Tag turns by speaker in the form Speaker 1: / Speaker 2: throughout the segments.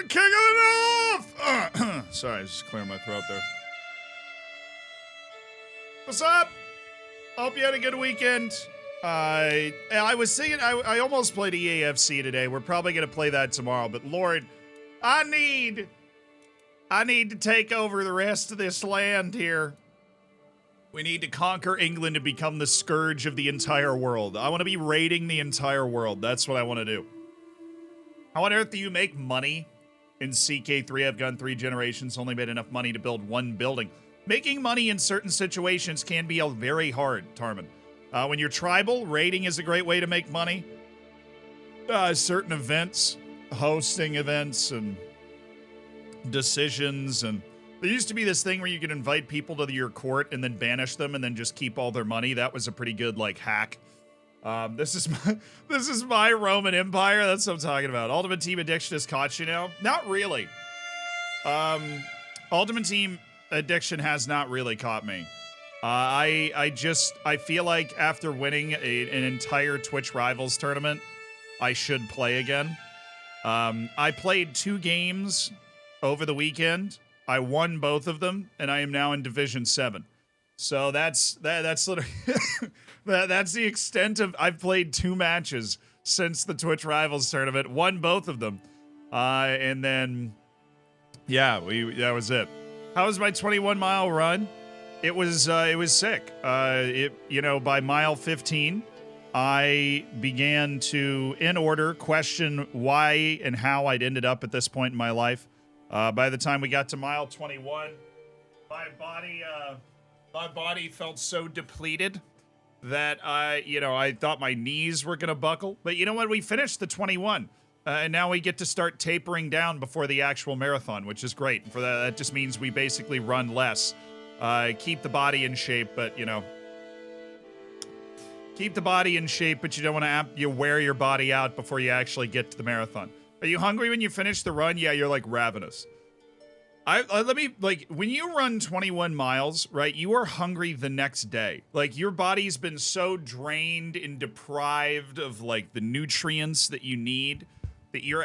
Speaker 1: King of the North! Sorry, I was just clearing my throat there. What's up? Hope you had a good weekend. I was singing, I almost played EAFC today. We're probably going to play that tomorrow, but Lord, I need to take over the rest of this land here. We need to conquer England and become the scourge of the entire world. I want to be raiding the entire world. That's what I want to do. How on earth do you make money in CK3? I've gone 3 generations, only made enough money to build 1 building. Making money in certain situations can be very hard, Tarman. When you're tribal, raiding is a great way to make money. Certain events, hosting events and decisions, and there used to be this thing where you could invite people to your court and then banish them and then just keep all their money. That was a pretty good hack. This is my Roman Empire. That's what I'm talking about. Ultimate Team Addiction has caught you now? Not really. Ultimate Team Addiction has not really caught me. I feel like after winning an entire Twitch Rivals tournament, I should play again. I played 2 games over the weekend. I won both of them, and I am now in Division 7. So that's literally that's the extent of. I've played 2 matches since the Twitch Rivals tournament, won both of them, and then yeah, that was it. How was my 21-mile run? It was sick. By mile 15, I began to, in order, question why and how I'd ended up at this point in my life. By the time we got to mile 21, my body felt so depleted that I thought my knees were gonna buckle. But you know what? We finished the 21, and now we get to start tapering down before the actual marathon, which is great. And for that just means we basically run less, keep the body in shape, but keep the body in shape, but you don't want to you wear your body out before you actually get to the marathon. Are you hungry when you finish the run? Yeah, you're ravenous. When you run 21 miles, right, you are hungry the next day. Your body's been so drained and deprived of the nutrients that you need that you're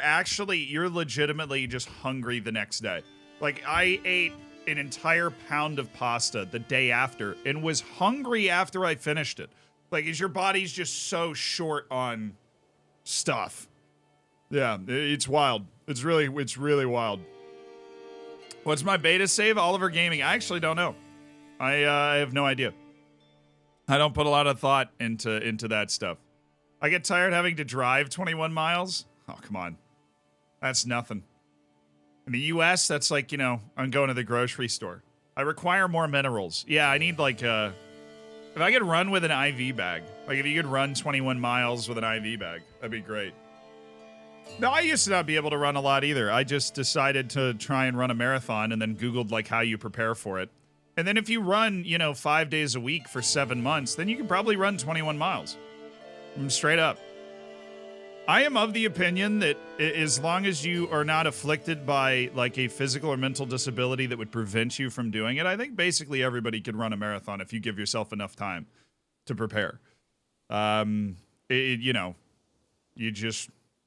Speaker 1: legitimately just hungry the next day. I ate an entire pound of pasta the day after and was hungry after I finished it. Is your body's just so short on stuff. Yeah, it's wild. It's really wild. What's my beta save? Oliver Gaming. I actually don't know. I have no idea. I don't put a lot of thought into that stuff. I get tired having to drive 21 miles. Oh, come on. That's nothing. In the US, that's I'm going to the grocery store. I require more minerals. Yeah, I need if I could run with an IV bag. If you could run 21 miles with an IV bag, that'd be great. No, I used to not be able to run a lot either. I just decided to try and run a marathon and then Googled how you prepare for it. And then if you run, 5 days a week for 7 months, then you can probably run 21 miles. Straight up. I am of the opinion that as long as you are not afflicted by a physical or mental disability that would prevent you from doing it, I think basically everybody could run a marathon if you give yourself enough time to prepare.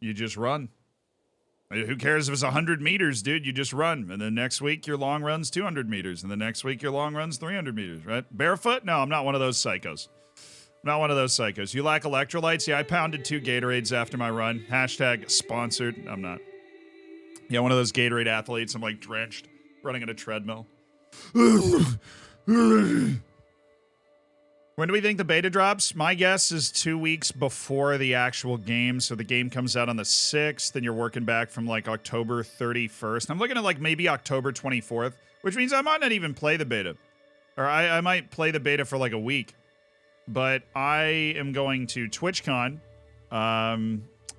Speaker 1: You just run. Who cares if it's 100 meters, dude? You just run. And then next week, your long run's 200 meters. And the next week, your long run's 300 meters, right? Barefoot? No, I'm not one of those psychos. You lack electrolytes? Yeah, I pounded 2 Gatorades after my run. # sponsored. I'm not. Yeah, one of those Gatorade athletes. I'm drenched, running on a treadmill. When do we think the beta drops? My guess is 2 weeks before the actual game. So the game comes out on the 6th, and you're working back from October 31st. I'm looking at maybe October 24th, which means I might not even play the beta. Or I might play the beta for a week. But I am going to TwitchCon,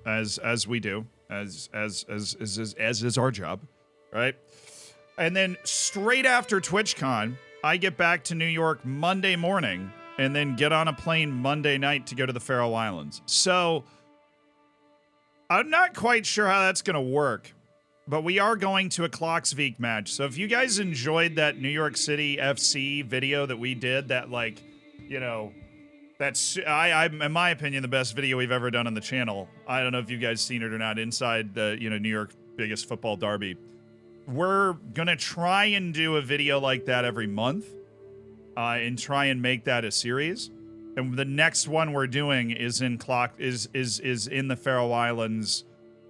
Speaker 1: as we do, as is our job, right? And then straight after TwitchCon, I get back to New York Monday morning, and then get on a plane Monday night to go to the Faroe Islands. So I'm not quite sure how that's going to work, but we are going to a Kloxvik match. So if you guys enjoyed that New York City FC video that we did, that that's in my opinion, the best video we've ever done on the channel. I don't know if you guys seen it or not. Inside the New York biggest football derby. We're going to try and do a video like that every month and try and make that a series. And the next one we're doing is in in the Faroe Islands.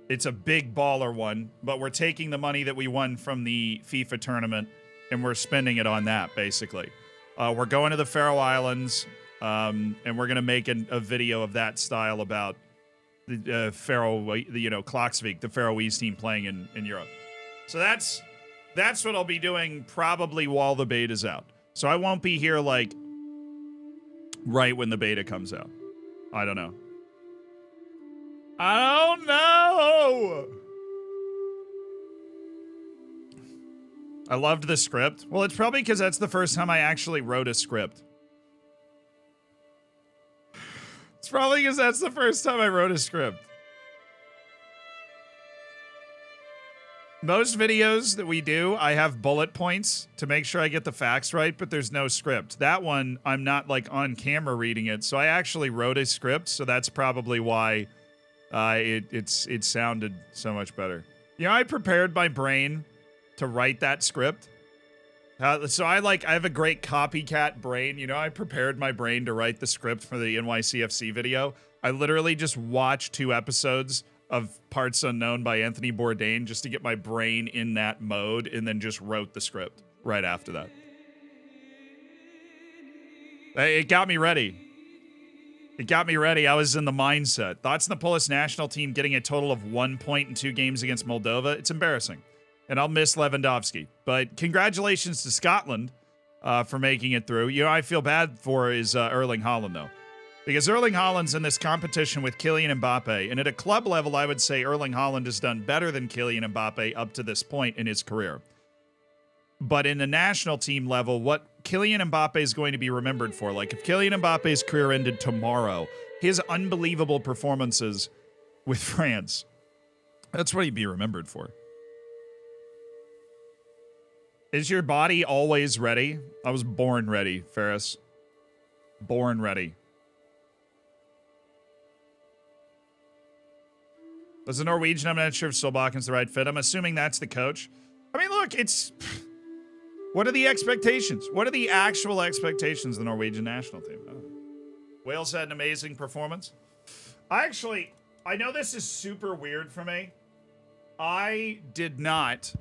Speaker 1: It's a big baller one, but we're taking the money that we won from the FIFA tournament and we're spending it on that, basically. We're going to the Faroe Islands, and we're going to make a video of that style about the Klaksvik, the Faroese team playing in Europe. So that's what I'll be doing probably while the beta's out. So I won't be here like right when the beta comes out. I don't know. I don't know. I loved the script. Well, it's probably because that's the first time I actually wrote a script. It's probably because that's the first time I wrote a script. Most videos that we do, I have bullet points to make sure I get the facts right, but there's no script. That one, I'm not like on camera reading it, so I actually wrote a script, so that's probably why it sounded so much better. You know, I prepared my brain to write that script. So I have a great copycat brain. You know, I prepared my brain to write the script for the NYCFC video. I literally just watched 2 episodes of Parts Unknown by Anthony Bourdain just to get my brain in that mode, and then just wrote the script right after that. It got me ready. It got me ready. I was in the mindset. Thoughts on the Polish national team getting a total of 1 point in 2 games against Moldova? It's embarrassing. And I'll miss Lewandowski. But congratulations to Scotland for making it through. You know, I feel bad for is Erling Haaland, though. Because Erling Haaland's in this competition with Kylian Mbappe. And at a club level, I would say Erling Haaland has done better than Kylian Mbappe up to this point in his career. But in the national team level, what Kylian Mbappe is going to be remembered for, like if Kylian Mbappe's career ended tomorrow, his unbelievable performances with France, that's what he'd be remembered for. Is your body always ready? I was born ready, Ferris. Born ready. As a Norwegian, I'm not sure if Solbaken's the right fit. I'm assuming that's the coach. I mean, look, it's... What are the expectations? What are the actual expectations of the Norwegian national team? Oh. Wales had an amazing performance. I know this is super weird for me. I did not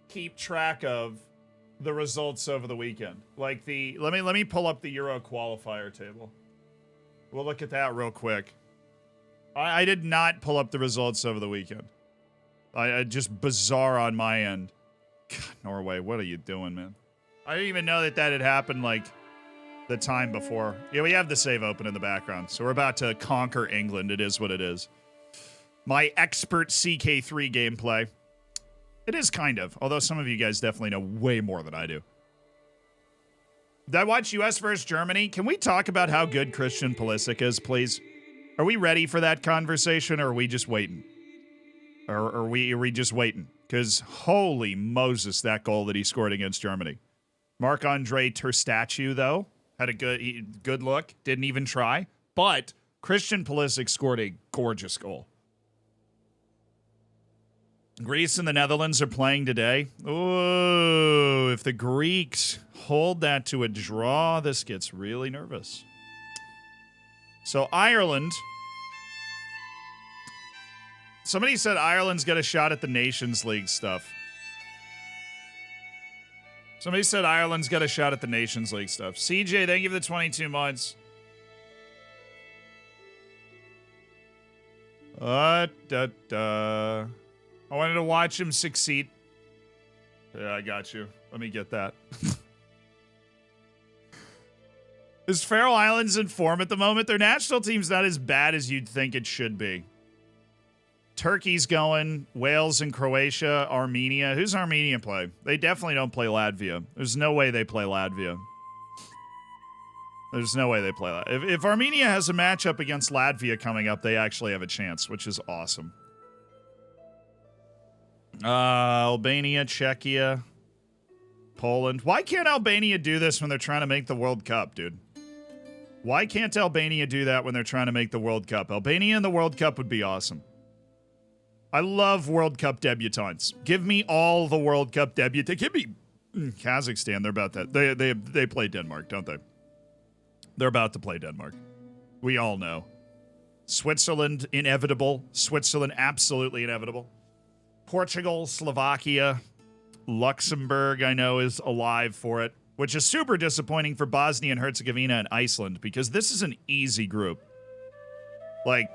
Speaker 1: keep track of the results over the weekend. Like let me pull up the Euro qualifier table. We'll look at that real quick. I did not pull up the results over the weekend. I just bizarre on my end. God, Norway, what are you doing, man? I didn't even know that had happened like the time before. Yeah, we have the save open in the background, so we're about to conquer England. It is what it is. My expert CK3 gameplay. It is kind of, although some of you guys definitely know way more than I do. Did I watch US versus Germany? Can we talk about how good Christian Pulisic is, please? Are we ready for that conversation, or are we just waiting? Or are we just waiting? Because holy Moses, that goal that he scored against Germany. Marc-Andre ter Statu, though, had a good look. Didn't even try. But Christian Pulisic scored a gorgeous goal. Greece and the Netherlands are playing today. Oh, if the Greeks hold that to a draw, this gets really nervous. So Ireland. Somebody said Ireland's got a shot at the Nations League stuff. Somebody said Ireland's got a shot at the Nations League stuff. CJ, thank you for the 22 months. I wanted to watch him succeed. Yeah, I got you. Let me get that. Is Faroe Islands in form at the moment? Their national team's not as bad as you'd think it should be. Turkey's going. Wales and Croatia. Armenia. Who's Armenia play? They definitely don't play Latvia. There's no way they play Latvia. There's no way they play that. If Armenia has a matchup against Latvia coming up, they actually have a chance, which is awesome. Albania, Czechia, Poland. Why can't Albania do this when they're trying to make the World Cup, dude? Why can't Albania do that when they're trying to make the World Cup? Albania in the World Cup would be awesome. I love World Cup debutantes. Give me all the World Cup debutantes. Give me Kazakhstan. They're about that. They play Denmark, don't they? They're about to play Denmark. We all know. Switzerland, inevitable. Switzerland, absolutely inevitable. Portugal, Slovakia, Luxembourg, I know, is alive for it, which is super disappointing for Bosnia and Herzegovina and Iceland, because this is an easy group. Like,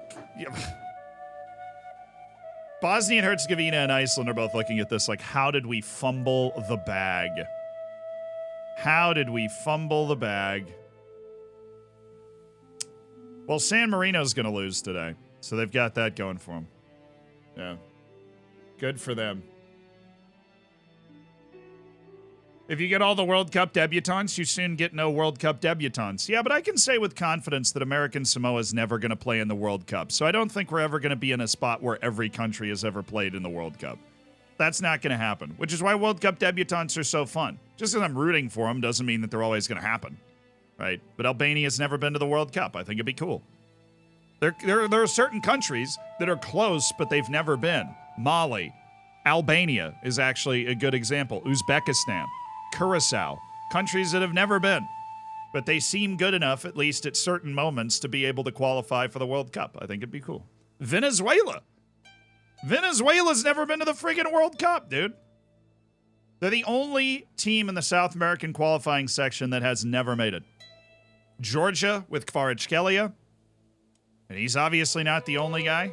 Speaker 1: Bosnia and Herzegovina and Iceland are both looking at this like, how did we fumble the bag? How did we fumble the bag? Well, San Marino's going to lose today, so they've got that going for them. Yeah. Good for them. If you get all the World Cup debutantes, you soon get no World Cup debutantes. Yeah, but I can say with confidence that American Samoa is never going to play in the World Cup, so I don't think we're ever going to be in a spot where every country has ever played in the World Cup. That's not going to happen, which is why World Cup debutantes are so fun. Just because I'm rooting for them doesn't mean that they're always going to happen. Right? But Albania's never been to the World Cup. I think it'd be cool. There are certain countries that are close, but they've never been. Mali. Albania is actually a good example. Uzbekistan. Curacao. Countries that have never been. But they seem good enough, at least at certain moments, to be able to qualify for the World Cup. I think it'd be cool. Venezuela. Venezuela's never been to the friggin' World Cup, dude. They're the only team in the South American qualifying section that has never made it. Georgia with Kvaratskhelia. And he's obviously not the only guy.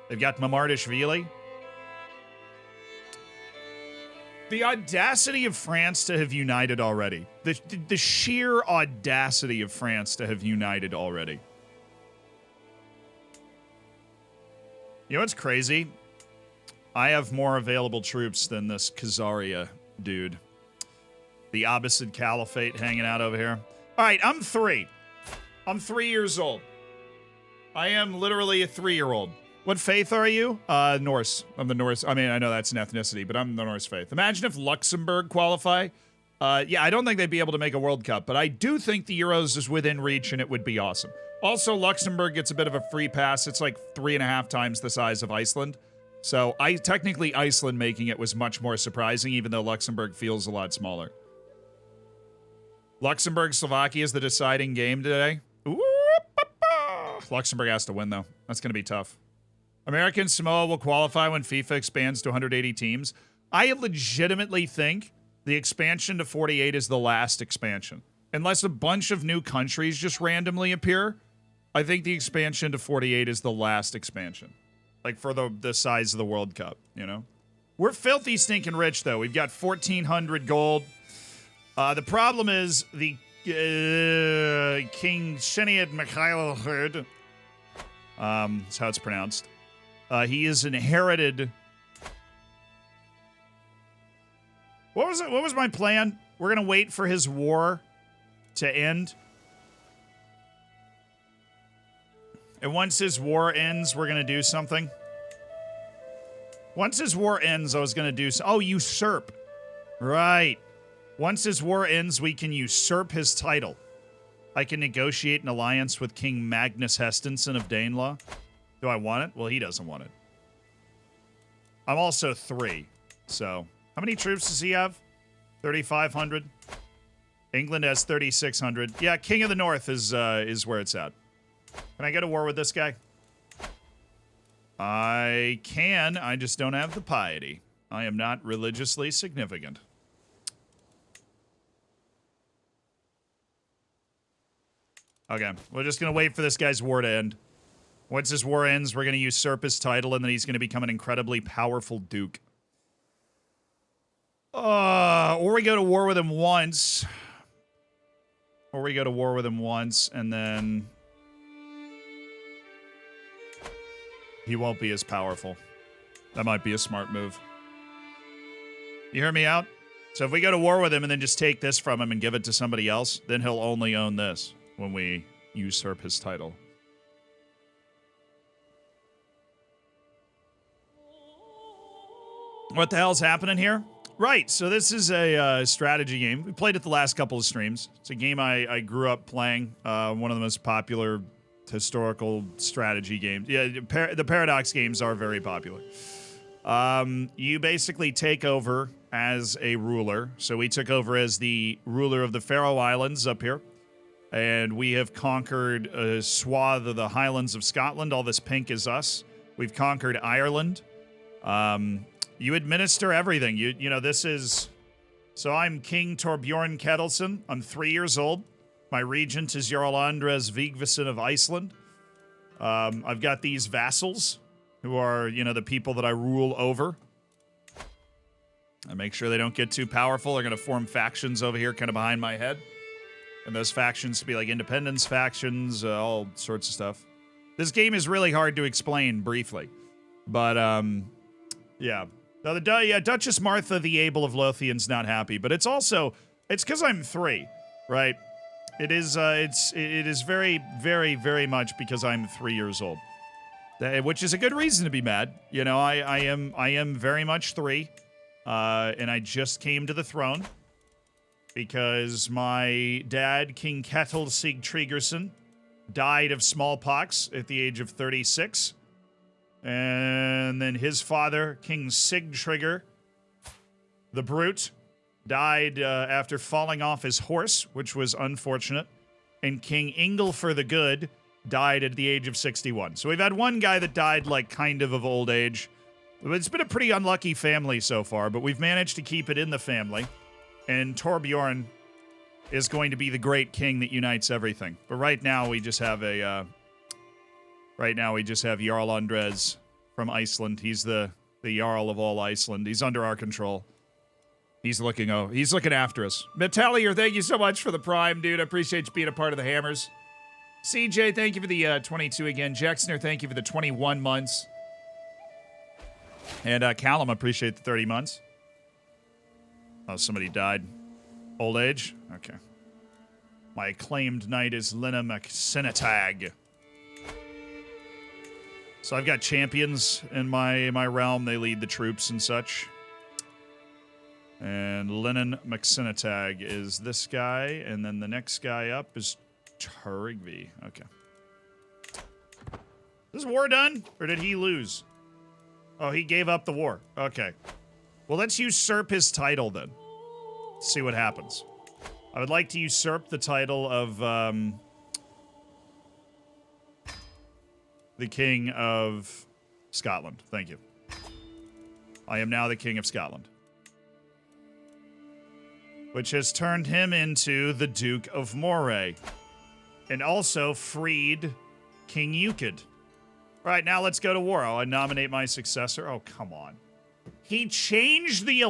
Speaker 1: They've got Mamardashvili. The audacity of France to have united already. The sheer audacity of France to have united already. You know what's crazy? I have more available troops than this Khazaria dude. The Abbasid Caliphate hanging out over here. All right, I'm 3. I'm 3 years old. I am literally a 3-year-old. What faith are you? Norse. I'm the Norse. I mean, I know that's an ethnicity, but I'm the Norse faith. Imagine if Luxembourg qualify. Yeah, I don't think they'd be able to make a World Cup, but I do think the Euros is within reach, and it would be awesome. Also, Luxembourg gets a bit of a free pass. It's like 3.5 times the size of Iceland. So, technically, Iceland making it was much more surprising, even though Luxembourg feels a lot smaller. Luxembourg-Slovakia is the deciding game today. Ooh, Luxembourg has to win, though. That's going to be tough. American Samoa will qualify when FIFA expands to 180 teams. I legitimately think the expansion to 48 is the last expansion. Unless a bunch of new countries just randomly appear, I think the expansion to 48 is the last expansion. Like, for the size of the World Cup, you know? We're filthy stinking rich, though. We've got 1,400 gold. The problem is the King Sheniad Mikhail Herd. That's how it's pronounced. He is inherited. What was it? What was my plan? We're gonna wait for his war to end. And once his war ends, we're gonna do something. Once his war ends, I was gonna do oh, usurp. Right. Once his war ends, we can usurp his title. I can negotiate an alliance with King Magnus Hestenson of Danelaw. Do I want it? Well, he doesn't want it. I'm also 3. So, how many troops does he have? 3,500. England has 3,600. Yeah, King of the North is where it's at. Can I go to war with this guy? I can. I just don't have the piety. I am not religiously significant. Okay, we're just going to wait for this guy's war to end. Once his war ends, we're going to usurp his title, and then he's going to become an incredibly powerful duke. Or we go to war with him once. Or we go to war with him once, and then he won't be as powerful. That might be a smart move. You hear me out? So if we go to war with him and then just take this from him and give it to somebody else, then he'll only own this when we usurp his title. What the hell's happening here? Right, so this is a strategy game. We played it the last couple of streams. It's a game I grew up playing. One of the most popular historical strategy games. Yeah, the Paradox games are very popular. You basically take over as a ruler. So we took over as the ruler of the Faroe Islands up here. And we have conquered a swath of the Highlands of Scotland. All this pink is us. We've conquered Ireland. You administer everything. You know, this is... So I'm King Torbjorn Ketilsson. I'm 3 years old. My regent is Jarl Andres Vigvason of Iceland. I've got these vassals who are, you know, the people that I rule over. I make sure they don't get too powerful. They're going to form factions over here kind of behind my head. And those factions be like independence factions, all sorts of stuff. This game is really hard to explain briefly. But, yeah. Now, Duchess Martha the Able of Lothian's not happy. But it's also, it's because I'm 3, right? It is very, very, very much because I'm 3 years old. Which is a good reason to be mad. You know, I am very much 3. And I just came to the throne. Because my dad, King Ketil Sigtryggsson, died of smallpox at the age of 36. And then his father, King Sigtryggur the Brute, died after falling off his horse, which was unfortunate. And King Ingolfur the Good died at the age of 61. So we've had one guy that died, like, kind of old age. It's been a pretty unlucky family so far, but we've managed to keep it in the family. And Torbjorn is going to be the great king that unites everything. But right now we just have a Jarl Andres from Iceland. He's the Jarl of all Iceland. He's under our control. He's looking after us. Metallier, thank you so much for the Prime, dude. I appreciate you being a part of the Hammers. CJ, thank you for the 22 again. Jacksner, thank you for the 21 months. And Callum, appreciate the 30 months. Oh, somebody died. Old age? Okay. My acclaimed knight is Lena McSinatag. So I've got champions in my realm. They lead the troops and such. And Lennon McSinatag is this guy. And then the next guy up is Turigby. Okay. Is war done? Or did he lose? Oh, he gave up the war. Okay. Well, let's usurp his title then. See what happens. I would like to usurp the title of the King of Scotland. Thank you. I am now the King of Scotland. Which has turned him into the Duke of Moray. And also freed King Euclid. All right, now let's go to war. I nominate my successor. Oh, come on. He changed the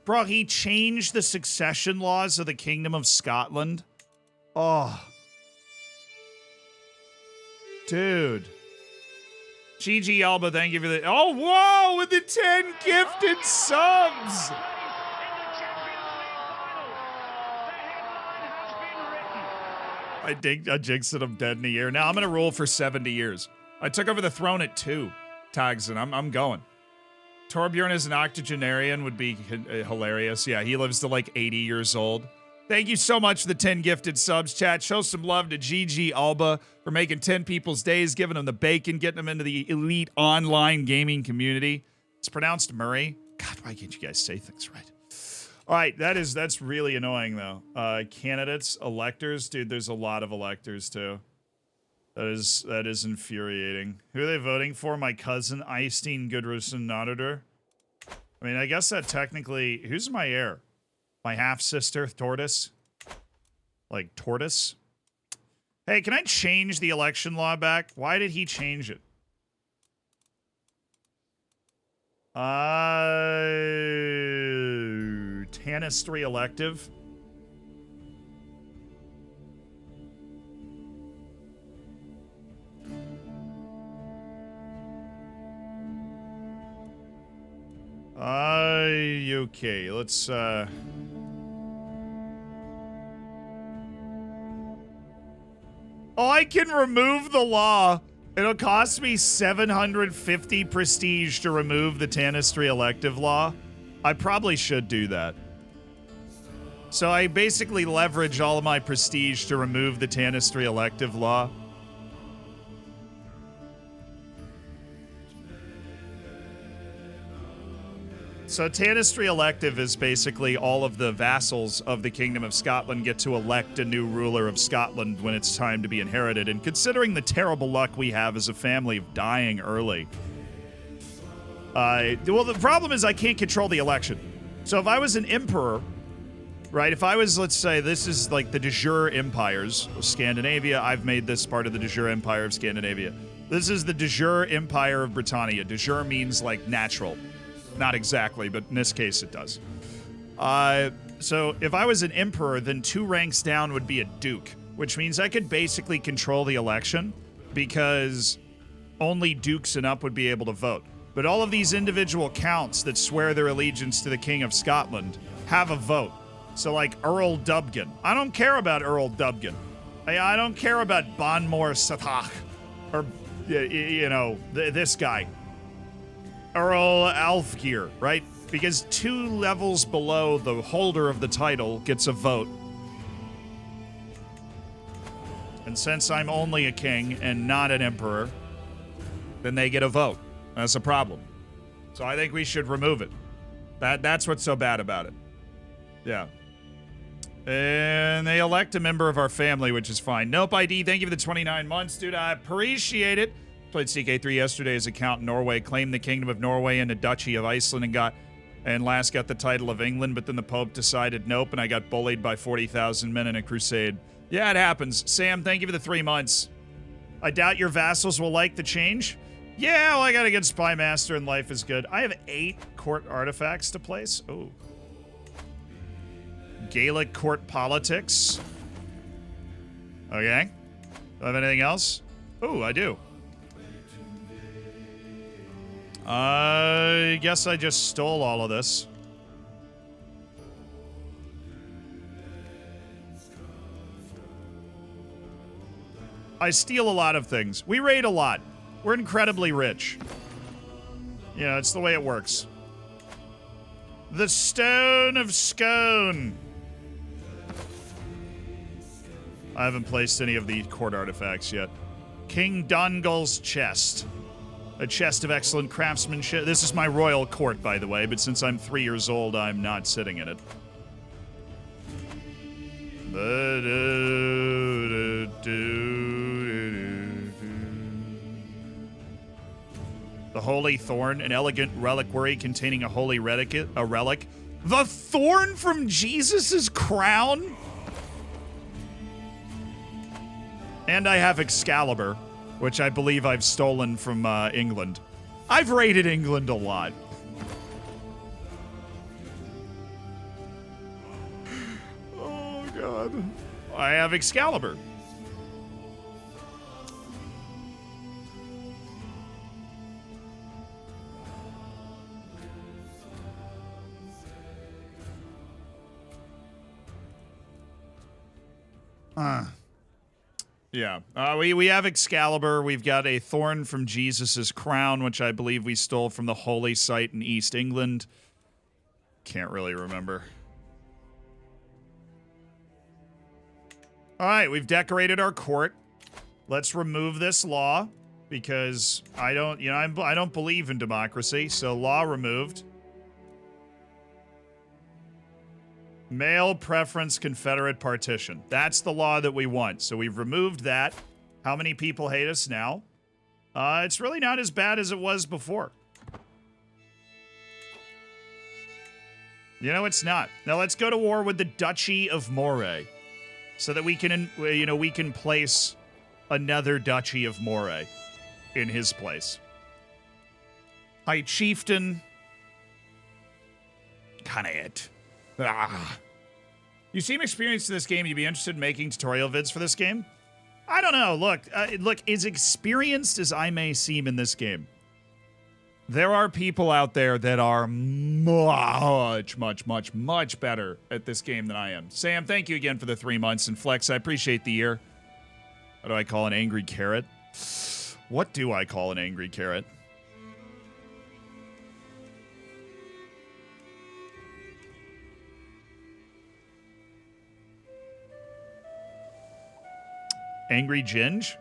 Speaker 1: Bro, he changed the succession laws of the Kingdom of Scotland. Oh. Dude. GG Alba, thank you for the... Oh, whoa! With the 10 gifted subs! I jinxed it. I'm dead in a year. Now I'm going to rule for 70 years. I took over the throne at 2. Tags, and I'm going. Torbjorn as an octogenarian would be hilarious. Yeah, he lives to like 80 years old. Thank you so much for the 10 gifted subs, chat. Show some love to GG Alba for making 10 people's days, giving them the bacon, getting them into the elite online gaming community. It's pronounced Murray. God, why can't you guys say things right? All right, that's really annoying, though. Candidates, electors. Dude, there's a lot of electors, too. That is infuriating. Who are they voting for? My cousin, Eystein Gudrunsen Nodader. I mean, I guess that technically... Who's my heir? My half-sister, Tortoise? Like, Tortoise? Hey, can I change the election law back? Why did he change it? Tanistry elective. Okay, let's, Oh, I can remove the law. It'll cost me 750 prestige to remove the Tanistry elective law. I probably should do that. So I basically leverage all of my prestige to remove the Tanistry elective law. So Tanistry elective is basically all of the vassals of the Kingdom of Scotland get to elect a new ruler of Scotland when it's time to be inherited. And considering the terrible luck we have as a family of dying early, well, the problem is I can't control the election. So if I was an emperor, right, if I was, let's say, this is like the de jure empires of Scandinavia. I've made this part of the de jure empire of Scandinavia. This is the de jure empire of Britannia. De jure means like natural. Not exactly, but in this case it does. So if I was an emperor, then 2 ranks down would be a duke, which means I could basically control the election because only dukes and up would be able to vote. But all of these individual counts that swear their allegiance to the King of Scotland have a vote. So like Earl Dubkin. I don't care about Earl Dubkin. I don't care about Bonmore Satach or, you know, this guy. Earl Alfgeir, right? Because 2 levels below the holder of the title gets a vote. And since I'm only a king and not an emperor, then they get a vote. That's a problem. So I think we should remove it. That's what's so bad about it. Yeah. And they elect a member of our family, which is fine. Nope ID, thank you for the 29 months, dude. I appreciate it. Played CK3 yesterday as a count in Norway, claimed the Kingdom of Norway and the Duchy of Iceland, and last got the title of England, but then the Pope decided nope, and I got bullied by 40,000 men in a crusade. Yeah, it happens. Sam, thank you for the 3 months. I doubt your vassals will like the change. Yeah, well, I got a good spy master and life is good. I have 8 court artifacts to place. Oh. Gaelic court politics. Okay. Do I have anything else? Oh, I do. I guess I just stole all of this. I steal a lot of things. We raid a lot. We're incredibly rich. You know, it's the way it works. The Stone of Scone. I haven't placed any of the court artifacts yet. King Dongul's chest. A chest of excellent craftsmanship. This is my royal court, by the way, but since I'm 3 years old, I'm not sitting in it. The Holy Thorn, an elegant reliquary containing a holy relic. The thorn from Jesus's crown? And I have Excalibur, which I believe I've stolen from England. I've raided England a lot. Oh, God. I have Excalibur. Yeah. We have Excalibur. We've got a thorn from Jesus's crown, which I believe we stole from the holy site in East England. Can't really remember. All right, we've decorated our court. Let's remove this law because I don't believe in democracy. So law removed. Male preference Confederate partition. That's the law that we want. So we've removed that. How many people hate us now? It's really not as bad as it was before. You know, it's not. Now let's go to war with the Duchy of Moray, so that we can, we can place another Duchy of Moray in his place. High Chieftain. Kinda it. You seem experienced in this game. You'd be interested in making tutorial vids for this game? I don't know. Look, as experienced as I may seem in this game, there are people out there that are much better at this game than I am. Sam, thank you again for the 3 months. And Flex, I appreciate the year. What do I call an angry carrot? What do I call an angry carrot? Angry Ginge?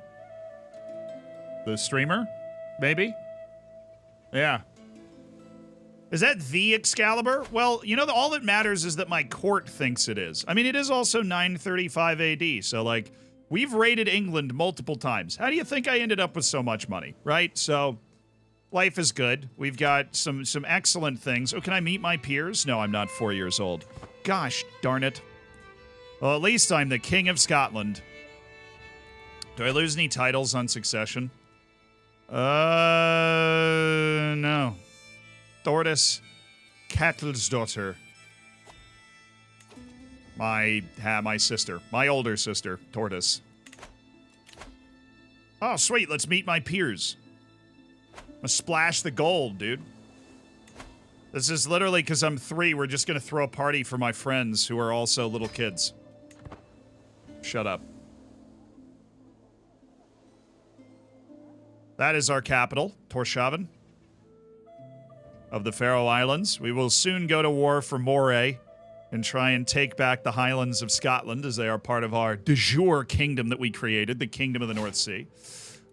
Speaker 1: The streamer? Maybe? Yeah. Is that the Excalibur? Well, you know, all that matters is that my court thinks it is. I mean, it is also 935 AD, so, like, we've raided England multiple times. How do you think I ended up with so much money, right? So, life is good. We've got some excellent things. Oh, can I meet my peers? No, I'm not 4 years old. Gosh darn it. Well, at least I'm the King of Scotland. Do I lose any titles on succession? No. Tortoise Cattlesdottir. My sister. My older sister, Tortoise. Oh, sweet. Let's meet my peers. I'm gonna splash the gold, dude. This is literally because I'm 3. We're just gonna throw a party for my friends who are also little kids. Shut up. That is our capital, Tórshavn, of the Faroe Islands. We will soon go to war for Moray and try and take back the Highlands of Scotland, as they are part of our de jure kingdom that we created, the Kingdom of the North Sea.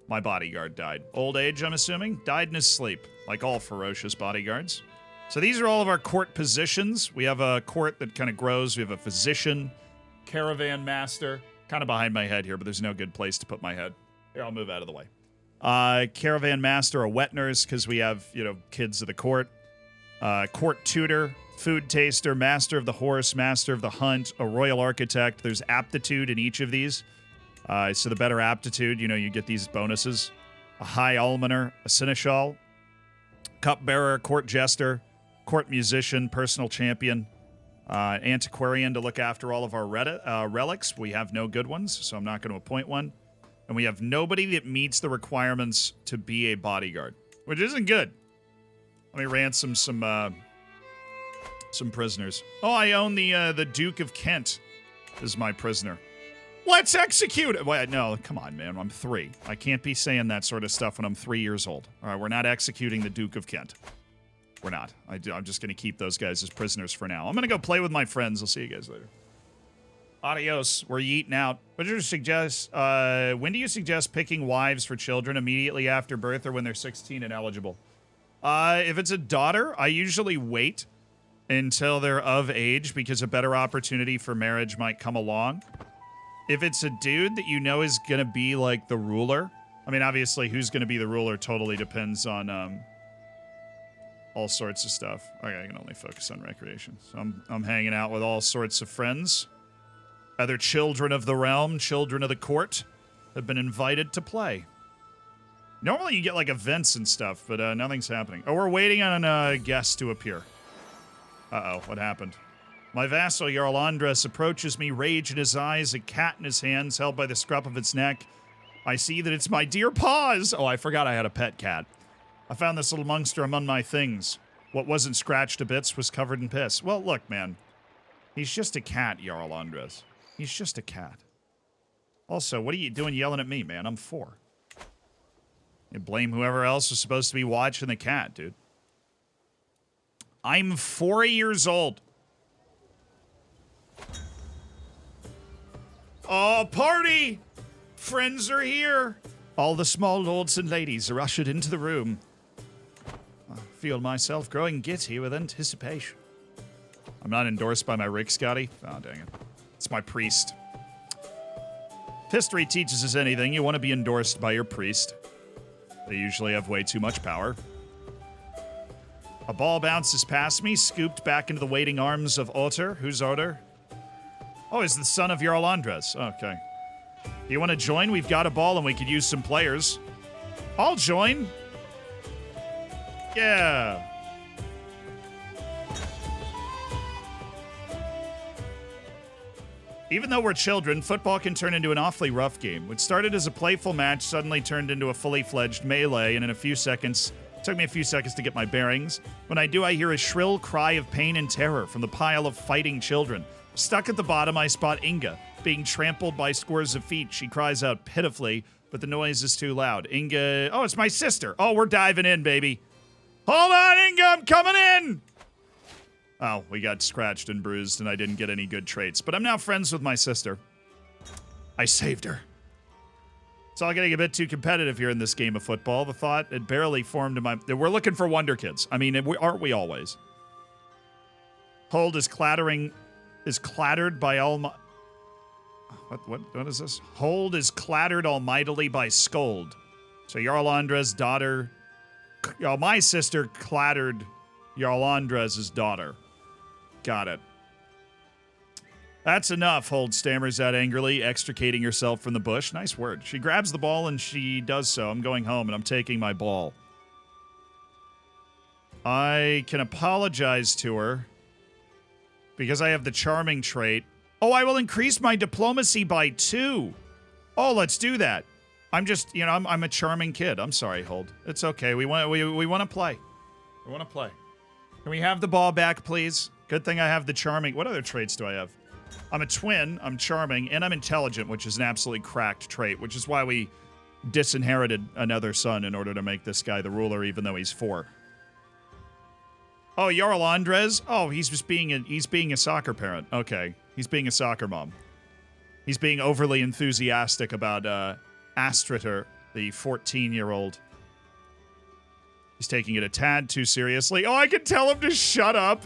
Speaker 1: My bodyguard died. Old age, I'm assuming? Died in his sleep, like all ferocious bodyguards. So these are all of our court positions. We have a court that kind of grows. We have a physician, caravan master, kind of behind my head here, but there's no good place to put my head. Here, I'll move out of the way. Caravan master, a wet nurse, because we have, you know, kids of the court. Court tutor, food taster, master of the horse, master of the hunt, a royal architect. There's aptitude in each of these. So the better aptitude, you know, you get these bonuses. A high almoner, a seneschal, cupbearer, court jester, court musician, personal champion, antiquarian to look after all of our relics. We have no good ones, so I'm not going to appoint one. And we have nobody that meets the requirements to be a bodyguard, which isn't good. Let me ransom some prisoners. Oh, I own the Duke of Kent is my prisoner. Let's execute it. Wait, no, come on, man. I'm 3. I can't be saying that sort of stuff when I'm 3 years old. All right, we're not executing the Duke of Kent. We're not. I'm just going to keep those guys as prisoners for now. I'm going to go play with my friends. I'll see you guys later. Adios. We're yeeting out. What do you suggest? When do you suggest picking wives for children immediately after birth or when they're 16 and eligible? If it's a daughter, I usually wait until they're of age because a better opportunity for marriage might come along. If it's a dude that you know is going to be like the ruler, I mean, obviously who's going to be the ruler totally depends on all sorts of stuff. Okay, I can only focus on recreation. So I'm hanging out with all sorts of friends. Other children of the realm, children of the court, have been invited to play. Normally you get like events and stuff, but nothing's happening. Oh, we're waiting on a guest to appear. Uh-oh, what happened? My vassal, Jarl Andres, approaches me, rage in his eyes, a cat in his hands, held by the scruff of its neck. I see that it's my dear paws. Oh, I forgot I had a pet cat. I found this little monster among my things. What wasn't scratched to bits was covered in piss. Well, look, man. He's just a cat, Jarl Andres. He's just a cat. Also, what are you doing yelling at me, man? I'm 4. You blame whoever else was supposed to be watching the cat, dude. I'm 4 years old. Oh, party! Friends are here. All the small lords and ladies are ushered into the room. I feel myself growing giddy with anticipation. I'm not endorsed by my Rick, Scotty. Oh, dang it. It's my priest. If history teaches us anything, you want to be endorsed by your priest. They usually have way too much power. A ball bounces past me, scooped back into the waiting arms of Otter. Who's Otter? Oh, he's the son of Jarl Andres. Okay. Do you want to join? We've got a ball and we could use some players. I'll join. Yeah. Even though we're children, football can turn into an awfully rough game. What started as a playful match suddenly turned into a fully fledged melee, and in a few seconds, it took me a few seconds to get my bearings. When I do, I hear a shrill cry of pain and terror from the pile of fighting children. Stuck at the bottom, I spot Inga, being trampled by scores of feet. She cries out pitifully, but the noise is too loud. Inga, oh, it's my sister. Oh, we're diving in, baby. Hold on, Inga, I'm coming in. Oh, we got scratched and bruised, and I didn't get any good traits. But I'm now friends with my sister. I saved her. It's all getting a bit too competitive here in this game of football. The thought had barely formed in my... We're looking for wonder kids. I mean, aren't we always? Hold is clattered by all... What is this? Hold is clattered almightily by scold. So Jarl Andre's daughter... my sister clattered Jarl Andres' daughter. Got it. That's enough, Hold stammers out angrily, extricating herself from the bush. Nice word. She grabs the ball and she does so. I'm going home and I'm taking my ball. I can apologize to her because I have the charming trait. Oh, I will increase my diplomacy by 2. Oh, let's do that. I'm just, you know, I'm a charming kid. I'm sorry, Hold. It's okay. We want to play. We want to play. Can we have the ball back, please? Good thing I have the charming. What other traits do I have? I'm a twin, I'm charming, and I'm intelligent, which is an absolutely cracked trait, which is why we disinherited another son in order to make this guy the ruler, even though he's 4. Oh, Jarl Andres? Oh, he's being a soccer parent. Okay. He's being a soccer mom. He's being overly enthusiastic about Astrator, the 14-year-old. He's taking it a tad too seriously. Oh, I can tell him to shut up.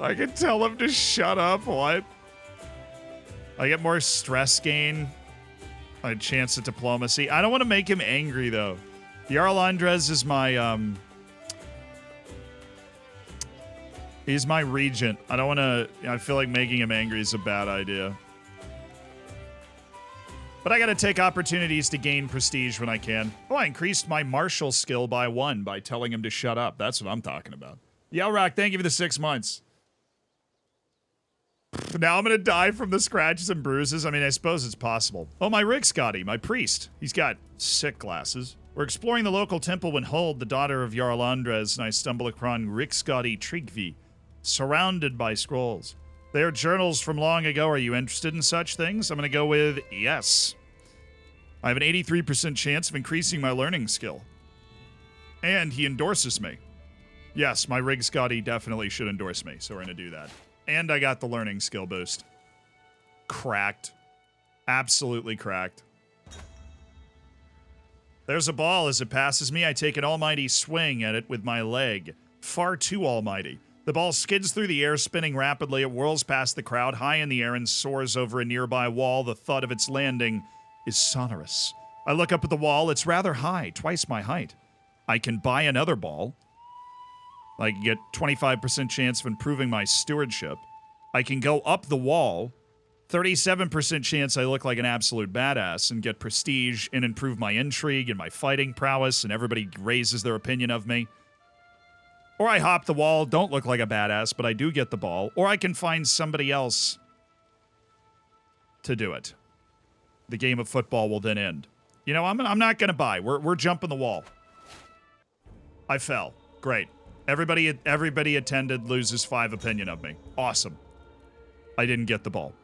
Speaker 1: I can tell him to shut up. What? I get more stress gain. A chance at diplomacy. I don't want to make him angry, though. Jarl Andres is my, he's my regent. I don't want to... I feel like making him angry is a bad idea. But I gotta take opportunities to gain prestige when I can. Oh, I increased my martial skill by 1 by telling him to shut up. That's what I'm talking about. Yelrock, thank you for the 6 months. Now I'm gonna die from the scratches and bruises. I mean, I suppose it's possible. Oh, my Rick Scotty, my priest. He's got sick glasses. We're exploring the local temple when Hold, the daughter of Jarl Andres, and I stumble upon Rick Scotty Tryggvi, surrounded by scrolls. They are journals from long ago. Are you interested in such things? I'm gonna go with yes. I have an 83% chance of increasing my learning skill. And he endorses me. Yes, my Rig Scotty definitely should endorse me, so we're gonna do that. And I got the learning skill boost. Cracked. Absolutely cracked. There's a ball. As it passes me, I take an almighty swing at it with my leg. Far too almighty. The ball skids through the air, spinning rapidly. It whirls past the crowd, high in the air, and soars over a nearby wall. The thud of its landing is sonorous. I look up at the wall. It's rather high, twice my height. I can buy another ball. I can get 25% chance of improving my stewardship. I can go up the wall. 37% chance I look like an absolute badass and get prestige and improve my intrigue and my fighting prowess, and everybody raises their opinion of me. Or I hop the wall, don't look like a badass, but I do get the ball. Or I can find somebody else to do it. The game of football will then end. You know, I'm not going to buy. We're jumping the wall. I fell. Great. Everybody attended, loses 5 opinion of me. Awesome. I didn't get the ball.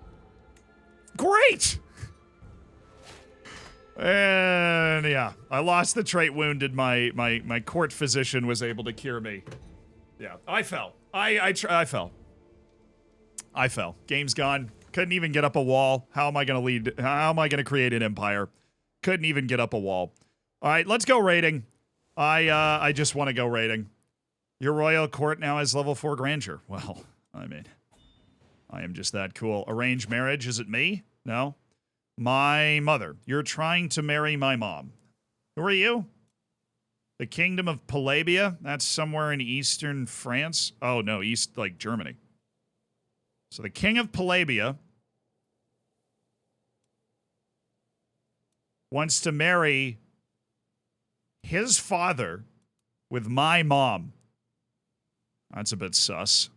Speaker 1: Great! And yeah, I lost the trait wounded. My court physician was able to cure me. Yeah, I fell. I fell. I fell. Game's gone. Couldn't even get up a wall. How am I going to lead? How am I going to create an empire? Couldn't even get up a wall. All right, let's go raiding. I just want to go raiding. Your royal court now has level 4 grandeur. Well, I mean, I am just that cool. Arranged marriage, is it me? No. My mother. You're trying to marry my mom. Who are you? The Kingdom of Palabia? That's somewhere in eastern France? Oh, no, east, like Germany. So the King of Palabia wants to marry his father with my mom. That's a bit sus.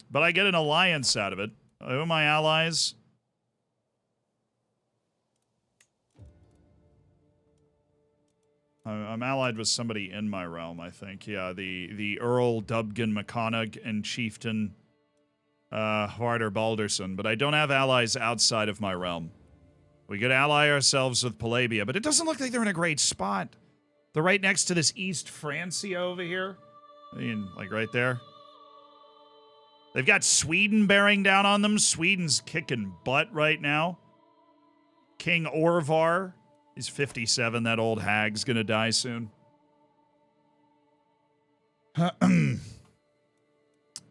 Speaker 1: But I get an alliance out of it. Who are my allies? I'm allied with somebody in my realm, I think. Yeah, the Earl Dubgan McConaughey and Chieftain Harder Balderson. But I don't have allies outside of my realm. We could ally ourselves with Palabia, but it doesn't look like they're in a great spot. They're right next to this East Francia over here. I mean, like right there. They've got Sweden bearing down on them. Sweden's kicking butt right now. King Orvar is 57. That old hag's gonna die soon.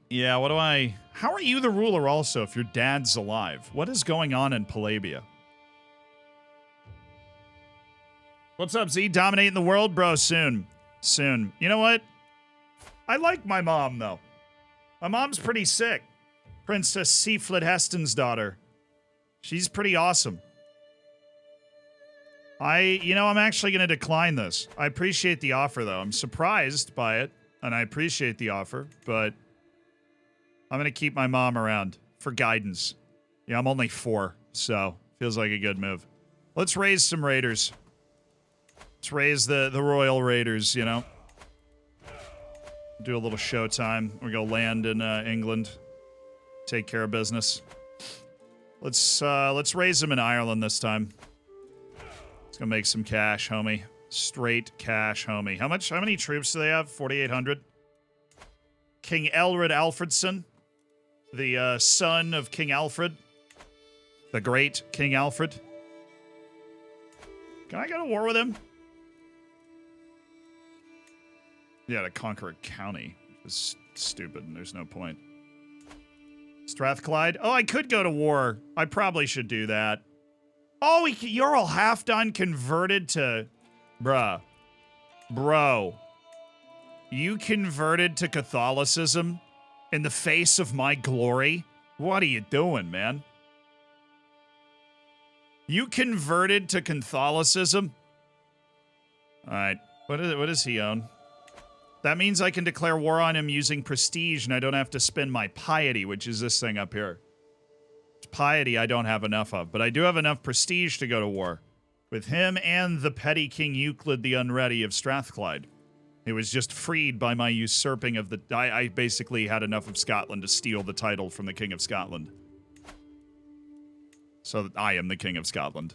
Speaker 1: Yeah, what do I... How are you the ruler also if your dad's alive? What is going on in Palabia? What's up, Z? Dominating the world? Bro, soon. Soon. You know what? I like my mom, though. My mom's pretty sick. Princess Seaflet Heston's daughter. She's pretty awesome. I'm actually going to decline this. I appreciate the offer, though. I'm surprised by it, and I appreciate the offer, but I'm going to keep my mom around for guidance. Yeah, I'm only 4, so feels like a good move. Let's raise some raiders. Let's raise the royal raiders, you know. Do a little showtime. We're going to land in England. Take care of business. Let's raise them in Ireland this time. It's gonna make some cash, homie. Straight cash, homie. How many troops do they have? 4,800. King Elred Alfredson, the son of King Alfred, the great King Alfred. Can I go to war with him? Yeah, to conquer a county. It's stupid, and there's no point. Strathclyde? Oh, I could go to war. I probably should do that. Oh, you're all half done converted to... Bruh. Bro. You converted to Catholicism in the face of my glory? What are you doing, man? You converted to Catholicism? Alright. What does he own? That means I can declare war on him using prestige, and I don't have to spend my piety, which is this thing up here. Piety I don't have enough of, but I do have enough prestige to go to war with him and the petty King Euclid the Unready of Strathclyde. It was just freed by my usurping of the... I basically had enough of Scotland to steal the title from the King of Scotland. So that I am the King of Scotland.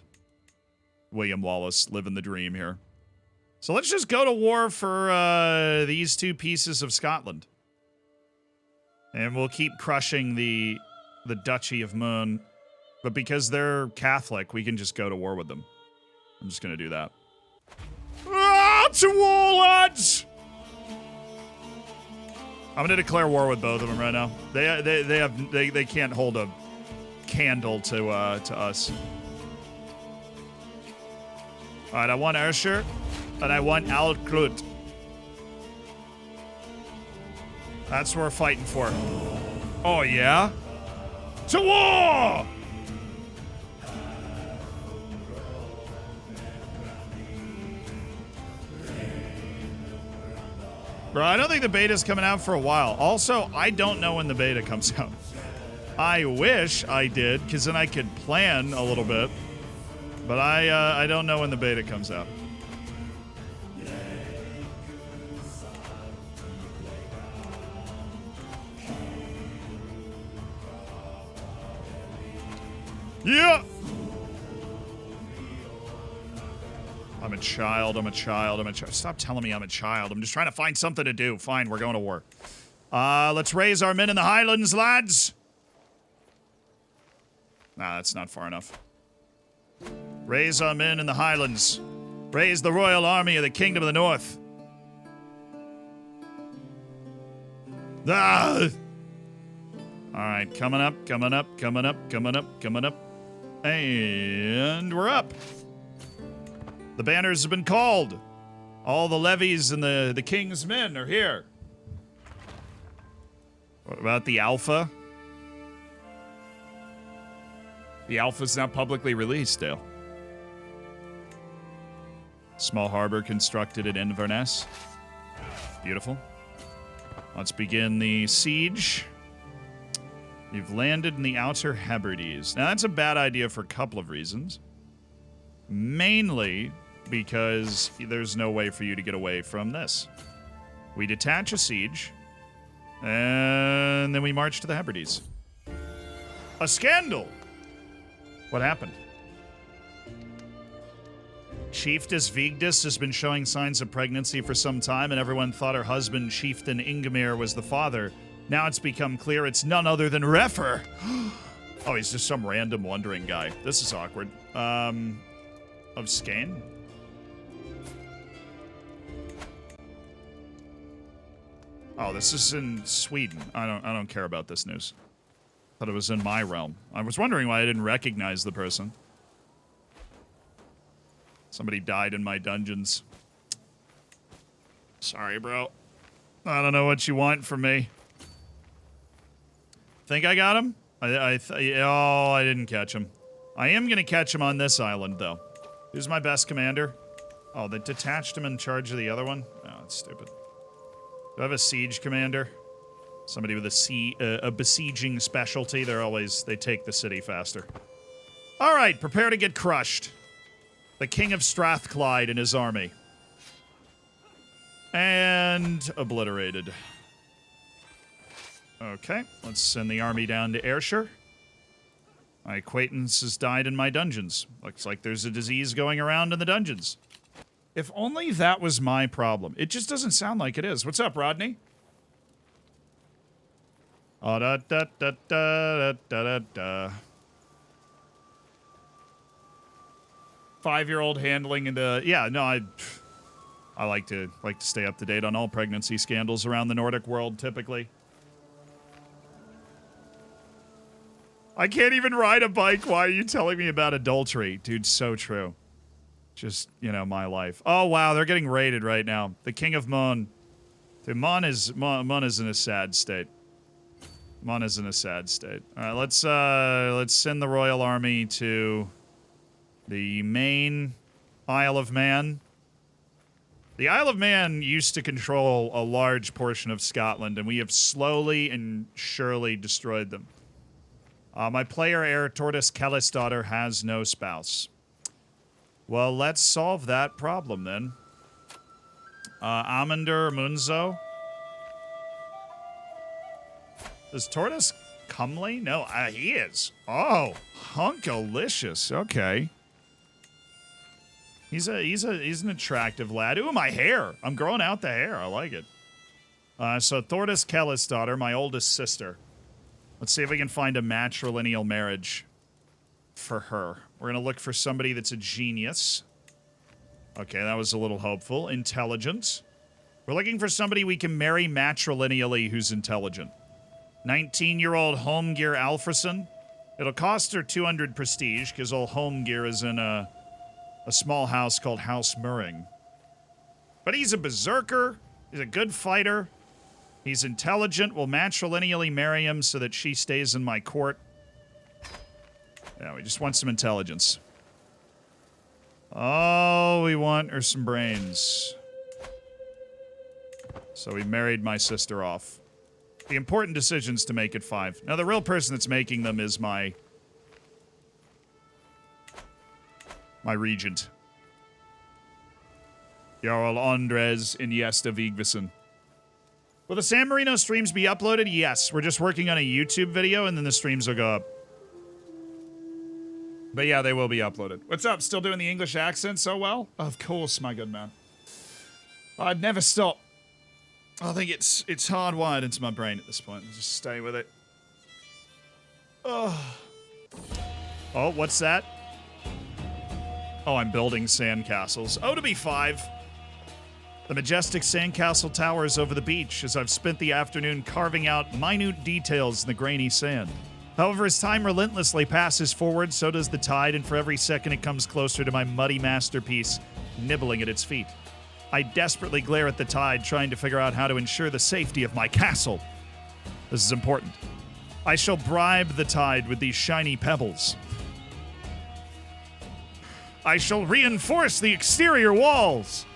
Speaker 1: William Wallace, living the dream here. So let's just go to war for these 2 pieces of Scotland. And we'll keep crushing the Duchy of Moon. But because they're Catholic, we can just go to war with them. I'm just going to do that. Ah, to war, lads! I'm going to declare war with both of them right now. They can't hold a candle to us. All right, I want Ursher, and I want Alkrut. That's what we're fighting for. Oh, yeah? To war! Bro, I don't think the beta's coming out for a while. Also, I don't know when the beta comes out. I wish I did, because then I could plan a little bit. But I don't know when the beta comes out. Yeah! I'm a child. Stop telling me I'm a child. I'm just trying to find something to do. Fine, we're going to war. Let's raise our men in the Highlands, lads. Nah, that's not far enough. Raise our men in the Highlands. Raise the royal army of the Kingdom of the North. Ah! Alright, coming up. And we're up. The banners have been called. All the levies and the king's men are here. What about the Alpha? The Alpha's now publicly released, Dale. Small harbor constructed at Inverness. Beautiful. Let's begin the siege. You've landed in the Outer Hebrides. Now, that's a bad idea for a couple of reasons. Mainly because there's no way for you to get away from this. We detach a siege, and then we march to the Hebrides. A scandal! What happened? Chieftess Vigdis has been showing signs of pregnancy for some time, and everyone thought her husband, Chieftain Ingemir, was the father. Now it's become clear it's none other than Refer. Oh, he's just some random wandering guy. This is awkward. Of Skane? Oh, this is in Sweden. I don't care about this news. Thought it was in my realm. I was wondering why I didn't recognize the person. Somebody died in my dungeons. Sorry, bro. I don't know what you want from me. Think I got him? I didn't catch him. I am gonna catch him on this island, though. Who's my best commander? Oh, they detached him in charge of the other one? Oh, that's stupid. Do I have a siege commander? Somebody with a besieging specialty. They take the city faster. All right, prepare to get crushed. The King of Strathclyde and his army. And obliterated. Okay, let's send the army down to Ayrshire. My acquaintance has died in my dungeons. Looks like there's a disease going around in the dungeons. If only that was my problem. It just doesn't sound like it is. What's up, Rodney? Oh, da da da da da da da. 5-year-old handling in the I like to stay up to date on all pregnancy scandals around the Nordic world, typically. I can't even ride a bike. Why are you telling me about adultery? Dude, so true. Just, my life. Oh, wow, they're getting raided right now. The King of Mon. Dude, Mon is in a sad state. Mon is in a sad state. All right, let's send the Royal Army to the main Isle of Man. The Isle of Man used to control a large portion of Scotland, and we have slowly and surely destroyed them. My player heir, Tortoise Kellis' daughter, has no spouse. Well, let's solve that problem, then. Amander Munzo. Is Tortoise comely? No, he is. Oh, hunkalicious. Okay. He's an attractive lad. Ooh, my hair. I'm growing out the hair. I like it. So Tortoise Kellis' daughter, my oldest sister. Let's see if we can find a matrilineal marriage for her. We're going to look for somebody that's a genius. Okay, that was a little hopeful. Intelligent. We're looking for somebody we can marry matrilineally who's intelligent. 19-year-old Holmgeir Alfredsson. It'll cost her 200 prestige, because old Holmgeir is in a small house called House Murring. But he's a berserker. He's a good fighter. He's intelligent. We'll matrilineally marry him so that she stays in my court. Yeah, we just want some intelligence. All we want are some brains. So we married my sister off. The important decisions to make at 5. Now, the real person that's making them is my regent. Jarl Andres Iniesta Vigvason. Will the San Marino streams be uploaded? Yes. We're just working on a YouTube video, and then the streams will go up. But yeah, they will be uploaded. What's up? Still doing the English accent so well? Of course, my good man. I'd never stop. I think it's hardwired into my brain at this point. Just stay with it. Oh, what's that? Oh, I'm building sandcastles. Oh, to be 5. The majestic sandcastle towers over the beach as I've spent the afternoon carving out minute details in the grainy sand. However, as time relentlessly passes forward, so does the tide, and for every second it comes closer to my muddy masterpiece, nibbling at its feet. I desperately glare at the tide, trying to figure out how to ensure the safety of my castle. This is important. I shall bribe the tide with these shiny pebbles. I shall reinforce the exterior walls.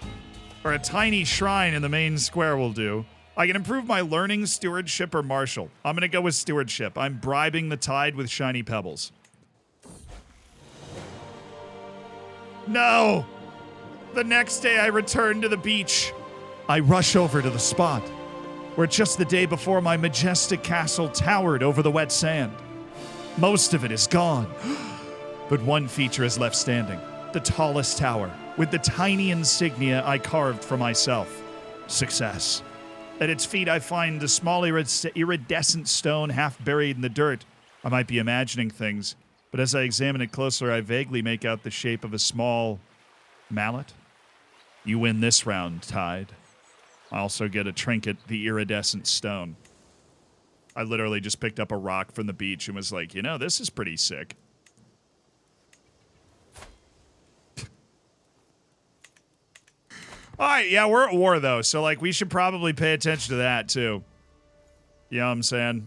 Speaker 1: Or a tiny shrine in the main square will do. I can improve my learning, stewardship, or martial. I'm going to go with stewardship. I'm bribing the tide with shiny pebbles. No! The next day I return to the beach. I rush over to the spot where just the day before my majestic castle towered over the wet sand. Most of it is gone, but one feature is left standing. The tallest tower, with the tiny insignia I carved for myself. Success. At its feet, I find the small iridescent stone half buried in the dirt. I might be imagining things, but as I examine it closer, I vaguely make out the shape of a small mallet. You win this round, Tide. I also get a trinket, the iridescent stone. I literally just picked up a rock from the beach and was like, you know, this is pretty sick. All right, yeah, we're at war, though, so, like, we should probably pay attention to that, too. You know what I'm saying?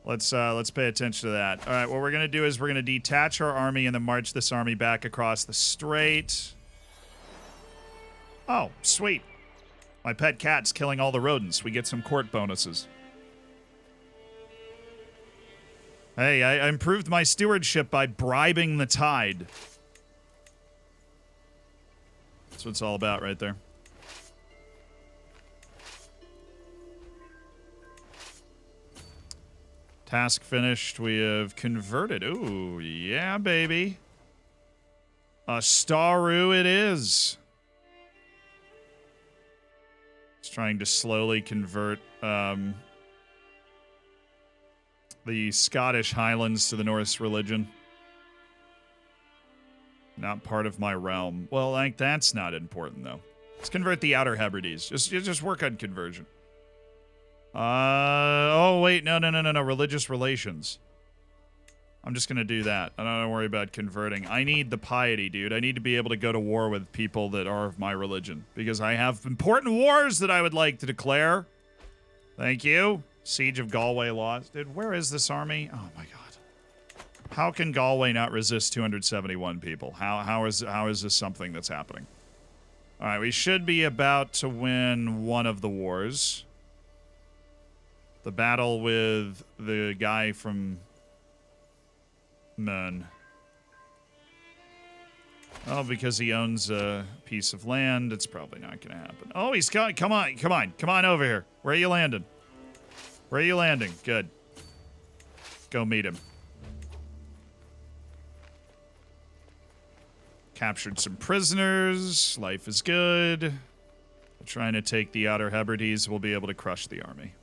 Speaker 1: Let's pay attention to that. All right, what we're going to do is we're going to detach our army and then march this army back across the strait. Oh, sweet. My pet cat's killing all the rodents. We get some court bonuses. Hey, I improved my stewardship by bribing the Tide. That's what it's all about right there. Task finished. We have converted. Ooh, yeah, baby. A Staru it is. It's trying to slowly convert the Scottish Highlands to the Norse religion. Not part of my realm. Well, like, that's not important, though. Let's convert the Outer Hebrides. Just work on conversion. Oh, wait. No. Religious relations. I'm just going to do that. I don't worry about converting. I need the piety, dude. I need to be able to go to war with people that are of my religion. Because I have important wars that I would like to declare. Thank you. Siege of Galway lost. Dude, where is this army? Oh, my God. How can Galway not resist 271 people? How is this something that's happening? All right, we should be about to win one of the wars. The battle with the guy from Mön. Oh, because he owns a piece of land, it's probably not going to happen. Oh, he's got. Come on over here. Where are you landing? Where are you landing? Good. Go meet him. Captured some prisoners. Life is good. Trying to take the Outer Hebrides. We'll be able to crush the army.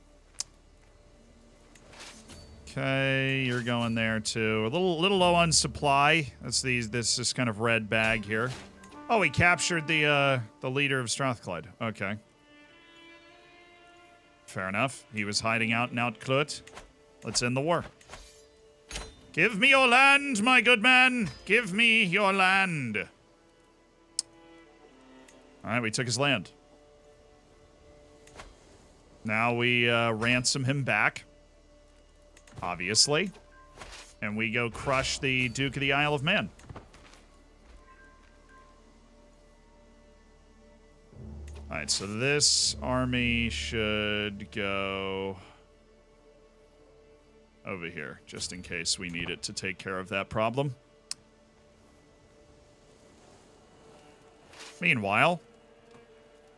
Speaker 1: Okay, you're going there too. A little low on supply. That's this kind of red bag here. Oh, he captured the leader of Strathclyde. Okay. Fair enough. He was hiding out in Outclut. Let's end the war. Give me your land, my good man. Give me your land. All right, we took his land. Now we ransom him back, obviously. And we go crush the Duke of the Isle of Man. All right, so this army should go over here, just in case we need it to take care of that problem. Meanwhile,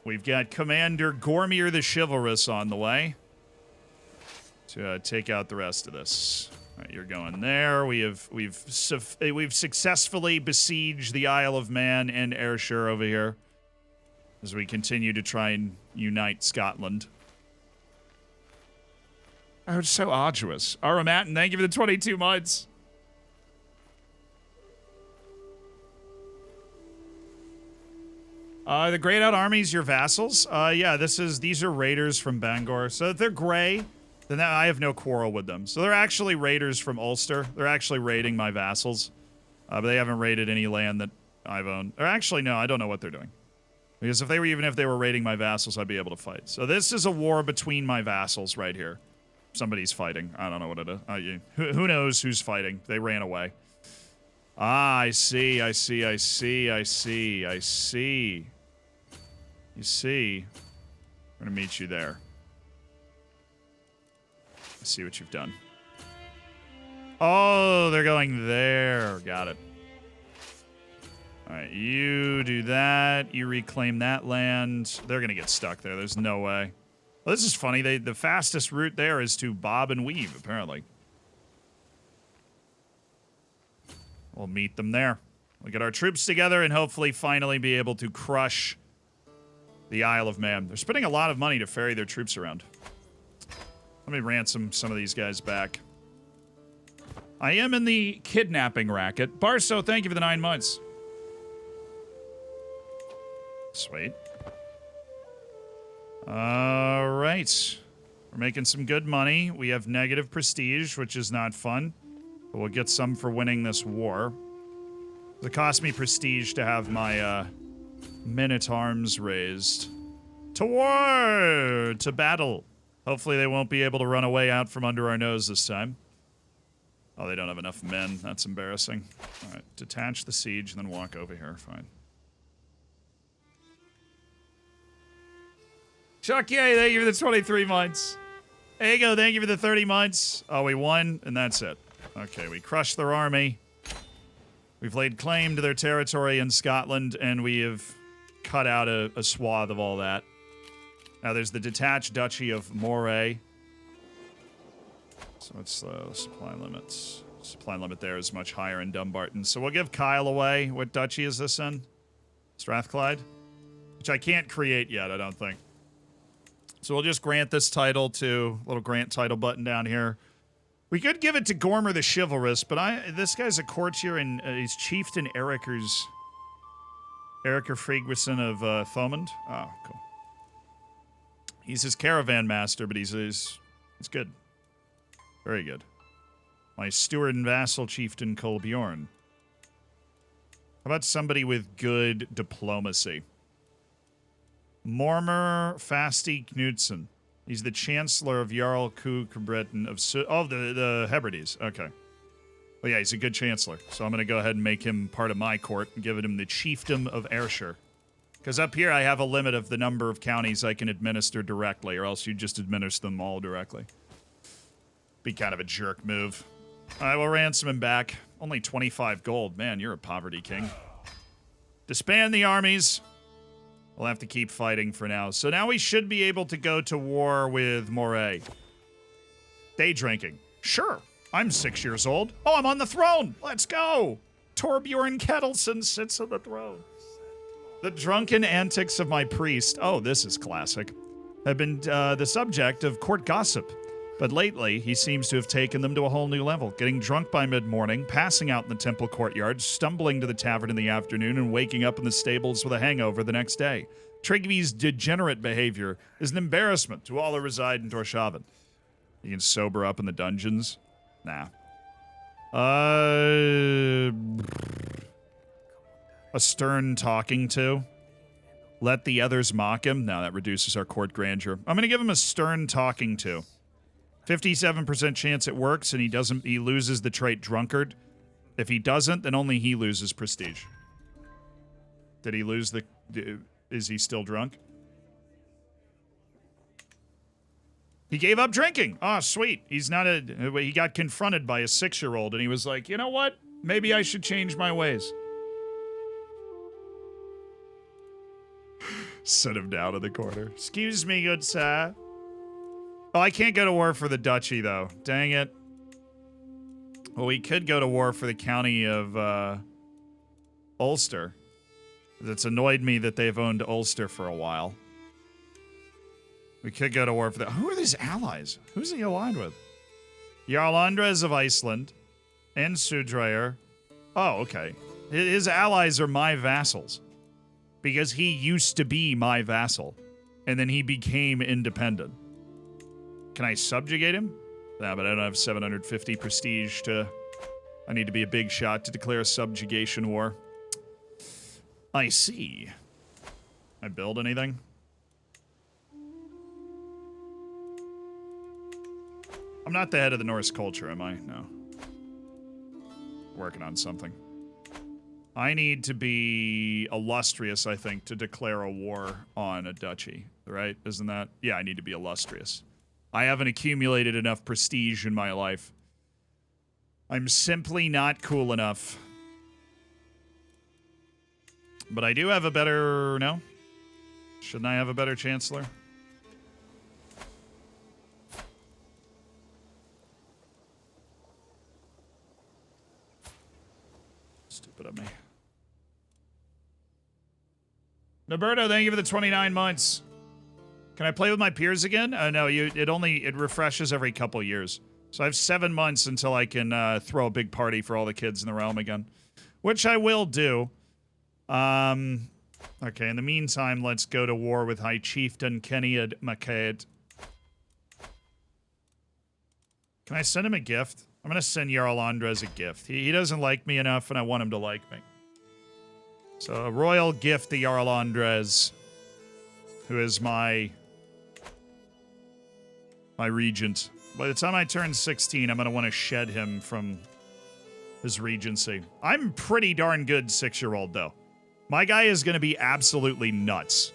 Speaker 1: we've got Commander Gormier the Chivalrous on the way to take out the rest of this. All right, you're going there. We've successfully besieged the Isle of Man and Ayrshire over here as we continue to try and unite Scotland. Oh, it's so arduous. Aramat, thank you for the 22 months. The grayed out armies, your vassals. Yeah, these are raiders from Bangor. So if they're gray, then I have no quarrel with them. So they're actually raiders from Ulster. They're actually raiding my vassals. But they haven't raided any land that I've owned. Or actually, no, I don't know what they're doing. Because if they were raiding my vassals, I'd be able to fight. So this is a war between my vassals right here. Somebody's fighting. I don't know what it is. Who knows who's fighting? They ran away. Ah, I see. You see. I'm going to meet you there. I see what you've done. Oh, they're going there. Got it. All right, you do that. You reclaim that land. They're going to get stuck there. There's no way. Well, this is funny. The fastest route there is to bob and weave, apparently. We'll meet them there. We'll get our troops together and hopefully finally be able to crush The Isle of Man. They're spending a lot of money to ferry their troops around. Let me ransom some of these guys back. I am in the kidnapping racket. Barso, thank you for the 9 months. Sweet. All right. We're making some good money. We have negative prestige, which is not fun. But we'll get some for winning this war. It cost me prestige to have my men-at-arms raised. To war! To battle. Hopefully they won't be able to run away out from under our nose this time. Oh, they don't have enough men. That's embarrassing. All right, detach the siege and then walk over here. Fine. Chuck, yay, thank you for the 23 months. Ego, thank you for the 30 months. Oh, we won, and that's it. Okay, we crushed their army. We've laid claim to their territory in Scotland, and we have cut out a swath of all that. Now there's the detached Duchy of Moray. So it's supply limits. Supply limit there is much higher in Dumbarton. So we'll give Kyle away. What duchy is this in? Strathclyde? Which I can't create yet, I don't think. So we'll just grant this title to little grant title button down here. We could give it to Gormer the Chivalrous, but this guy's a courtier and he's Chieftain Ericr Frigwerson of Thomond. Oh, cool. He's his caravan master, but he's good. Very good. My steward and vassal chieftain Kolbjorn. How about somebody with good diplomacy? Mormer Fasti Knudsen. He's the Chancellor of Jarl Kukbretten of the Hebrides. Okay. Well, yeah, he's a good Chancellor. So I'm going to go ahead and make him part of my court and give him the Chiefdom of Ayrshire. Because up here I have a limit of the number of counties I can administer directly, or else you just administer them all directly. Be kind of a jerk move. I will ransom him back. Only 25 gold. Man, you're a poverty king. Disband the armies. We'll have to keep fighting for now. So now we should be able to go to war with Moray. Day drinking. Sure. I'm 6 years old. Oh, I'm on the throne. Let's go. Torbjorn Kettleson sits on the throne. The drunken antics of my priest, oh, this is classic, have been the subject of court gossip. But lately, he seems to have taken them to a whole new level, getting drunk by mid-morning, passing out in the temple courtyard, stumbling to the tavern in the afternoon, and waking up in the stables with a hangover the next day. Trigby's degenerate behavior is an embarrassment to all who reside in Torshavn. You can sober up in the dungeons? Nah. A stern talking to. Let the others mock him. No, that reduces our court grandeur. I'm going to give him a stern talking to. 57% chance it works, and he loses the trait drunkard. If he doesn't, then only he loses prestige. Did he lose the... Is he still drunk? He gave up drinking. Oh, sweet. He's not a... He got confronted by a 6-year-old, and he was like, you know what? Maybe I should change my ways. Sit him down in the corner. Excuse me, good sir. Oh, I can't go to war for the duchy, though. Dang it. Well, we could go to war for the county of, Ulster. It's annoyed me that they've owned Ulster for a while. We could go to war for that. Who are these allies? Who's he aligned with? Jarl Andres of Iceland. And Sudrayer. Oh, okay. His allies are my vassals. Because he used to be my vassal. And then he became independent. Can I subjugate him? No, but I don't have 750 prestige to... I need to be a big shot to declare a subjugation war. I see. I build anything? I'm not the head of the Norse culture, am I? No. Working on something. I need to be illustrious, I think, to declare a war on a duchy, right? Isn't that? Yeah, I need to be illustrious. I haven't accumulated enough prestige in my life. I'm simply not cool enough. But I do have a better... No? Shouldn't I have a better chancellor? Stupid of me. Roberto, thank you for the 29 months. Can I play with my peers again? No, it refreshes every couple years. So I have 7 months until I can throw a big party for all the kids in the realm again, which I will do. Okay, in the meantime, let's go to war with High Chieftain Kennyad Maked. Can I send him a gift? I'm going to send Jarl Andres a gift. He doesn't like me enough, and I want him to like me. So, a royal gift to Jarl Andres, who is my regent. By the time I turn 16, I'm going to want to shed him from his regency. I'm pretty darn good 6-year-old, though. My guy is going to be absolutely nuts.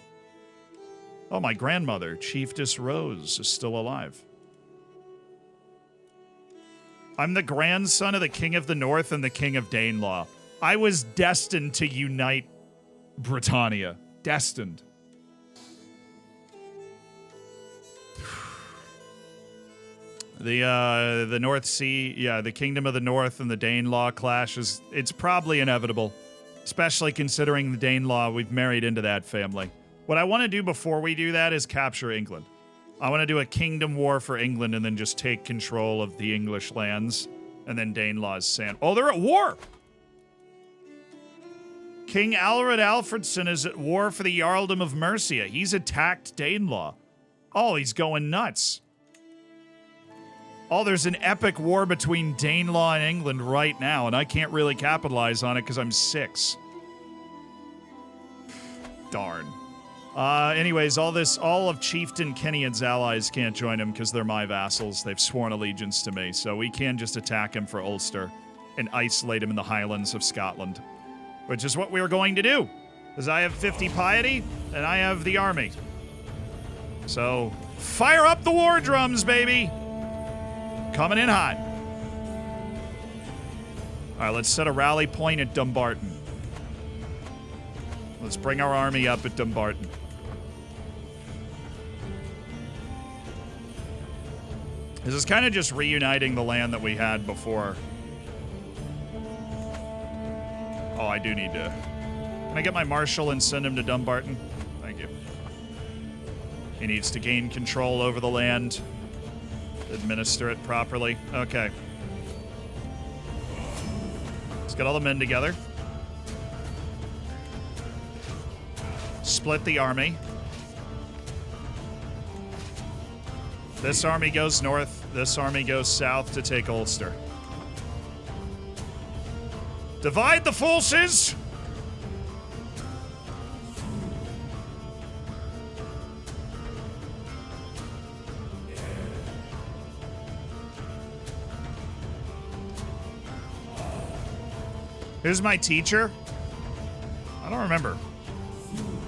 Speaker 1: Oh, my grandmother, Chiefess Rose, is still alive. I'm the grandson of the King of the North and the King of Danelaw. I was destined to unite Britannia. Destined. The North Sea, yeah, the Kingdom of the North and the Danelaw clash it's probably inevitable. Especially considering the Danelaw, we've married into that family. What I want to do before we do that is capture England. I want to do a kingdom war for England and then just take control of the English lands. And then Danelaw's sand. Oh, they're at war! King Alred Alfredson is at war for the Jarldom of Mercia. He's attacked Danelaw. Oh, he's going nuts. Oh, there's an epic war between Danelaw and England right now, and I can't really capitalize on it because I'm 6. Darn. Anyways, all of Chieftain Kennyad's allies can't join him because they're my vassals. They've sworn allegiance to me, so we can just attack him for Ulster and isolate him in the Highlands of Scotland, which is what we were going to do, because I have 50 piety and I have the army. So, fire up the war drums, baby! Coming in hot. All right, let's set a rally point at Dumbarton. Let's bring our army up at Dumbarton. This is kind of just reuniting the land that we had before. Oh, I do need to... Can I get my marshal and send him to Dumbarton? Thank you. He needs to gain control over the land. Administer it properly. Okay. Let's get all the men together. Split the army. This army goes north. This army goes south to take Ulster. Divide the forces! Here's my teacher. I don't remember.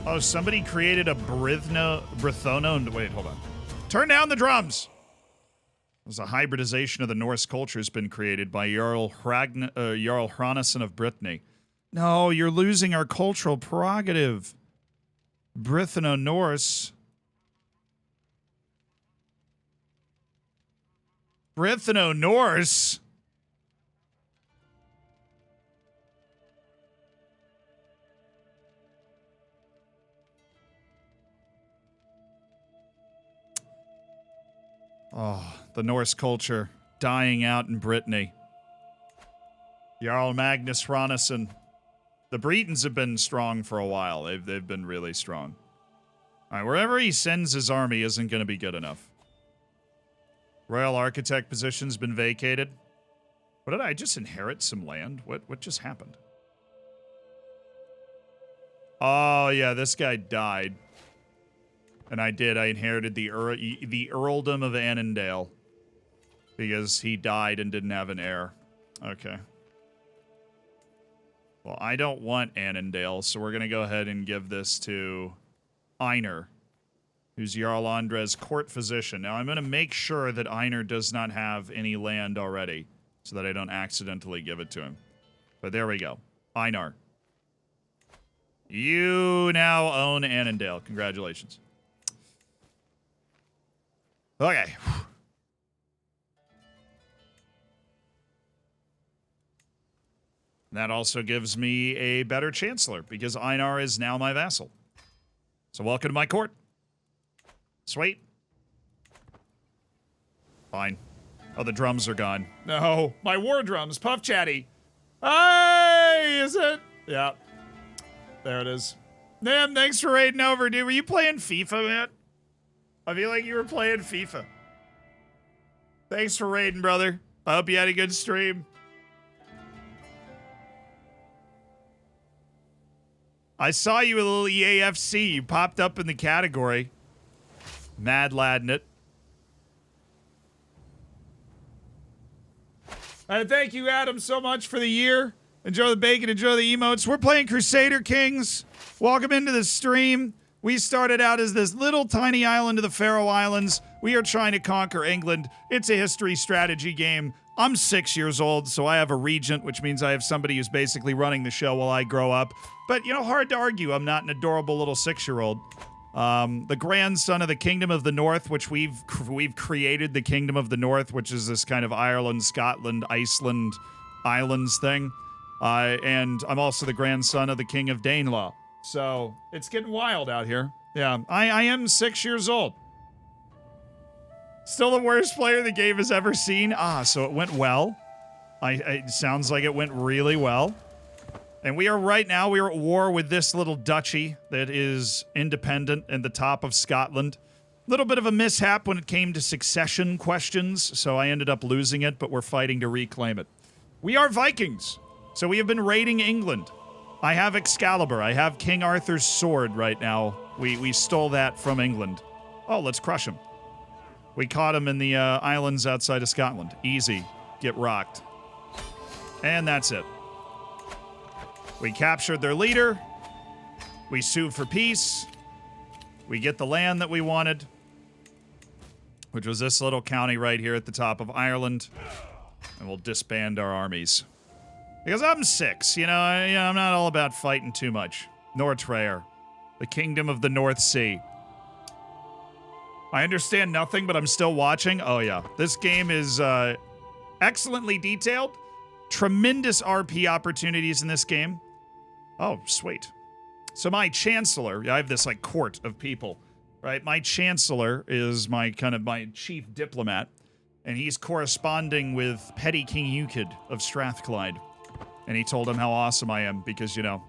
Speaker 1: Oh, somebody created a Brithono. Wait, hold on. Turn down the drums. There's a hybridization of the Norse culture has been created by Jarl Hronason of Brittany. No, you're losing our cultural prerogative. Brithono Norse. Brithono Norse? Oh, the Norse culture dying out in Brittany. Jarl Magnus Hronason. The Bretons have been strong for a while. They've been really strong. All right, wherever he sends his army isn't going to be good enough. Royal architect position's been vacated. What did I just inherit some land? What just happened? Oh, yeah, this guy died. And I did. I inherited the earldom of Annandale because he died and didn't have an heir. Okay. Well, I don't want Annandale, so we're going to go ahead and give this to Einar, who's Jarl Andres' court physician. Now, I'm going to make sure that Einar does not have any land already so that I don't accidentally give it to him. But there we go. Einar. You now own Annandale. Congratulations. Okay. That also gives me a better chancellor because Einar is now my vassal. So welcome to my court. Sweet. Fine. Oh, the drums are gone. No, my war drums, Puff Chatty. Hey, is it? Yeah. There it is. Man, thanks for raiding over, dude. Were you playing FIFA, man? I feel like you were playing FIFA. Thanks for raiding, brother. I hope you had a good stream. I saw you with a little EAFC. You popped up in the category. Mad ladding it. Thank you, Adam, so much for the year. Enjoy the bacon, enjoy the emotes. We're playing Crusader Kings. Welcome into the stream. We started out as this little tiny island of the Faroe Islands. We are trying to conquer England. It's a history strategy game. I'm 6 years old, so I have a regent, which means I have somebody who's basically running the show while I grow up. But, you know, hard to argue I'm not an adorable little 6-year-old. The grandson of the Kingdom of the North, which we've created the Kingdom of the North, which is this kind of Ireland, Scotland, Iceland, islands thing. And I'm also the grandson of the King of Danelaw. So it's getting wild out here. Yeah, I am 6 years old. Still the worst player the game has ever seen. So it went well. It sounds like it went really well. And we are at war with this little duchy that is independent in the top of Scotland. Little bit of a mishap when it came to succession questions, so I ended up losing it, but we're fighting to reclaim it. We are Vikings, so we have been raiding England. I have Excalibur. I have King Arthur's sword right now. We stole that from England. Oh, let's crush him. We caught him in the islands outside of Scotland. Easy. Get rocked. And that's it. We captured their leader. We sued for peace. We get the land that we wanted, which was this little county right here at the top of Ireland. And we'll disband our armies. Because I'm 6, you know, I'm not all about fighting too much. Nortreyer, the Kingdom of the North Sea. I understand nothing, but I'm still watching. Oh, yeah. This game is excellently detailed. Tremendous RP opportunities in this game. Oh, sweet. So my chancellor, I have this like court of people, right? My chancellor is my chief diplomat, and he's corresponding with Petty King Euclid of Strathclyde. And he told him how awesome I am because, you know,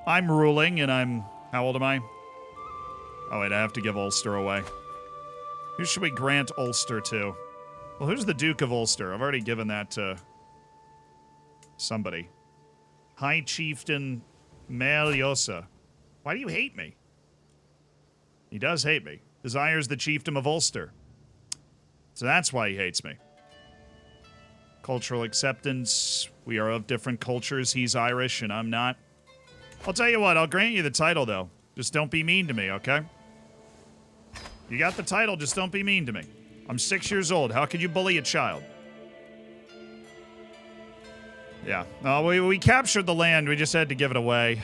Speaker 1: I'm ruling and how old am I? Oh, wait, I have to give Ulster away. Who should we grant Ulster to? Well, who's the Duke of Ulster? I've already given that to somebody. High Chieftain Maliosa. Why do you hate me? He does hate me. Desires the Chiefdom of Ulster. So that's why he hates me. Cultural acceptance. We are of different cultures. He's Irish and I'm not. I'll tell you what, I'll grant you the title, though. Just don't be mean to me, okay? You got the title, just don't be mean to me. I'm 6 years old. How could you bully a child? Yeah. No, we captured the land. We just had to give it away.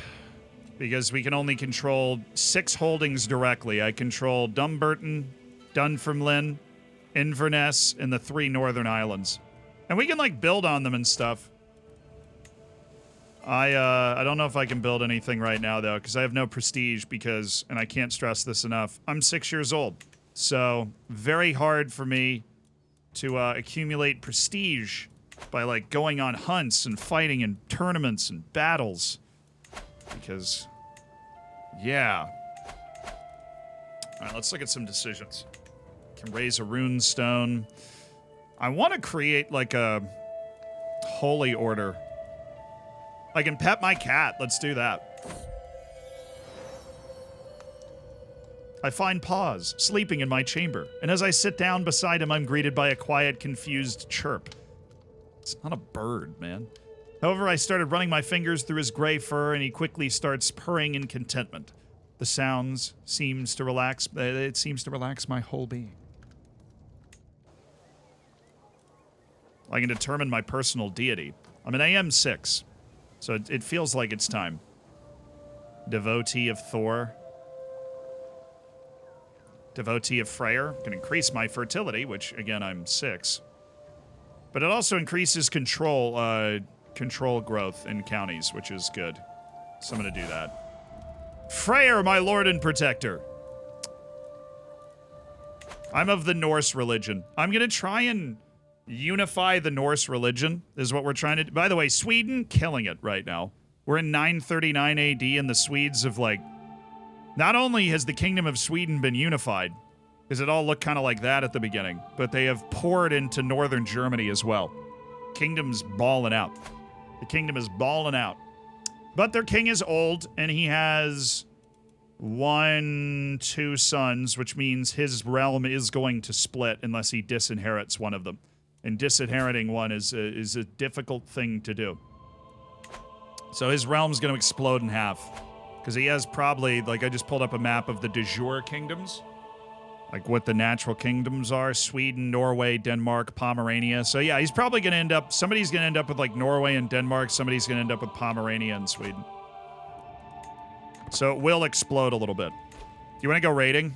Speaker 1: Because we can only control 6 holdings directly. I control Dumbarton, Dunfermline, Inverness, and the 3 northern islands. And we can, like, build on them and stuff. I don't know if I can build anything right now, though, because I have no prestige because, and I can't stress this enough, I'm 6 years old. So, very hard for me to accumulate prestige by, like, going on hunts and fighting in tournaments and battles. Because, yeah. All right, let's look at some decisions. Can raise a rune stone. I want to create, like, a holy order. I can pet my cat. Let's do that. I find Paws sleeping in my chamber, and as I sit down beside him, I'm greeted by a quiet, confused chirp. It's not a bird, man. However, I started running my fingers through his gray fur, and he quickly starts purring in contentment. The sounds seems to relax my whole being. I can determine my personal deity. I'm an AM6. So it feels like it's time. Devotee of Thor. Devotee of Freyr. Can increase my fertility, which, again, I'm 6. But it also increases control growth in counties, which is good. So I'm going to do that. Freyr, my lord and protector. I'm of the Norse religion. I'm gonna try and unify the Norse religion, is what we're trying to do. By the way, Sweden, killing it right now. We're in 939 AD, and the Swedes have, like... Not only has the Kingdom of Sweden been unified, because it all looked kind of like that at the beginning, but they have poured into northern Germany as well. Kingdom's balling out. The kingdom is balling out. But their king is old, and he has 2 sons, which means his realm is going to split unless he disinherits one of them. And disinheriting one is a difficult thing to do. So his realm's going to explode in half. Because he has probably, like, I just pulled up a map of the de jure kingdoms. Like what the natural kingdoms are. Sweden, Norway, Denmark, Pomerania. So yeah, he's probably going to end up, somebody's going to end up with like Norway and Denmark. Somebody's going to end up with Pomerania and Sweden. So it will explode a little bit. Do you want to go raiding?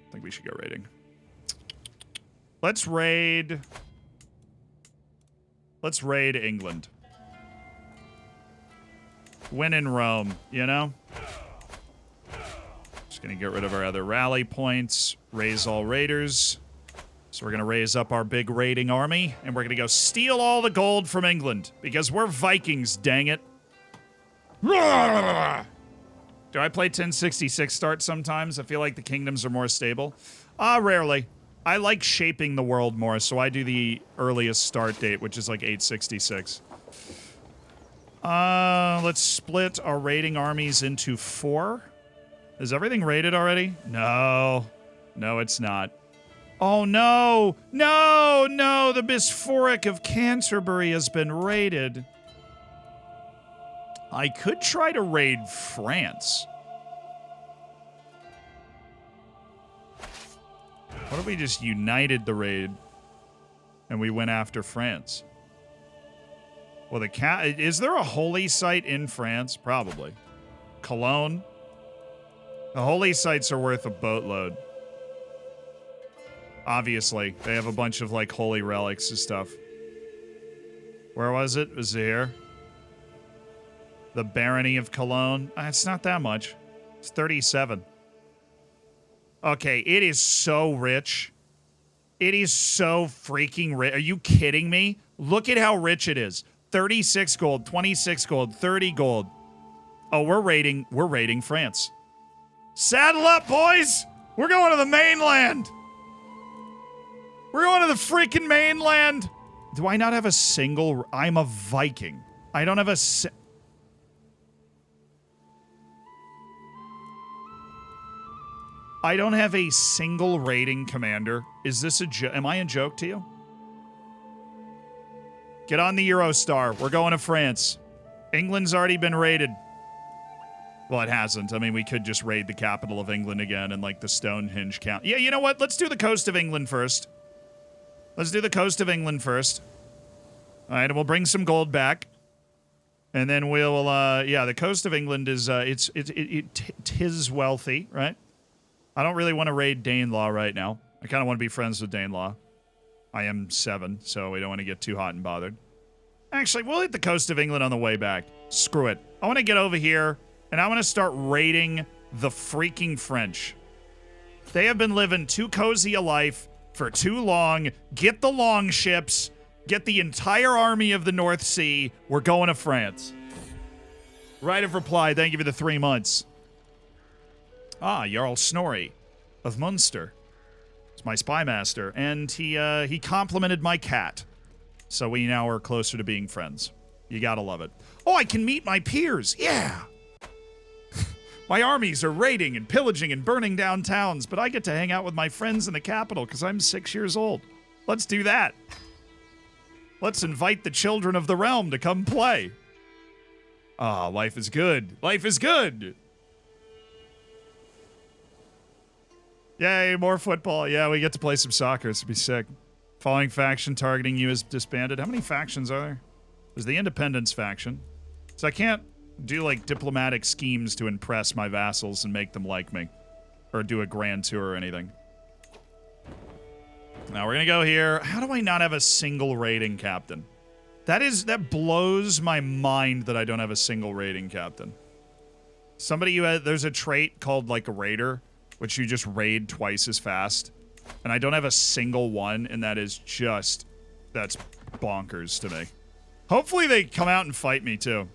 Speaker 1: I think we should go raiding. Let's raid England. Win in Rome, you know? Just gonna get rid of our other rally points, raise all raiders. So we're gonna raise up our big raiding army, and we're gonna go steal all the gold from England, because we're Vikings, dang it. Do I play 1066 start sometimes? I feel like the kingdoms are more stable. Rarely. I like shaping the world more, so I do the earliest start date, which is like 866. Let's split our raiding armies into 4. Is everything raided already? No. No, it's not. Oh, no! No, no! The Bisphoric of Canterbury has been raided. I could try to raid France. What if we just united the raid and we went after France? Well, is there a holy site in France? Probably. Cologne? The holy sites are worth a boatload. Obviously. They have a bunch of, like, holy relics and stuff. Where was it? Was it here? The Barony of Cologne? It's not that much. It's 37. Okay, it is so rich. It is so freaking rich. Are you kidding me? Look at how rich it is. 36 gold, 26 gold, 30 gold. Oh, we're raiding France. Saddle up, boys! We're going to the mainland! We're going to the freaking mainland! Do I not have a single... I'm a Viking. I don't have a... I don't have a single raiding commander. Is this a joke? Am I a joke to you? Get on the Eurostar. We're going to France. England's already been raided. Well, it hasn't. I mean, we could just raid the capital of England again and, like, the Stonehenge count. Yeah, you know what? Let's do the coast of England first. Let's do the coast of England first. All right, and we'll bring some gold back. And then we'll, yeah, the coast of England is, tis wealthy, right? I don't really want to raid Danelaw right now. I kind of want to be friends with Danelaw. I am 7, so we don't want to get too hot and bothered. Actually, we'll hit the coast of England on the way back. Screw it. I want to get over here, and I want to start raiding the freaking French. They have been living too cozy a life for too long. Get the long ships. Get the entire army of the North Sea. We're going to France. Right of reply. Thank you for the 3 months. Jarl Snorri of Munster. It's my spy master, and he complimented my cat. So we now are closer to being friends. You gotta love it. Oh, I can meet my peers. Yeah. My armies are raiding and pillaging and burning down towns, but I get to hang out with my friends in the capital because I'm 6 years old. Let's do that. Let's invite the children of the realm to come play. Life is good. Life is good. Yay, more football. Yeah, we get to play some soccer. This would be sick. Following faction targeting you is disbanded. How many factions are there? There's the Independence faction. So I can't do, like, diplomatic schemes to impress my vassals and make them like me. Or do a grand tour or anything. Now we're gonna go here. How do I not have a single raiding captain? That blows my mind that I don't have a single raiding captain. Somebody there's a trait called like a raider, which you just raid twice as fast. And I don't have a single one, and that is just, that's bonkers to me. Hopefully they come out and fight me too.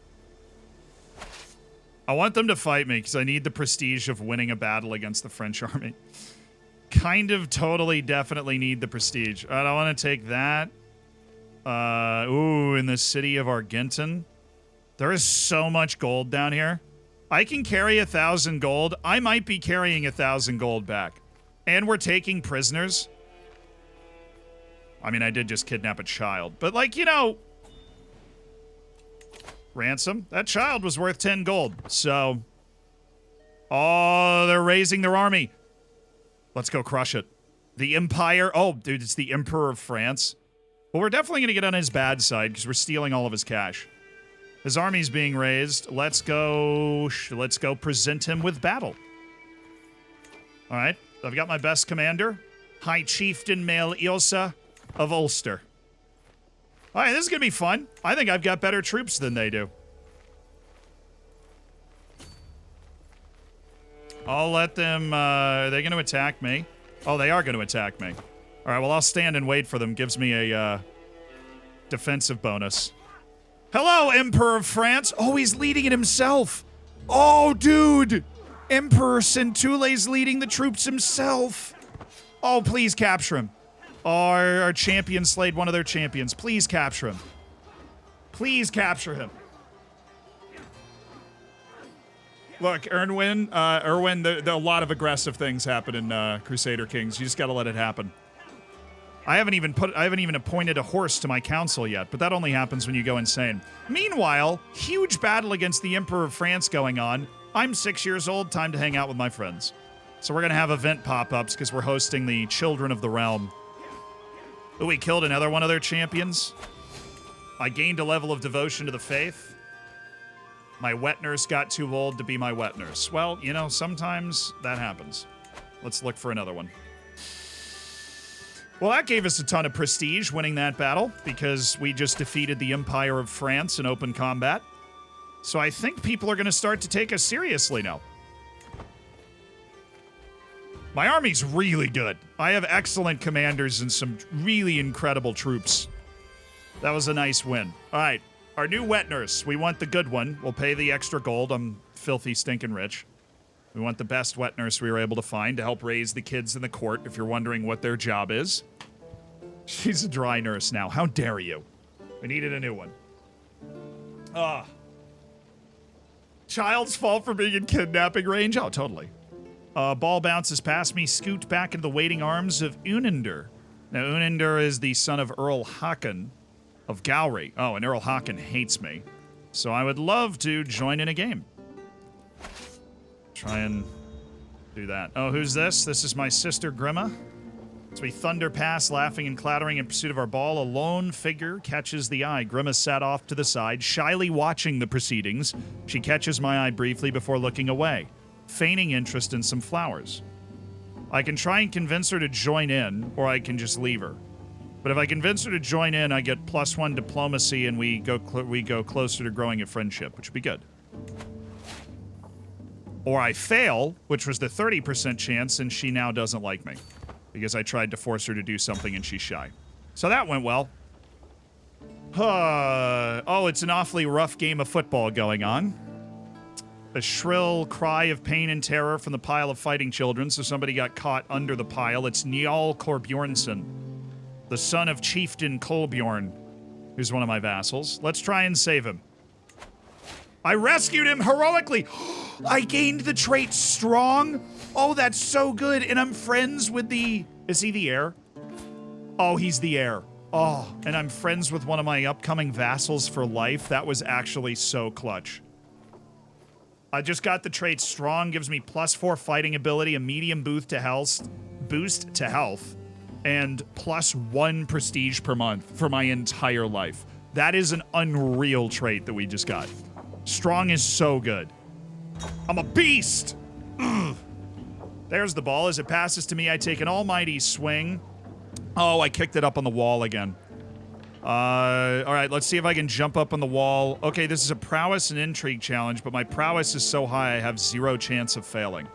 Speaker 1: I want them to fight me because I need the prestige of winning a battle against the French army. Kind of, totally, definitely need the prestige. All right, I want to take that. Ooh, in the city of Argenton. There is so much gold down here. I can carry 1,000 gold. I might be carrying 1,000 gold back. And we're taking prisoners. I mean, I did just kidnap a child. But, like, you know... Ransom. That child was worth 10 gold. So... Oh, they're raising their army. Let's go crush it. The Empire... Oh, dude, it's the Emperor of France. Well, we're definitely going to get on his bad side because we're stealing all of his cash. His army's being raised. Let's go present him with battle. All right. I've got my best commander. High Chieftain Male Ilsa of Ulster. All right, this is going to be fun. I think I've got better troops than they do. I'll let them, are they going to attack me? Oh, they are going to attack me. All right, well, I'll stand and wait for them. Gives me a defensive bonus. Hello, Emperor of France. Oh, he's leading it himself. Oh, dude. Emperor Centule's leading the troops himself. Oh, please capture him. Oh, our champion slayed one of their champions. Please capture him. Please capture him. Look, Erwin, there a lot of aggressive things happen in Crusader Kings. You just got to let it happen. I haven't even appointed a horse to my council yet, but that only happens when you go insane. Meanwhile, huge battle against the Emperor of France going on. I'm 6 years old, time to hang out with my friends. So we're gonna have event pop-ups because we're hosting the Children of the Realm. Ooh, we killed another one of their champions. I gained a level of devotion to the faith. My wet nurse got too old to be my wet nurse. Well, you know, sometimes that happens. Let's look for another one. Well, that gave us a ton of prestige winning that battle because we just defeated the Empire of France in open combat. So I think people are going to start to take us seriously now. My army's really good. I have excellent commanders and some really incredible troops. That was a nice win. All right, our new wet nurse. We want the good one. We'll pay the extra gold. I'm filthy stinking rich. We want the best wet nurse we were able to find to help raise the kids in the court, if you're wondering what their job is. She's a dry nurse now. How dare you? We needed a new one. Child's fault for being in kidnapping range? Oh, totally. Ball bounces past me, scoot back into the waiting arms of Unander. Now, Unander is the son of Earl Håkon of Gowrie. Oh, and Earl Håkon hates me. So I would love to join in a game. Try and do that. Oh, who's this? This is my sister, Grimma. As we thunder past, laughing and clattering in pursuit of our ball, a lone figure catches the eye. Grimma sat off to the side, shyly watching the proceedings. She catches my eye briefly before looking away, feigning interest in some flowers. I can try and convince her to join in, or I can just leave her. But if I convince her to join in, I get +1 diplomacy, and we go closer to growing a friendship, which would be good. Or I fail, which was the 30% chance, and she now doesn't like me. Because I tried to force her to do something and she's shy. So that went well. Oh, it's an awfully rough game of football going on. A shrill cry of pain and terror from the pile of fighting children, so somebody got caught under the pile. It's Njal Korbjornsson, the son of Chieftain Kolbjorn, who's one of my vassals. Let's try and save him. I rescued him heroically. I gained the trait strong. Oh, that's so good. And I'm friends with the... Is he the heir? Oh, he's the heir. Oh, and I'm friends with one of my upcoming vassals for life. That was actually so clutch. I just got the trait strong. Gives me +4 fighting ability, a medium boost to health, and +1 prestige per month for my entire life. That is an unreal trait that we just got. Strong is so good. I'm a beast! Ugh. There's the ball. As it passes to me, I take an almighty swing. Oh, I kicked it up on the wall again. All right, let's see if I can jump up on the wall. Okay, this is a prowess and intrigue challenge, but my prowess is so high I have 0 chance of failing.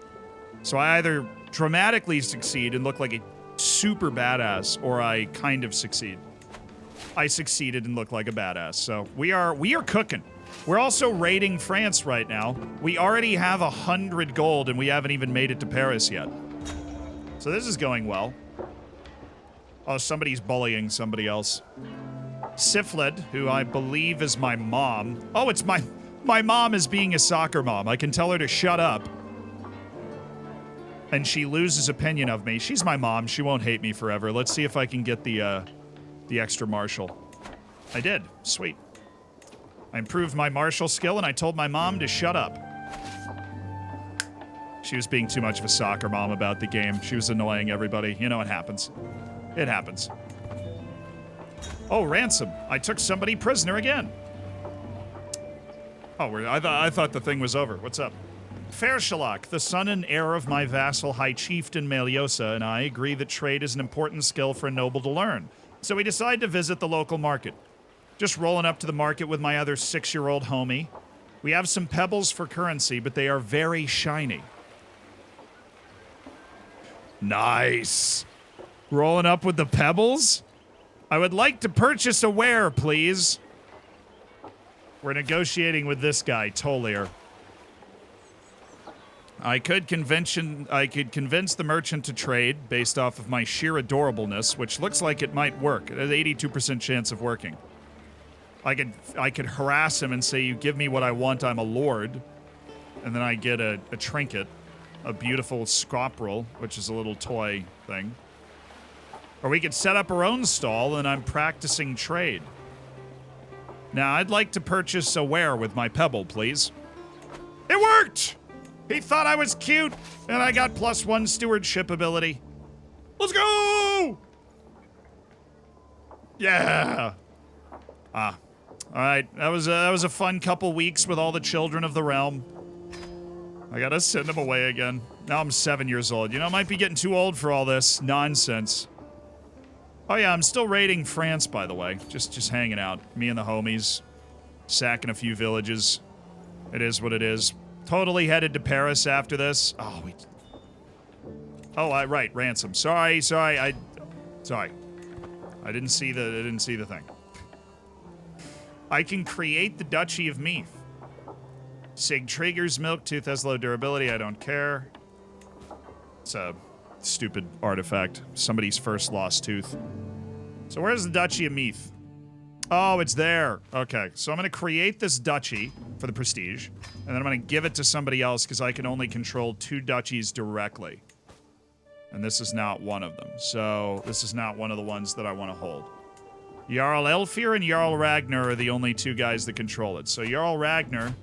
Speaker 1: So I either dramatically succeed and look like a super badass, or I kind of succeed. I succeeded and look like a badass. So we are cooking. We're also raiding France right now. We already have 100 gold and we haven't even made it to Paris yet. So this is going well. Oh, somebody's bullying somebody else. Sifled, who I believe is my mom. Oh, it's my mom is being a soccer mom. I can tell her to shut up. And she loses opinion of me. She's my mom. She won't hate me forever. Let's see if I can get the extra martial. I did. Sweet. I improved my martial skill and I told my mom to shut up. She was being too much of a soccer mom about the game. She was annoying everybody. You know, it happens. It happens. Oh, ransom. I took somebody prisoner again. Oh, I thought the thing was over. What's up? Fair Shalak, the son and heir of my vassal High Chieftain Meliosa, and I agree that trade is an important skill for a noble to learn. So we decide to visit the local market. Just rolling up to the market with my other 6-year-old homie. We have some pebbles for currency, but they are very shiny. Nice. Rolling up with the pebbles? I would like to purchase a ware, please. We're negotiating with this guy, Tolier. I could convince the merchant to trade based off of my sheer adorableness, which looks like it might work. It has an 82% chance of working. I could harass him and say, you give me what I want, I'm a lord. And then I get a trinket, a beautiful scroprel, which is a little toy thing. Or we could set up our own stall and I'm practicing trade. Now, I'd like to purchase a ware with my pebble, please. It worked! He thought I was cute, and I got +1 stewardship ability. Let's go! Yeah! All right, that was a fun couple weeks with all the children of the realm. I gotta send them away again. Now I'm 7 years old. You know, I might be getting too old for all this nonsense. Oh yeah, I'm still raiding France, by the way. Just hanging out. Me and the homies. Sacking a few villages. It is what it is. Totally headed to Paris after this. Right, ransom. Sorry. I didn't see the thing. I can create the Duchy of Meath. Sigtrigger's milk tooth has low durability. I don't care. It's a stupid artifact. Somebody's first lost tooth. So where's the Duchy of Meath? Oh, it's there. Okay, so I'm going to create this duchy for the prestige, and then I'm going to give it to somebody else because I can only control 2 duchies directly. And this is not one of them. So this is not one of the ones that I want to hold. Jarl Elfir and Jarl Ragnar are the only 2 guys that control it. So Jarl Ragnar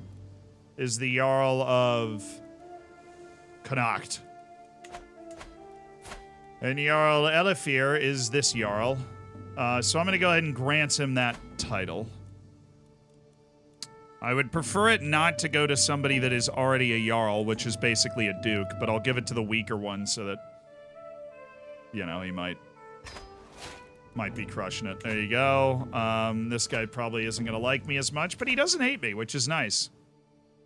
Speaker 1: is the Jarl of Connacht. And Jarl Elfir is this Jarl. So I'm going to go ahead and grant him that title. I would prefer it not to go to somebody that is already a Jarl, which is basically a Duke, but I'll give it to the weaker one so that, you know, he might be crushing it. There you go. This guy probably isn't going to like me as much, but he doesn't hate me, which is nice.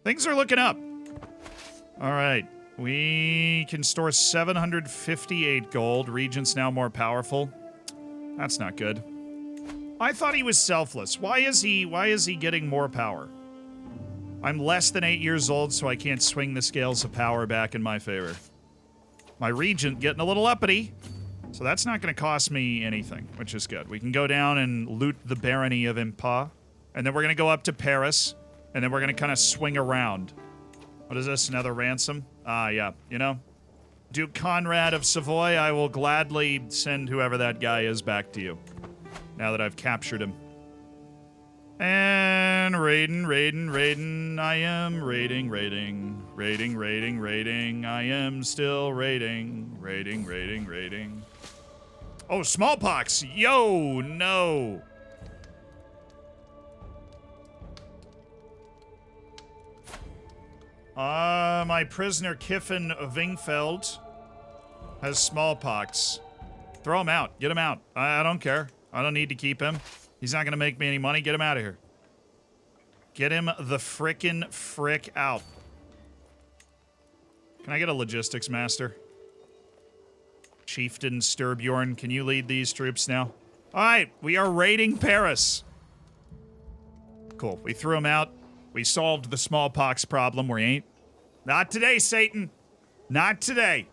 Speaker 1: Things are looking up. All right. We can store 758 gold. Regent's now more powerful. That's not good. I thought he was selfless. Why is he getting more power? I'm less than 8 years old, so I can't swing the scales of power back in my favor. My regent getting a little uppity. So that's not going to cost me anything, which is good. We can go down and loot the barony of Impa. And then we're going to go up to Paris. And then we're going to kind of swing around. What is this? Another ransom? Yeah. You know? Duke Conrad of Savoy, I will gladly send whoever that guy is back to you. Now that I've captured him. And raiding. I am raiding. I am still raiding. Oh, smallpox! Yo, no! My prisoner Kiffin Vingfeld has smallpox. Throw him out. Get him out. I don't care. I don't need to keep him. He's not going to make me any money. Get him out of here. Get him the frickin' frick out. Can I get a logistics master? Chieftain Sturbjorn, can you lead these troops now? All right, we are raiding Paris. Cool, we threw him out. We solved the smallpox problem. We ain't. Not today, Satan. Not today.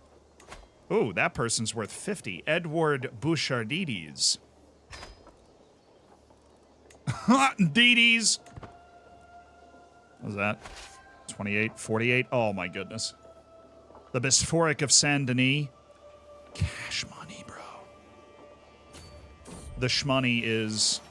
Speaker 1: Ooh, that person's worth 50. Edward Bouchardides. Dides. What was that? 28, 48. Oh my goodness. The Bisphoric of Saint Denis. Cash money, bro. The shmoney is...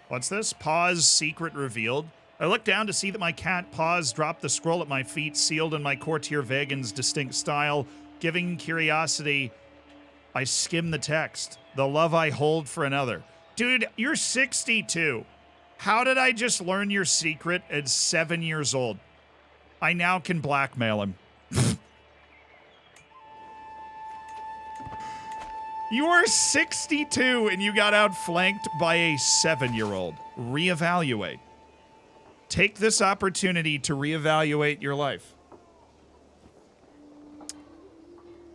Speaker 1: What's this? Pause secret revealed. I looked down to see that my cat paused, dropped the scroll at my feet, sealed in my courtier vegan's distinct style. Giving curiosity, I skim the text. The love I hold for another. Dude, you're 62. How did I just learn your secret at 7 years old? I now can blackmail him. You are 62 and you got outflanked by a 7-year-old. Reevaluate. Take this opportunity to reevaluate your life.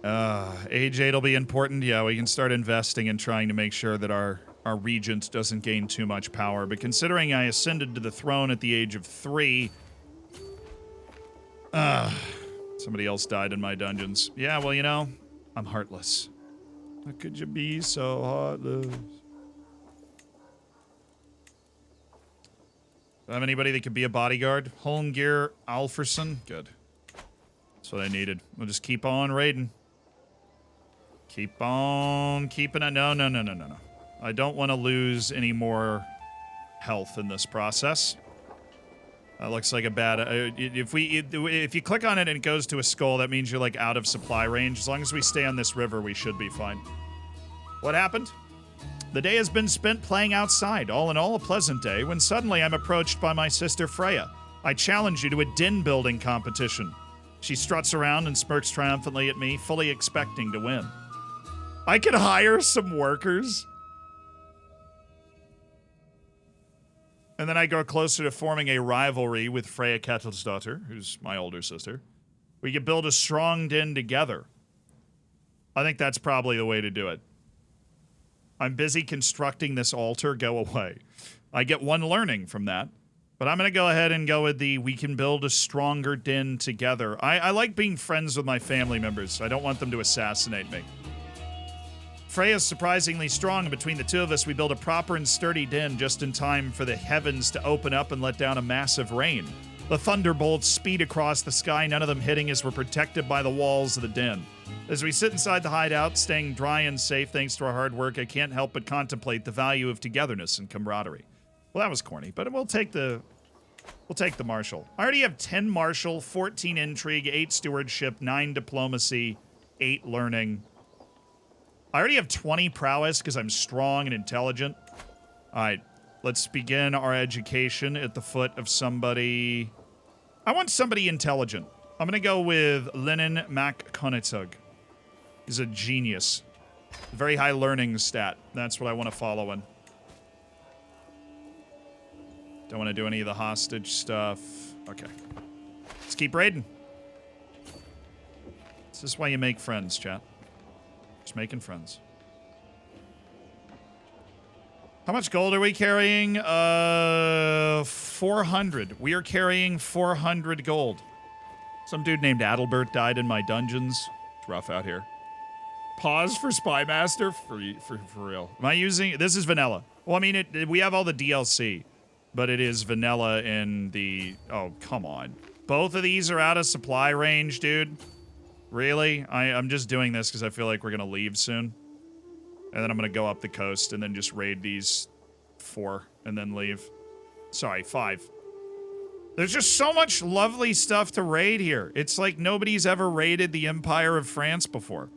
Speaker 1: Age 8 will be important. Yeah, we can start investing and trying to make sure that our regent doesn't gain too much power. But considering I ascended to the throne at the age of 3... somebody else died in my dungeons. Yeah, well, you know, I'm heartless. How could you be so heartless? Do I have anybody that could be a bodyguard? Holmgear Alferson? Good. That's what I needed. We'll just keep on raiding. Keep on keeping it. No. I don't want to lose any more health in this process. That looks like a bad... if you click on it and it goes to a skull, that means you're, like, out of supply range. As long as we stay on this river, we should be fine. What happened? The day has been spent playing outside. All in all, a pleasant day, when suddenly I'm approached by my sister Freya. I challenge you to a din building competition. She struts around and smirks triumphantly at me, fully expecting to win. I could hire some workers. And then I go closer to forming a rivalry with Freya Ketilsdottir, who's my older sister. We could build a strong din together. I think that's probably the way to do it. I'm busy constructing this altar. Go away. I get 1 learning from that. But I'm going to go ahead and go with the we can build a stronger din together. I like being friends with my family members. I don't want them to assassinate me. Freya's surprisingly strong, and between the two of us, we build a proper and sturdy din just in time for the heavens to open up and let down a massive rain. The thunderbolts speed across the sky, none of them hitting as we're protected by the walls of the den. As we sit inside the hideout, staying dry and safe thanks to our hard work, I can't help but contemplate the value of togetherness and camaraderie. Well, that was corny, but we'll take the martial. I already have 10 martial, 14 intrigue, 8 stewardship, 9 diplomacy, 8 learning. I already have 20 prowess because I'm strong and intelligent. All right, let's begin our education at the foot of somebody... I want somebody intelligent. I'm going to go with Lenin MacConitug. He's a genius. Very high learning stat. That's what I want to follow in. Don't want to do any of the hostage stuff. Okay. Let's keep raiding. This is why you make friends, chat. Just making friends. How much gold are we carrying? 400. We are carrying 400 gold. Some dude named Adalbert died in my dungeons. It's rough out here. Pause for Spy Master? For real. Am I using... This is vanilla. Well, I mean, we have all the DLC. But it is vanilla in the... Oh, come on. Both of these are out of supply range, dude. Really? I'm just doing this because I feel like we're going to leave soon. And then I'm going to go up the coast and then just raid these 4 and then leave. Sorry, 5. There's just so much lovely stuff to raid here. It's like nobody's ever raided the Empire of France before.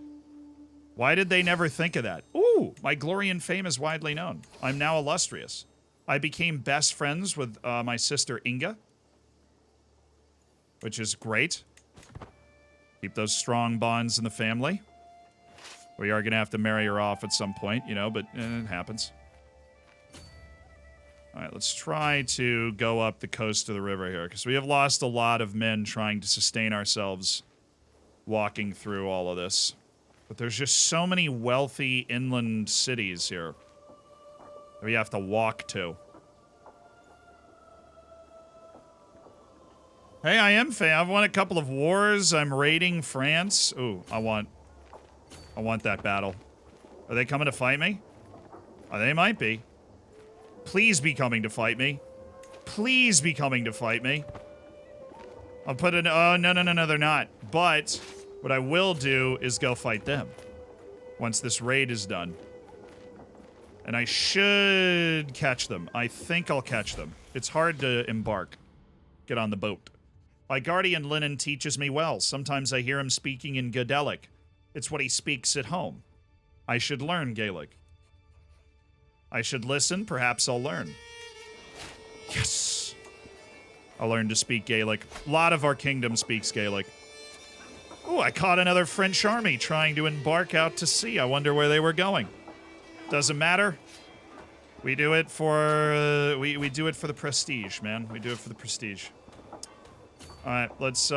Speaker 1: Why did they never think of that? Ooh, my glory and fame is widely known. I'm now illustrious. I became best friends with my sister Inga, which is great. Keep those strong bonds in the family. We are going to have to marry her off at some point, you know, but it happens. All right, let's try to go up the coast of the river here, because we have lost a lot of men trying to sustain ourselves walking through all of this. But there's just so many wealthy inland cities here that we have to walk to. Hey, I've won a couple of wars. I'm raiding France. Ooh, I want that battle. Are they coming to fight me? Oh, they might be. Please be coming to fight me. Please be coming to fight me. I'll put an... Oh, no, they're not. But what I will do is go fight them once this raid is done. And I should catch them. I think I'll catch them. It's hard to embark. Get on the boat. My guardian Lennon teaches me well. Sometimes I hear him speaking in Gaelic. It's what he speaks at home. I should learn Gaelic. I should listen. Perhaps I'll learn. Yes! I'll learn to speak Gaelic. A lot of our kingdom speaks Gaelic. Oh, I caught another French army trying to embark out to sea. I wonder where they were going. Doesn't matter. We do it for we do it for the prestige, man. We do it for the prestige. All right, let's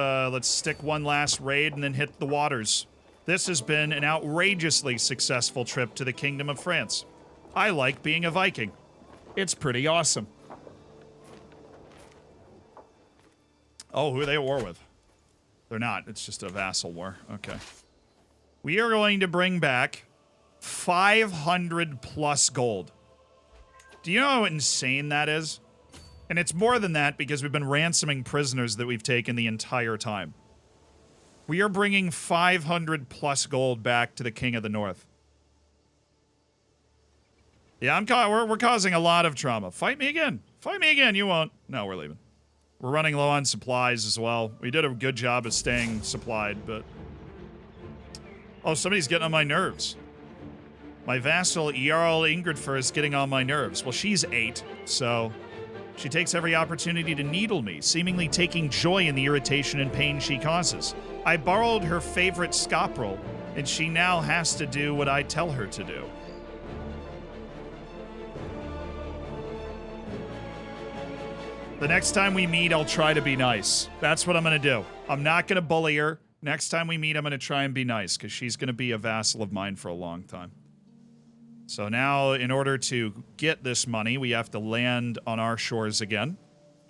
Speaker 1: stick one last raid and then hit the waters. This has been an outrageously successful trip to the Kingdom of France. I like being a Viking. It's pretty awesome. Oh, who are they at war with? They're not. It's just a vassal war. Okay. We are going to bring back 500 plus gold. Do you know how insane that is? And it's more than that because we've been ransoming prisoners that we've taken the entire time. We are bringing 500 plus gold back to the King of the North. Yeah, we're causing a lot of trauma. Fight me again. Fight me again. You won't. No, we're leaving. We're running low on supplies as well. We did a good job of staying supplied, but... Oh, somebody's getting on my nerves. My vassal, Jarl Ingridfur, is getting on my nerves. Well, she's 8, so... She takes every opportunity to needle me, seemingly taking joy in the irritation and pain she causes. I borrowed her favorite scopral, and she now has to do what I tell her to do. The next time we meet, I'll try to be nice. That's what I'm going to do. I'm not going to bully her. Next time we meet, I'm going to try and be nice, because she's going to be a vassal of mine for a long time. So now, in order to get this money, we have to land on our shores again.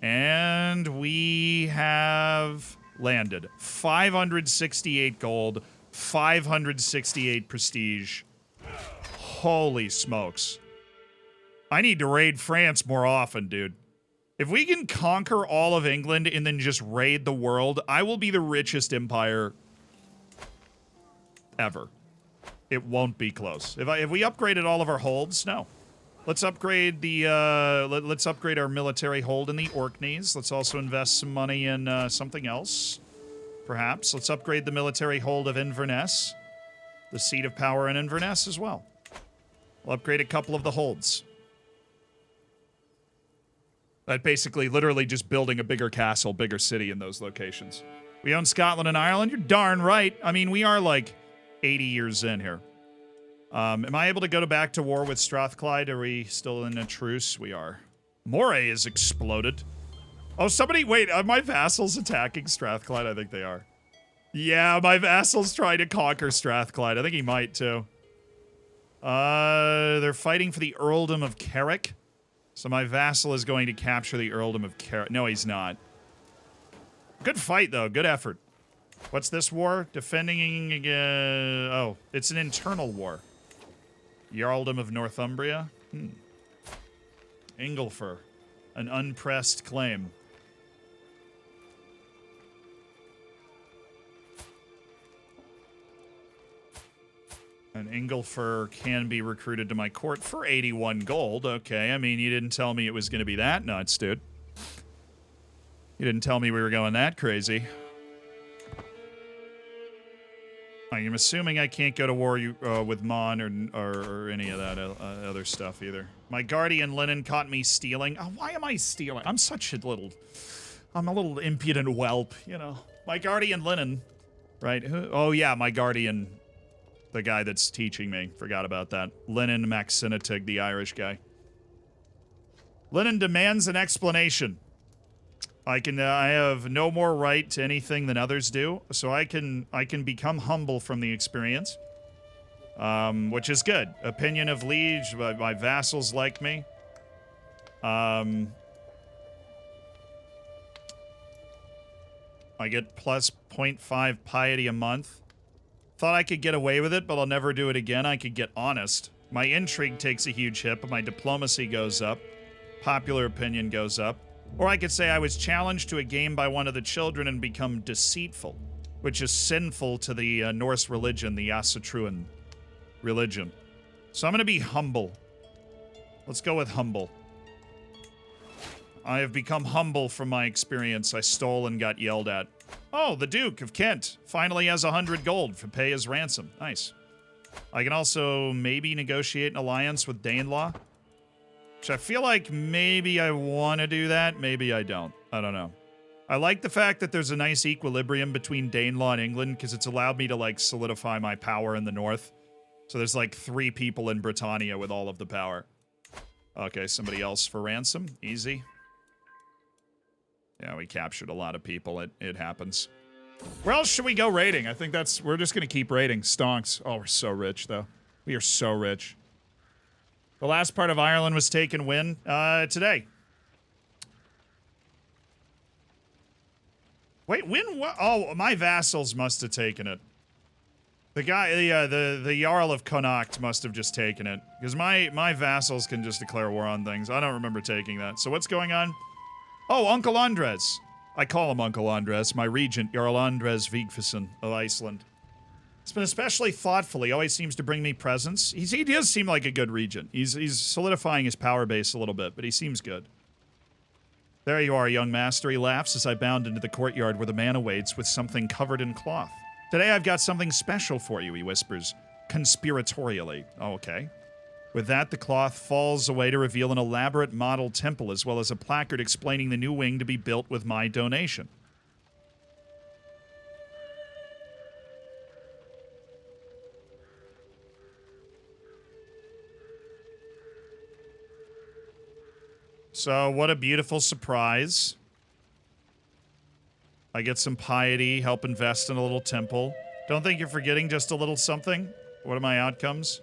Speaker 1: And we have landed. 568 gold, 568 prestige. Holy smokes. I need to raid France more often, dude. If we can conquer all of England and then just raid the world, I will be the richest empire ever. It won't be close. If we upgraded all of our holds, no. Let's upgrade the let's upgrade our military hold in the Orkneys. Let's also invest some money in something else. Perhaps let's upgrade the military hold of Inverness, the seat of power in Inverness as well. We'll upgrade a couple of the holds. That basically literally just building a bigger castle, bigger city in those locations. We own Scotland and Ireland. You're darn right. I mean, we are like 80 years in here. Am I able to go back to war with Strathclyde? Are we still in a truce? We are. Moray is exploded. Oh, somebody, wait, are my vassals attacking Strathclyde? I think they are. Yeah, my vassal's trying to conquer Strathclyde. I think he might too. They're fighting for the earldom of Carrick. So my vassal is going to capture the earldom of Carrick. No, he's not. Good fight, though. Good effort. What's this war? Defending again... Oh, it's an internal war. Jarldom of Northumbria? Inglefur. An unpressed claim. And Inglefur can be recruited to my court for 81 gold. Okay, I mean, you didn't tell me it was going to be that nuts, dude. You didn't tell me we were going that crazy. I'm assuming I can't go to war with Mon or any of that other stuff either. My guardian Lennon caught me stealing. Oh, why am I stealing? I'm a little impudent whelp, you know. My guardian Lennon, right? Oh yeah, my guardian, the guy that's teaching me. Forgot about that. Lennon Maxinatig, the Irish guy. Linen demands an explanation. I have no more right to anything than others do, so I can become humble from the experience, which is good. Opinion of liege, my vassals like me. I get plus 0.5 piety a month. Thought I could get away with it, but I'll never do it again. I could get honest. My intrigue takes a huge hit, but my diplomacy goes up. Popular opinion goes up. Or I could say I was challenged to a game by one of the children and become deceitful, which is sinful to the Norse religion, the Asatruan religion. So I'm going to be humble. Let's go with humble. I have become humble from my experience. I stole and got yelled at. Oh, the Duke of Kent finally has 100 gold to pay his ransom. Nice. I can also maybe negotiate an alliance with Danelaw, which I feel like maybe I want to do that. Maybe I don't. I don't know. I like the fact that there's a nice equilibrium between Danelaw and England because it's allowed me to, like, solidify my power in the north. So there's, like, 3 people in Britannia with all of the power. Okay, somebody else for ransom. Easy. Yeah, we captured a lot of people. It happens. Where else should we go raiding? I think we're just going to keep raiding. Stonks. Oh, we're so rich, though. We are so rich. The last part of Ireland was taken when? Today. Wait, when what? Oh, my vassals must have taken it. The guy, the Jarl of Connacht must have just taken it. Because my vassals can just declare war on things. I don't remember taking that. So what's going on? Oh, Uncle Andres. I call him Uncle Andres, my regent, Jarl Andres Vigfusson of Iceland. It's been especially thoughtful. He always seems to bring me presents. He does seem like a good regent. He's solidifying his power base a little bit, but he seems good. There you are, young master, he laughs as I bound into the courtyard where the man awaits with something covered in cloth. Today I've got something special for you, he whispers, conspiratorially. Oh, okay. With that, the cloth falls away to reveal an elaborate model temple as well as a placard explaining the new wing to be built with my donation. So, what a beautiful surprise. I get some piety, help invest in a little temple. Don't think you're forgetting just a little something? What are my outcomes?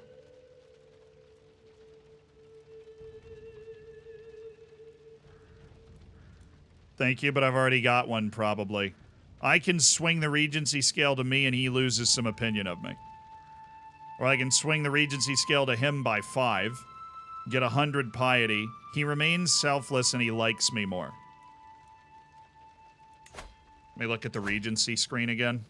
Speaker 1: Thank you, but I've already got one, probably. I can swing the Regency scale to me and he loses some opinion of me. Or I can swing the Regency scale to him by 5, get 100 piety. He remains selfless and he likes me more. Let me look at the Regency screen again.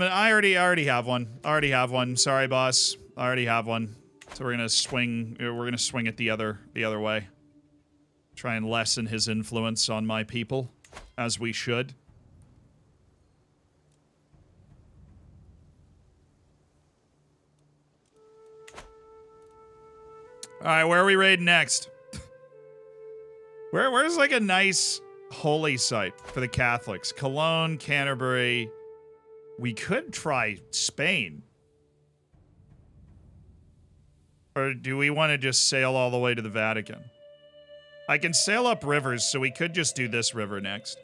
Speaker 1: I already have one. I already have one. Sorry, boss. I already have one. So we're gonna swing it the other way. Try and lessen his influence on my people, as we should. Alright, where are we raiding next? Where's like a nice holy site for the Catholics? Cologne, Canterbury. We could try Spain. Or do we want to just sail all the way to the Vatican? I can sail up rivers, so we could just do this river next.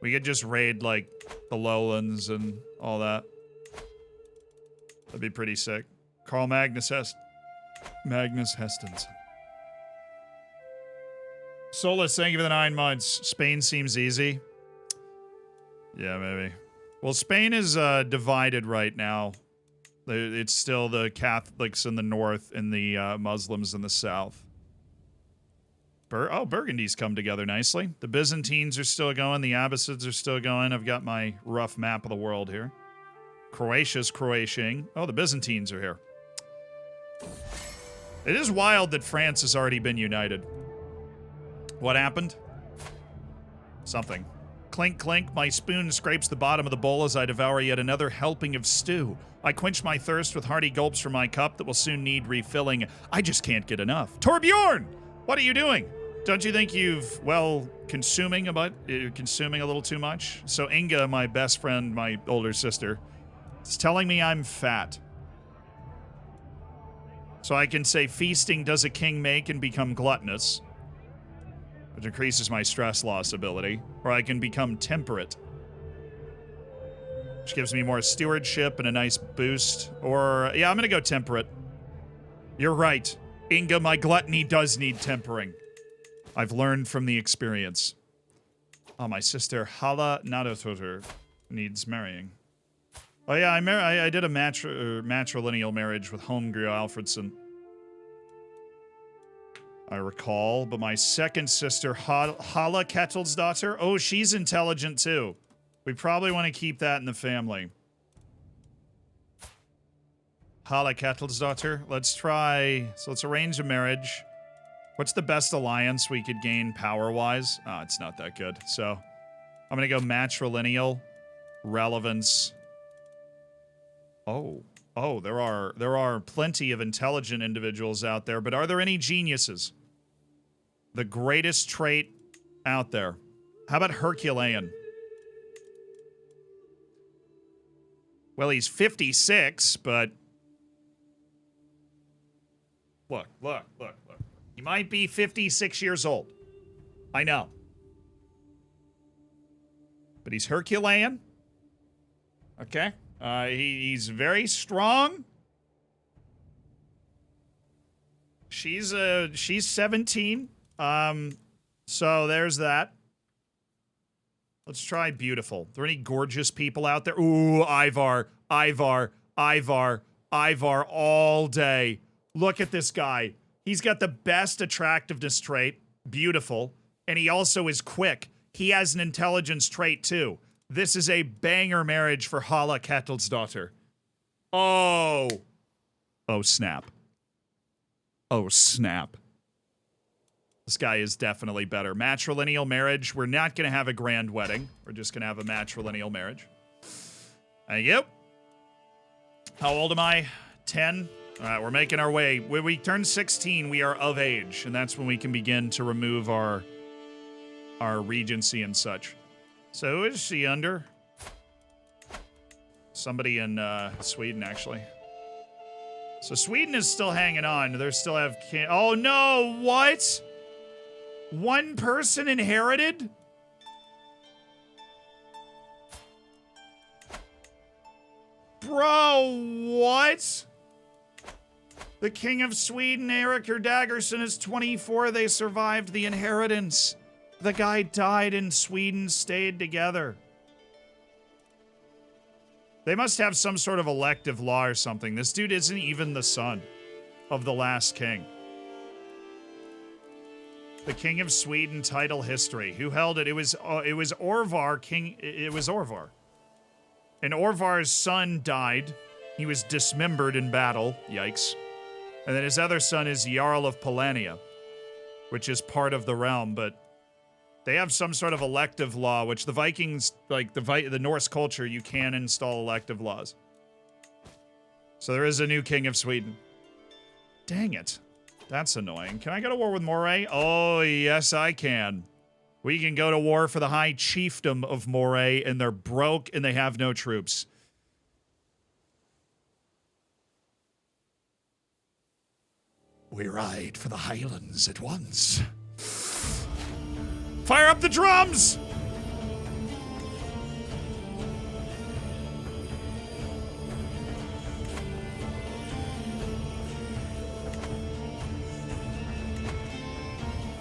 Speaker 1: We could just raid, like, the lowlands and all that. That'd be pretty sick. Magnus Hestens. Solus, thank you for the 9 months. Spain seems easy. Yeah, maybe. Well, Spain is divided right now. It's still the Catholics in the north and the Muslims in the south. Burgundy's come together nicely. The Byzantines are still going. The Abbasids are still going. I've got my rough map of the world here. Croatia's Croatiaing. Oh, the Byzantines are here. It is wild that France has already been united. What happened? Something. Clink, clink, my spoon scrapes the bottom of the bowl as I devour yet another helping of stew. I quench my thirst with hearty gulps from my cup that will soon need refilling. I just can't get enough. Torbjorn! What are you doing? Don't you think you've, well, consuming a little too much? So Inga, my best friend, my older sister, is telling me I'm fat. So I can say feasting does a king make and become gluttonous, which increases my stress loss ability. Or I can become temperate, which gives me more stewardship and a nice boost. Or, yeah, I'm gonna go temperate. You're right. Inga, my gluttony does need tempering. I've learned from the experience. Oh, my sister Hala Nadototer needs marrying. Oh yeah, I did a matrilineal marriage with Holmgren Alfredson. I recall, but my second sister Hala Kettle's daughter, oh, she's intelligent too. We probably want to keep that in the family. Hala Kettle's daughter. Let's try, so let's arrange a marriage. What's the best alliance we could gain power-wise? Oh, it's not that good. So, I'm gonna go matrilineal, relevance. Oh, there are plenty of intelligent individuals out there, but are there any geniuses? The greatest trait out there. How about Herculean? Well, he's 56, but look. He might be 56 years old. I know. But he's Herculean. Okay. He's very strong. She's 17. So there's that. Let's try beautiful. Are there any gorgeous people out there? Ooh, Ivar all day. Look at this guy. He's got the best attractiveness trait, beautiful, and he also is quick. He has an intelligence trait too. This is a banger marriage for Hala Kettle's daughter. Oh snap. Oh snap. This guy is definitely better. Matrilineal marriage. We're not going to have a grand wedding. We're just going to have a matrilineal marriage. Thank you. How old am I? 10? All right, we're making our way. When we turn 16, we are of age, and that's when we can begin to remove our regency and such. So who is she under? Somebody in Sweden, actually. So Sweden is still hanging on. They still have oh no, what? One person inherited? Bro, what? The King of Sweden, Erik Daggerson, is 24. They survived the inheritance. The guy died and Sweden stayed together. They must have some sort of elective law or something. This dude isn't even the son of the last king. The King of Sweden title history. Who held it? It was Orvar King. It was Orvar. And Orvar's son died. He was dismembered in battle. Yikes. And then his other son is Jarl of Polania, which is part of the realm, but they have some sort of elective law, which the Vikings, like the Norse culture, you can install elective laws. So there is a new King of Sweden. Dang it. That's annoying. Can I go to war with Moray? Oh, yes, I can. We can go to war for the High Chiefdom of Moray, and they're broke and they have no troops. We ride for the Highlands at once. Fire up the drums!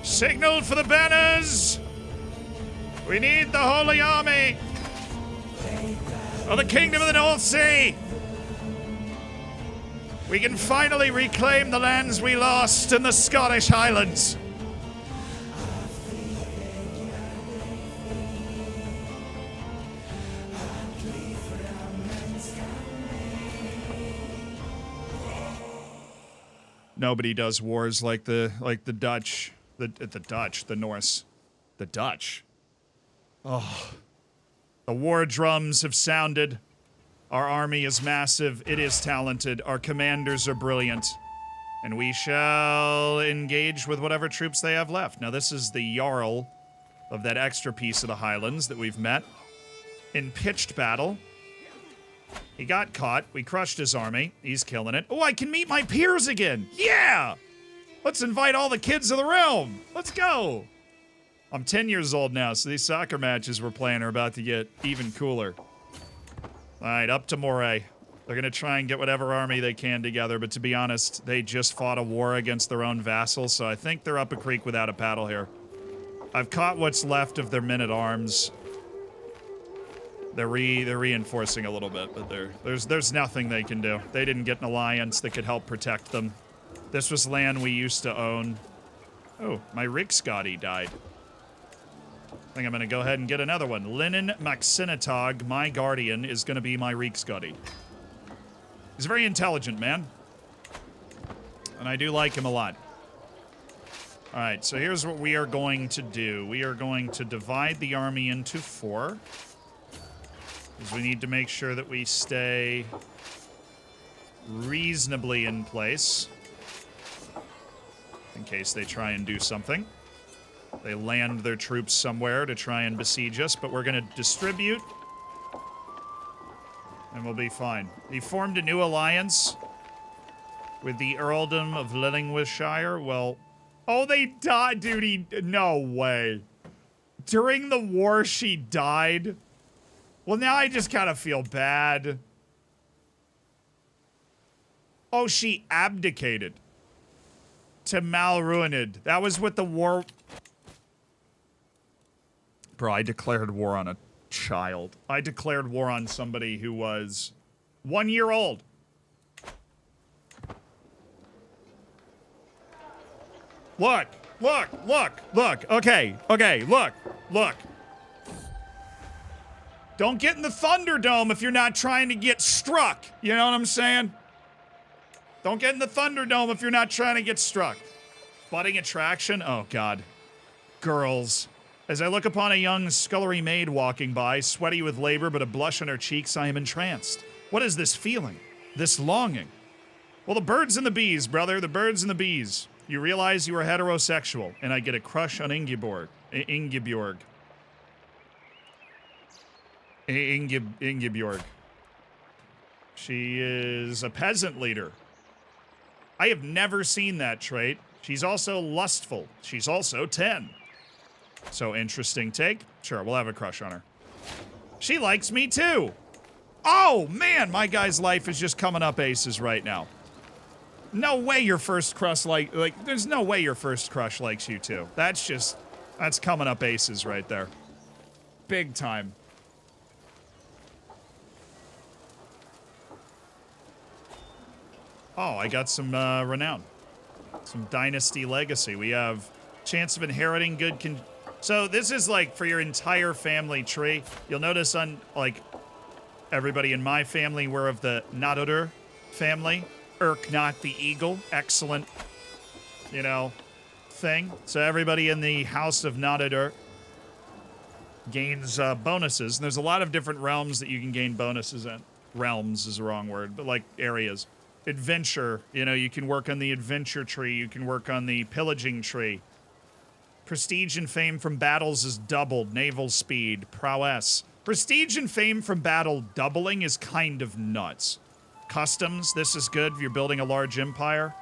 Speaker 1: Signal for the banners! We need the Holy Army of the Kingdom of the North Sea! We can finally reclaim the lands we lost in the Scottish Highlands. Nobody does wars like the Dutch, the Norse, the Dutch. Oh, the war drums have sounded. Our army is massive. It is talented. Our commanders are brilliant. And we shall engage with whatever troops they have left. Now, this is the Jarl of that extra piece of the Highlands that we've met in pitched battle. He got caught. We crushed his army. He's killing it. Oh, I can meet my peers again. Yeah! Let's invite all the kids of the realm. Let's go. I'm 10 years old now, so these soccer matches we're playing are about to get even cooler. All right, up to Moray. They're going to try and get whatever army they can together, but to be honest, they just fought a war against their own vassals, so I think they're up a creek without a paddle here. I've caught what's left of their men-at-arms. They're reinforcing a little bit, but there's nothing they can do. They didn't get an alliance that could help protect them. This was land we used to own. Oh, my Riksgadi died. I think I'm going to go ahead and get another one. Linen Maxinatog, my guardian, is going to be my Riksgadi. He's a very intelligent man. And I do like him a lot. Alright, so here's what we are going to do. We are going to divide the army into 4. Because we need to make sure that we stay reasonably in place. In case they try and do something. They land their troops somewhere to try and besiege us, but we're going to distribute. And we'll be fine. He formed a new alliance with the Earldom of Lincolnshire. Well, oh, they died, dude. No way. During the war, she died. Well, now I just kind of feel bad. Oh, she abdicated to Malruined. That was what the war... Bro, I declared war on a child. I declared war on somebody who was 1 year old. Look, look, look, look. Okay, look, look. Don't get in the Thunderdome if you're not trying to get struck. You know what I'm saying? Don't get in the Thunderdome if you're not trying to get struck. Budding attraction? Oh, God. Girls. As I look upon a young scullery maid walking by, sweaty with labor but a blush on her cheeks, I am entranced. What is this feeling? This longing? Well, the birds and the bees, brother. The birds and the bees. You realize you are heterosexual, and I get a crush on Ingeborg. Ingebjorg. Ingebjorg. She is a peasant leader. I have never seen that trait. She's also lustful. She's also 10. So, interesting take. Sure, we'll have a crush on her. She likes me, too. Oh, man, my guy's life is just coming up aces right now. No way your first crush there's no way your first crush likes you, too. That's coming up aces right there. Big time. Oh, I got some, renown. Some dynasty legacy. We have chance of inheriting good So this is like for your entire family tree. You'll notice on like everybody in my family, we're of the Nadodur family. Not the eagle. Excellent, thing. So everybody in the house of Nadodur gains bonuses. And there's a lot of different realms that you can gain bonuses in. Realms is the wrong word, but like areas. Adventure, you can work on the adventure tree. You can work on the pillaging tree. Prestige and fame from battles is doubled. Naval speed, prowess. Prestige and fame from battle doubling is kind of nuts. Customs, this is good if you're building a large empire,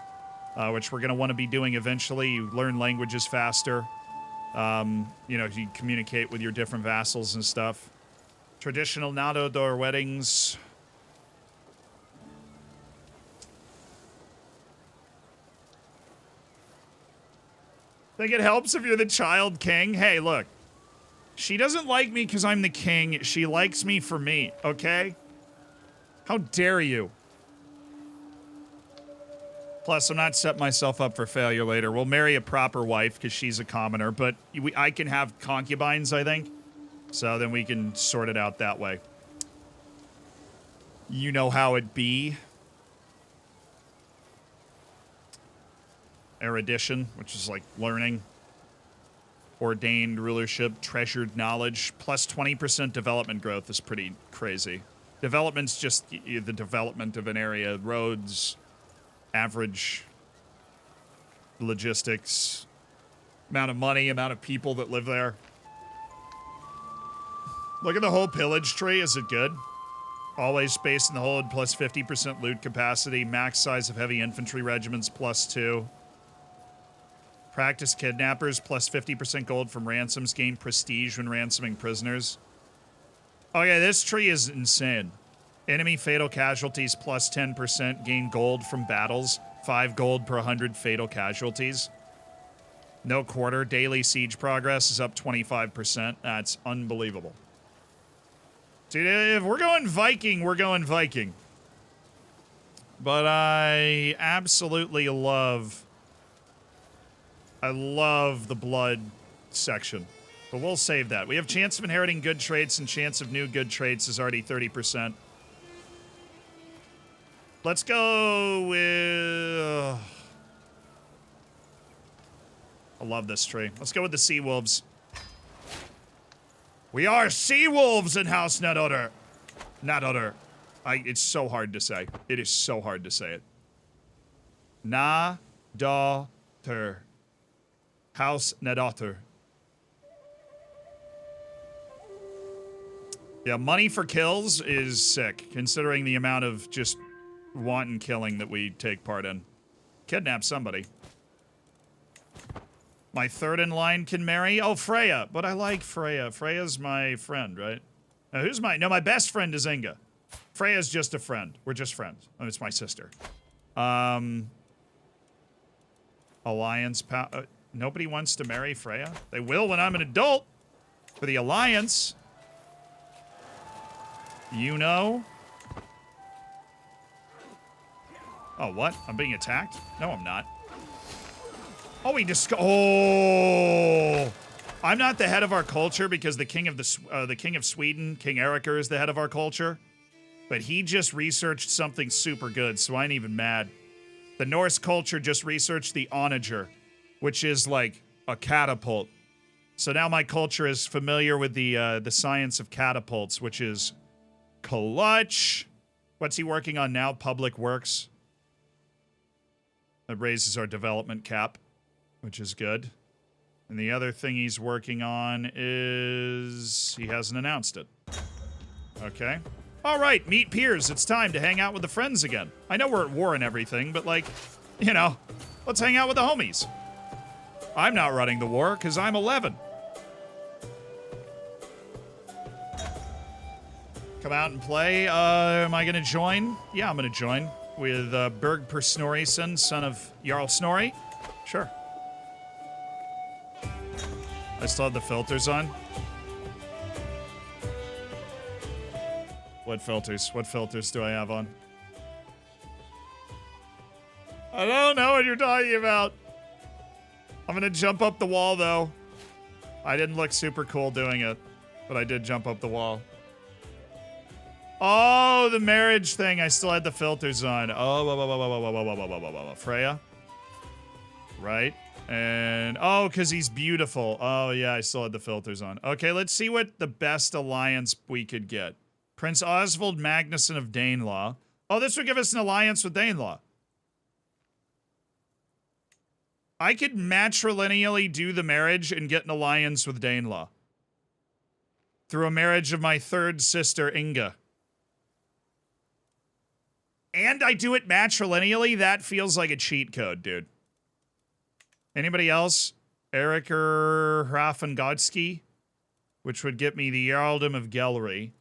Speaker 1: which we're going to want to be doing eventually. You learn languages faster. You communicate with your different vassals and stuff. Traditional Nadodur weddings. Think it helps if you're the child king? Hey, look. She doesn't like me because I'm the king. She likes me for me, okay? How dare you? Plus, I'm not setting myself up for failure later. We'll marry a proper wife because she's a commoner, but I can have concubines, I think. So then we can sort it out that way. You know how it be. Erudition, which is like learning. Ordained rulership, treasured knowledge, plus 20% development growth is pretty crazy. Development's just the development of an area. Roads, average logistics, amount of money, amount of people that live there. Look at the whole pillage tree. Is it good? Always space in the hold, plus 50% loot capacity. Max size of heavy infantry regiments, +2. Practice kidnappers, plus 50% gold from ransoms. Gain prestige when ransoming prisoners. Okay, this tree is insane. Enemy fatal casualties, plus 10%. Gain gold from battles. 5 gold per 100 fatal casualties. No quarter. Daily siege progress is up 25%. That's unbelievable. Dude, if we're going Viking, we're going Viking. But I absolutely love... I love the blood section. But we'll save that. We have chance of inheriting good traits, and chance of new good traits is already 30%. Let's go with... I love this tree. Let's go with the sea wolves. We are sea wolves in House Nadodder. Nadodder. It's so hard to say. It is so hard to say it. Na-da-ter. House Nadodder. Yeah, money for kills is sick, considering the amount of just wanton killing that we take part in. Kidnap somebody. My third in line can marry? Oh, Freya. But I like Freya. Freya's my friend, right? Now, who's my... No, my best friend is Inga. Freya's just a friend. We're just friends. Oh, it's my sister. Alliance... nobody wants to marry Freya? They will when I'm an adult. For the Alliance. You know? Oh, what? I'm being attacked? No, I'm not. Oh, he just... Oh! I'm not the head of our culture because the king of Sweden, King Eriker, is the head of our culture. But he just researched something super good, so I ain't even mad. The Norse culture just researched the onager, which is like a catapult. So now my culture is familiar with the science of catapults, which is clutch. What's he working on now? Public Works. That raises our development cap, which is good. And the other thing he's working on is... he hasn't announced it. Okay. All right, meet peers. It's time to hang out with the friends again. I know we're at war and everything, but like, you know, let's hang out with the homies. I'm not running the war because I'm 11. Come out and play. Am I going to join? Yeah, I'm going to join with Berg Per Snorrison, son of Jarl Snorri. Sure. I still have the filters on. What filters? What filters do I have on? I don't know what you're talking about. I'm gonna jump up the wall, though. I didn't look super cool doing it, but I did jump up the wall. Oh, the marriage thing. I still had the filters on. Oh, Freya. Right. And, oh, because he's beautiful. Oh, yeah, I still had the filters on. Okay, let's see what the best alliance we could get. Prince Oswald Magnusson of Danelaw. Oh, this would give us an alliance with Danelaw. I could matrilineally do the marriage and get an alliance with Danelaw. Through a marriage of my third sister, Inga. And I do it matrilineally? That feels like a cheat code, dude. Anybody else? Eriker Hrafengodsky, which would get me the Jarldom of Gellery,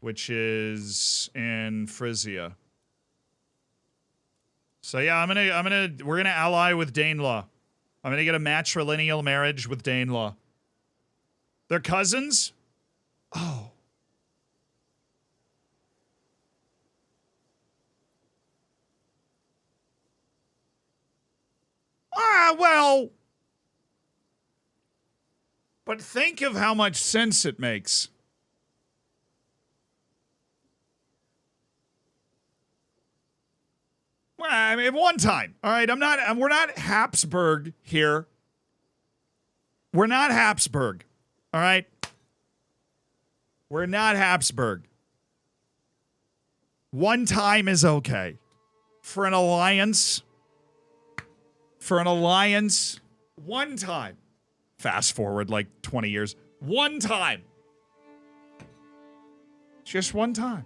Speaker 1: which is in Frisia. So yeah, we're gonna ally with Danelaw. I'm gonna get a matrilineal marriage with Danelaw. They're cousins? Oh. Ah, well. But think of how much sense it makes. Well, I mean, one time. All right, we're not Habsburg here. We're not Habsburg. All right? We're not Habsburg. One time is okay. For an alliance, for an alliance one time. Fast forward like 20 years. One time. Just one time.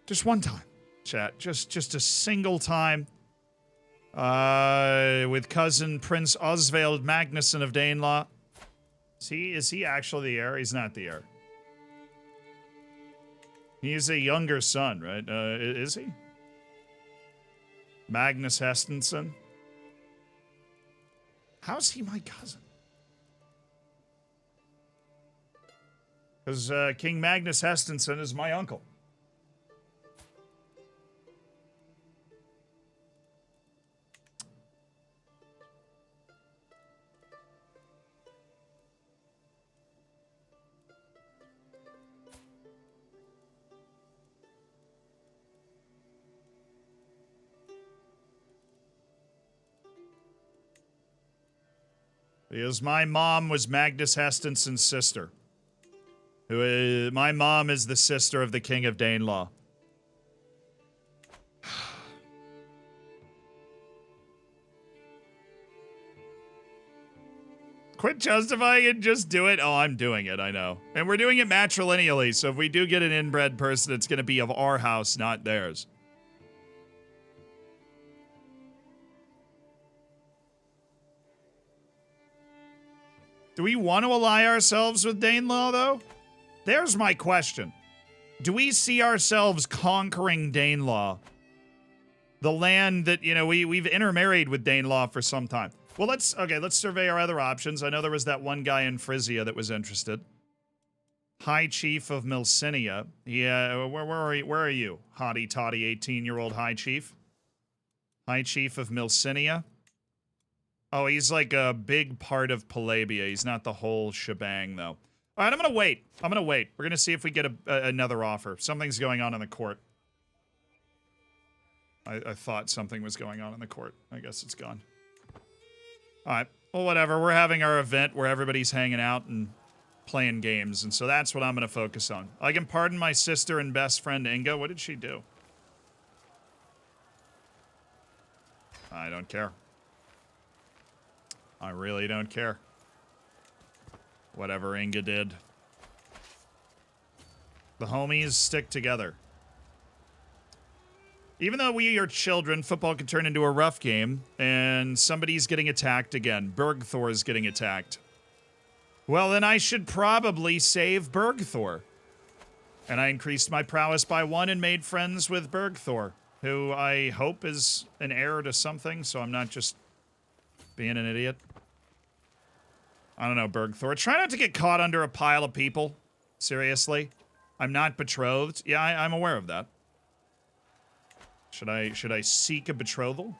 Speaker 1: Just one time, chat. Just a single time. With cousin Prince Osvald Magnusson of Danelaw. Is he actually the heir? He's not the heir. He's a younger son, right? Is he? Magnus Hestensson. How's he my cousin? Because King Magnus Hestensson is my uncle. Because my mom was Magnus Hestensson's sister. My mom is the sister of the King of Danelaw. Quit justifying it, just do it. Oh, I'm doing it, I know. And we're doing it matrilineally, so if we do get an inbred person, it's going to be of our house, not theirs. Do we want to ally ourselves with Danelaw, though? There's my question. Do we see ourselves conquering Danelaw? The land that, you know, we've intermarried with Danelaw for some time. Well, let's survey our other options. I know there was that one guy in Frisia that was interested. High Chief of Milsinia. Yeah, where are you? Hottie toddy 18-year-old High Chief. High Chief of Milsinia. Oh, he's like a big part of Palabia. He's not the whole shebang, though. All right, I'm going to wait. We're going to see if we get another offer. Something's going on in the court. I thought something was going on in the court. I guess it's gone. All right. Well, whatever. We're having our event where everybody's hanging out and playing games, and so that's what I'm going to focus on. I can pardon my sister and best friend, Inga. What did she do? I don't care. I really don't care. Whatever Inga did. The homies stick together. Even though we are children, football can turn into a rough game, and somebody's getting attacked again. Bergthor's getting attacked. Well, then I should probably save Bergthor. And I increased my prowess by 1 and made friends with Bergthor, who I hope is an heir to something, so I'm not just being an idiot. I don't know, Bergthor. Try not to get caught under a pile of people. Seriously. I'm not betrothed. Yeah, I'm aware of that. Should I seek a betrothal?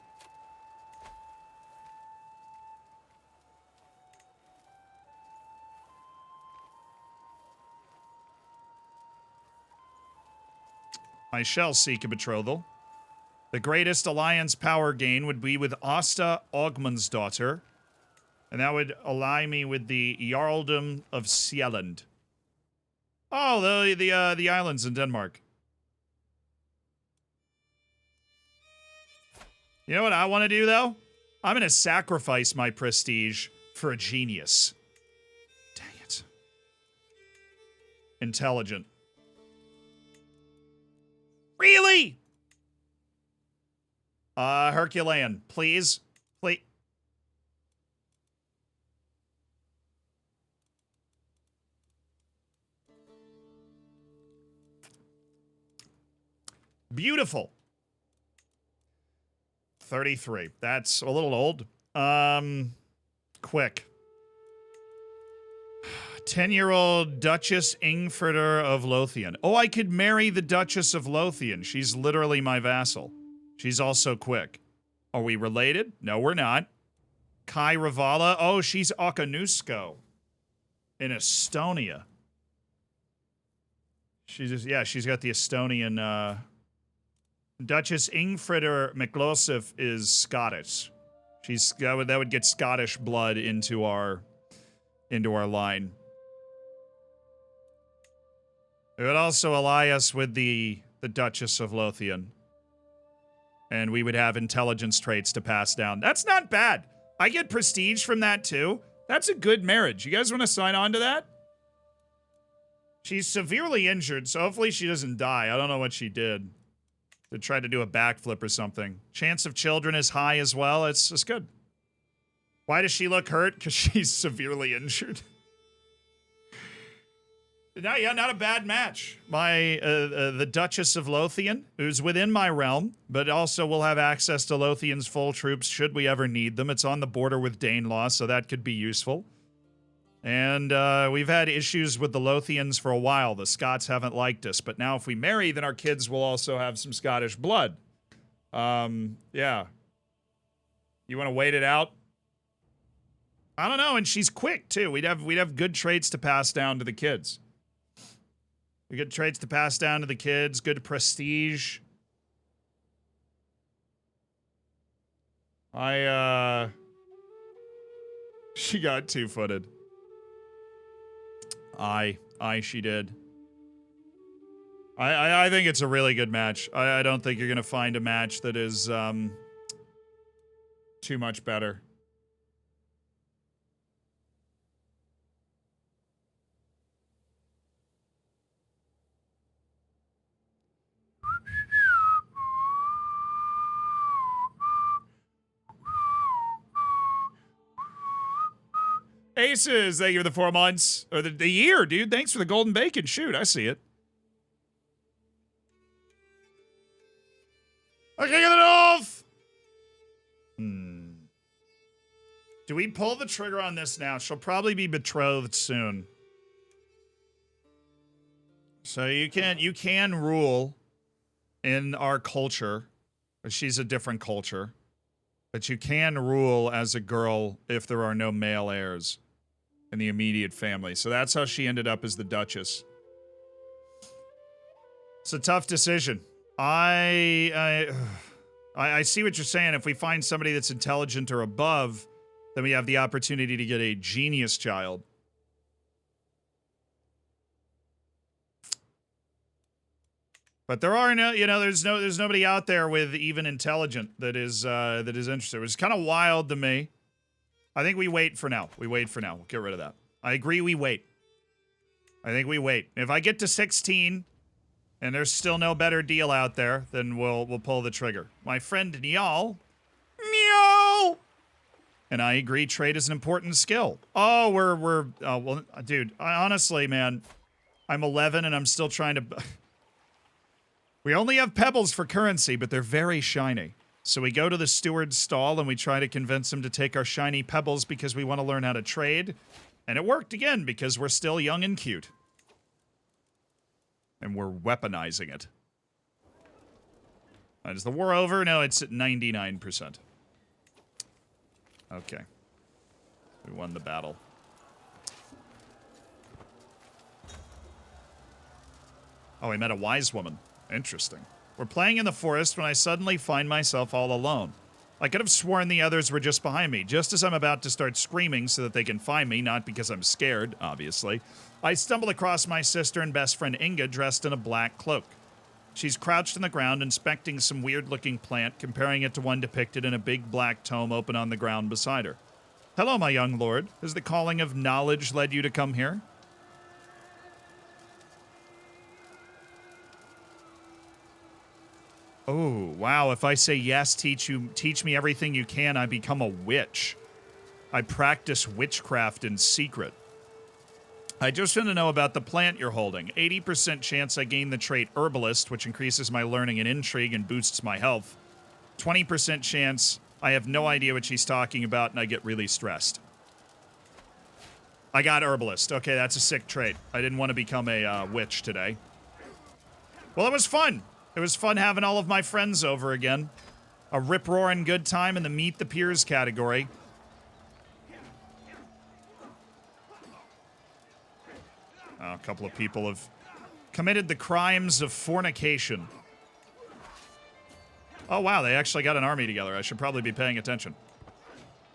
Speaker 1: I shall seek a betrothal. The greatest alliance power gain would be with Asta Ogmundsdottir, and that would ally me with the Jarldom of Sieland. Oh, the islands in Denmark. You know what I want to do, though? I'm going to sacrifice my prestige for a genius. Dang it. Intelligent. Really? Herculean, please. Please. Beautiful. 33. That's a little old. Quick. 10-year-old Duchess Ingfrider of Lothian. Oh, I could marry the Duchess of Lothian. She's literally my vassal. She's also quick. Are we related? No, we're not. Kai Ravala. Oh, she's Okanusko in Estonia. She's got the Estonian, Duchess Ingfrider Miklosif is Scottish. That would get Scottish blood into our line. It would also ally us with the the Duchess of Lothian. And we would have intelligence traits to pass down. That's not bad. I get prestige from that too. That's a good marriage. You guys want to sign on to that? She's severely injured, so hopefully she doesn't die. I don't know what she did. To try to do a backflip or something. Chance of children is high as well. It's good. Why does she look hurt? Because she's severely injured. No, yeah, not a bad match. My the Duchess of Lothian, who's within my realm, but also will have access to Lothian's full troops should we ever need them. It's on the border with Danelaw, so that could be useful. And we've had issues with the Lothians for a while. The Scots haven't liked us, but now if we marry, then our kids will also have some Scottish blood. Yeah. You want to wait it out? I don't know, and she's quick too. We'd have good traits to pass down to the kids. We get traits to pass down to the kids, good prestige. She got two-footed. Aye, she did. I think it's a really good match. I don't think you're gonna find a match that is, too much better. Aces, thank you for the 4 months. Or the year, dude. Thanks for the golden bacon. Shoot, I see it. Okay, get it off! Do we pull the trigger on this now? She'll probably be betrothed soon. So you can rule in our culture. She's a different culture. But you can rule as a girl if there are no male heirs in the immediate family. So that's how she ended up as the Duchess. It's a tough decision. I see what you're saying. If we find somebody that's intelligent or above, then we have the opportunity to get a genius child. But there are no, there's nobody out there with even intelligent that is interested. Which is kind of wild to me. I think we wait for now. We'll get rid of that. I agree. We wait. I think we wait. If I get to 16, and there's still no better deal out there, then we'll pull the trigger. My friend Nyal, meow. And I agree. Trade is an important skill. Oh, well, dude. Honestly, man, I'm 11 and I'm still trying to. We only have pebbles for currency, but they're very shiny. So we go to the steward's stall and we try to convince him to take our shiny pebbles because we want to learn how to trade. And it worked again because we're still young and cute. And we're weaponizing it. Is the war over? No, it's at 99%. Okay. We won the battle. Oh, we met a wise woman. Interesting. We're playing in the forest when I suddenly find myself all alone. I could have sworn the others were just behind me, just as I'm about to start screaming so that they can find me, not because I'm scared, obviously. I stumble across my sister and best friend Inga dressed in a black cloak. She's crouched on the ground inspecting some weird-looking plant, comparing it to one depicted in a big black tome open on the ground beside her. Hello, my young lord. Has the calling of knowledge led you to come here? Oh, wow. If I say yes, teach me everything you can, I become a witch. I practice witchcraft in secret. I just want to know about the plant you're holding. 80% chance I gain the trait Herbalist, which increases my learning and intrigue and boosts my health. 20% chance I have no idea what she's talking about and I get really stressed. I got Herbalist. Okay, that's a sick trait. I didn't want to become a witch today. Well, it was fun. It was fun having all of my friends over again. A rip-roaring good time in the Meet the Peers category. A couple of people have committed the crimes of fornication. Oh, wow, they actually got an army together. I should probably be paying attention.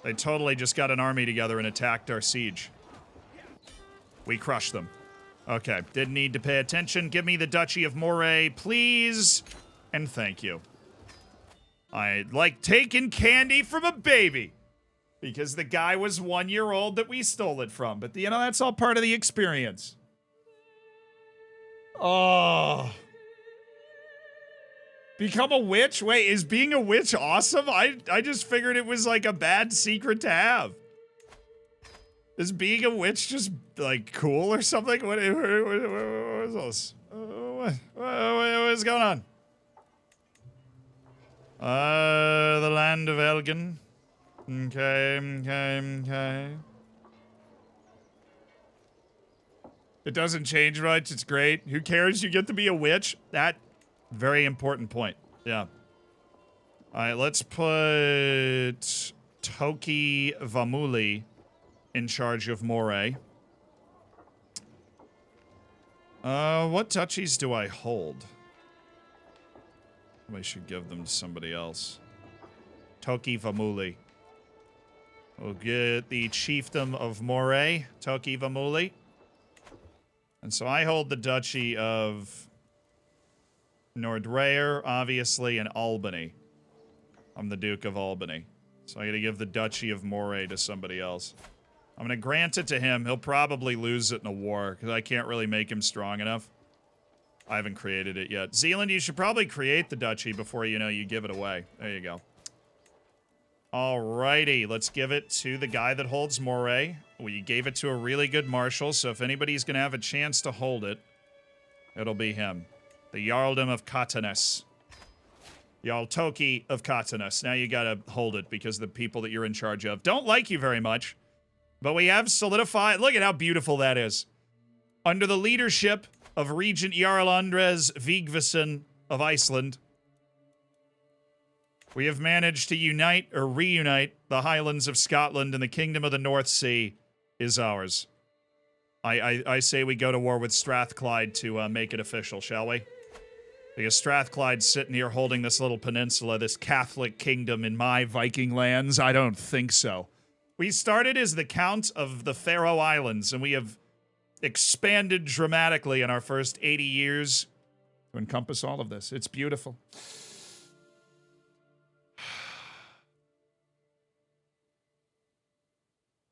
Speaker 1: They totally just got an army together and attacked our siege. We crushed them. Okay, didn't need to pay attention. Give me the Duchy of Moray, please. And thank you. I like taking candy from a baby. Because the guy was 1 year old that we stole it from. But, you know, that's all part of the experience. Oh. Become a witch? Wait, is being a witch awesome? I just figured it was like a bad secret to have. Is being a witch just like cool or something? What is this? What's going on? The land of Elgin. Okay. It doesn't change much. It's great. Who cares? You get to be a witch. That very important point. Yeah. All right, let's put Toki Vamuli in charge of Moray. What duchies do I hold? I should give them to somebody else. Toki Vamuli. We'll get the chiefdom of Moray, Toki Vamuli. And so I hold the duchy of Nordreyer, obviously, and Albany. I'm the Duke of Albany. So I gotta give the duchy of Moray to somebody else. I'm gonna grant it to him. He'll probably lose it in a war, because I can't really make him strong enough. I haven't created it yet. Zealand, you should probably create the duchy before, you know, you give it away. There you go. Alrighty, let's give it to the guy that holds Moray. We gave it to a really good marshal, so if anybody's gonna have a chance to hold it, it'll be him. The Jarldom of Katanes. Jarl Toki of Katanes. Now you gotta hold it, because the people that you're in charge of don't like you very much. But we have solidified... Look at how beautiful that is. Under the leadership of Regent Jarl Andres Vigvason of Iceland, we have managed to unite, or reunite, the Highlands of Scotland, and the Kingdom of the North Sea is ours. I say we go to war with Strathclyde to make it official, shall we? Because Strathclyde's sitting here holding this little peninsula, this Catholic kingdom in my Viking lands. I don't think so. We started as the Count of the Faroe Islands, and we have expanded dramatically in our first 80 years to encompass all of this. It's beautiful.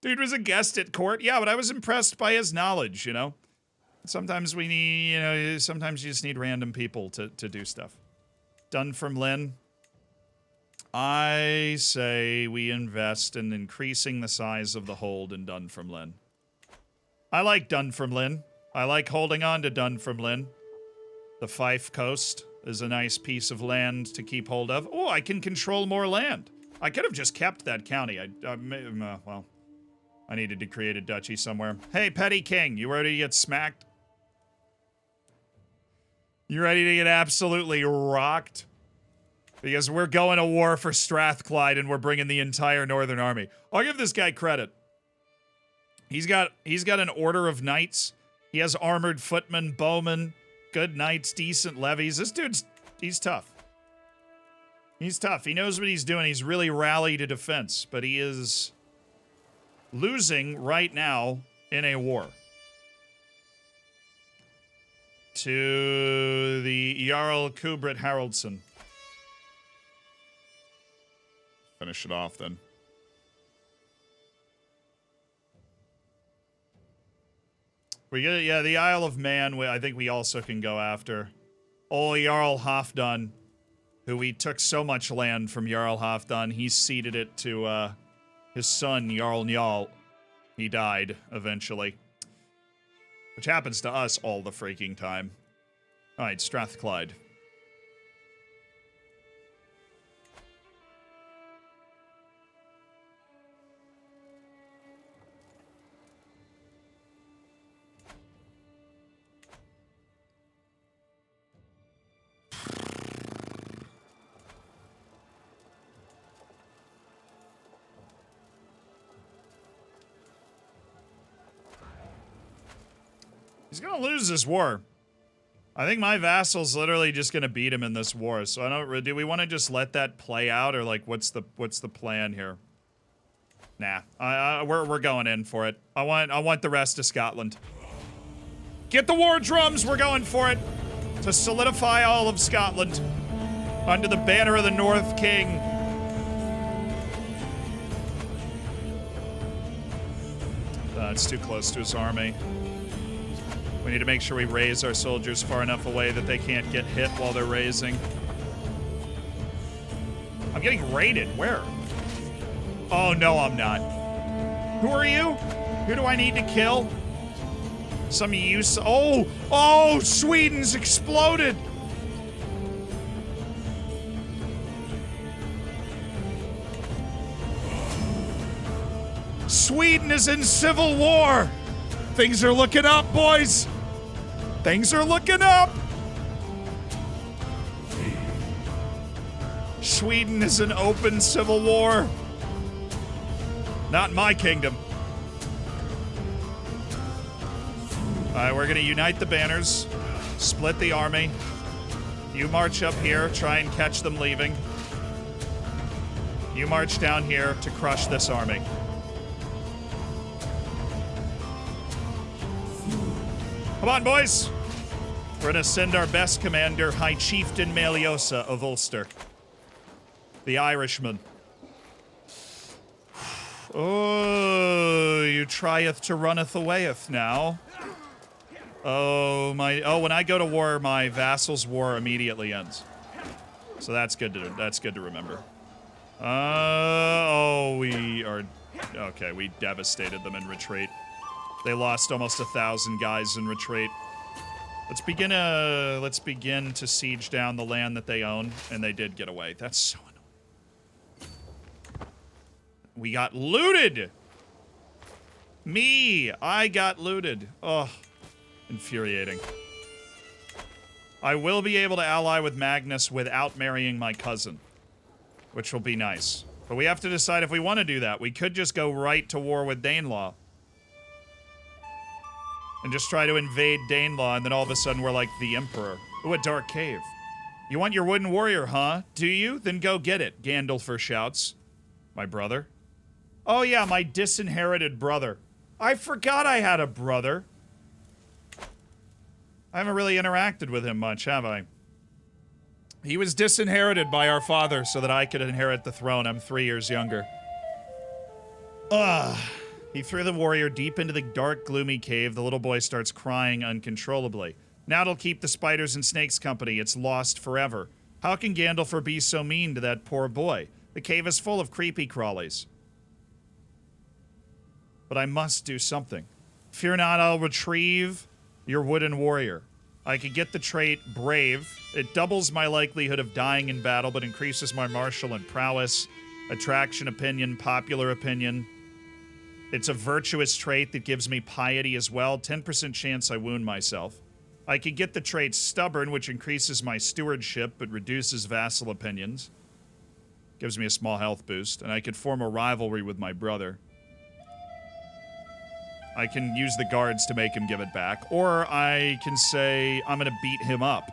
Speaker 1: Dude was a guest at court. Yeah, but I was impressed by his knowledge, you know? Sometimes we need, you know, sometimes you just need random people to do stuff. Dunfermline. I say we invest in increasing the size of the hold in Dunfermline. I like Dunfermline. I like holding on to Dunfermline. The Fife Coast is a nice piece of land to keep hold of. Oh, I can control more land. I could have just kept that county. Well, I needed to create a duchy somewhere. Hey, Petty King, you ready to get smacked? You ready to get absolutely rocked? Because we're going to war for Strathclyde and we're bringing the entire Northern Army. I'll give this guy credit. He's got an order of knights. He has armored footmen, bowmen, good knights, decent levies. This dude's, he's tough. He's tough. He knows what he's doing. He's really rallied to defense, but he is losing right now in a war. To the Jarl Kubrit Haraldsson. Finish it off then. We get it, yeah, the Isle of Man, I think we also can go after. Oh, Jarl Halfdan, who we took so much land from Jarl Halfdan, he ceded it to his son, Jarl Njal. He died, eventually. Which happens to us all the freaking time. Alright, Strathclyde. He's gonna lose this war. I think my vassal's literally just gonna beat him in this war. So I don't. Do we want to just let that play out, or like, what's the plan here? Nah, we're going in for it. I want the rest of Scotland. Get the war drums, we're going for it. To solidify all of Scotland. Under the banner of the North King. It's too close to his army. We need to make sure we raise our soldiers far enough away that they can't get hit while they're raising. I'm getting raided. Where? Oh, no, I'm not. Who are you? Who do I need to kill? Some use. Oh, Sweden's exploded. Sweden is in civil war. Things are looking up, boys. Things are looking up. Sweden is in open civil war. Not in my kingdom. Alright, we're gonna unite the banners. Split the army. You march up here, try and catch them leaving. You march down here to crush this army. Come on, boys! We're gonna send our best commander, High Chieftain Maliosa of Ulster. The Irishman. Oh, you trieth to runneth awayeth now. Oh, when I go to war, my vassal's war immediately ends. So that's good to remember. We are... Okay, we devastated them in retreat. They lost almost 1,000 guys in retreat. Let's begin to siege down the land that they own, and they did get away. That's so annoying. We got looted! I got looted. Oh, infuriating. I will be able to ally with Magnus without marrying my cousin, which will be nice. But we have to decide if we want to do that. We could just go right to war with Danelaw. And just try to invade Danelaw, and then all of a sudden we're like the Emperor. Ooh, a dark cave. You want your wooden warrior, huh? Do you? Then go get it, Gandalfer shouts. My brother? Oh yeah, my disinherited brother. I forgot I had a brother. I haven't really interacted with him much, have I? He was disinherited by our father so that I could inherit the throne. I'm 3 years younger. Ugh. He threw the warrior deep into the dark, gloomy cave. The little boy starts crying uncontrollably. Now it'll keep the spiders and snakes company. It's lost forever. How can Gandalfer be so mean to that poor boy? The cave is full of creepy crawlies. But I must do something. Fear not, I'll retrieve your wooden warrior. I could get the trait Brave. It doubles my likelihood of dying in battle, but increases my martial and prowess, attraction opinion, popular opinion. It's a virtuous trait that gives me piety as well. 10% chance I wound myself. I could get the trait Stubborn, which increases my stewardship, but reduces vassal opinions. Gives me a small health boost. And I could form a rivalry with my brother. I can use the guards to make him give it back. Or I can say, I'm gonna beat him up.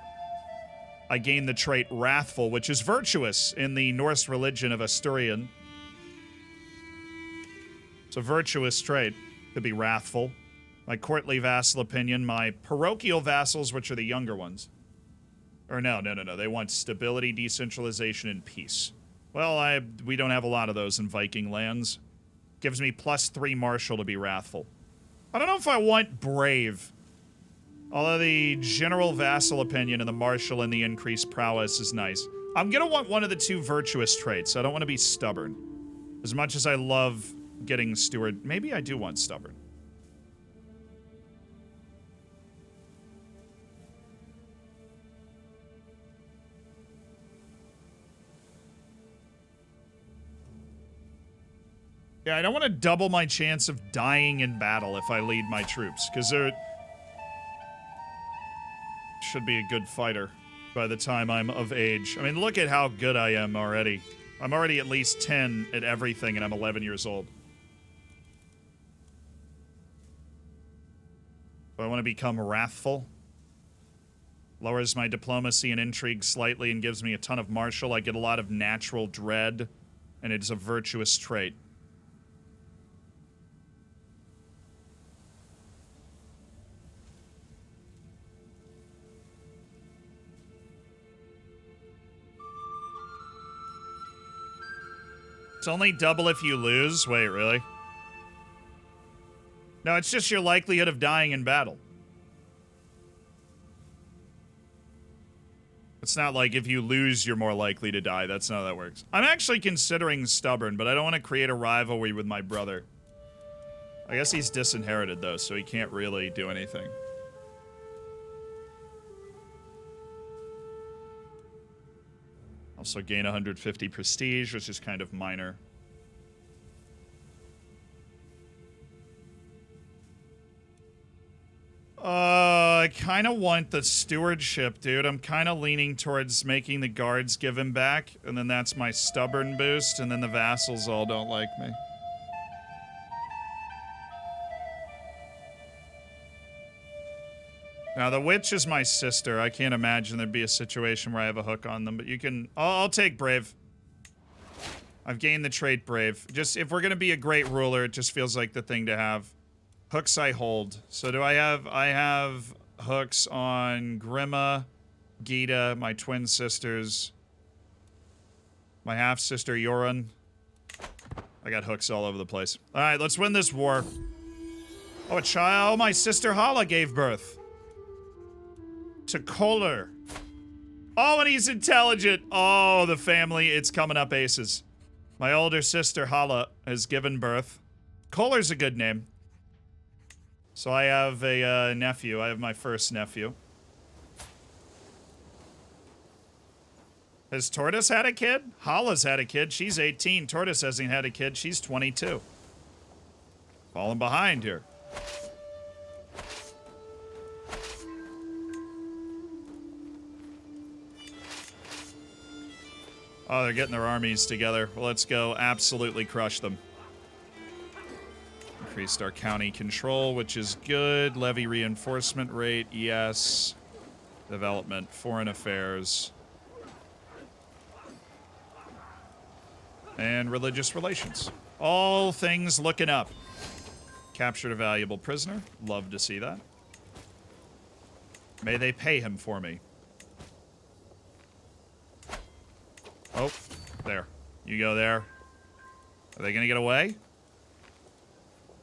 Speaker 1: I gain the trait Wrathful, which is virtuous in the Norse religion of Asturian. It's a virtuous trait. Could be wrathful. My courtly vassal opinion. My parochial vassals, which are the younger ones. Or no. They want stability, decentralization, and peace. Well, we don't have a lot of those in Viking lands. Gives me +3 martial to be wrathful. I don't know if I want brave. Although the general vassal opinion and the martial and the increased prowess is nice. I'm gonna want one of the 2 virtuous traits. I don't want to be stubborn. As much as I love getting steward. Maybe I do want stubborn. Yeah, I don't want to double my chance of dying in battle if I lead my troops, because they're... should be a good fighter by the time I'm of age. I mean, look at how good I am already. I'm already at least 10 at everything, and I'm 11 years old. Do I want to become wrathful? Lowers my diplomacy and intrigue slightly and gives me a ton of martial. I get a lot of natural dread, and it's a virtuous trait. It's only double if you lose. Wait, really? No, it's just your likelihood of dying in battle. It's not like if you lose, you're more likely to die. That's not how that works. I'm actually considering stubborn, but I don't want to create a rivalry with my brother. I guess he's disinherited, though, so he can't really do anything. Also gain 150 prestige, which is kind of minor. I kind of want the stewardship, dude. I'm kind of leaning towards making the guards give him back, and then that's my stubborn boost, and then the vassals all don't like me. Now, the witch is my sister. I can't imagine there'd be a situation where I have a hook on them, but you can... I'll take Brave. I've gained the trait Brave. Just, if we're gonna be a great ruler, it just feels like the thing to have. Hooks I hold. So do I have... I have hooks on Grima, Gita, my twin sisters, my half-sister Yoran. I got hooks all over the place. Alright, let's win this war. Oh, a child. Oh, my sister Hala gave birth. To Kohler. Oh, and he's intelligent. Oh, the family. It's coming up aces. My older sister, Hala, has given birth. Kohler's a good name. So I have a nephew. I have my first nephew. Has Tortoise had a kid? Hala's had a kid. She's 18. Tortoise hasn't had a kid. She's 22. Falling behind here. Oh, they're getting their armies together. Well, let's go absolutely crush them. Increased our county control, which is good. Levy reinforcement rate, yes. Development, foreign affairs. And religious relations. All things looking up. Captured a valuable prisoner. Love to see that. May they pay him for me. Oh, there. You go there. Are they gonna get away?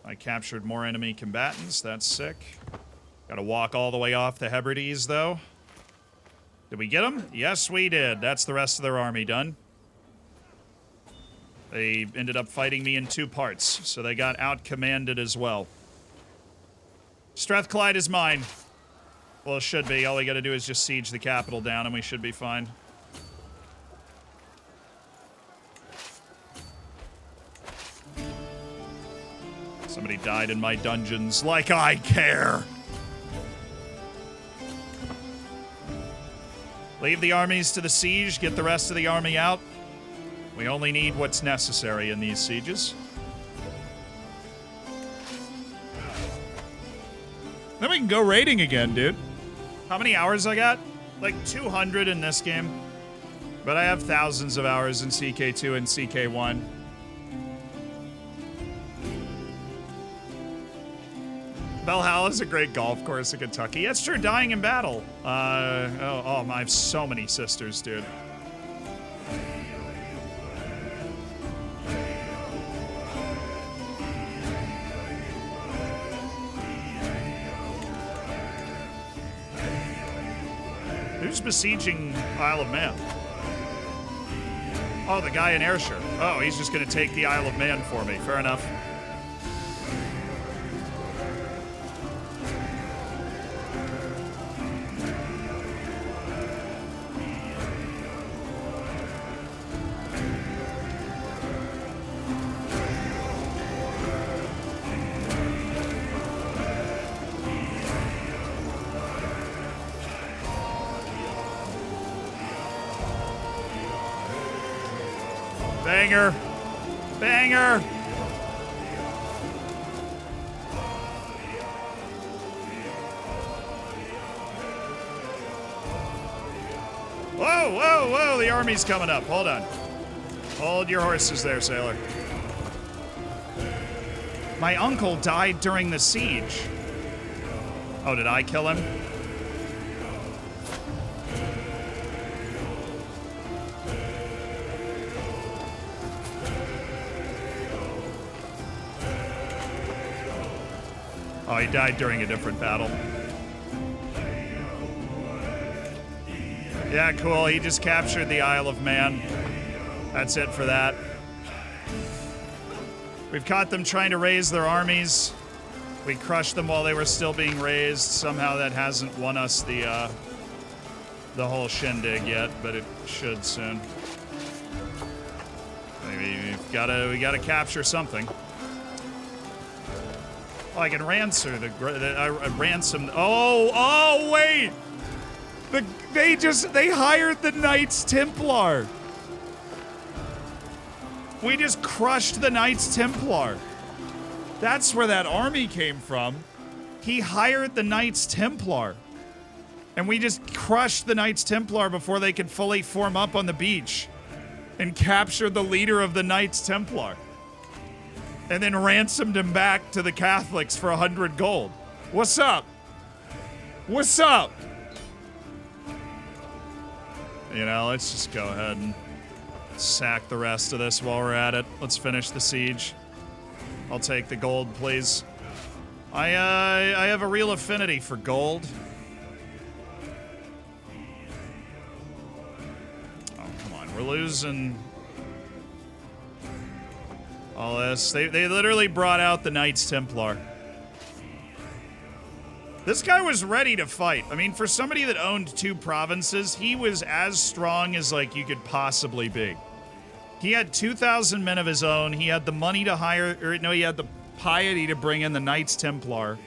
Speaker 1: I captured more enemy combatants. That's sick. Gotta walk all the way off the Hebrides, though. Did we get them? Yes, we did. That's the rest of their army done. They ended up fighting me in 2 parts, so they got out-commanded as well. Strathclyde is mine. Well, it should be. All we gotta do is just siege the capital down, and we should be fine. Somebody died in my dungeons. Like I care! Leave the armies to the siege. Get the rest of the army out. We only need what's necessary in these sieges. Then we can go raiding again, dude. How many hours I got? Like 200 in this game. But I have thousands of hours in CK2 and CK1. Valhalla is a great golf course in Kentucky. That's true, dying in battle. I have so many sisters, dude. Who's besieging Isle of Man? Oh, the guy in Ayrshire. Oh, he's just gonna take the Isle of Man for me. Fair enough. Banger! Banger! Whoa, whoa, whoa! The army's coming up. Hold on. Hold your horses there, sailor. My uncle died during the siege. Oh, did I kill him? Oh, he died during a different battle. Yeah, cool. He just captured the Isle of Man. That's it for that. We've caught them trying to raise their armies. We crushed them while they were still being raised. Somehow that hasn't won us the whole shindig yet, but it should soon. We gotta capture something. Oh, I can ransom ransom. Oh, wait! They hired the Knights Templar. We just crushed the Knights Templar. That's where that army came from. He hired the Knights Templar. And we just crushed the Knights Templar before they could fully form up on the beach. And captured the leader of the Knights Templar. And then ransomed him back to the Catholics for 100 gold. What's up? What's up? You know, let's just go ahead and sack the rest of this while we're at it. Let's finish the siege. I'll take the gold, please. I have a real affinity for gold. Oh, come on. We're losing all this. They literally brought out the Knights Templar. This guy was ready to fight. I mean, for somebody that owned 2 provinces, he was as strong as, like, you could possibly be. He had 2,000 men of his own. He had the money to hire, or no, he had the piety to bring in the Knights Templar.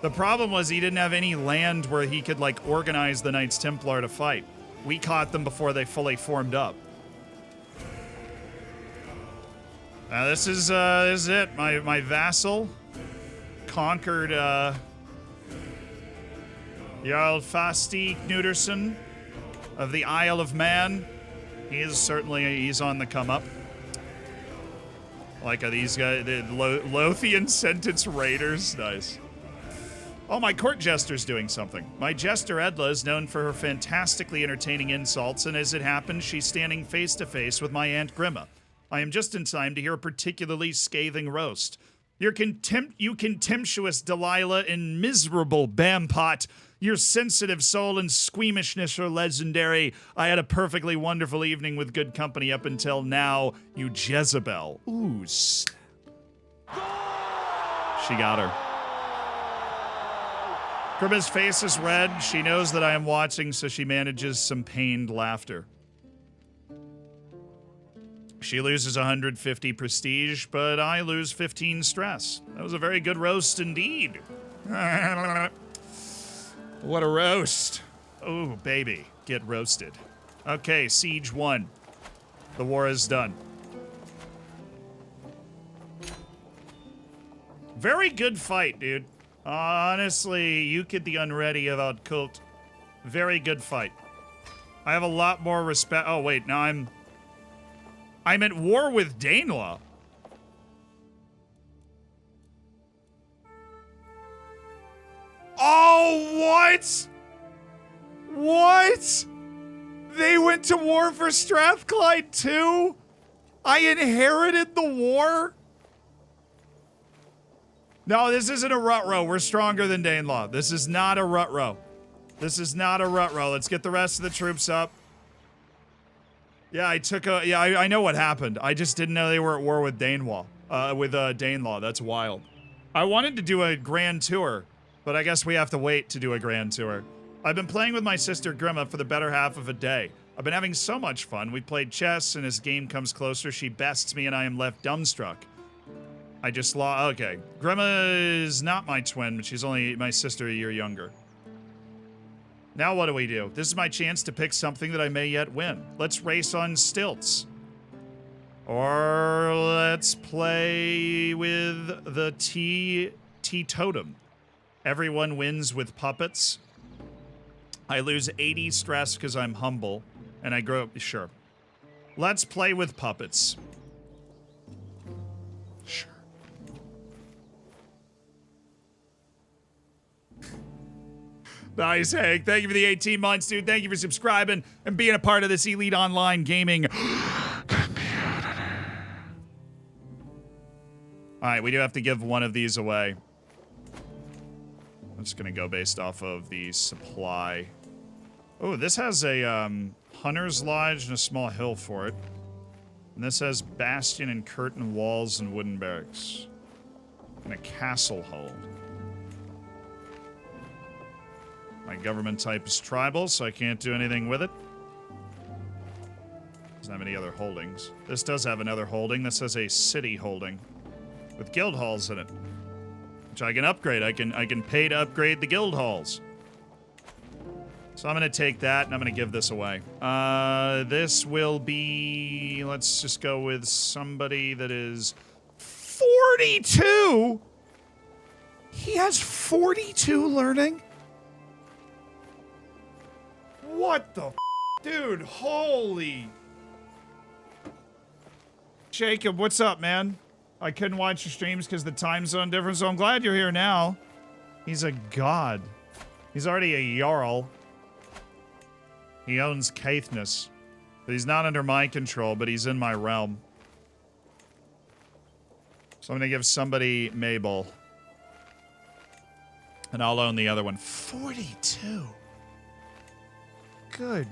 Speaker 1: The problem was he didn't have any land where he could, like, organize the Knights Templar to fight. We caught them before they fully formed up. This is it. My vassal conquered, Jarl Fasti Knuderson of the Isle of Man. He's on the come up. Like these guys, the Lothian sentence raiders. Nice. Oh, my court jester's doing something. My jester Edla is known for her fantastically entertaining insults, and as it happens, she's standing face to face with my Aunt Grimma. I am just in time to hear a particularly scathing roast. You contemptuous Delilah and miserable Bampot. Your sensitive soul and squeamishness are legendary. I had a perfectly wonderful evening with good company up until now, you Jezebel. Ooh, snap. She got her. Grimma's face is red. She knows that I am watching, so she manages some pained laughter. She loses 150 prestige, but I lose 15 stress. That was a very good roast indeed. What a roast. Oh, baby. Get roasted. Okay, Siege 1. The war is done. Very good fight, dude. Honestly, you kid the unready about Cult. Very good fight. I have a lot more respect. Oh, wait. Now I'm at war with Danelaw. Oh, what? What? They went to war for Strathclyde too? I inherited the war? No, this isn't a rut row. We're stronger than Danelaw. This is not a rut row. This is not a rut row. Let's get the rest of the troops up. Yeah, I know what happened. I just didn't know they were at war with Danelaw. Danelaw. That's wild. I wanted to do a grand tour, but I guess we have to wait to do a grand tour. I've been playing with my sister Grimma for the better half of a day. I've been having so much fun. We played chess, and as game comes closer, she bests me and I am left dumbstruck. I just okay. Grimma is not my twin, but she's only my sister a year younger. Now what do we do? This is my chance to pick something that I may yet win. Let's race on stilts. Or let's play with the T totem. Everyone wins with puppets. I lose 80 stress because I'm humble, and I grow up. Sure. Let's play with puppets. Sure. Nice, Hank. Thank you for the 18 months, dude. Thank you for subscribing and being a part of this Elite Online Gaming community. All right, we do have to give one of these away. I'm just gonna go based off of the supply. Oh, this has a hunter's lodge and a small hill for it. And this has bastion and curtain walls and wooden barracks. And a castle hold. My government type is tribal, so I can't do anything with it. Doesn't have any other holdings. This does have another holding. This has a city holding with guild halls in it, which I can upgrade. I can pay to upgrade the guild halls. So I'm gonna take that and I'm gonna give this away. This will be, let's just go with somebody that is 42. He has 42 learning. What the f, dude? Holy. Jacob, what's up, man? I couldn't watch your streams because the time zone difference, so I'm glad you're here now. He's a god. He's already a Jarl. He owns Caithness. But he's not under my control, but he's in my realm. So I'm gonna give somebody Mabel. And I'll own the other one. 42. Good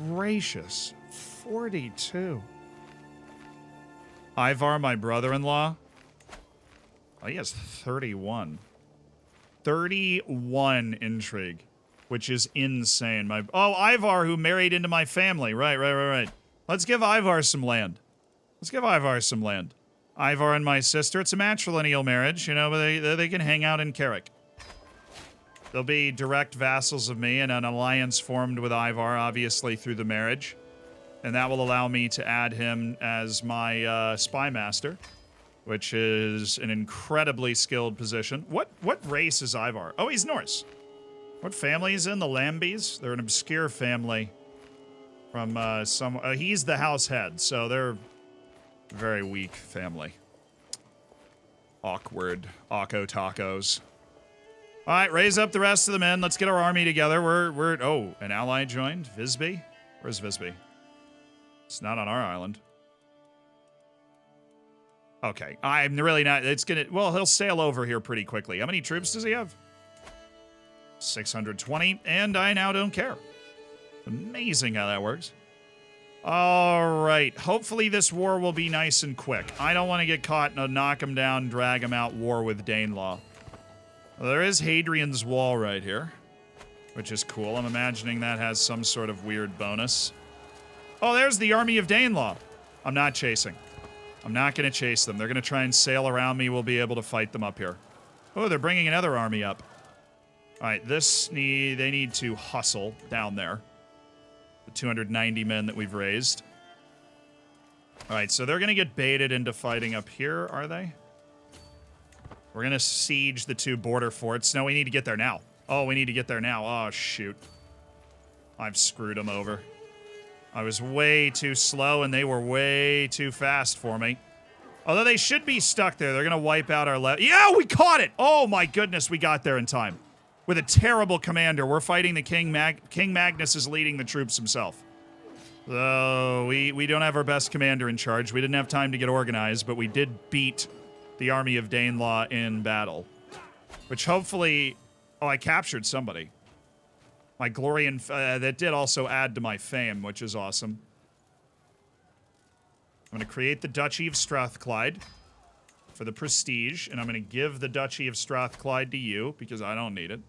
Speaker 1: gracious. 42. Ivar, my brother-in-law. Oh, he has 31. 31 intrigue, which is insane. Oh, Ivar, who married into my family. Right. Let's give Ivar some land. Ivar and my sister. It's a matrilineal marriage, you know, but they can hang out in Carrick. They'll be direct vassals of me, and an alliance formed with Ivar, obviously, through the marriage. And that will allow me to add him as my spy master, which is an incredibly skilled position. What race is Ivar? Oh, he's Norse. What family is in? The Lambies? They're an obscure family from he's the house head, so they're a very weak family. Awkward. Akko tacos. All right, raise up the rest of the men. Let's get our army together. Oh, an ally joined? Visby? Where's Visby? It's not on our island. Okay, I'm really not. It's gonna. Well, he'll sail over here pretty quickly. How many troops does he have? 620, and I now don't care. Amazing how that works. All right, hopefully this war will be nice and quick. I don't want to get caught in a knock him down, drag him out war with Danelaw. Well, there is Hadrian's Wall right here, which is cool. I'm imagining that has some sort of weird bonus. Oh, there's the army of Danelaw. I'm not chasing. I'm not going to chase them. They're going to try and sail around me. We'll be able to fight them up here. Oh, they're bringing another army up. All right, they need to hustle down there. The 290 men that we've raised. All right, so they're going to get baited into fighting up here, are they? We're going to siege the two border forts. No, we need to get there now. Oh, we need to get there now. Oh, shoot. I've screwed them over. I was way too slow, and they were way too fast for me. Although they should be stuck there. They're going to wipe out our left. Yeah, we caught it! Oh, my goodness, we got there in time. With a terrible commander. We're fighting the King. King Magnus is leading the troops himself. So, we don't have our best commander in charge. We didn't have time to get organized, but we did beat the army of Danelaw in battle. Which hopefully... Oh, I captured somebody. My glory and that did also add to my fame, which is awesome. I'm going to create the Duchy of Strathclyde for the prestige, and I'm going to give the Duchy of Strathclyde to you because I don't need it.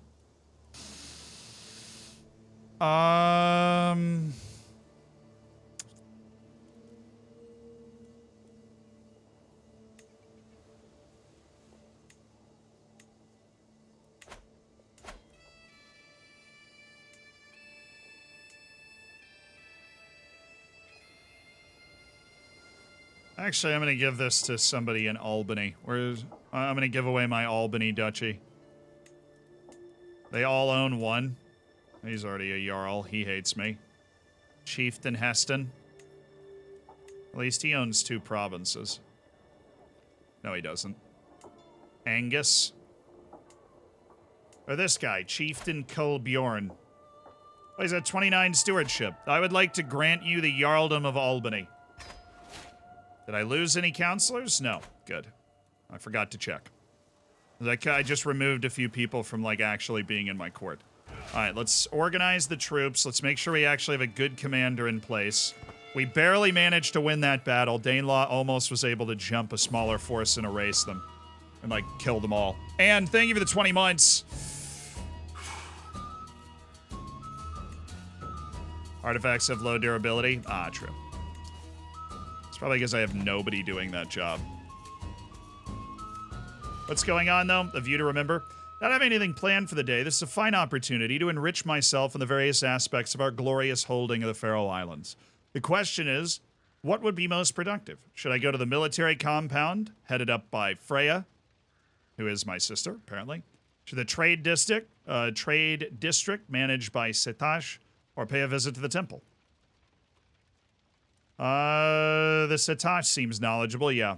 Speaker 1: Actually, I'm going to give this to somebody in Albany. I'm going to give away my Albany duchy. They all own one. He's already a Jarl. He hates me. Chieftain Heston. At least he owns 2 provinces. No, he doesn't. Angus. Or this guy, Chieftain Kolbjorn. Oh, he's at 29 stewardship. I would like to grant you the Jarldom of Albany. Did I lose any counselors? No. Good. I forgot to check. Like, I just removed a few people from, like, actually being in my court. All right, let's organize the troops. Let's make sure we actually have a good commander in place. We barely managed to win that battle. Danelaw almost was able to jump a smaller force and erase them. And, like, kill them all. And thank you for the 20 months. Artifacts have low durability. Ah, true. It's probably because I have nobody doing that job. What's going on, though? A view to remember. Not having anything planned for the day, this is a fine opportunity to enrich myself in the various aspects of our glorious holding of the Faroe Islands. The question is, what would be most productive? Should I go to the military compound, headed up by Freya, who is my sister, apparently? Should the trade district managed by Setash, or pay a visit to the temple? The Setash seems knowledgeable, yeah.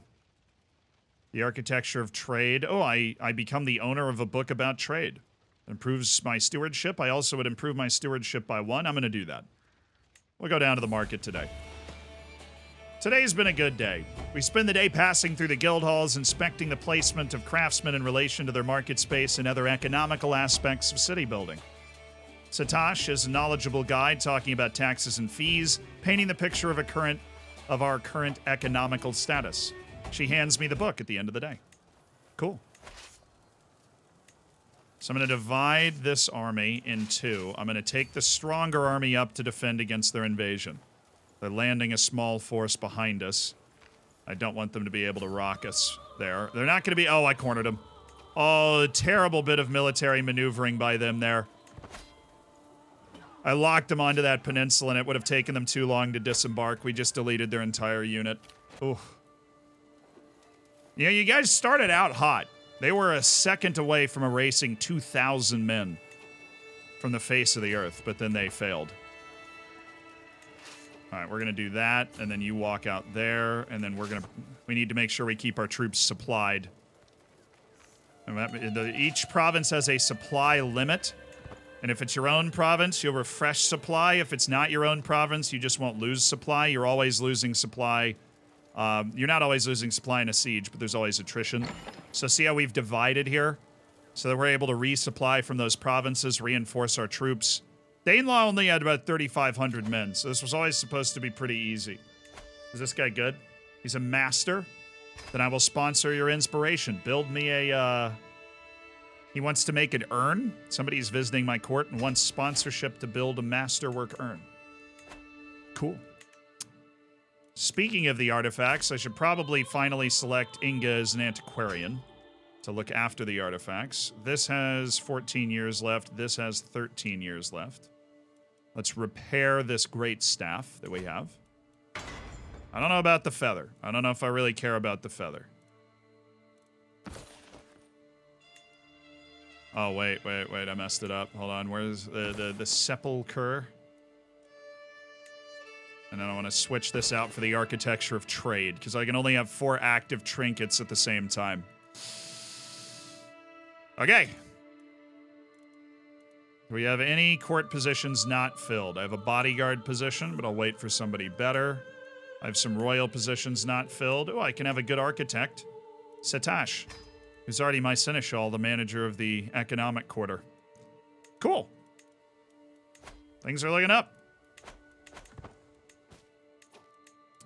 Speaker 1: The architecture of trade. Oh, I become the owner of a book about trade. It improves my stewardship. I also would improve my stewardship by 1. I'm going to do that. We'll go down to the market today. Today's been a good day. We spend the day passing through the guild halls, inspecting the placement of craftsmen in relation to their market space and other economical aspects of city building. Satash is a knowledgeable guide talking about taxes and fees, painting the picture of our current economical status. She hands me the book at the end of the day. Cool. So I'm going to divide this army in 2. I'm going to take the stronger army up to defend against their invasion. They're landing a small force behind us. I don't want them to be able to rock us there. They're not going to be... Oh, I cornered them. Oh, a terrible bit of military maneuvering by them there. I locked them onto that peninsula, and it would have taken them too long to disembark. We just deleted their entire unit. Ooh. You know, you guys started out hot. They were a second away from erasing 2,000 men from the face of the earth, but then they failed. All right, we're going to do that, and then you walk out there, and then we need to make sure we keep our troops supplied. And each province has a supply limit, and if it's your own province, you'll refresh supply. If it's not your own province, you just won't lose supply. You're always losing supply. You're not always losing supply in a siege, but there's always attrition. So see how we've divided here? So that we're able to resupply from those provinces, reinforce our troops. Danelaw only had about 3,500 men, so this was always supposed to be pretty easy. Is this guy good? He's a master? Then I will sponsor your inspiration. Build me a, He wants to make an urn. Somebody's visiting my court and wants sponsorship to build a masterwork urn. Cool. Speaking of the artifacts, I should probably finally select Inga as an antiquarian to look after the artifacts. This has 14 years left. This has 13 years left. Let's repair this great staff that we have. I don't know about the feather. I don't know if I really care about the feather. Oh, wait. I messed it up. Hold on. Where's the sepulcher? And then I want to switch this out for the architecture of trade, because I can only have 4 active trinkets at the same time. Okay. Do we have any court positions not filled? I have a bodyguard position, but I'll wait for somebody better. I have some royal positions not filled. Oh, I can have a good architect. Setash, who's already my seneschal, the manager of the economic quarter. Cool. Things are looking up.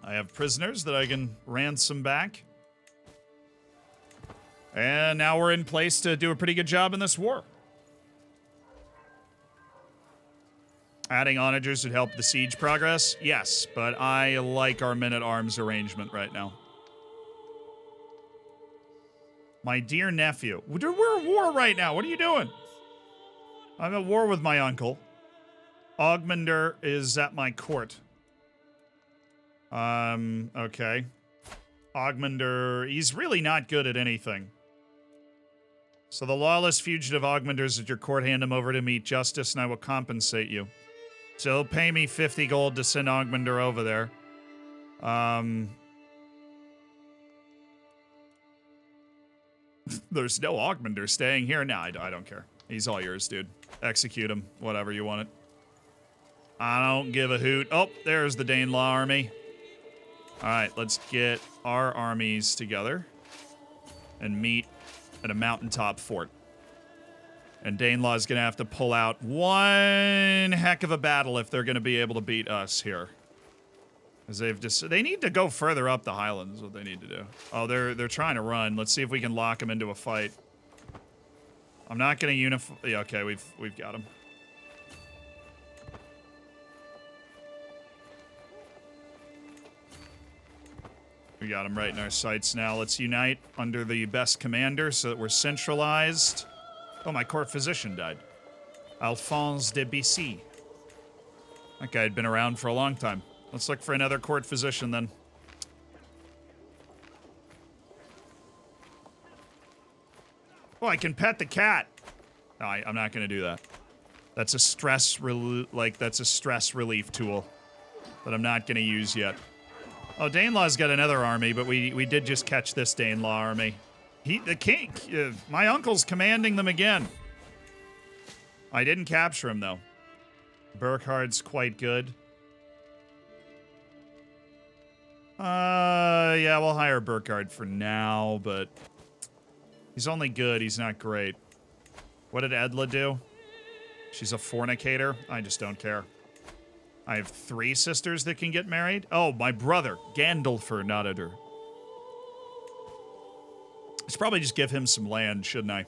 Speaker 1: I have prisoners that I can ransom back. And now we're in place to do a pretty good job in this war. Adding onagers would help the siege progress? Yes, but I like our men-at-arms arrangement right now. My dear nephew. We're at war right now. What are you doing? I'm at war with my uncle. Augmender is at my court. Okay. Augmender, he's really not good at anything. So the lawless fugitive Augmenders at your court, hand him over to me, justice, and I will compensate you. So he'll pay me 50 gold to send Augmender over there. There's no Augmender staying here. No, I don't care. He's all yours, dude. Execute him. Whatever you want it. I don't give a hoot. Oh, there's the Danelaw army. All right, let's get our armies together and meet at a mountaintop fort. And Danelaw's going to have to pull out one heck of a battle if they're going to be able to beat us here. Because they need to go further up the highlands, is what they need to do. Oh, they're trying to run. Let's see if we can lock them into a fight. I'm not going to unify. Yeah, okay, we've got them. We got them right in our sights now. Let's unite under the best commander so that we're centralized. Oh, my court physician died. Alphonse de Bissy. That guy had been around for a long time. Let's look for another court physician then. Oh, I can pet the cat. No, I'm not going to do that. That's a stress that's a stress relief tool that I'm not going to use yet. Oh, Danelaw's got another army, but we did just catch this Danelaw army. The king, my uncle's commanding them again. I didn't capture him, though. Burkhard's quite good. Yeah, we'll hire Burkhard for now, but he's only good, he's not great. What did Edla do? She's a fornicator? I just don't care. I have 3 sisters that can get married? Oh, my brother, Gandalfer Nodader. I should probably just give him some land, shouldn't I?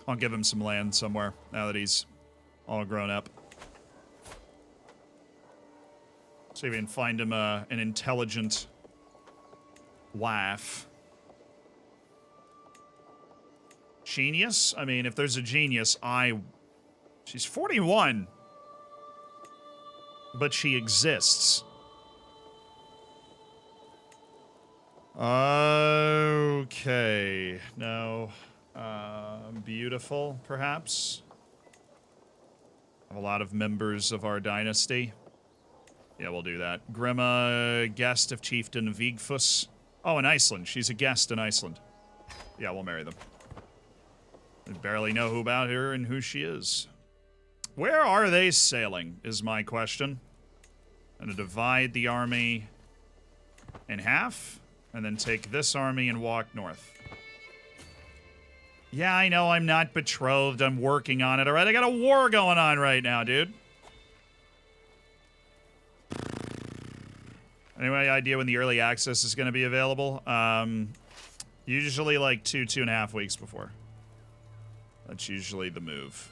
Speaker 1: I'll give him some land somewhere, now that he's all grown up. See if we can find him an intelligent wife. Genius? I mean, if there's a genius, she's 41. But she exists. Okay. No. Beautiful, perhaps. Have a lot of members of our dynasty. Yeah, we'll do that. Grima, guest of Chieftain Vigfus. Oh, in Iceland. She's a guest in Iceland. Yeah, we'll marry them. I barely know who about her and who she is. Where are they sailing, is my question. I'm going to divide the army in half, and then take this army and walk north. Yeah, I know I'm not betrothed. I'm working on it, all right? I got a war going on right now, dude. Any idea when the early access is going to be available? Usually like 2.5 weeks before. That's usually the move.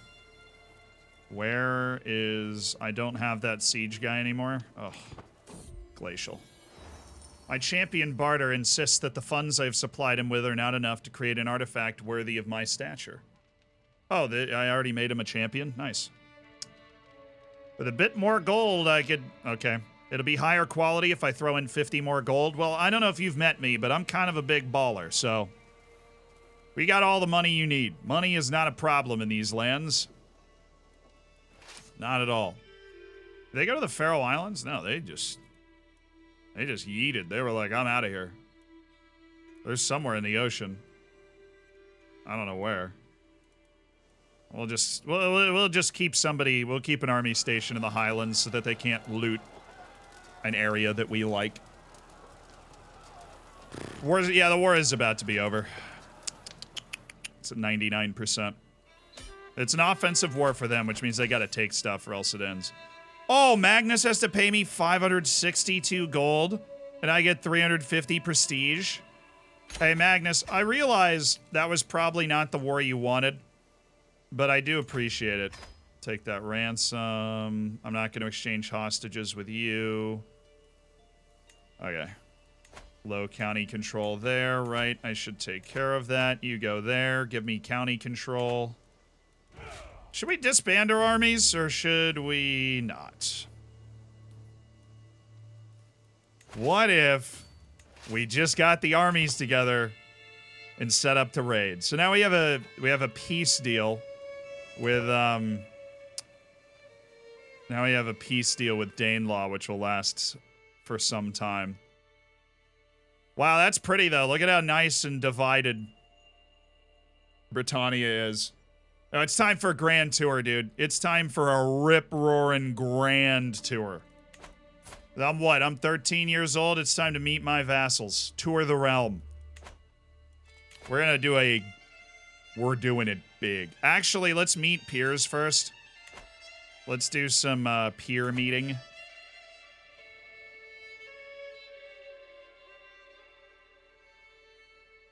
Speaker 1: Where is... I don't have that siege guy anymore. Oh, glacial. My champion Barter insists that the funds I've supplied him with are not enough to create an artifact worthy of my stature. Oh, I already made him a champion? Nice. With a bit more gold, I could... Okay. It'll be higher quality if I throw in 50 more gold. Well, I don't know if you've met me, but I'm kind of a big baller, so... We got all the money you need. Money is not a problem in these lands. Not at all. Did they go to the Faroe Islands? No, they just yeeted. They were like, I'm out of here. There's somewhere in the ocean. I don't know where. We'll just keep somebody, we'll keep an army station in the Highlands so that they can't loot an area that we like. Yeah, the war is about to be over. It's at 99%. It's an offensive war for them, which means they gotta take stuff or else it ends. Oh, Magnus has to pay me 562 gold, and I get 350 prestige. Hey, Magnus, I realize that was probably not the war you wanted, but I do appreciate it. Take that ransom. I'm not going to exchange hostages with you. Okay. Low county control there, right? I should take care of that. You go there. Give me county control. Should we disband our armies, or should we not? What if we just got the armies together and set up to raid? So now we have a peace deal with now we have a peace deal with Danelaw, which will last for some time. Wow, that's pretty though. Look at how nice and divided Britannia is. Oh, it's time for a grand tour, dude. It's time for a rip-roaring grand tour. I'm 13 years old. It's time to meet my vassals. Tour the realm. We're gonna do a We're doing it big. Actually, let's meet peers first. Let's do some peer meeting.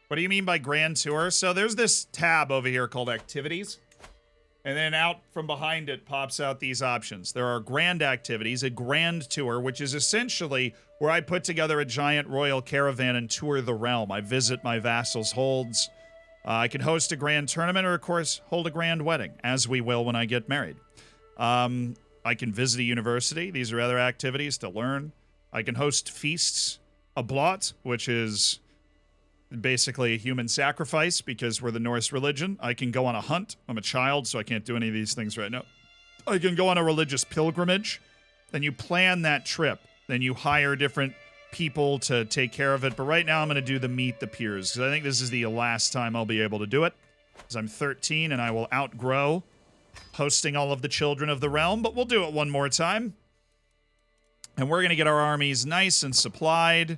Speaker 1: What do you mean by grand tour? So there's this tab over here called activities. And then out from behind it pops out these options. There are grand activities, a grand tour, which is essentially where I put together a giant royal caravan and tour the realm. I visit my vassals' holds. I can host a grand tournament or, of course, hold a grand wedding, as we will when I get married. I can visit a university. These are other activities to learn. I can host feasts, a blot, which is basically a human sacrifice because we're the Norse religion. I can go on a hunt. I'm a child, so I can't do any of these things right now. I can go on a religious pilgrimage. Then you plan that trip. Then you hire different people to take care of it. But right now I'm going to do the meet the peers because I think this is the last time I'll be able to do it because I'm 13 and I will outgrow hosting all of the children of the realm. But we'll do it one more time. And we're going to get our armies nice and supplied.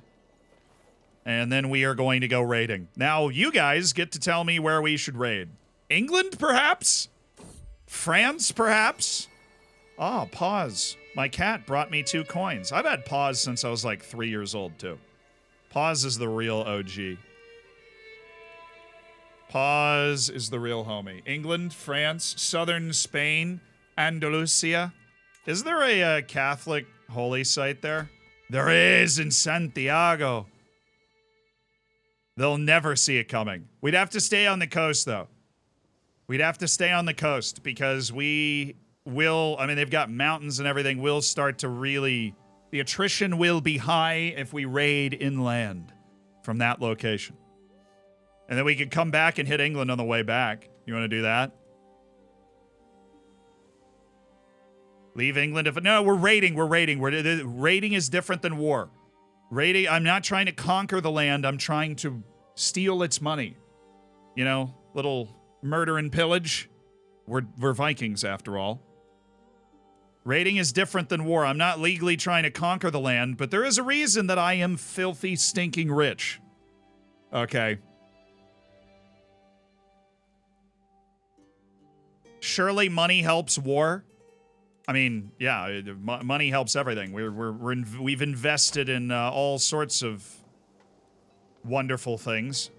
Speaker 1: And then we are going to go raiding. Now, you guys get to tell me where we should raid. England, perhaps? France, perhaps? Oh, pause. My cat brought me 2 coins. I've had pause since I was like 3 years old, too. Pause is the real OG. Pause is the real homie. England, France, southern Spain, Andalusia. Is there a Catholic holy site there? There is in Santiago. They'll never see it coming. We'd have to stay on the coast, though. We'd have to stay on the coast because we will... I mean, they've got mountains and everything. We'll start to really... The attrition will be high if we raid inland from that location. And then we could come back and hit England on the way back. You want to do that? Leave England if... No, we're raiding. We're raiding. Raiding is different than war. Raiding, I'm not trying to conquer the land. I'm trying to steal its money. You know, little murder and pillage. We're Vikings, after all. Raiding is different than war. I'm not legally trying to conquer the land, but there is a reason that I am filthy, stinking rich. Okay. Surely money helps war. I mean, yeah, money helps everything. We've invested in all sorts of wonderful things.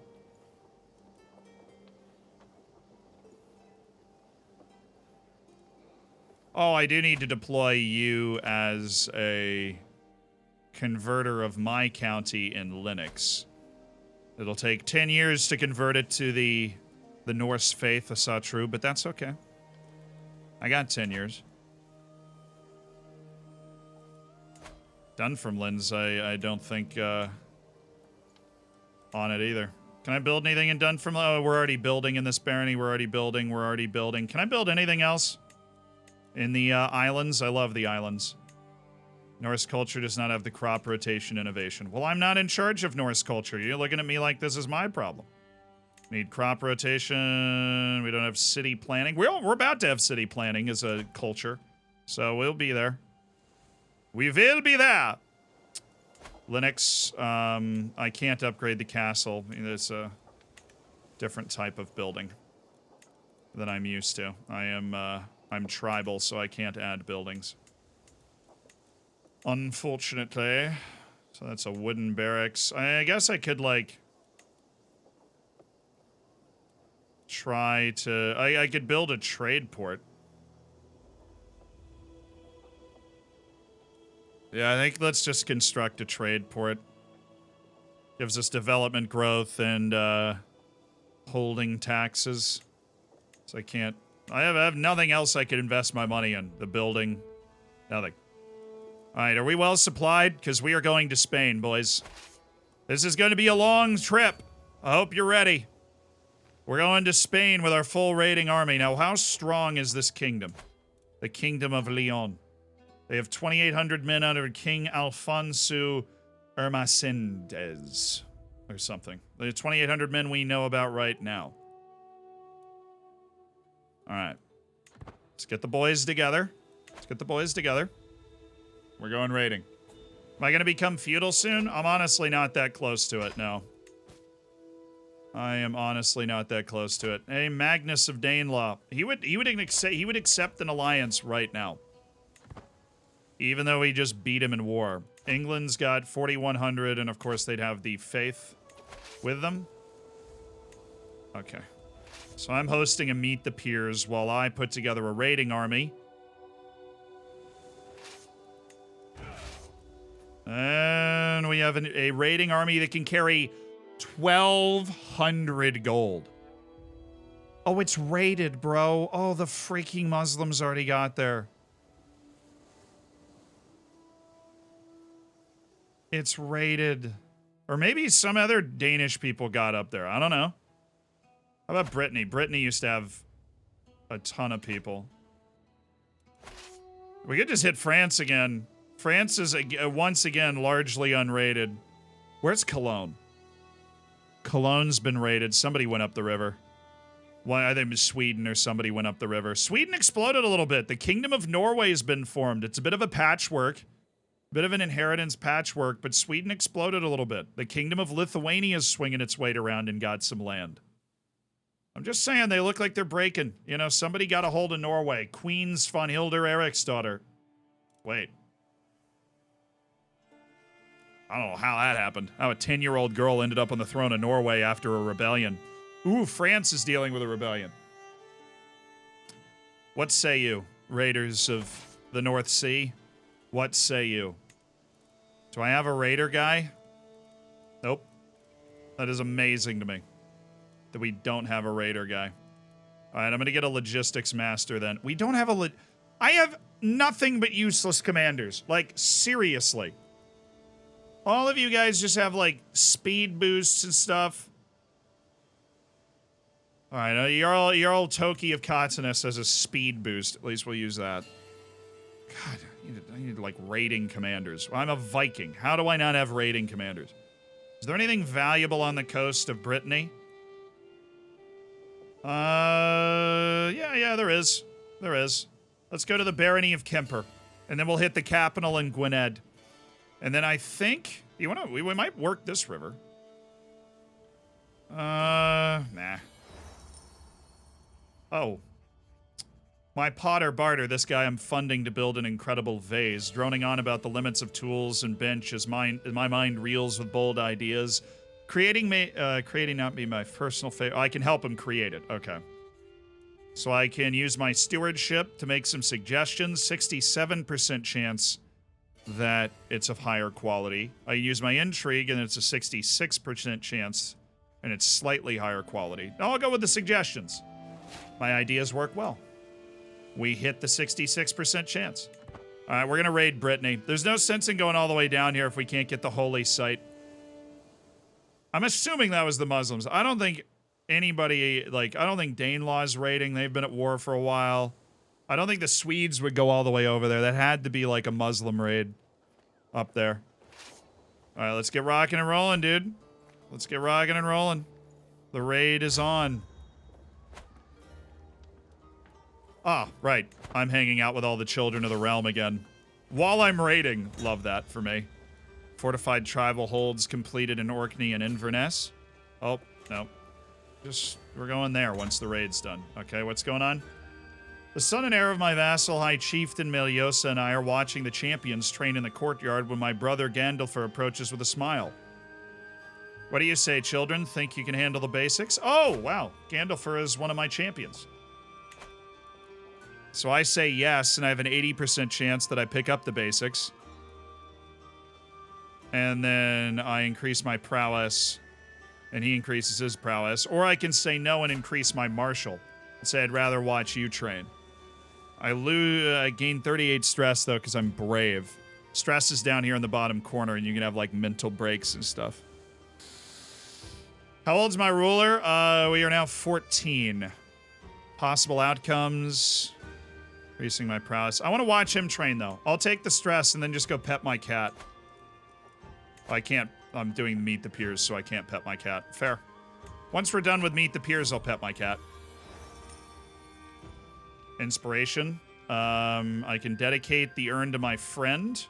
Speaker 1: Oh, I do need to deploy you as a converter of my county in Linux. It'll take 10 years to convert it to the Norse faith, Asatru, but that's okay. I got 10 years. Dunfermline's, I don't think, on it either. Can I build anything in Dunfermline? Oh, we're already building in this barony. We're already building. Can I build anything else in the islands? I love the islands. Norse culture does not have the crop rotation innovation. Well, I'm not in charge of Norse culture. You're looking at me like this is my problem. Need crop rotation. We don't have city planning. We're about to have city planning as a culture. So we'll be there. We will be there. Linux, I can't upgrade the castle. It's a different type of building than I'm used to. I'm tribal, so I can't add buildings. Unfortunately. So that's a wooden barracks. I guess I could, like, try to... I could build a trade port. Yeah, I think let's just construct a trade port. Gives us development growth and holding taxes. So I can't... I have nothing else I could invest my money in. The building. Nothing. Alright, are we well supplied? Because we are going to Spain, boys. This is going to be a long trip. I hope you're ready. We're going to Spain with our full raiding army. Now, how strong is this kingdom? The Kingdom of Leon. They have 2,800 men under King Alfonso Ermacindez. Or something. The 2,800 men we know about right now. Alright. Let's get the boys together. We're going raiding. Am I going to become feudal soon? I'm honestly not that close to it, no. I am honestly not that close to it. Hey, Magnus of Danelaw. He would accept an alliance right now. Even though we just beat him in war. England's got 4,100, and of course they'd have the faith with them. Okay. So I'm hosting a Meet the Peers while I put together a raiding army. And we have a raiding army that can carry 1,200 gold. Oh, it's raided, bro. Oh, the freaking Muslims already got there. It's raided. Or maybe some other Danish people got up there. I don't know. How about Brittany? Brittany used to have a ton of people. We could just hit France again. France is, once again, largely unrated. Where's Cologne? Cologne's been raided. Somebody went up the river. Well, I think it was Sweden or somebody went up the river. Sweden exploded a little bit. The Kingdom of Norway has been formed. It's a bit of a patchwork. Bit of an inheritance patchwork, but Sweden exploded a little bit. The Kingdom of Lithuania is swinging its weight around and got some land. I'm just saying, they look like they're breaking. You know, somebody got a hold of Norway. Queen's von Hilder Eriksdotter. Wait. I don't know how that happened. How a 10-year-old girl ended up on the throne of Norway after a rebellion. Ooh, France is dealing with a rebellion. What say you, raiders of the North Sea? What say you? Do I have a raider guy? Nope. That is amazing to me that we don't have a raider guy. All right, I'm going to get a logistics master then. We don't have a... I have nothing but useless commanders. Like, seriously. All of you guys just have, like, speed boosts and stuff. All right, your old Toki of Katsunis has a speed boost. At least we'll use that. God, I need like, raiding commanders. Well, I'm a Viking. How do I not have raiding commanders? Is there anything valuable on the coast of Brittany? Yeah, there is. There is. Let's go to the Barony of Kemper. And then we'll hit the capital in Gwynedd. And then I think... we might work this river. Nah. Oh. My Potter Barter, this guy I'm funding to build an incredible vase, droning on about the limits of tools and bench as my mind reels with bold ideas. Creating not be my personal favorite. Oh, I can help him create it. Okay. So I can use my stewardship to make some suggestions. 67% chance that it's of higher quality. I use my intrigue, and it's a 66% chance, and it's slightly higher quality. Now I'll go with the suggestions. My ideas work well. We hit the 66% chance. All right, we're going to raid Brittany. There's no sense in going all the way down here if we can't get the holy site. I'm assuming that was the Muslims. I don't think anybody, like, I don't think Danelaw's raiding. They've been at war for a while. I don't think the Swedes would go all the way over there. That had to be, like, a Muslim raid up there. All right, let's get rocking and rolling, dude. Let's get rocking and rolling. The raid is on. Ah, right. I'm hanging out with all the children of the realm again. While I'm raiding. Love that for me. Fortified tribal holds completed in Orkney and Inverness. Oh, no. We're going there once the raid's done. Okay, what's going on? The son and heir of my vassal, High Chieftain Meliosa, and I are watching the champions train in the courtyard when my brother Gandalfer approaches with a smile. What do you say, children? Think you can handle the basics? Oh, wow. Gandalfer is one of my champions. So I say yes, and I have an 80% chance that I pick up the basics. And then I increase my prowess, and he increases his prowess. Or I can say no and increase my martial, and say I'd rather watch you train. I gain 38 stress, though, because I'm brave. Stress is down here in the bottom corner, and you can have, like, mental breaks and stuff. How old's my ruler? We are now 14. Possible outcomes... Increasing my prowess. I want to watch him train, though. I'll take the stress and then just go pet my cat. I can't. I'm doing Meet the Peers, so I can't pet my cat. Fair. Once we're done with Meet the Peers, I'll pet my cat. Inspiration. I can dedicate the urn to my friend.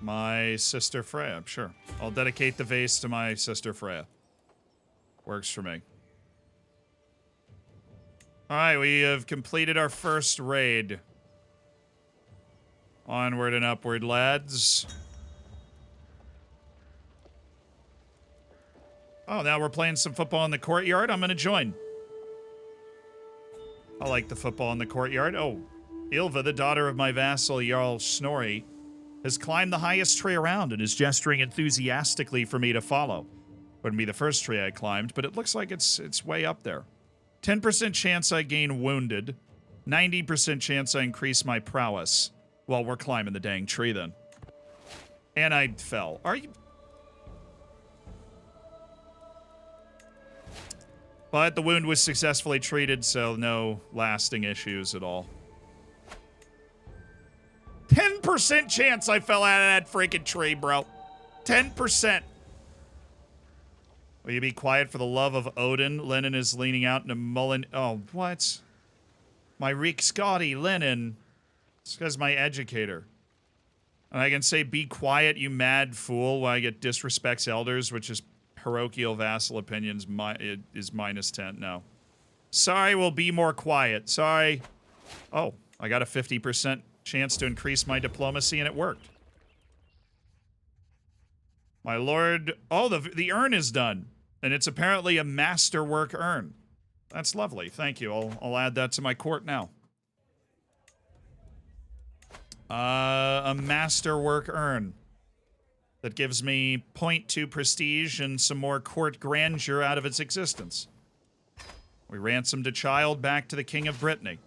Speaker 1: My sister Freya, sure. I'll dedicate the vase to my sister Freya. Works for me. Alright, we have completed our first raid. Onward and upward, lads. Oh, now we're playing some football in the courtyard. I'm gonna join. I like the football in the courtyard. Oh, Ilva, the daughter of my vassal Jarl Snorri, has climbed the highest tree around and is gesturing enthusiastically for me to follow. Wouldn't be the first tree I climbed, but it looks like it's way up there. 10% chance I gain wounded. 90% chance I increase my prowess. Well, we're climbing the dang tree then. And I fell. Are you... But the wound was successfully treated, so no lasting issues at all. 10% chance I fell out of that freaking tree, bro. 10%. Will you be quiet for the love of Odin? Lennon is leaning out in a mullen... Oh, what? My Reek Scotty, Lennon. This guy's my educator. And I can say, be quiet, you mad fool, while I get disrespects elders, which is parochial vassal opinions, is minus 10. No. Sorry, we'll be more quiet. Sorry. Oh, I got a 50% chance to increase my diplomacy, and it worked. My lord... Oh, the urn is done. And it's apparently a masterwork urn. That's lovely. Thank you. I'll add that to my court now. A masterwork urn that gives me 0.2 prestige and some more court grandeur out of its existence. We ransomed a child back to the King of Brittany.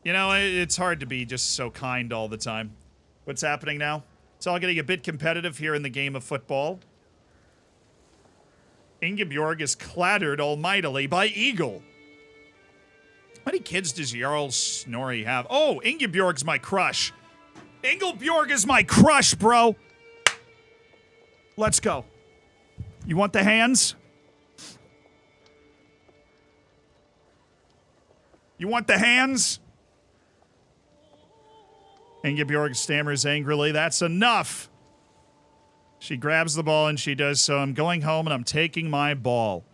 Speaker 1: You know, it's hard to be just so kind all the time. What's happening now? It's all getting a bit competitive here in the game of football. Ingeborg is clattered almightily by Eagle. How many kids does Jarl Snorri have? Oh, Ingeborg's my crush. Ingeborg is my crush, bro. Let's go. You want the hands? You want the hands? Ingeborg stammers angrily. That's enough. She grabs the ball and she does so. I'm going home and I'm taking my ball.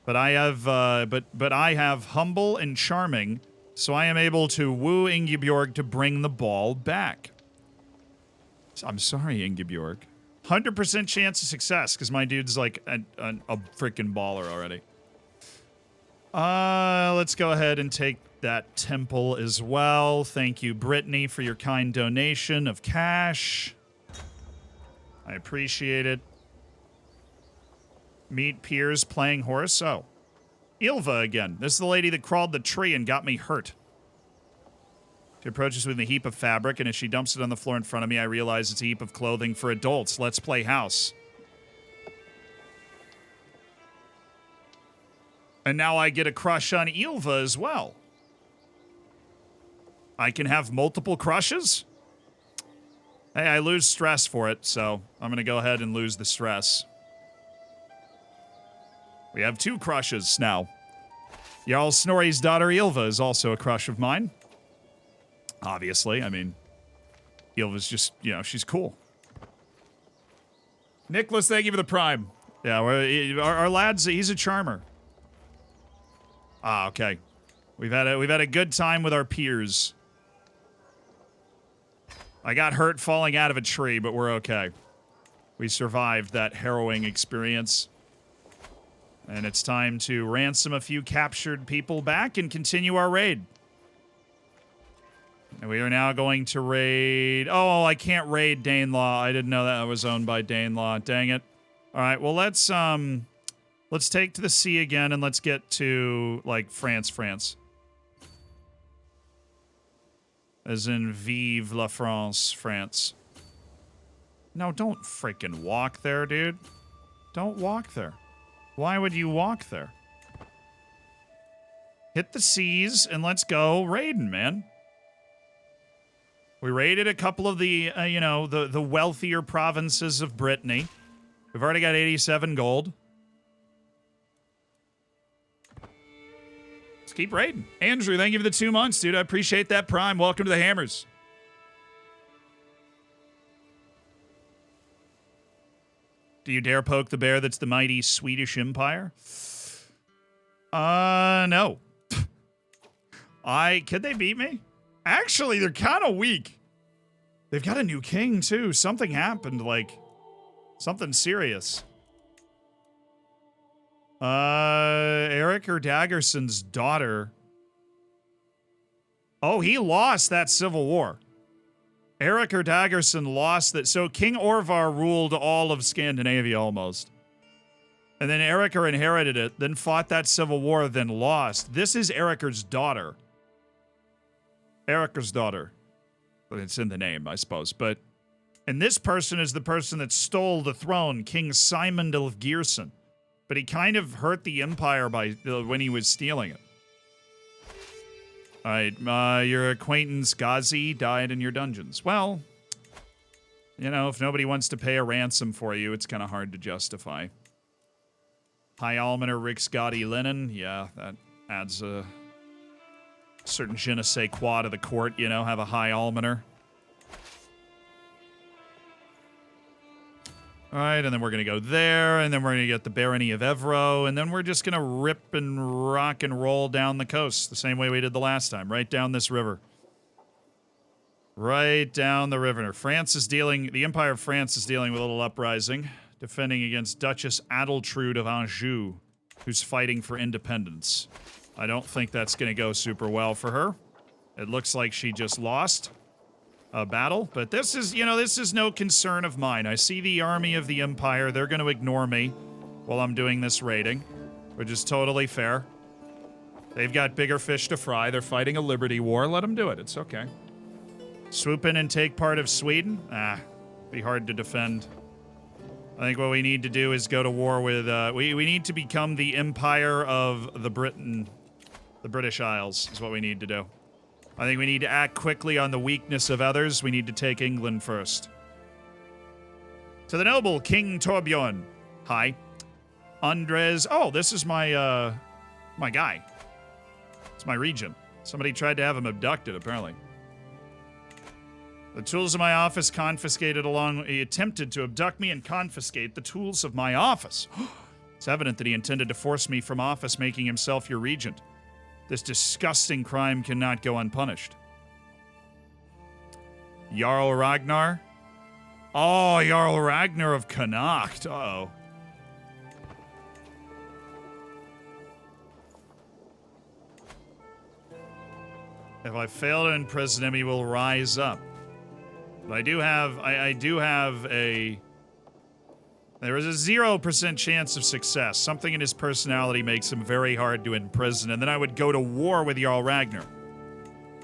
Speaker 1: But I have, but I have humble and charming, so I am able to woo Ingeborg to bring the ball back. I'm sorry, Ingeborg. 100% chance of success, because my dude's like a freaking baller already. Let's go ahead and take that temple as well. Thank you, Brittany, for your kind donation of cash. I appreciate it. Meet peers playing horse. Oh. Ilva again. This is the lady that crawled the tree and got me hurt. She approaches with a heap of fabric, and as she dumps it on the floor in front of me, I realize it's a heap of clothing for adults. Let's play house. And now I get a crush on Ilva as well. I can have multiple crushes? Hey, I lose stress for it, so I'm going to go ahead and lose the stress. We have 2 crushes now. Jarl Snorri's daughter Ilva is also a crush of mine. Obviously, I mean, Ilva's just, you know, she's cool. Nicholas, thank you for the prime. Yeah, our lad's, he's a charmer. Ah, okay. We've had a good time with our peers. I got hurt falling out of a tree, but we're okay. We survived that harrowing experience. And it's time to ransom a few captured people back and continue our raid. And we are now going to raid... Oh, I can't raid Danelaw. I didn't know that was owned by Danelaw. Dang it. All right, well, let's take to the sea again and let's get to, like, France. As in Vive la France, France. No, don't freaking walk there, dude. Don't walk there. Why would you walk there? Hit the seas and let's go raiding, man. We raided a couple of the, you know, the wealthier provinces of Brittany. We've already got 87 gold. Let's keep raiding. Andrew, thank you for the 2 months, dude. I appreciate that prime. Welcome to the Hammers. Do you dare poke the bear that's the mighty Swedish Empire? No. Could they beat me? Actually, they're kind of weak. They've got a new king, too. Something happened, like, something serious. Eric Daggerson's daughter. Oh, he lost that civil war. Eric Daggerson lost that. So King Orvar ruled all of Scandinavia almost. And then Eriker inherited it, then fought that civil war, then lost. This is Eriker's daughter. Eriker's daughter. It's in the name, I suppose. And this person is the person that stole the throne, King Simon of Gearson. But he kind of hurt the empire when he was stealing it. All right, your acquaintance Ghazi died in your dungeons. Well, you know, if nobody wants to pay a ransom for you, it's kind of hard to justify. High Almoner Rick Scotty Lennon, yeah, that adds a certain je ne sais quoi to the court, you know, have a High Almoner. All right, and then we're going to go there, and then we're going to get the Barony of Evro, and then we're just going to rip and rock and roll down the coast the same way we did the last time, right down this river. Right down the river. The Empire of France is dealing with a little uprising, defending against Duchess Adeltrude of Anjou, who's fighting for independence. I don't think that's going to go super well for her. It looks like she just lost a battle, but this is no concern of mine. I see the army of the Empire. They're going to ignore me while I'm doing this raiding, which is totally fair. They've got bigger fish to fry. They're fighting a liberty war. Let them do it. It's okay. Swoop in and take part of Sweden? Be hard to defend. I think what we need to do is go to war with, we need to become the Empire of the British Isles is what we need to do. I think we need to act quickly on the weakness of others. We need to take England first. To the noble King Torbjorn. Hi. Andres. Oh, this is my guy. It's my regent. Somebody tried to have him abducted, apparently. The tools of my office confiscated he attempted to abduct me and confiscate the tools of my office. It's evident that he intended to force me from office, making himself your regent. This disgusting crime cannot go unpunished. Jarl Ragnar? Oh, Jarl Ragnar of Connacht. Uh-oh. If I fail to imprison him, he will rise up. But I do have there is a 0% chance of success. Something in his personality makes him very hard to imprison, and then I would go to war with Jarl Ragnar. All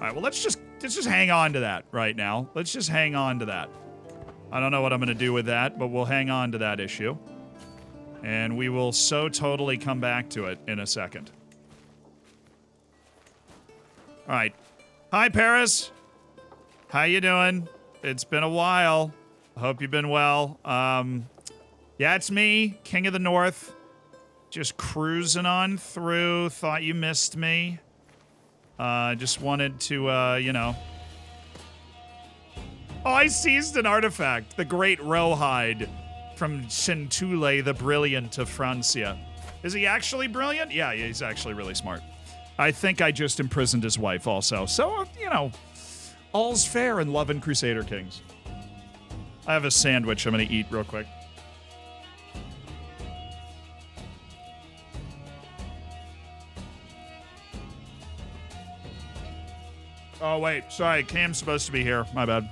Speaker 1: right, well, let's just hang on to that right now. Let's just hang on to that. I don't know what I'm going to do with that, but we'll hang on to that issue. And we will so totally come back to it in a second. All right. Hi, Paris. How you doing? It's been a while. I hope you've been well. Yeah, it's me, King of the North. Just cruising on through. Thought you missed me. Just wanted to, you know. Oh, I seized an artifact. The Great Rowhide from Centule the Brilliant of Francia. Is he actually brilliant? Yeah, he's actually really smart. I think I just imprisoned his wife also. So, you know, all's fair in Love and Crusader Kings. I have a sandwich I'm going to eat real quick. Oh, wait. Sorry, Cam's supposed to be here. My bad.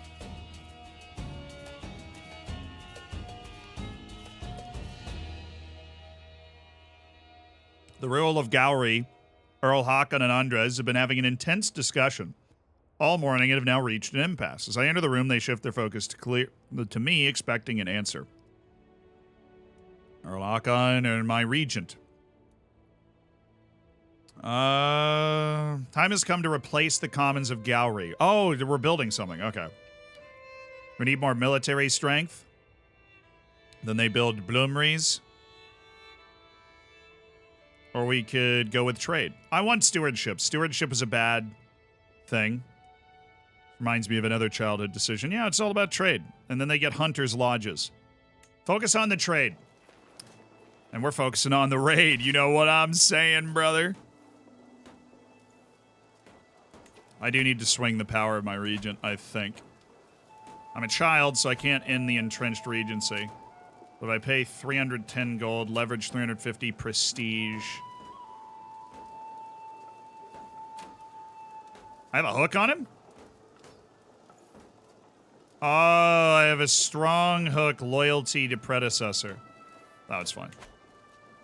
Speaker 1: The rule of Gowrie, Earl Håkon and Andres have been having an intense discussion all morning and have now reached an impasse. As I enter the room, they shift their focus to me, expecting an answer. Earl Håkon and my regent. Time has come to replace the commons of Gowrie. Oh, we're building something. Okay. We need more military strength. Then they build bloomeries. Or we could go with trade. I want stewardship. Stewardship is a bad thing. Reminds me of another childhood decision. Yeah, it's all about trade. And then they get hunters' lodges. Focus on the trade. And we're focusing on the raid. You know what I'm saying, brother? I do need to swing the power of my regent, I think. I'm a child, so I can't end the entrenched regency. But if I pay 310 gold, leverage 350 prestige. I have a hook on him? Oh, I have a strong hook, loyalty to predecessor. Oh, it's fine.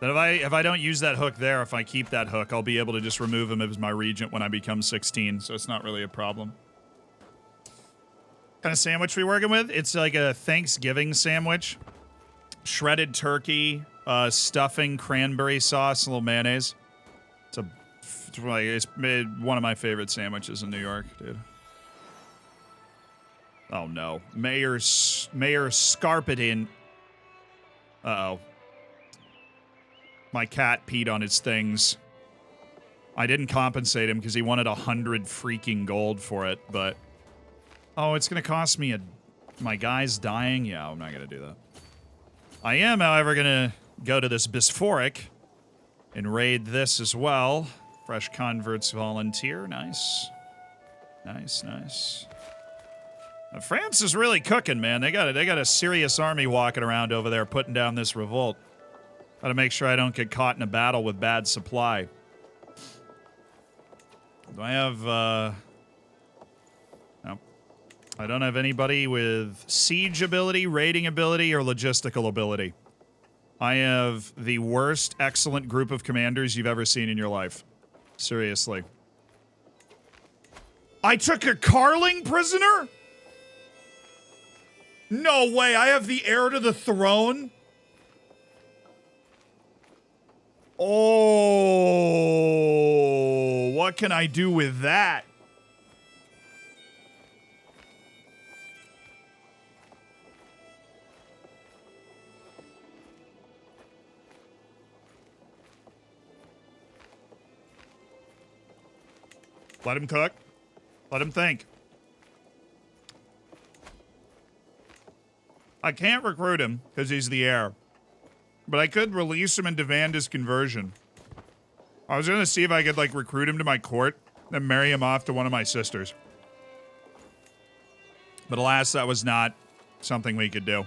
Speaker 1: Then if I don't use that hook there, if I keep that hook, I'll be able to just remove him as my regent when I become 16, so it's not really a problem. What kind of sandwich we working with? It's like a Thanksgiving sandwich. Shredded turkey, stuffing, cranberry sauce, a little mayonnaise. It's one of my favorite sandwiches in New York, dude. Oh no, Mayor Scarpadin. Uh-oh. My cat peed on his things. I didn't compensate him because he wanted 100 freaking gold for it, but... Oh, it's gonna cost me my guy's dying? Yeah, I'm not gonna do that. I am, however, gonna go to this Bisphoric and raid this as well. Fresh converts volunteer. Nice. Nice, nice. Now, France is really cooking, man. They got a serious army walking around over there putting down this revolt. Gotta make sure I don't get caught in a battle with bad supply. Do I have, no. I don't have anybody with siege ability, raiding ability, or logistical ability. I have the worst excellent group of commanders you've ever seen in your life. Seriously. I took a Carling prisoner? No way, I have the heir to the throne? Oh, what can I do with that? Let him cook. Let him think. I can't recruit him because he's the heir. But I could release him and demand his conversion. I was going to see if I could, like, recruit him to my court and marry him off to one of my sisters. But alas, that was not something we could do.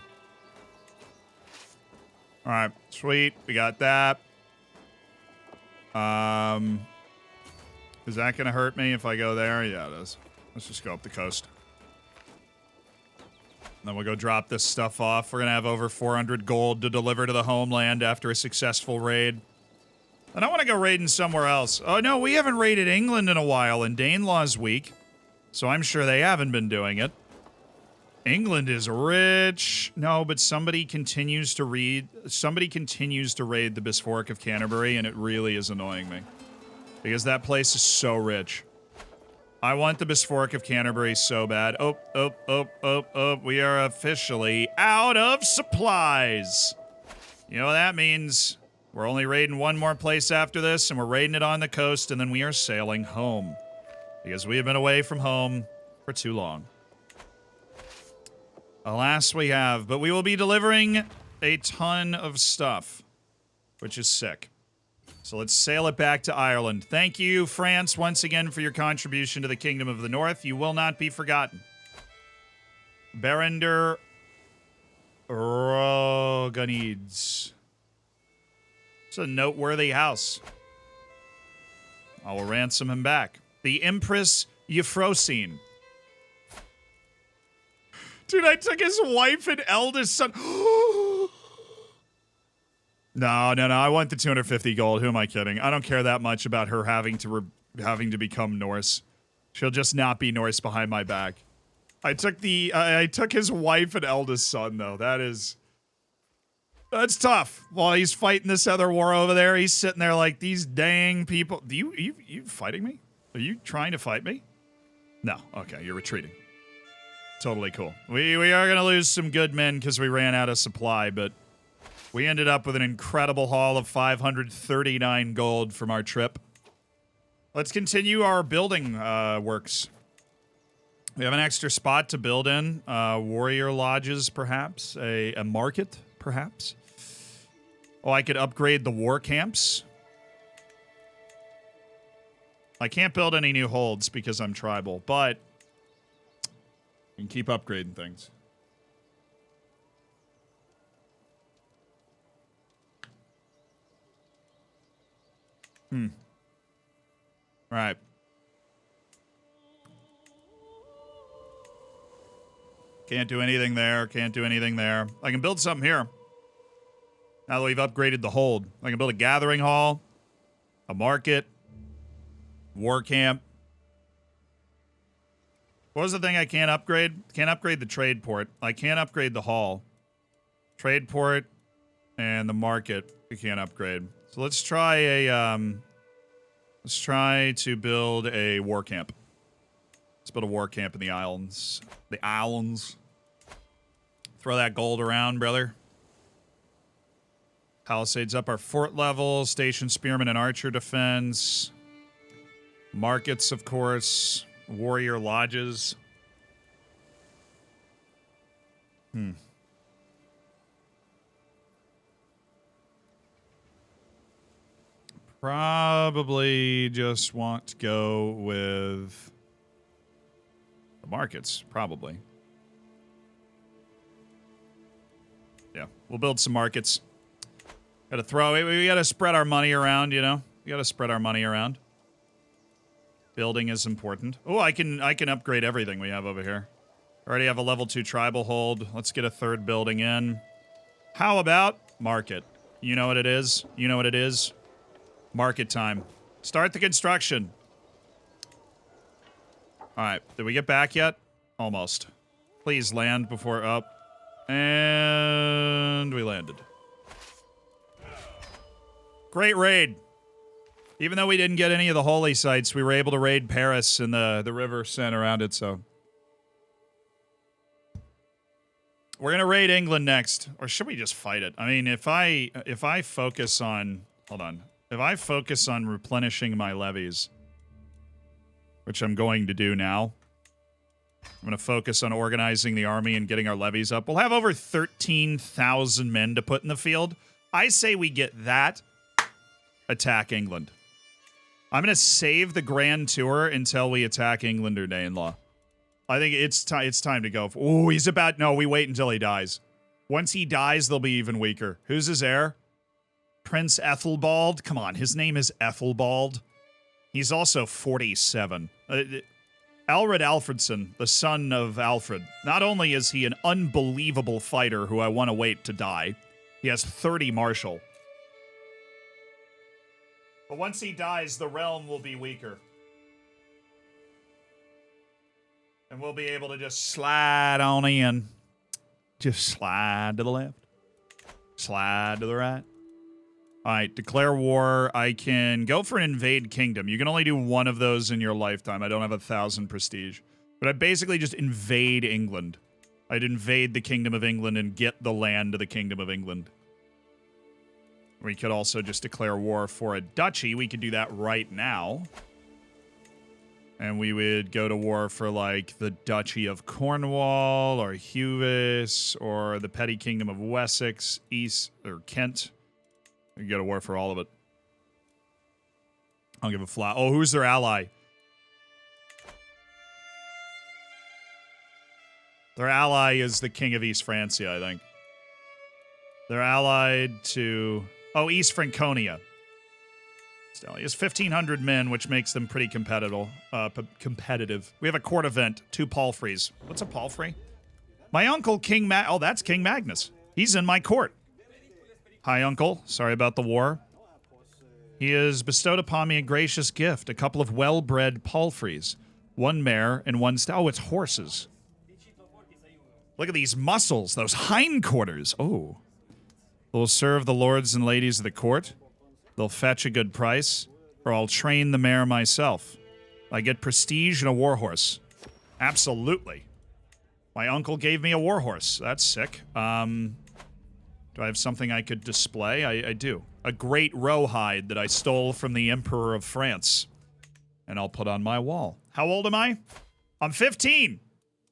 Speaker 1: Alright, sweet. We got that. Is that going to hurt me if I go there? Yeah, it is. Let's just go up the coast. And then we'll go drop this stuff off. We're going to have over 400 gold to deliver to the homeland after a successful raid. And I want to go raiding somewhere else. Oh, no, we haven't raided England in a while, and Danelaw's weak. So I'm sure they haven't been doing it. England is rich. No, but somebody continues to raid the Bisphoric of Canterbury, and it really is annoying me. Because that place is so rich. I want the Bisphoric of Canterbury so bad. Oh. We are officially out of supplies. You know what that means? We're only raiding one more place after this, and we're raiding it on the coast, and then we are sailing home. Because we have been away from home for too long. Alas, we have. But we will be delivering a ton of stuff, which is sick. So let's sail it back to Ireland. Thank you, France, once again for your contribution to the Kingdom of the North. You will not be forgotten. Berender Roganides. It's a noteworthy house. I will ransom him back. The Empress Euphrosyne. Dude, I took his wife and eldest son. No. I want the 250 gold. Who am I kidding? I don't care that much about her having to become Norse. She'll just not be Norse behind my back. I took his wife and eldest son though. That's tough. While he's fighting this other war over there, he's sitting there like these dang people. You fighting me? Are you trying to fight me? No. Okay, you're retreating. Totally cool. We are gonna lose some good men because we ran out of supply, but we ended up with an incredible haul of 539 gold from our trip. Let's continue our building works. We have an extra spot to build in. Warrior lodges, perhaps. A market. perhaps. Oh, I could upgrade the war camps. I can't build any new holds because I'm tribal, but I can keep upgrading things. Right. Can't do anything there. Can't do anything there. I can build something here. Now that we've upgraded the hold. I can build a gathering hall, a market, war camp. What was the thing I can't upgrade? Can't upgrade the trade port. I can't upgrade the hall. Trade port and the market we can't upgrade. So let's try a let's try to build a war camp. Let's build a war camp in the islands. The islands. Throw that gold around, brother. Palisades up our fort level. Station spearmen and archer defense. Markets, of course. Warrior lodges. Probably just want to go with the markets, probably. Yeah, we'll build some markets. Gotta throw it. We gotta spread our money around, you know? We gotta spread our money around. Building is important. Oh, I can upgrade everything we have over here. Already have a level 2 tribal hold. Let's get a third building in. How about market? You know what it is? You know what it is? Market time. Start the construction. Alright, did we get back yet? Almost. Please land before up. And we landed. Great raid. Even though we didn't get any of the holy sites, we were able to raid Paris and the river sent around it, so. We're gonna raid England next. Or should we just fight it? I mean, if I focus on... Hold on. If I focus on replenishing my levies, which I'm going to do now, I'm going to focus on organizing the army and getting our levies up. We'll have over 13,000 men to put in the field. I say we get that, attack England. I'm going to save the Grand Tour until we attack England or Danelaw. I think it's time to go. Oh, he's about... No, we wait until he dies. Once he dies, they'll be even weaker. Who's his heir? Prince Ethelbald? Come on, his name is Ethelbald. He's also 47. Alred Alfredson, the son of Alfred. Not only is he an unbelievable fighter who I want to wait to die, he has 30 martial. But once he dies, the realm will be weaker. And we'll be able to just slide on in. Just slide to the left. Slide to the right. Alright, declare war. I can go for an invade kingdom. You can only do one of those in your lifetime. I don't have 1,000 prestige. But I basically just invade England. I'd invade the Kingdom of England and get the land of the Kingdom of England. We could also just declare war for a duchy. We could do that right now. And we would go to war for, like, the Duchy of Cornwall, or Hewis, or the Petty Kingdom of Wessex, East, or Kent. We can go to war for all of it. I'll give a flat. Oh, who's their ally? Their ally is the King of East Francia, I think. They're allied to... Oh, East Franconia. Still, he has 1,500 men, which makes them pretty competitive. We have a court event, 2 palfreys. What's a palfrey? My uncle, King Oh, that's King Magnus. He's in my court. Hi, uncle. Sorry about the war. He has bestowed upon me a gracious gift, a couple of well-bred palfreys. 1 mare and 1 Oh, it's horses. Look at these muscles, those hindquarters. Oh. They'll serve the lords and ladies of the court. They'll fetch a good price, or I'll train the mare myself. I get prestige and a warhorse. Absolutely. My uncle gave me a warhorse. That's sick. Do I have something I could display? I do. A great rawhide that I stole from the Emperor of France. And I'll put on my wall. How old am I? I'm 15.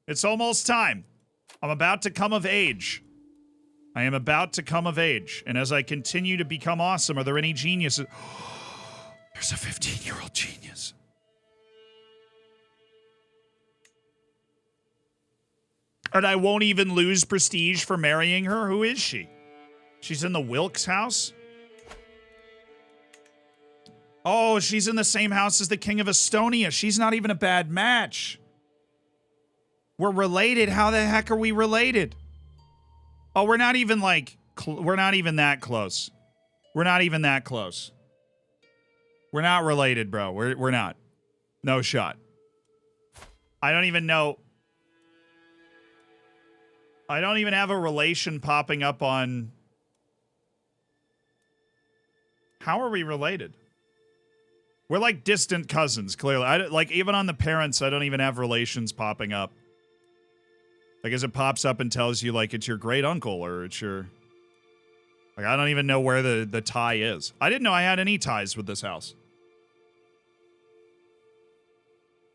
Speaker 1: It's almost time. I'm about to come of age. I am about to come of age, and as I continue to become awesome, are there any geniuses? There's a 15-year-old genius. And I won't even lose prestige for marrying her? Who is she? She's in the Wilkes house? Oh, she's in the same house as the King of Estonia. She's not even a bad match. We're related. How the heck are we related? Oh, we're not even like, we're not even that close. We're not even that close. We're not related, bro. We're not. No shot. I don't even know. I don't even have a relation popping up on. How are we related? We're like distant cousins, clearly. Like, even on the parents, I don't even have relations popping up. Like, as it pops up and tells you, like, it's your great uncle or it's your... Like, I don't even know where the tie is. I didn't know I had any ties with this house.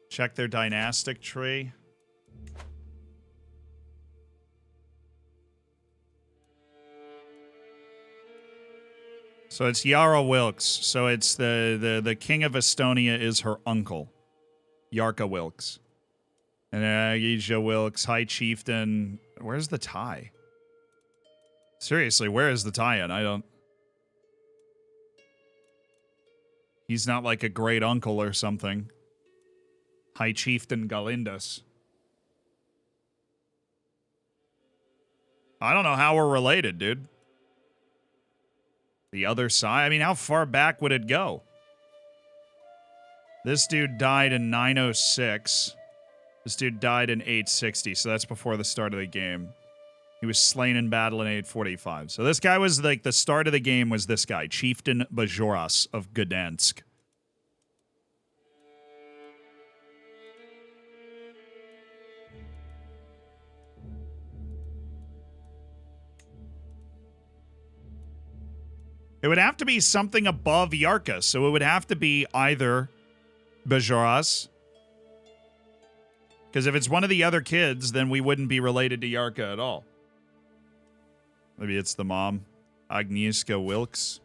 Speaker 1: Check their dynastic tree. So it's Yara Wilkes. So it's the King of Estonia is her uncle. Yarka Wilkes. And Agija Wilkes, High Chieftain. Where's the tie? Seriously, where is the tie-in? I don't... He's not like a great uncle or something. High Chieftain Galindas. I don't know how we're related, dude. The other side? I mean, how far back would it go? This dude died in 906. This dude died in 860, so that's before the start of the game. He was slain in battle in 845. So this guy was like, the start of the game was this guy, Chieftain Bajoras of Gdansk. It would have to be something above Yarka, so it would have to be either Bajoras. Because if it's one of the other kids, then we wouldn't be related to Yarka at all. Maybe it's the mom. Agnieszka Wilkes.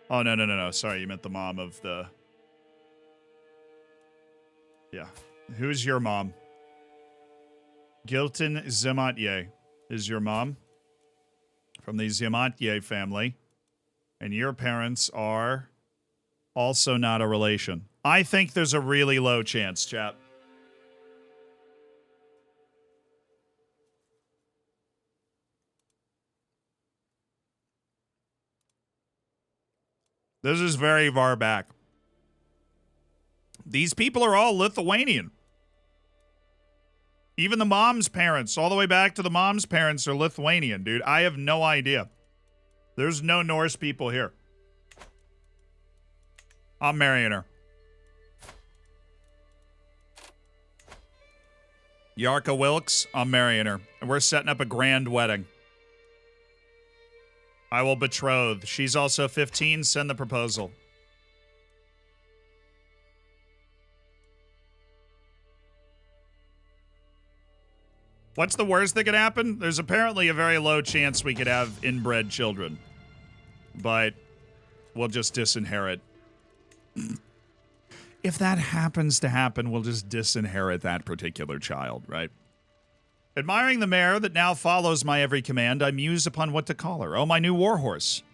Speaker 1: Oh, no. Sorry, you meant the mom of the... Yeah. Who's your mom? Gilton Zematye is your mom. From the Zematye family. And your parents are also not a relation. I think there's a really low chance, chap. This is very far back. These people are all Lithuanian. Even the mom's parents, all the way back to the mom's parents, are Lithuanian, dude. I have no idea. There's no Norse people here. I'm marrying her. Yarka Wilkes, I'm marrying her. And we're setting up a grand wedding. I will betroth. She's also 15. Send the proposal. What's the worst that could happen? There's apparently a very low chance we could have inbred children. But we'll just disinherit. If that happens to happen, we'll just disinherit that particular child, right? Admiring the mare that now follows my every command, I muse upon what to call her. Oh, my new warhorse.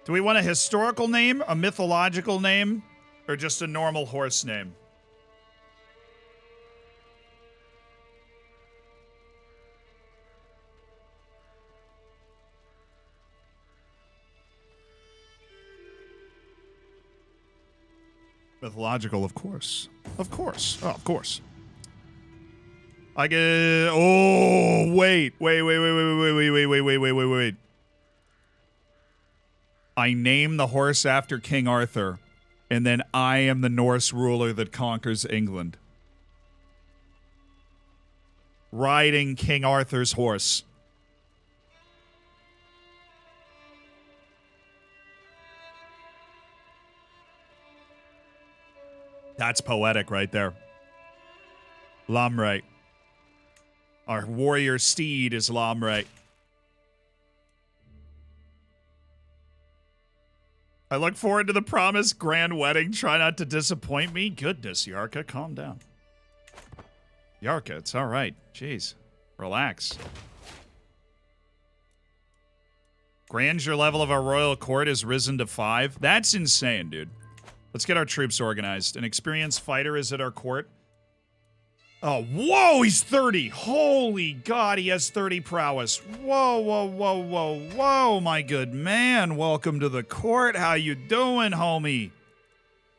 Speaker 1: Do we want a historical name, a mythological name, or just a normal horse name? Mythological, of course. Of course. Oh, of course. I get... Oh, wait. Wait. I name the horse after King Arthur, and then I am the Norse ruler that conquers England. Riding King Arthur's horse. That's poetic right there. Lamre. Our warrior steed is Lamre. I look forward to the promised grand wedding. Try not to disappoint me. Goodness, Yarka, calm down. Yarka, it's all right. Jeez. Relax. Grandeur level of our royal court has risen to 5. That's insane, dude. Let's get our troops organized. An experienced fighter is at our court. Oh, whoa, he's 30. Holy God, he has 30 prowess. Whoa, whoa, whoa, whoa, whoa, my good man. Welcome to the court. How you doing, homie?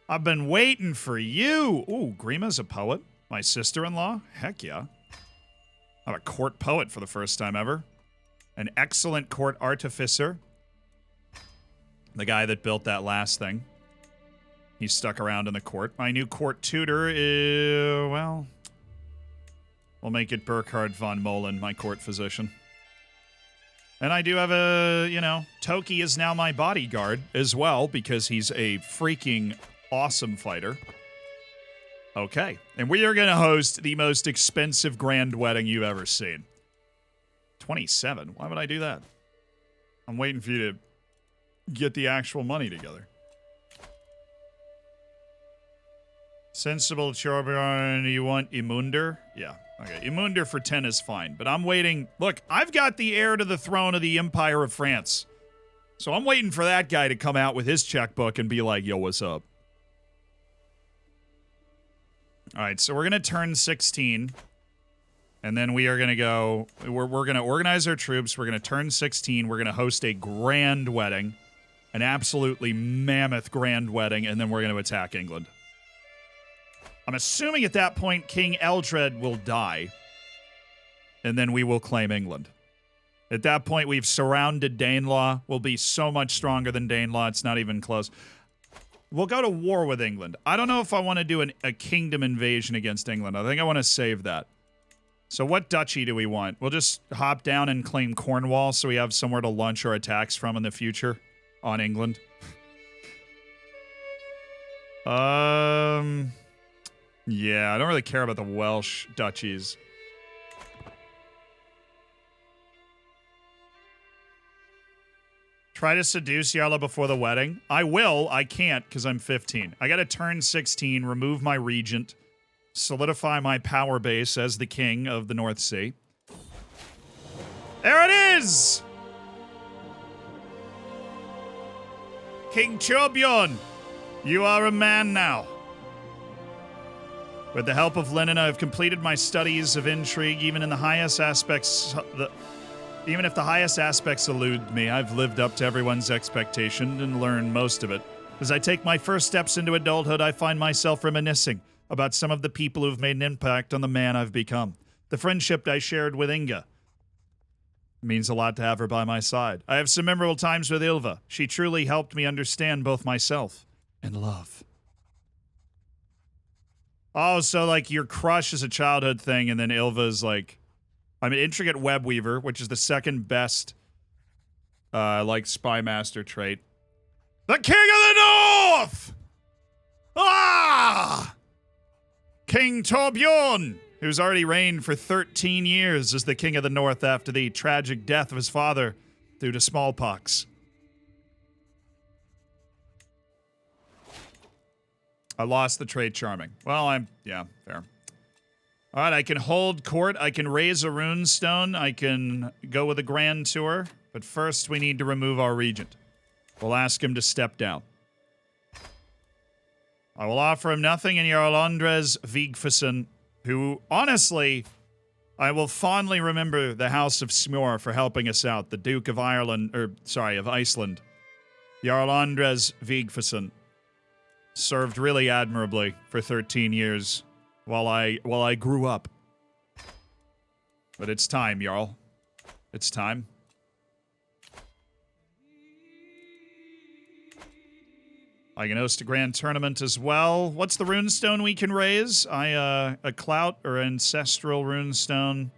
Speaker 1: I've been waiting for you. Ooh, Grima's a poet. My sister-in-law? Heck yeah. I'm a court poet for the first time ever. An excellent court artificer. The guy that built that last thing. He's stuck around in the court. My new court tutor is, well, we'll make it Burkhard von Molen, my court physician. And I do have a, you know, Toki is now my bodyguard as well because he's a freaking awesome fighter. Okay. And we are going to host the most expensive grand wedding you've ever seen. 27? Why would I do that? I'm waiting for you to get the actual money together. Sensible Chorbjorn, you want Imunder? Yeah. Okay, Imunder for 10 is fine, but I'm waiting. Look, I've got the heir to the throne of the Empire of France. So I'm waiting for that guy to come out with his checkbook and be like, yo, what's up? All right, so we're going to turn 16. And then we are going to go, we're going to organize our troops. We're going to turn 16. We're going to host a grand wedding. An absolutely mammoth grand wedding. And then we're going to attack England. I'm assuming at that point, King Eldred will die. And then we will claim England. At that point, we've surrounded Danelaw. We'll be so much stronger than Danelaw. It's not even close. We'll go to war with England. I don't know if I want to do a kingdom invasion against England. I think I want to save that. So what duchy do we want? We'll just hop down and claim Cornwall so we have somewhere to launch our attacks from in the future on England. Yeah, I don't really care about the Welsh duchies. Try to seduce Yarla before the wedding. I will. I can't because I'm 15. I got to turn 16, remove my regent, solidify my power base as the king of the North Sea. There it is! King Chorbjorn, you are a man now. With the help of Lenin, I have completed my studies of intrigue, even if the highest aspects elude me. I've lived up to everyone's expectation and learned most of it. As I take my first steps into adulthood, I find myself reminiscing about some of the people who've made an impact on the man I've become. The friendship I shared with Inga. It means a lot to have her by my side. I have some memorable times with Ilva. She truly helped me understand both myself and love. Oh, so like your crush is a childhood thing, and then Ilva's like, I'm an intricate web weaver, which is the second best, like spy master trait. The King of the North! Ah! King Torbjorn, who's already reigned for 13 years as the King of the North after the tragic death of his father due to smallpox. I lost the trait charming. Well, yeah, fair. All right, I can hold court. I can raise a rune stone. I can go with a grand tour. But first, we need to remove our regent. We'll ask him to step down. I will offer him nothing in Jarl Andres Vigfusson, who, honestly, I will fondly remember the House of Smør for helping us out. The Duke of Iceland. Jarl Andres Vigfusson served really admirably for 13 years while I grew up. But it's time, Jarl. It's time. I can host a grand tournament as well. What's the runestone we can raise? A clout or ancestral runestone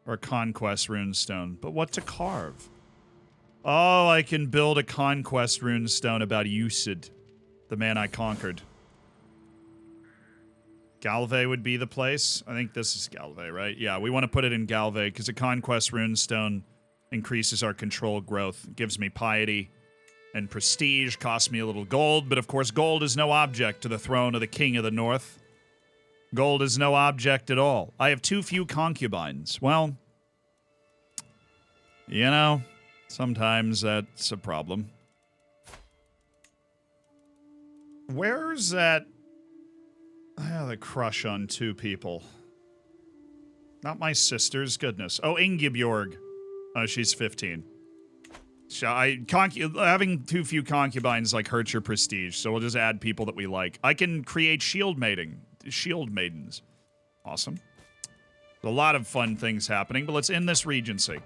Speaker 1: or a conquest runestone. But what to carve? Oh, I can build a conquest runestone about Usid, the man I conquered. Galve would be the place. I think this is Galve, right? Yeah, we want to put it in Galve because a Conquest Runestone increases our control growth. It gives me piety and prestige, costs me a little gold, but of course gold is no object to the throne of the King of the North. Gold is no object at all. I have too few concubines. Well, you know, sometimes that's a problem. Where's that? The crush on two people. Not my sister's, goodness. Oh, Ingebjorg. Oh, she's 15. Having too few concubines like hurts your prestige, so we'll just add people that we like. I can create shield maidens. Awesome. A lot of fun things happening, but let's end this Regency.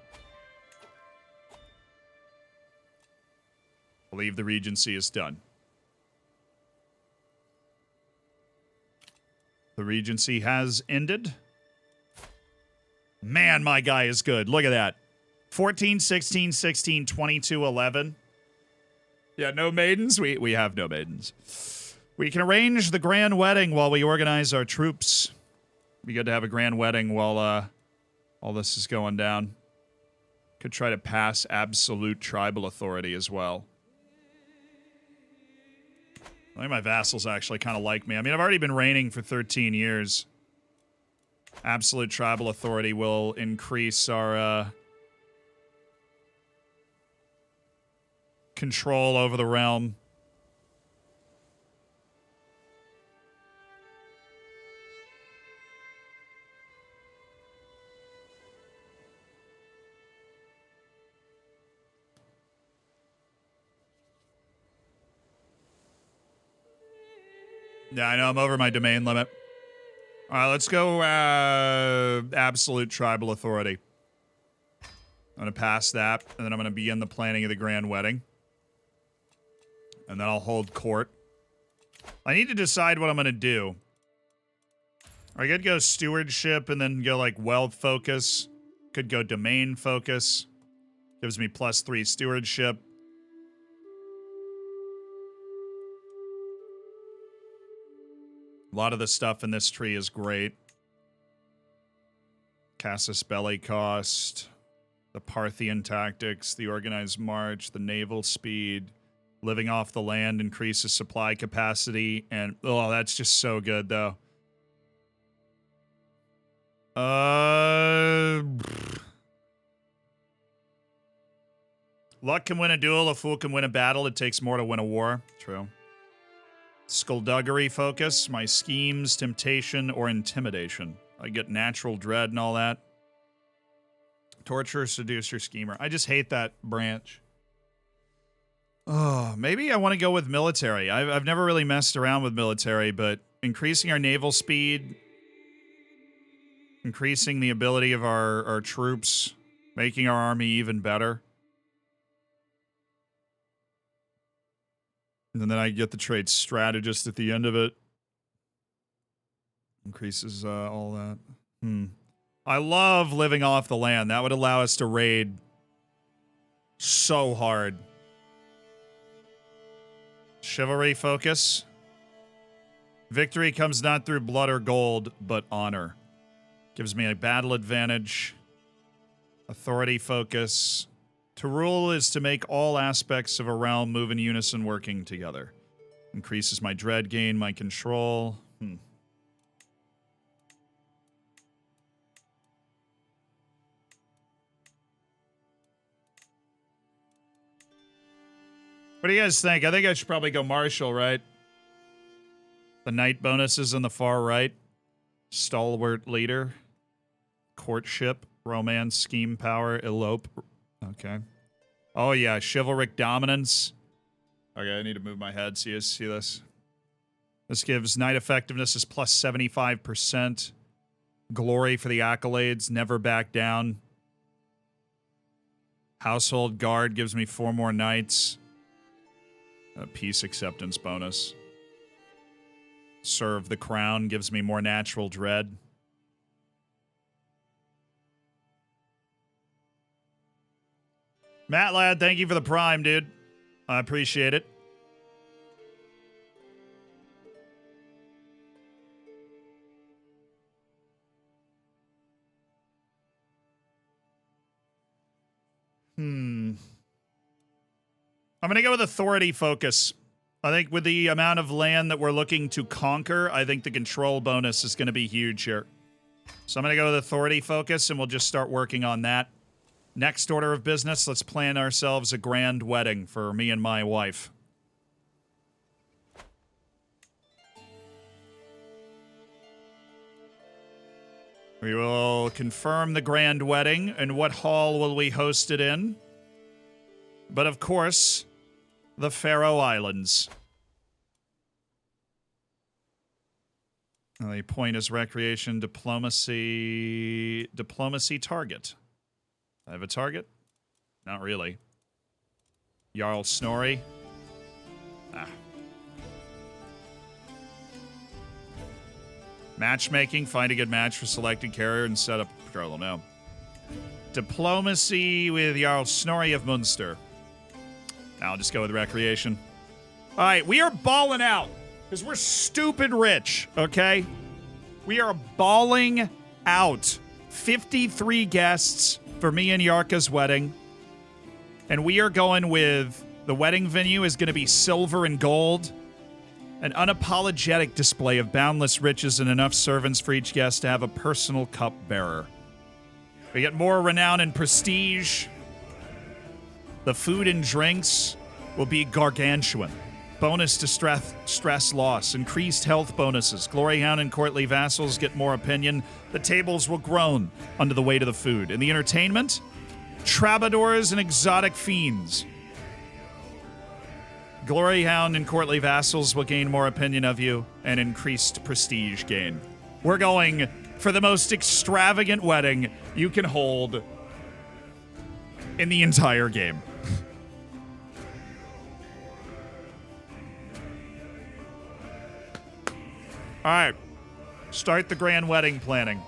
Speaker 1: I believe the Regency is done. The Regency has ended. Man, my guy is good. Look at that. 14, 16, 16, 22, 11. Yeah, no maidens? We have no maidens. We can arrange the grand wedding while we organize our troops. Be good to have a grand wedding while all this is going down. Could try to pass absolute tribal authority as well. I think my vassals actually kind of like me. I mean, I've already been reigning for 13 years. Absolute tribal authority will increase our control over the realm. Yeah, I know I'm over my domain limit. All right, let's go absolute tribal authority. I'm going to pass that, and then I'm going to begin the planning of the grand wedding. And then I'll hold court. I need to decide what I'm going to do. I could go stewardship and then go like wealth focus. Could go domain focus. Gives me +3 stewardship. A lot of the stuff in this tree is great. Casus Belli cost, the Parthian tactics, the organized march, the naval speed, living off the land increases supply capacity, and oh, that's just so good though. Luck can win a duel, a fool can win a battle, it takes more to win a war. True. Skullduggery focus, my schemes, temptation, or intimidation. I get natural dread and all that. Torture, seducer, schemer. I just hate that branch. Oh, maybe I want to go with military. I've never really messed around with military, but increasing our naval speed, increasing the ability of our troops, making our army even better. And then I get the trait strategist at the end of it. Increases all that. I love living off the land. That would allow us to raid so hard. Chivalry focus. Victory comes not through blood or gold, but honor. Gives me a battle advantage. Authority focus. To rule is to make all aspects of a realm move in unison, working together. Increases my dread, gain my control. What do you guys think? I think I should probably go martial, right? The knight bonuses on the far right. Stalwart leader. Courtship. Romance. Scheme power. Elope. Okay. Oh, yeah. Chivalric dominance. Okay, I need to move my head so you see this. This gives knight effectiveness is plus 75%. Glory for the accolades. Never back down. Household guard gives me 4 more knights. A peace acceptance bonus. Serve the crown gives me more natural dread. Matt Ladd, thank you for the prime, dude. I appreciate it. I'm going to go with authority focus. I think with the amount of land that we're looking to conquer, I think the control bonus is going to be huge here. So I'm going to go with authority focus, and we'll just start working on that. Next order of business, let's plan ourselves a grand wedding for me and my wife. We will confirm the grand wedding, and what hall will we host it in? But of course, the Faroe Islands. They point as recreation, diplomacy target. I have a target? Not really. Jarl Snorri. Matchmaking, find a good match for selected carrier and set up patrol. No. Diplomacy with Jarl Snorri of Munster. I'll just go with recreation. All right, we are balling out because we're stupid rich, okay? We are balling out. 53 guests for me and Yarka's wedding. And we are going with the wedding venue is going to be silver and gold. An unapologetic display of boundless riches and enough servants for each guest to have a personal cupbearer. We get more renown and prestige. The food and drinks will be gargantuan. Bonus to stress loss. Increased health bonuses. Gloryhound and courtly vassals get more opinion. The tables will groan under the weight of the food. In the entertainment, troubadours and exotic fiends. Gloryhound and courtly vassals will gain more opinion of you and increased prestige gain. We're going for the most extravagant wedding you can hold in the entire game. All right, start the grand wedding planning.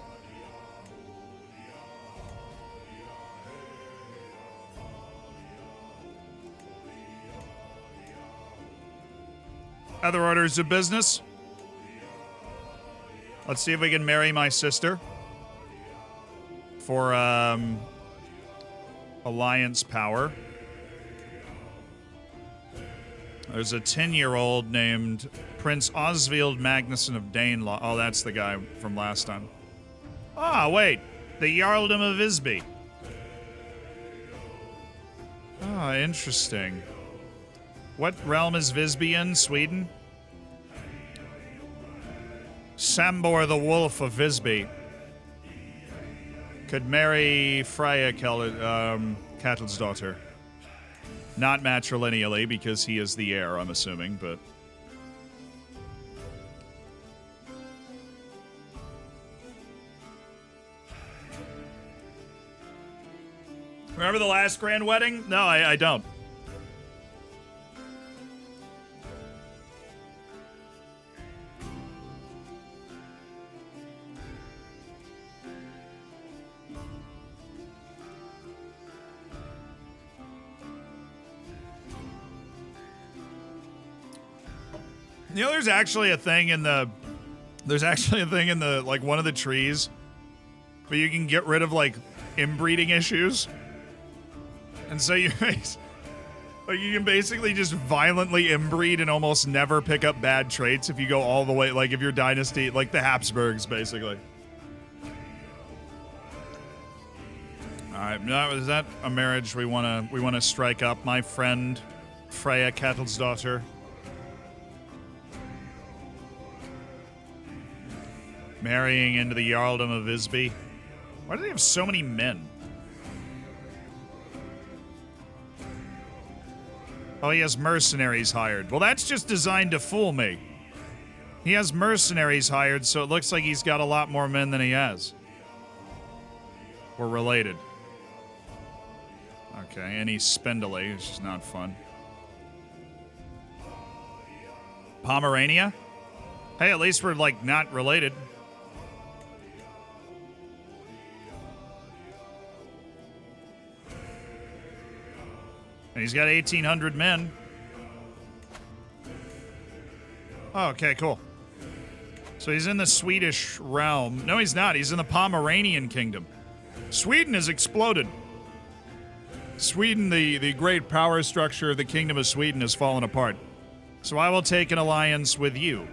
Speaker 1: Other orders of business. Let's see if we can marry my sister for alliance power. There's a 10-year-old named Prince Osvild Magnusson of Danelaw. Oh, that's the guy from last time. Ah, wait. The Jarldom of Visby. Ah, interesting. What realm is Visby in? Sweden? Sambor the Wolf of Visby could marry Freya Kettle's daughter. Not matrilineally, because he is the heir, I'm assuming, but... Remember the last grand wedding? No, I don't. You know, there's actually a thing in the, like, one of the trees where you can get rid of, like, inbreeding issues. And so you can basically just violently inbreed and almost never pick up bad traits if you go all the way, like, if you're dynasty, like the Habsburgs, basically. Alright, now is that a marriage we wanna strike up? My friend, Freya Kettle's daughter. Marrying into the Jarldom of Visby. Why do they have so many men? Oh, he has mercenaries hired. Well, that's just designed to fool me. He has mercenaries hired, so it looks like he's got a lot more men than he has. We're related. Okay, and he's spindly, which is not fun. Pomerania? Hey, at least we're, like, not related. And he's got 1,800 men. Oh, okay, cool. So he's in the Swedish realm. No, he's not. He's in the Pomeranian kingdom. Sweden has exploded. Sweden, the great power structure of the Kingdom of Sweden has fallen apart. So I will take an alliance with you,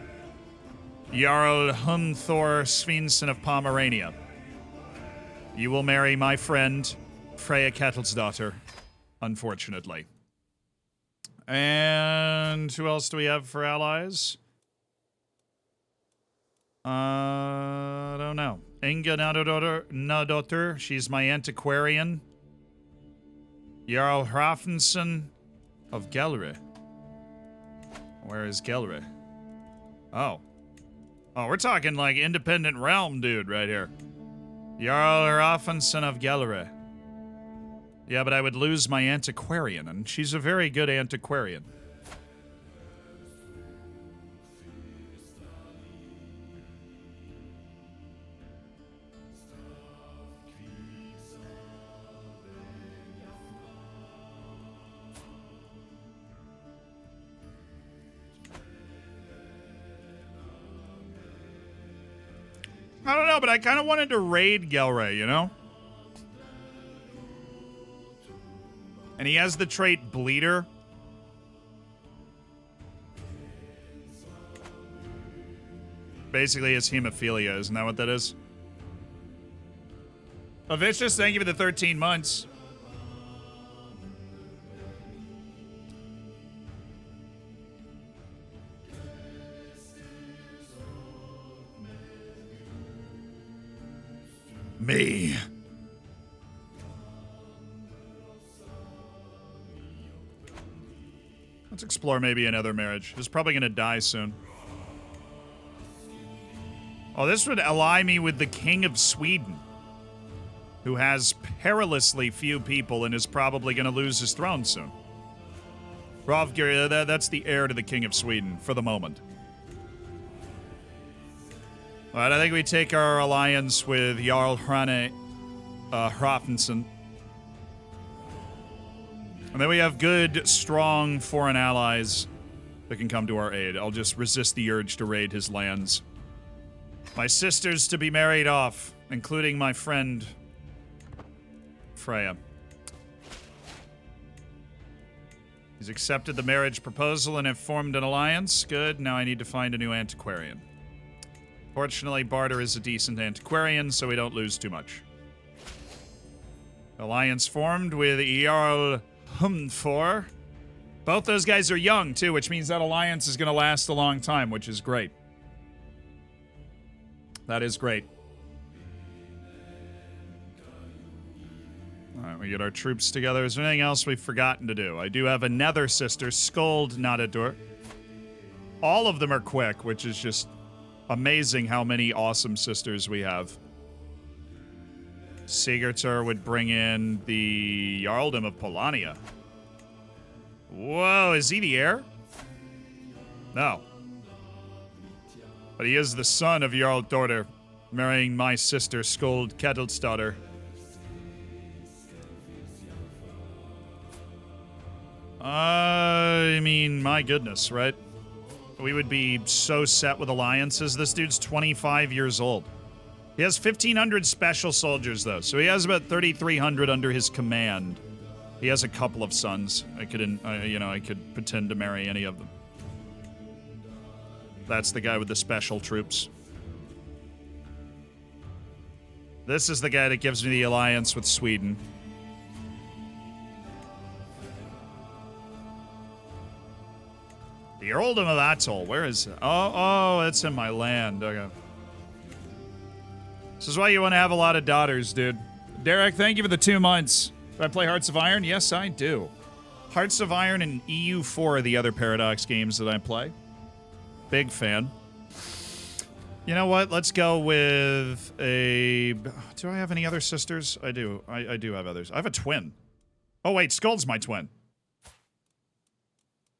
Speaker 1: Jarl Hunthor Svensson of Pomerania. You will marry my friend, Freya Kettelsdottir, unfortunately. And who else do we have for allies? I don't know. Inga Nadottir, she's my antiquarian. Jarl Hrafnsson of Gelre. Where is Gelre? Oh. Oh, we're talking like independent realm dude right here. Jarl Hrafnsson of Gelre. Yeah, but I would lose my antiquarian, and she's a very good antiquarian. I don't know, but I kind of wanted to raid Gelre, you know? And he has the trait Bleeder. Basically, it's hemophilia, isn't that what that is? Vicious, thank you for the 13 months. Me. Let's explore maybe another marriage. He's probably going to die soon. Oh, this would ally me with the King of Sweden, who has perilously few people and is probably going to lose his throne soon. Rovgir, that's the heir to the King of Sweden for the moment. All right, I think we take our alliance with Jarl Hrafnsson. And then we have good, strong foreign allies that can come to our aid. I'll just resist the urge to raid his lands. My sisters to be married off, including my friend Freya. He's accepted the marriage proposal and have formed an alliance. Good, now I need to find a new antiquarian. Fortunately, Barter is a decent antiquarian, so we don't lose too much. Alliance formed with Jarl Hunthor. Both those guys are young, too, which means that alliance is going to last a long time, which is great. That is great. Alright, we get our troops together. Is there anything else we've forgotten to do? I do have another sister, Skuld Nadadur. All of them are quick, which is just amazing how many awesome sisters we have. Sigurdur would bring in the Jarldom of Polania. Whoa, is he the heir? No. But he is the son of Jarl Dorder, marrying my sister Skuld Kettelsdottir. I mean, my goodness, right? We would be so set with alliances. This dude's 25 years old. He has 1,500 special soldiers, though, so he has about 3,300 under his command. He has a couple of sons. I could pretend to marry any of them. That's the guy with the special troops. This is the guy that gives me the alliance with Sweden. The Earldom of Atoll. Where is it? Oh, it's in my land. Okay. This is why you want to have a lot of daughters, dude. Derek, thank you for the 2 months. Do I play Hearts of Iron? Yes, I do. Hearts of Iron and EU4 are the other Paradox games that I play. Big fan. You know what? Let's go with a... Do I have any other sisters? I do. I do have others. I have a twin. Oh, wait. Skull's my twin.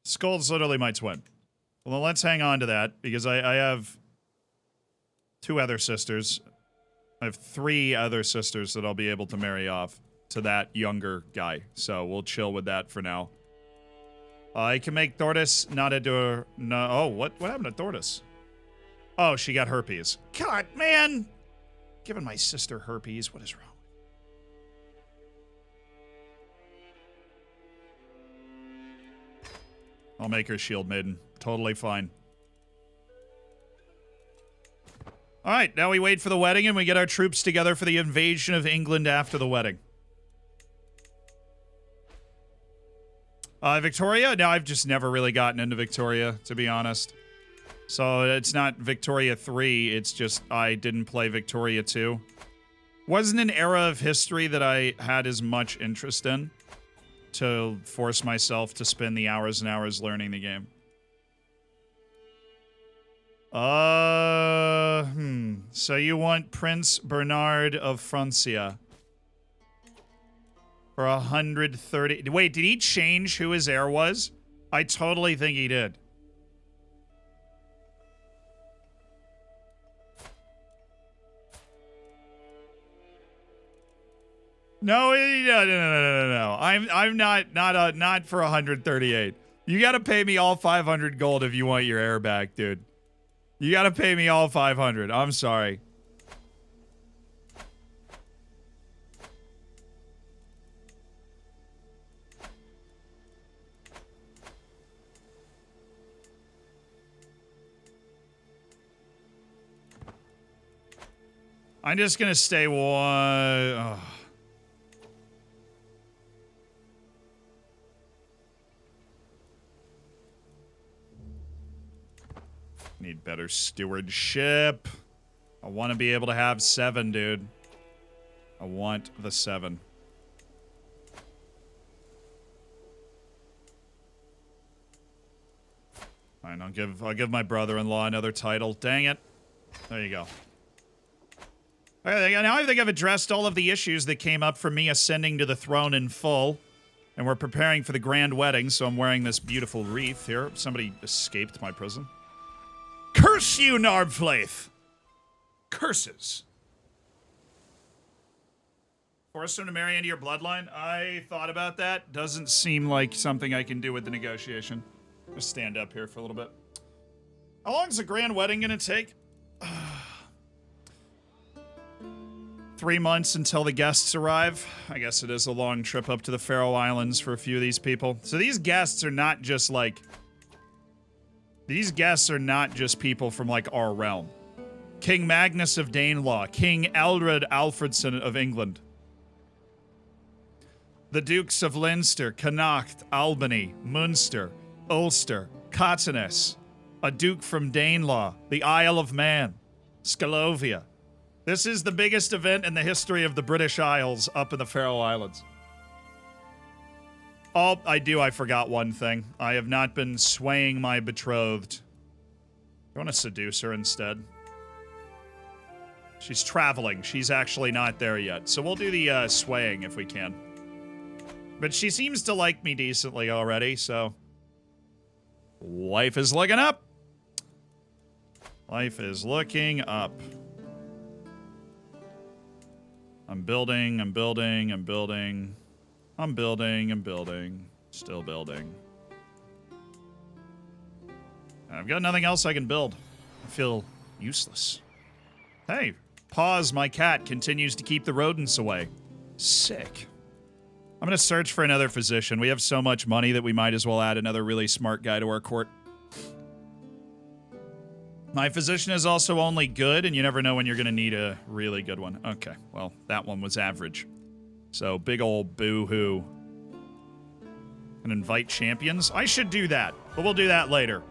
Speaker 1: Skull's literally my twin. Well, then let's hang on to that, because I have 2 other sisters. I have 3 other sisters that I'll be able to marry off to that younger guy. So we'll chill with that for now. I can make Thordis Nadadur... No, oh, what happened to Thordis? Oh, she got herpes. God, man! Giving my sister herpes. What is wrong? I'll make her shield maiden. Totally fine. All right, now we wait for the wedding and we get our troops together for the invasion of England after the wedding. Victoria? No, I've just never really gotten into Victoria, to be honest. So it's not Victoria 3, it's just I didn't play Victoria 2. Wasn't an era of history that I had as much interest in to force myself to spend the hours and hours learning the game. So you want Prince Bernard of Francia for 130. Wait, did he change who his heir was? I totally think he did. No, no. I'm not for 138. You got to pay me all 500 gold if you want your heir back, dude. You got to pay me all 500. I'm sorry. I'm just gonna stay one. Oh. Need better stewardship. I want to be able to have 7, dude. I want the 7. Fine, I'll give my brother-in-law another title. Dang it. There you go. Okay, now I think I've addressed all of the issues that came up for me ascending to the throne in full. And we're preparing for the grand wedding, so I'm wearing this beautiful wreath here. Somebody escaped my prison. Curse you, Narbflaith! Curses. Force him to marry into your bloodline? I thought about that. Doesn't seem like something I can do with the negotiation. Just stand up here for a little bit. How long is the grand wedding gonna take? 3 months until the guests arrive. I guess it is a long trip up to the Faroe Islands for a few of these people. So these guests are not just like... These guests are not just people from, like, our realm. King Magnus of Danelaw, King Eldred Alfredson of England, the Dukes of Leinster, Connacht, Albany, Munster, Ulster, Cottoness, a Duke from Danelaw, the Isle of Man, Scalovia. This is the biggest event in the history of the British Isles up in the Faroe Islands. Oh, I forgot one thing. I have not been swaying my betrothed. I want to seduce her instead. She's traveling. She's actually not there yet. So we'll do the swaying if we can. But she seems to like me decently already, so... Life is looking up. Life is looking up. I'm building. Still building. I've got nothing else I can build. I feel useless. Hey, Paws, my cat, continues to keep the rodents away. Sick. I'm gonna search for another physician. We have so much money that we might as well add another really smart guy to our court. My physician is also only good, and you never know when you're gonna need a really good one. Okay, well, that one was average. So, big ol' boo-hoo. And invite champions? I should do that, but we'll do that later.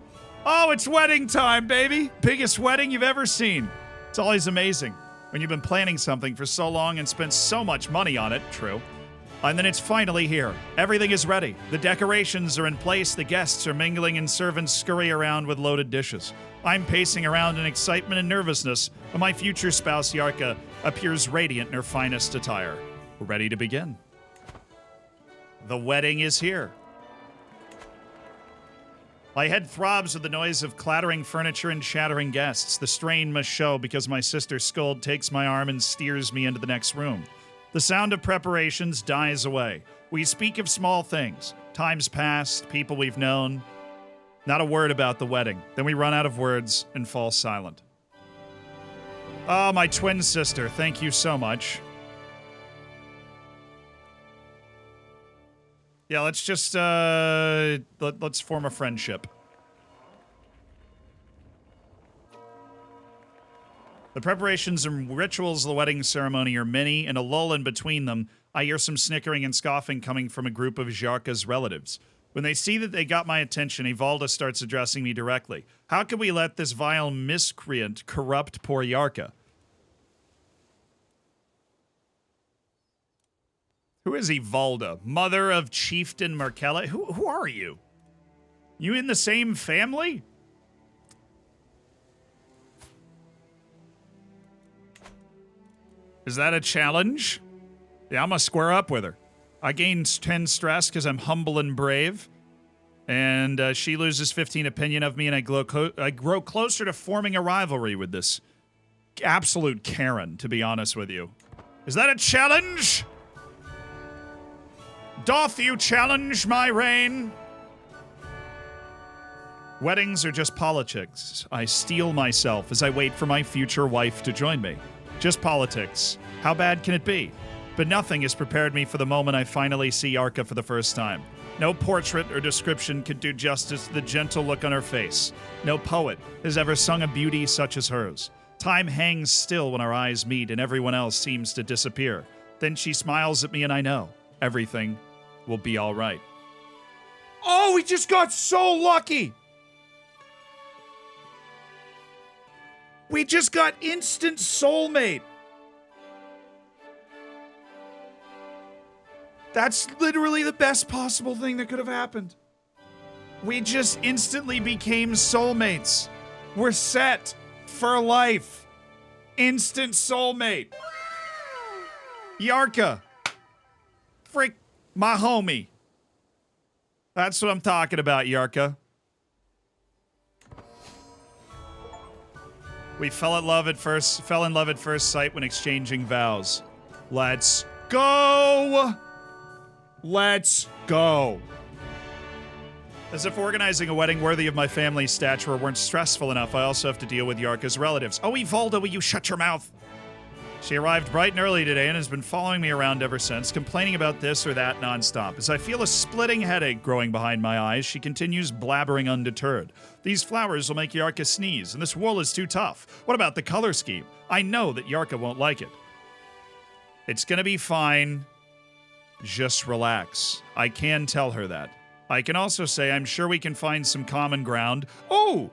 Speaker 1: Oh, it's wedding time, baby! Biggest wedding you've ever seen. It's always amazing when you've been planning something for so long and spent so much money on it. True. And then it's finally here. Everything is ready. The decorations are in place, the guests are mingling, and servants scurry around with loaded dishes. I'm pacing around in excitement and nervousness, but my future spouse, Yarka, appears radiant in her finest attire. We're ready to begin. The wedding is here. My head throbs with the noise of clattering furniture and chattering guests. The strain must show because my sister Skuld takes my arm and steers me into the next room. The sound of preparations dies away. We speak of small things. Times past, people we've known. Not a word about the wedding. Then we run out of words and fall silent. Oh, my twin sister, thank you so much. Yeah, let's just, let's form a friendship. The preparations and rituals of the wedding ceremony are many, and a lull in between them, I hear some snickering and scoffing coming from a group of Jarka's relatives. When they see that they got my attention, Ivalda starts addressing me directly. How can we let this vile miscreant corrupt poor Yarka? Who is Ivalda? Mother of Chieftain Markella? Who are you? You in the same family? Is that a challenge? Yeah, I'm gonna square up with her. I gain 10 stress because I'm humble and brave. And she loses 15 opinion of me, and I grow closer to forming a rivalry with this absolute Karen, to be honest with you. Is that a challenge? Doth you challenge my reign? Weddings are just politics. I steel myself as I wait for my future wife to join me. Just politics. How bad can it be? But nothing has prepared me for the moment I finally see Yarka for the first time. No portrait or description could do justice to the gentle look on her face. No poet has ever sung a beauty such as hers. Time hangs still when our eyes meet and everyone else seems to disappear. Then she smiles at me and I know everything will be all right. Oh, we just got so lucky! We just got instant soulmate! That's literally the best possible thing that could have happened. We just instantly became soulmates. We're set for life. Instant soulmate. Yarka. Frick, my homie. That's what I'm talking about, Yarka. We fell in love at first sight when exchanging vows. Let's go! Let's go. As if organizing a wedding worthy of my family's stature weren't stressful enough, I also have to deal with Yarka's relatives. Oh, Ivalda, will you shut your mouth? She arrived bright and early today and has been following me around ever since, complaining about this or that nonstop. As I feel a splitting headache growing behind my eyes, she continues blabbering undeterred. These flowers will make Yarka sneeze, and this wool is too tough. What about the color scheme? I know that Yarka won't like it. It's gonna be fine. Just relax. I can tell her that. I can also say I'm sure we can find some common ground. Oh,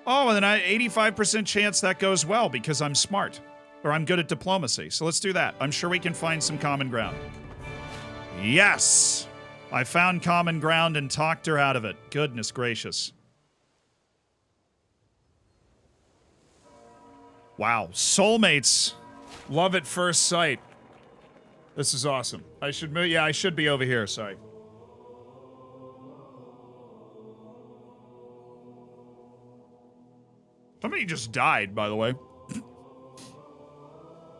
Speaker 1: and then 85% chance that goes well because I'm smart. Or I'm good at diplomacy. So let's do that. I'm sure we can find some common ground. Yes! I found common ground and talked her out of it. Goodness gracious. Wow. Soulmates. Love at first sight. This is awesome. I should move. Yeah, I should be over here. Sorry. Somebody just died, by the way.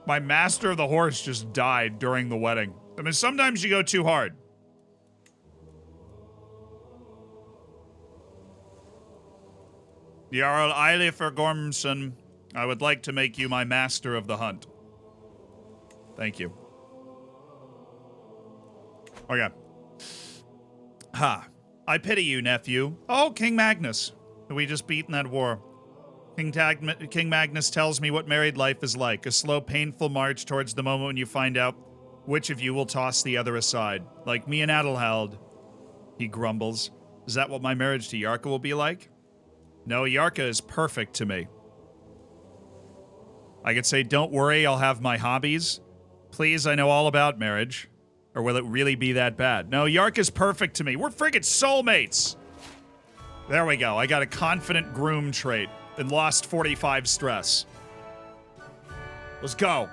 Speaker 1: My master of the horse just died during the wedding. I mean, sometimes you go too hard. Jarl Eilifur Gormson, I would like to make you my master of the hunt. Thank you. Okay. Ha. I pity you, nephew. Oh, King Magnus. We just beat in that war. King Magnus tells me what married life is like. A slow, painful march towards the moment when you find out which of you will toss the other aside. Like me and Adelhald. He grumbles. Is that what my marriage to Yarka will be like? No, Yarka is perfect to me. I could say, don't worry, I'll have my hobbies. Please, I know all about marriage. Or will it really be that bad? No, Yarka's perfect to me. We're friggin' soulmates. There we go. I got a confident groom trait and lost 45 stress. Let's go.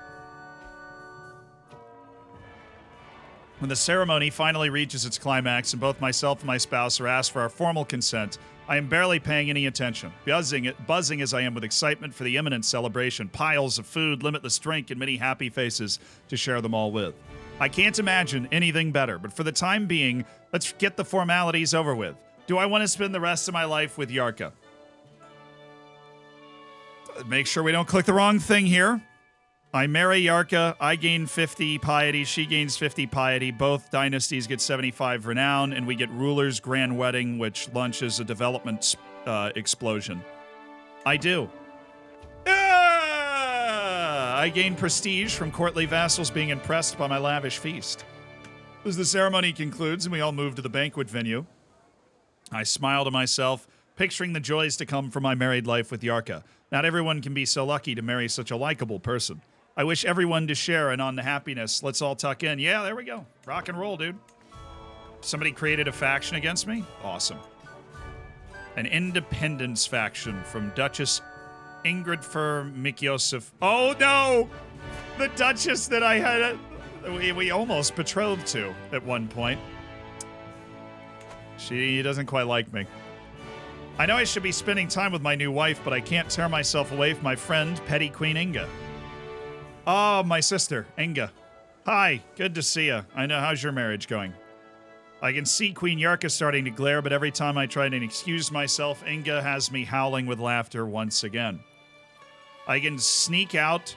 Speaker 1: When the ceremony finally reaches its climax and both myself and my spouse are asked for our formal consent, I am barely paying any attention, buzzing as I am with excitement for the imminent celebration, piles of food, limitless drink, and many happy faces to share them all with. I can't imagine anything better, but for the time being, let's get the formalities over with. Do I want to spend the rest of my life with Yarka? Make sure we don't click the wrong thing here. I marry Yarka. I gain 50 piety. She gains 50 piety. Both dynasties get 75 renown, and we get ruler's grand wedding, which launches a development explosion. I do. I gain prestige from courtly vassals being impressed by my lavish feast. As the ceremony concludes and we all move to the banquet venue, I smile to myself, picturing the joys to come from my married life with Yarka. Not everyone can be so lucky to marry such a likable person. I wish everyone to share in on the happiness. Let's all tuck in. Yeah, there we go. Rock and roll, dude. Somebody created a faction against me? Awesome. An independence faction from Duchess Ingrid for Mikyosef. Oh no! The Duchess that I had, we almost betrothed to at one point. She doesn't quite like me. I know I should be spending time with my new wife, but I can't tear myself away from my friend, Petty Queen Inga. Oh, my sister, Inga. Hi, good to see you. I know, how's your marriage going? I can see Queen Yarka starting to glare, but every time I try to excuse myself, Inga has me howling with laughter once again. I can sneak out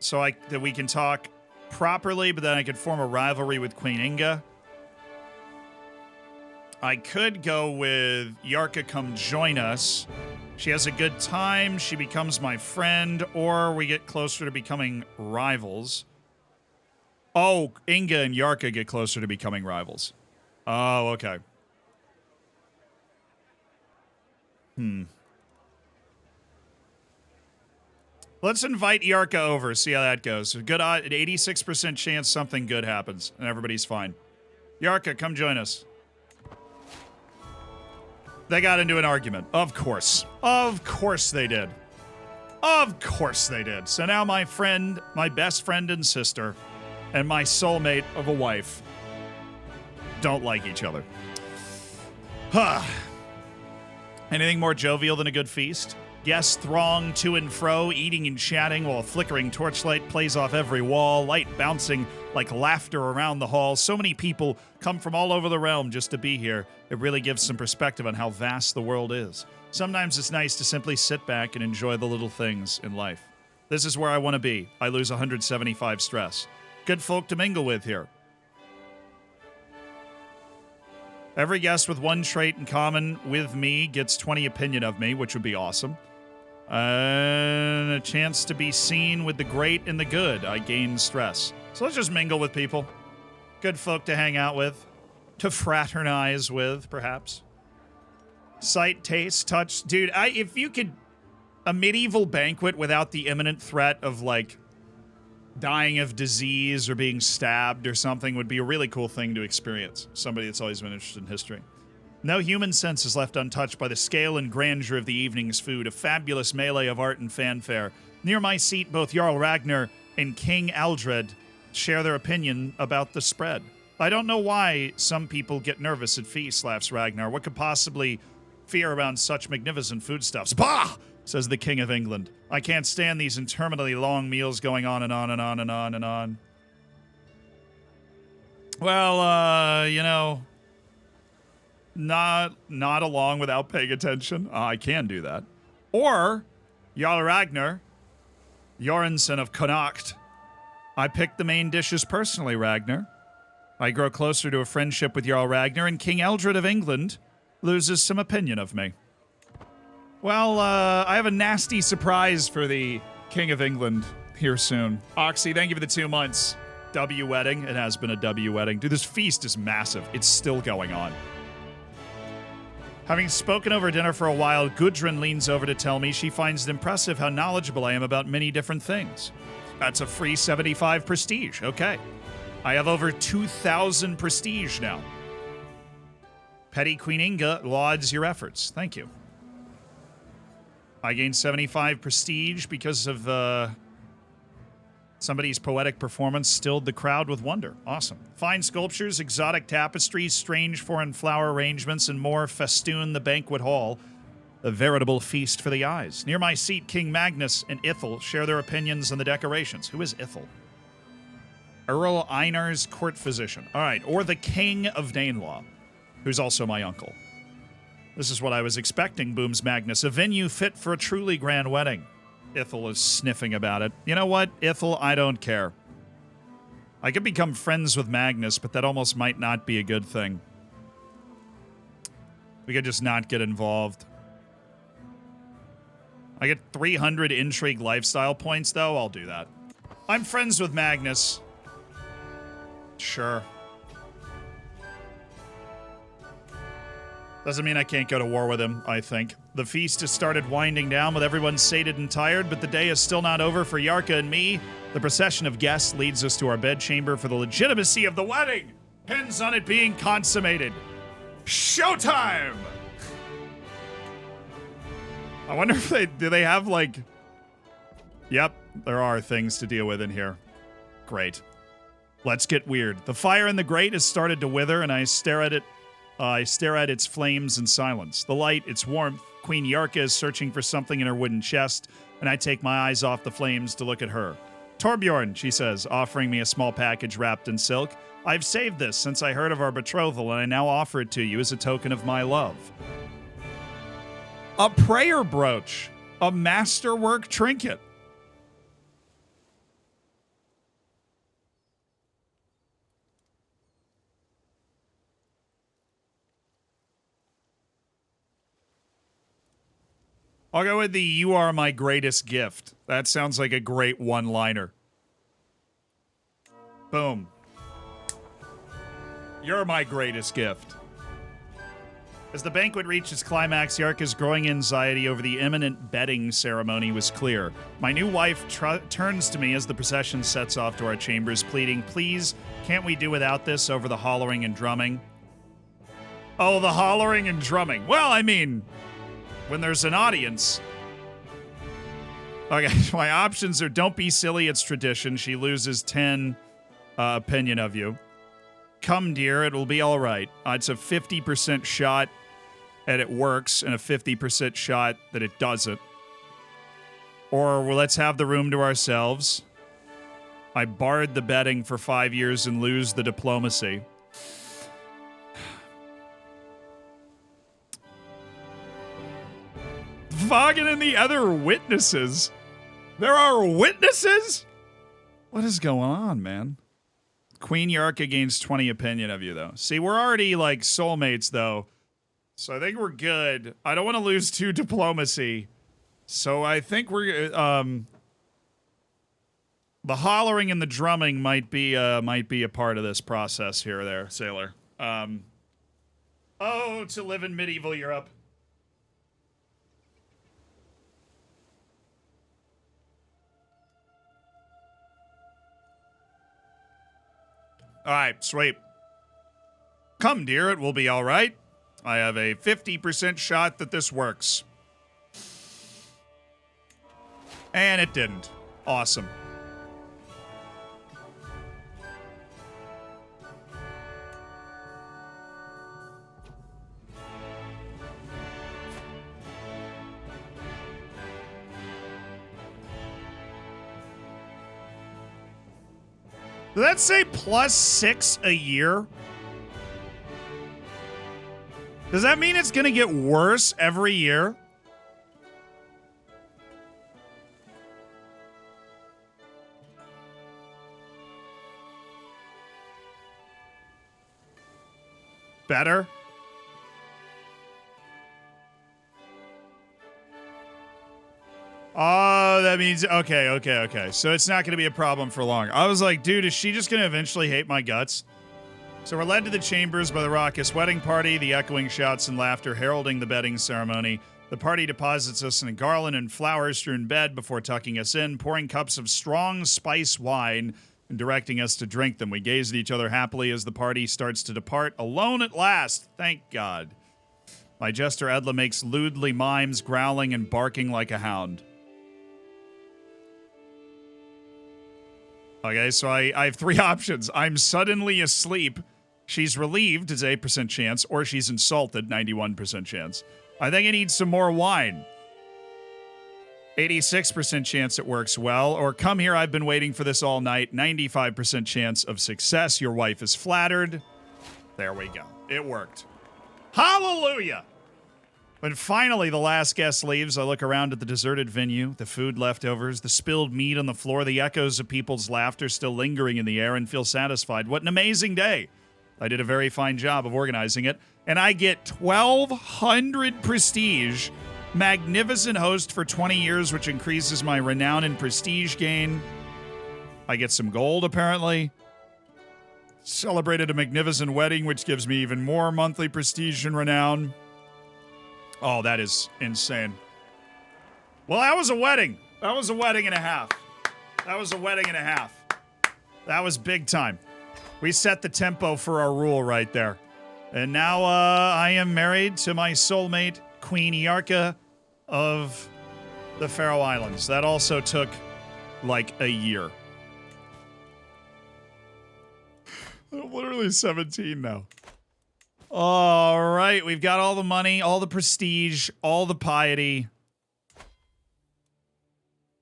Speaker 1: so that we can talk properly, but then I could form a rivalry with Queen Inga. I could go with Yarka come join us. She has a good time, she becomes my friend, or we get closer to becoming rivals. Oh, Inga and Yarka get closer to becoming rivals. Oh, okay. Let's invite Yarka over, see how that goes. A good odd, an 86% chance something good happens, and everybody's fine. Yarka, come join us. They got into an argument. Of course. Of course they did. Of course they did. So now my friend, my best friend and sister, and my soulmate of a wife don't like each other. Anything more jovial than a good feast? Guests throng to and fro, eating and chatting while a flickering torchlight plays off every wall, light bouncing like laughter around the hall. So many people come from all over the realm just to be here. It really gives some perspective on how vast the world is. Sometimes it's nice to simply sit back and enjoy the little things in life. This is where I want to be. I lose 175 stress. Good folk to mingle with here. Every guest with one trait in common with me gets 20 opinion of me, which would be awesome. And a chance to be seen with the great and the good. I gain stress. So let's just mingle with people. Good folk to hang out with. To fraternize with, perhaps. Sight, taste, touch. Dude, if you could... A medieval banquet without the imminent threat of, like, dying of disease or being stabbed or something would be a really cool thing to experience. Somebody that's always been interested in history. No human sense is left untouched by the scale and grandeur of the evening's food, a fabulous melee of art and fanfare. Near my seat, both Jarl Ragnar and King Aldred share their opinion about the spread. I don't know why some people get nervous at feasts, laughs Ragnar. What could possibly fear around such magnificent foodstuffs? Bah! Says the King of England. I can't stand these interminably long meals going on and on and on and on and on. Well, you know... Not along without paying attention. I can do that. Or, Jarl Ragnar, Jornsson of Connacht. I picked the main dishes personally, Ragnar. I grow closer to a friendship with Jarl Ragnar, and King Eldred of England loses some opinion of me. Well, I have a nasty surprise for the King of England here soon. Oxy, thank you for the 2 months. W wedding. It has been a W wedding. Dude, this feast is massive. It's still going on. Having spoken over dinner for a while, Gudrun leans over to tell me she finds it impressive how knowledgeable I am about many different things. That's a free 75 prestige. Okay. I have over 2,000 prestige now. Petty Queen Inga lauds your efforts. Thank you. I gained 75 prestige because of somebody's poetic performance stilled the crowd with wonder. Awesome. Fine sculptures, exotic tapestries, strange foreign flower arrangements, and more festoon the banquet hall. A veritable feast for the eyes. Near my seat, King Magnus and Ithel share their opinions on the decorations. Who is Ithel? Earl Einar's court physician. All right. Or the King of Danelaw, who's also my uncle. This is what I was expecting, booms Magnus. A venue fit for a truly grand wedding. Ithel is sniffing about it. You know what, Ithel, I don't care. I could become friends with Magnus, but that almost might not be a good thing. We could just not get involved. I get 300 intrigue lifestyle points, though. I'll do that. I'm friends with Magnus. Sure. Doesn't mean I can't go to war with him, I think. The feast has started winding down with everyone sated and tired, but the day is still not over for Yarka and me. The procession of guests leads us to our bedchamber for the legitimacy of the wedding. Depends on it being consummated. Showtime! I wonder if do they have, like... Yep, there are things to deal with in here. Great. Let's get weird. The fire in the grate has started to wither, and I stare at it. I stare at its flames in silence. The light, its warmth. Queen Yarka is searching for something in her wooden chest, and I take my eyes off the flames to look at her. Torbjorn, she says, offering me a small package wrapped in silk. I've saved this since I heard of our betrothal, and I now offer it to you as a token of my love. A prayer brooch. A masterwork trinket. I'll go with the "you are my greatest gift." That sounds like a great one-liner. Boom. You're my greatest gift. As the banquet reached its climax, Yarka's growing anxiety over the imminent bedding ceremony was clear. My new wife turns to me as the procession sets off to our chambers, pleading, "Please, can't we do without this over the hollering and drumming?" Oh, the hollering and drumming. Well, I mean... when there's an audience. Okay, my options are don't be silly, it's tradition. She loses 10 opinion of you. Come, dear, it will be all right. It's a 50% shot that it works and a 50% shot that it doesn't. Or well, let's have the room to ourselves. I barred the betting for 5 years and lose the diplomacy. Vaughan and the other witnesses. There are witnesses? What is going on, man? Queen Yarka gains 20 opinion of you, though. See, we're already, like, soulmates, though. So I think we're good. I don't want to lose 2 diplomacy. So I think we're, the hollering and the drumming might be a part of this process here or there, Sailor. Oh, to live in medieval Europe. All right, sweet. Come, dear, it will be all right. I have a 50% shot that this works. And it didn't. Awesome. Did that say +6 a year? Does that mean it's gonna get worse every year? Better? Oh, that means, okay. So it's not going to be a problem for long. I was like, dude, is she just going to eventually hate my guts? So we're led to the chambers by the raucous wedding party, the echoing shouts and laughter heralding the bedding ceremony. The party deposits us in a garland and flower-strewn bed before tucking us in, pouring cups of strong spice wine and directing us to drink them. We gaze at each other happily as the party starts to depart, alone at last, thank God. My jester Edla makes lewdly mimes, growling and barking like a hound. Okay, so I have 3 options. I'm suddenly asleep. She's relieved, it's 8% chance, or she's insulted, 91% chance. I think I need some more wine. 86% chance it works well. Or come here, I've been waiting for this all night. 95% chance of success. Your wife is flattered. There we go. It worked. Hallelujah! When finally the last guest leaves, I look around at the deserted venue, the food leftovers, the spilled meat on the floor, the echoes of people's laughter still lingering in the air, and feel satisfied. What an amazing day. I did a very fine job of organizing it, and I get 1,200 prestige, magnificent host for 20 years, which increases my renown and prestige gain. I get some gold, apparently. Celebrated a magnificent wedding, which gives me even more monthly prestige and renown. Oh, that is insane. Well, that was a wedding. That was a wedding and a half. That was a wedding and a half. That was big time. We set the tempo for our rule right there. And now I am married to my soulmate, Queen Yarka of the Faroe Islands. That also took like a year. I'm literally 17 now. All right, we've got all the money, all the prestige, all the piety.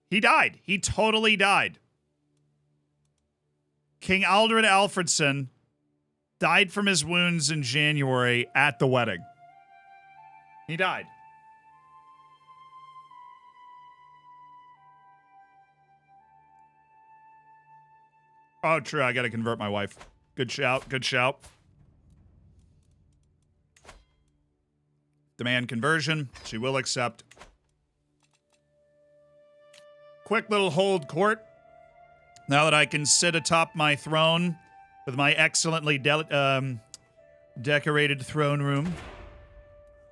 Speaker 1: He died. He totally died. King Aldred Alfredson died from his wounds in January at the wedding. He died. Oh, true. I got to convert my wife. Good shout. Good shout. Demand conversion. She will accept. Quick little hold court. Now that I can sit atop my throne with my excellently decorated throne room.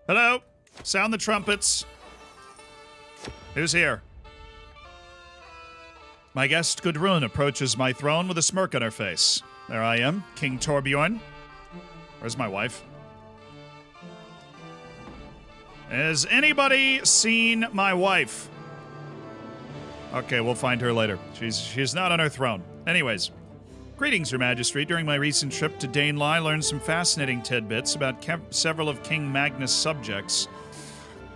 Speaker 1: Hello. Sound the trumpets. Who's here? My guest Gudrun approaches my throne with a smirk on her face. There I am, King Torbjorn. Where's my wife? Has anybody seen my wife? Okay, we'll find her later. She's not on her throne. Anyways, greetings, Your Majesty. During my recent trip to Danelaw, I learned some fascinating tidbits about several of King Magnus' subjects.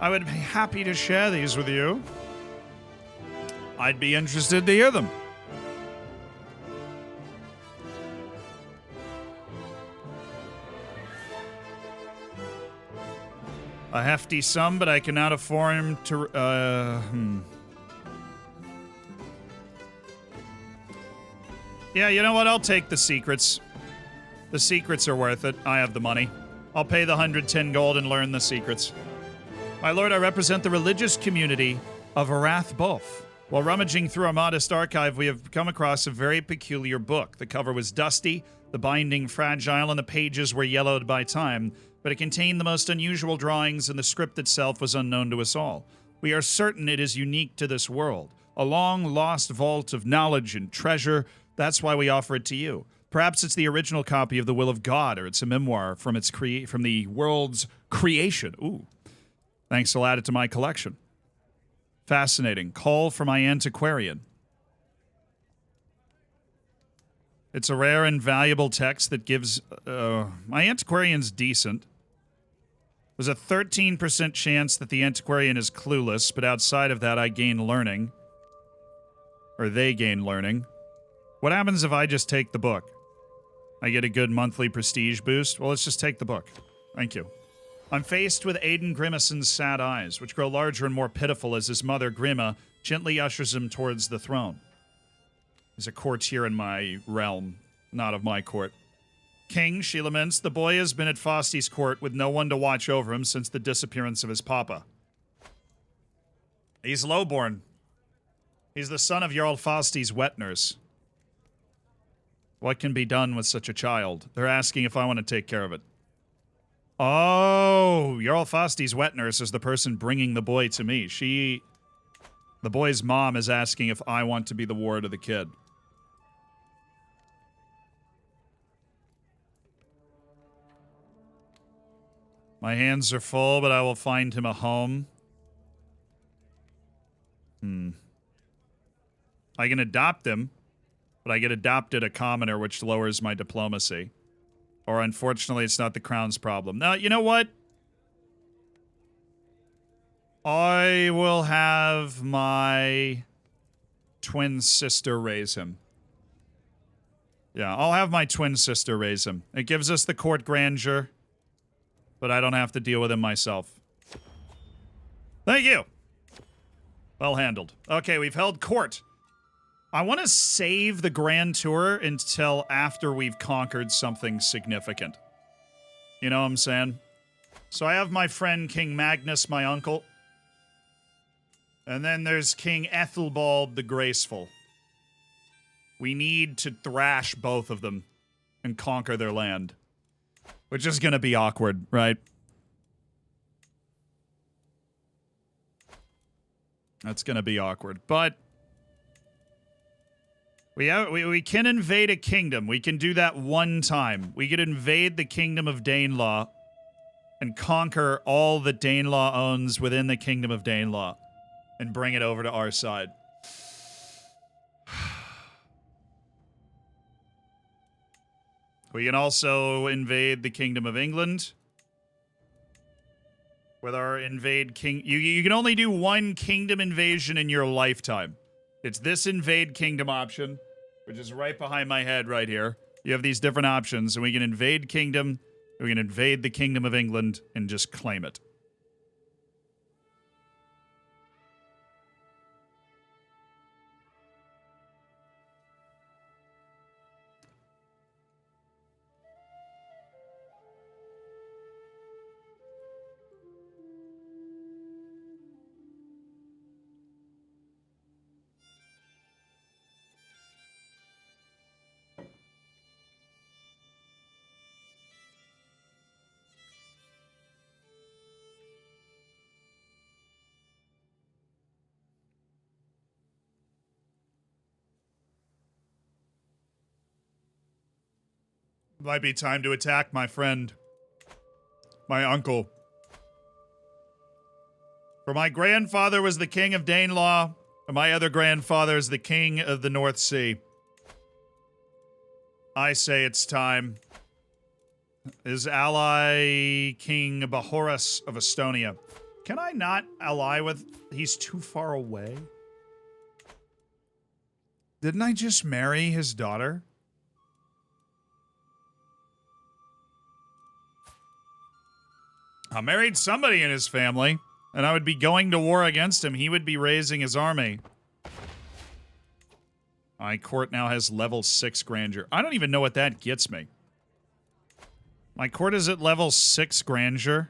Speaker 1: I would be happy to share these with you. I'd be interested to hear them. A hefty sum, but I cannot afford to, Yeah, you know what? I'll take the secrets. The secrets are worth it. I have the money. I'll pay the 110 gold and learn the secrets. My lord, I represent the religious community of Arathbof. While rummaging through our modest archive, we have come across a very peculiar book. The cover was dusty, the binding fragile, and the pages were yellowed by time, but it contained the most unusual drawings, and the script itself was unknown to us all. We are certain it is unique to this world, a long-lost vault of knowledge and treasure. That's why we offer it to you. Perhaps it's the original copy of The Will of God, or it's a memoir from from the world's creation. Ooh. Thanks, I'll add it to my collection. Fascinating. Call for my antiquarian. It's a rare and valuable text that gives... my antiquarian's decent. There's a 13% chance that the antiquarian is clueless, but outside of that, I gain learning. Or they gain learning. What happens if I just take the book? I get a good monthly prestige boost? Well, let's just take the book. Thank you. I'm faced with Aiden Grimason's sad eyes, which grow larger and more pitiful as his mother, Grima, gently ushers him towards the throne. He's a courtier in my realm, not of my court. King, she laments, the boy has been at Fosty's court with no one to watch over him since the disappearance of his papa. He's lowborn. He's the son of Jarl Fosty's wet nurse. What can be done with such a child? They're asking if I want to take care of it. Oh, Jarl Fosty's wet nurse is the person bringing the boy to me. The boy's mom is asking if I want to be the ward of the kid. My hands are full, but I will find him a home. I can adopt him, but I get adopted a commoner, which lowers my diplomacy. Or unfortunately, it's not the crown's problem. Now, you know what? I will have my twin sister raise him. Yeah, I'll have my twin sister raise him. It gives us the court grandeur, but I don't have to deal with him myself. Thank you. Well handled. Okay, we've held court. I want to save the Grand Tour until after we've conquered something significant. You know what I'm saying? So I have my friend King Magnus, my uncle. And then there's King Ethelbald the Graceful. We need to thrash both of them and conquer their land. Which is going to be awkward, right? That's going to be awkward. But we can invade a kingdom. We can do that one time. We could invade the kingdom of Danelaw and conquer all that Danelaw owns within the kingdom of Danelaw and bring it over to our side. We can also invade the kingdom of England. With our invade king... You can only do one kingdom invasion in your lifetime. It's this invade kingdom option, which is right behind my head right here. You have these different options, and we can invade kingdom, we can invade the kingdom of England, and just claim it. Might be time to attack my friend. My uncle. For my grandfather was the king of Danelaw, and my other grandfather is the king of the North Sea. I say it's time. His ally, King Bahorus of Estonia. Can I not ally with... He's too far away? Didn't I just marry his daughter? I married somebody in his family, and I would be going to war against him. He would be raising his army. My court now has level 6 grandeur. I don't even know what that gets me. My court is at level 6 grandeur.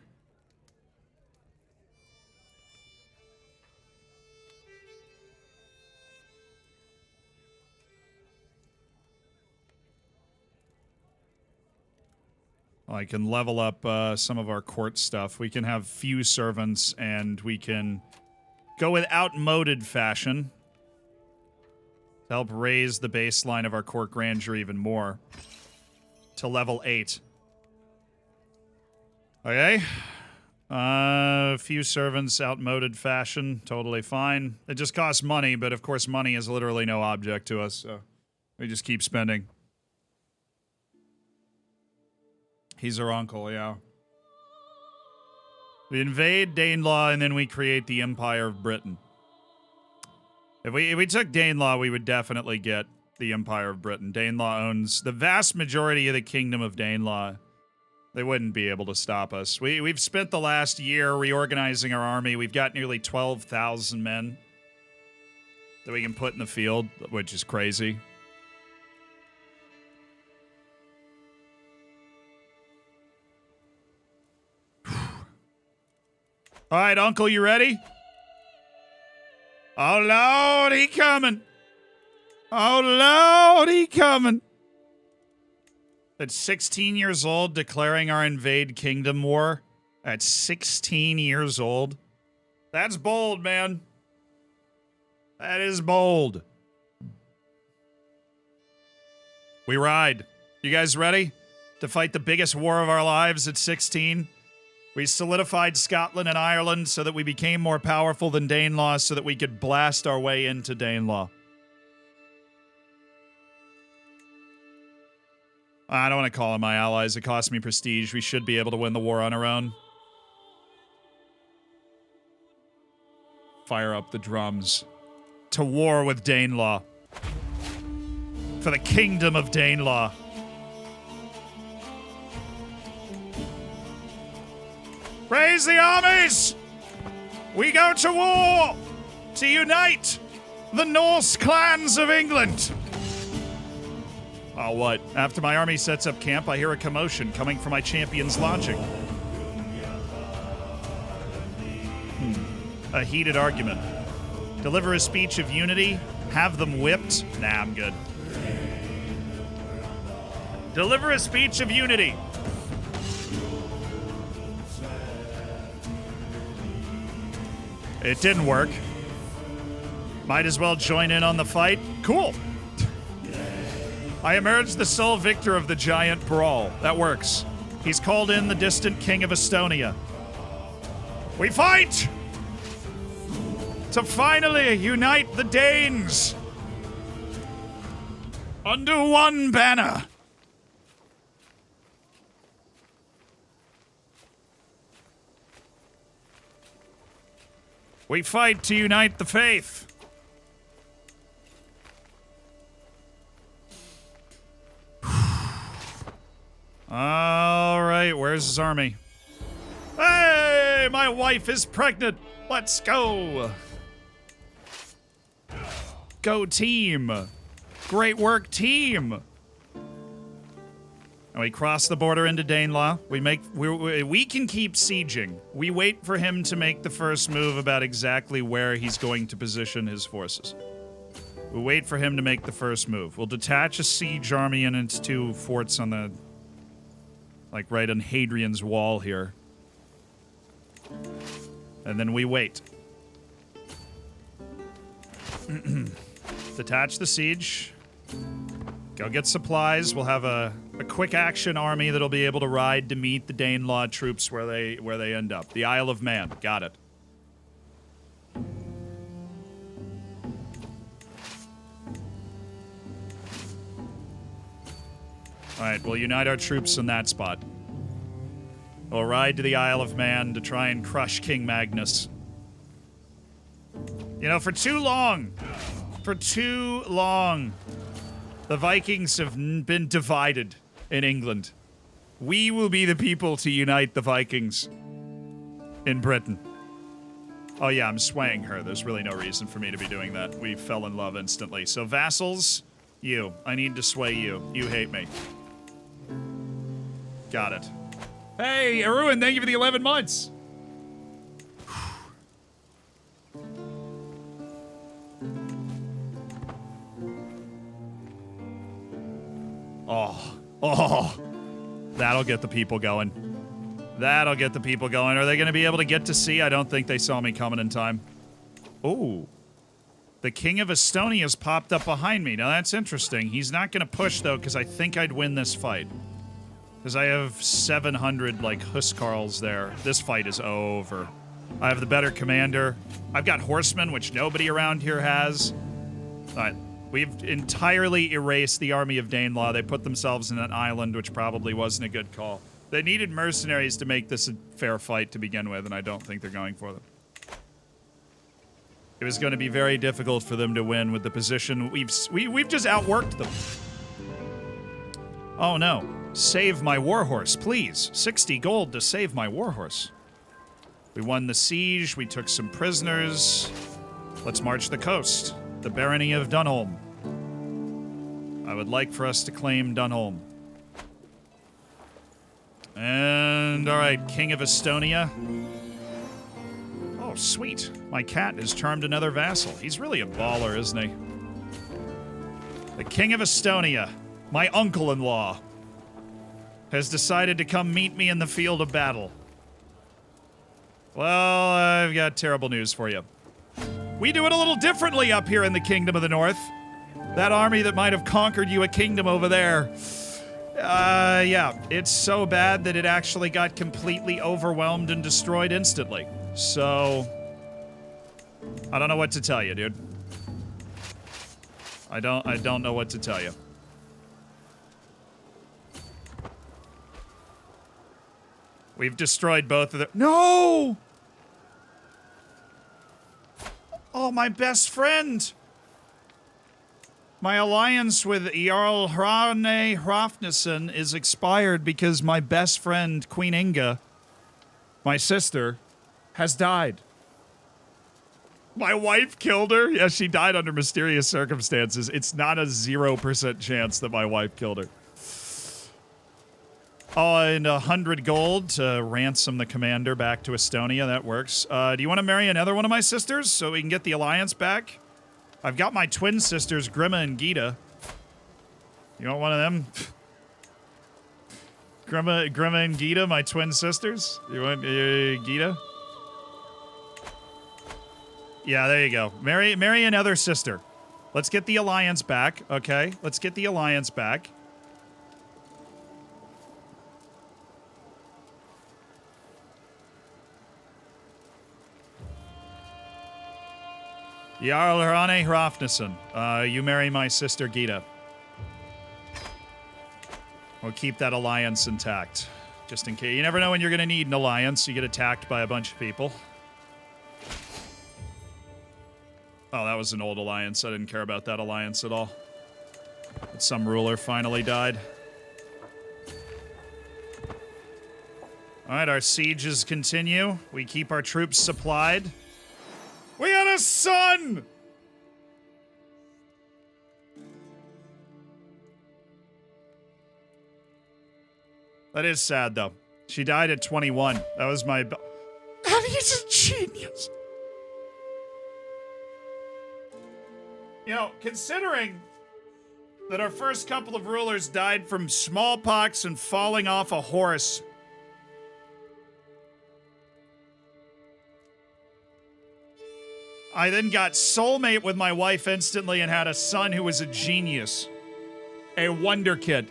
Speaker 1: I can level up some of our court stuff. We can have few servants, and we can go with outmoded fashion to help raise the baseline of our court grandeur even more to level 8. Okay. Few servants, outmoded fashion, totally fine. It just costs money, but of course money is literally no object to us, so we just keep spending. He's our uncle, yeah. We invade Danelaw, and then we create the Empire of Britain. If we took Danelaw, we would definitely get the Empire of Britain. Danelaw owns the vast majority of the Kingdom of Danelaw. They wouldn't be able to stop us. We've spent the last year reorganizing our army. We've got nearly 12,000 men that we can put in the field, which is crazy. All right, Uncle, you ready? Oh, Lord, he coming. Oh, Lord, he coming. At 16 years old, declaring our invade kingdom war. At 16 years old. That's bold, man. That is bold. We ride. You guys ready to fight the biggest war of our lives at 16? We solidified Scotland and Ireland so that we became more powerful than Danelaw so that we could blast our way into Danelaw. I don't want to call them my allies. It costs me prestige. We should be able to win the war on our own. Fire up the drums. To war with Danelaw. For the kingdom of Danelaw. Raise the armies! We go to war to unite the Norse clans of England. Oh, what? After my army sets up camp, I hear a commotion coming from my champion's lodging. A heated argument. Deliver a speech of unity. Have them whipped. Nah, I'm good. Deliver a speech of unity. It didn't work. Might as well join in on the fight. Cool. I emerged the sole victor of the giant brawl. That works. He's called in the distant king of Estonia. We fight to finally unite the Danes under one banner. We fight to unite the faith. All right, where's his army? Hey, my wife is pregnant. Let's go. Go team. Great work, team. And we cross the border into Danelaw. We can keep sieging. We wait for him to make the first move about exactly where he's going to position his forces. We wait for him to make the first move. We'll detach a siege army and its 2 forts on the, like right on Hadrian's wall here. And then we wait. Detach the siege. Go get supplies. We'll have a quick action army that'll be able to ride to meet the Danelaw troops where they end up. The Isle of Man. Got it. Alright, we'll unite our troops in that spot. We'll ride to the Isle of Man to try and crush King Magnus. You know, for too long, the Vikings have been divided in England. We will be the people to unite the Vikings in Britain. Oh yeah, I'm swaying her. There's really no reason for me to be doing that. We fell in love instantly. So vassals, you. I need to sway you. You hate me. Got it. Hey, Erwin, thank you for the 11 months. Oh, that'll get the people going. That'll get the people going. Are they going to be able to get to sea? I don't think they saw me coming in time. Ooh. The King of Estonia's popped up behind me. Now that's interesting. He's not going to push, though, because I think I'd win this fight. Because I have 700, like, Huskarls there. This fight is over. I have the better commander. I've got horsemen, which nobody around here has. All right. We've entirely erased the army of Danelaw. They put themselves in an island, which probably wasn't a good call. They needed mercenaries to make this a fair fight to begin with, and I don't think they're going for them. It was going to be very difficult for them to win with the position. We've just outworked them. Oh no. Save my warhorse, please. 60 gold to save my warhorse. We won the siege. We took some prisoners. Let's march the coast. The barony of Dunholm. I would like for us to claim Dunholm. And, alright, King of Estonia. Oh, sweet. My cat has charmed another vassal. He's really a baller, isn't he? The King of Estonia, my uncle-in-law, has decided to come meet me in the field of battle. Well, I've got terrible news for you. We do it a little differently up here in the Kingdom of the North. That army that might have conquered you a kingdom over there. Yeah, it's so bad that it actually got completely overwhelmed and destroyed instantly. So, I don't know what to tell you, dude. I don't know what to tell you. We've destroyed both of them. No! Oh, my best friend! My alliance with Jarl Hrane Hrafnison is expired because my best friend, Queen Inga, my sister, has died. My wife killed her? Yeah, she died under mysterious circumstances. It's not a 0% chance that my wife killed her. Oh, and 100 gold to ransom the commander back to Estonia. That works. Do you want to marry another one of my sisters so we can get the alliance back? I've got my twin sisters, Grima and Gita. You want one of them? Grima and Gita, my twin sisters? You want Gita? Yeah, there you go. Marry another sister. Let's get the alliance back, okay? Let's get the alliance back. Jarl Hrane Hrafnison, you marry my sister Gita. We'll keep that alliance intact. Just in case. You never know when you're going to need an alliance. You get attacked by a bunch of people. Oh, that was an old alliance. I didn't care about that alliance at all. But some ruler finally died. Alright, our sieges continue. We keep our troops supplied. We had a son! That is sad, though. She died at 21. That was my... And he's a genius. You know, considering that our first couple of rulers died from smallpox and falling off a horse... I then got soulmate with my wife instantly and had a son who was a genius. A wonder kid.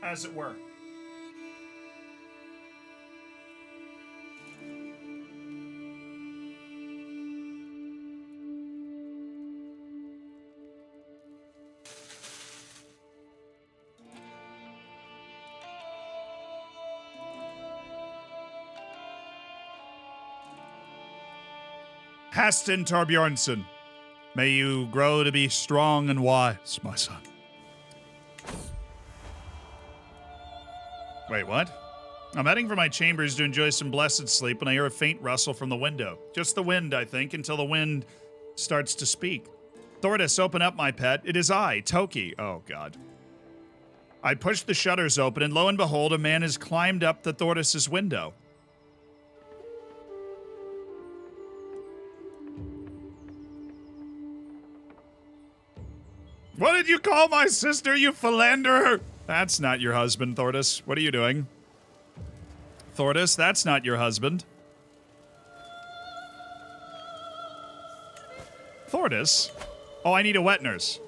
Speaker 1: As it were. Hastin Torbjornsson, may you grow to be strong and wise, my son. Wait, what? I'm heading for my chambers to enjoy some blessed sleep when I hear a faint rustle from the window. Just the wind, I think, until the wind starts to speak. Thordis, open up, my pet. It is I, Toki. Oh, God. I push the shutters open, and lo and behold, a man has climbed up the Thordis' window. What did you call my sister, you philanderer? That's not your husband, Thordis. What are you doing? Thordis, that's not your husband. Thordis? Oh, I need a wet nurse.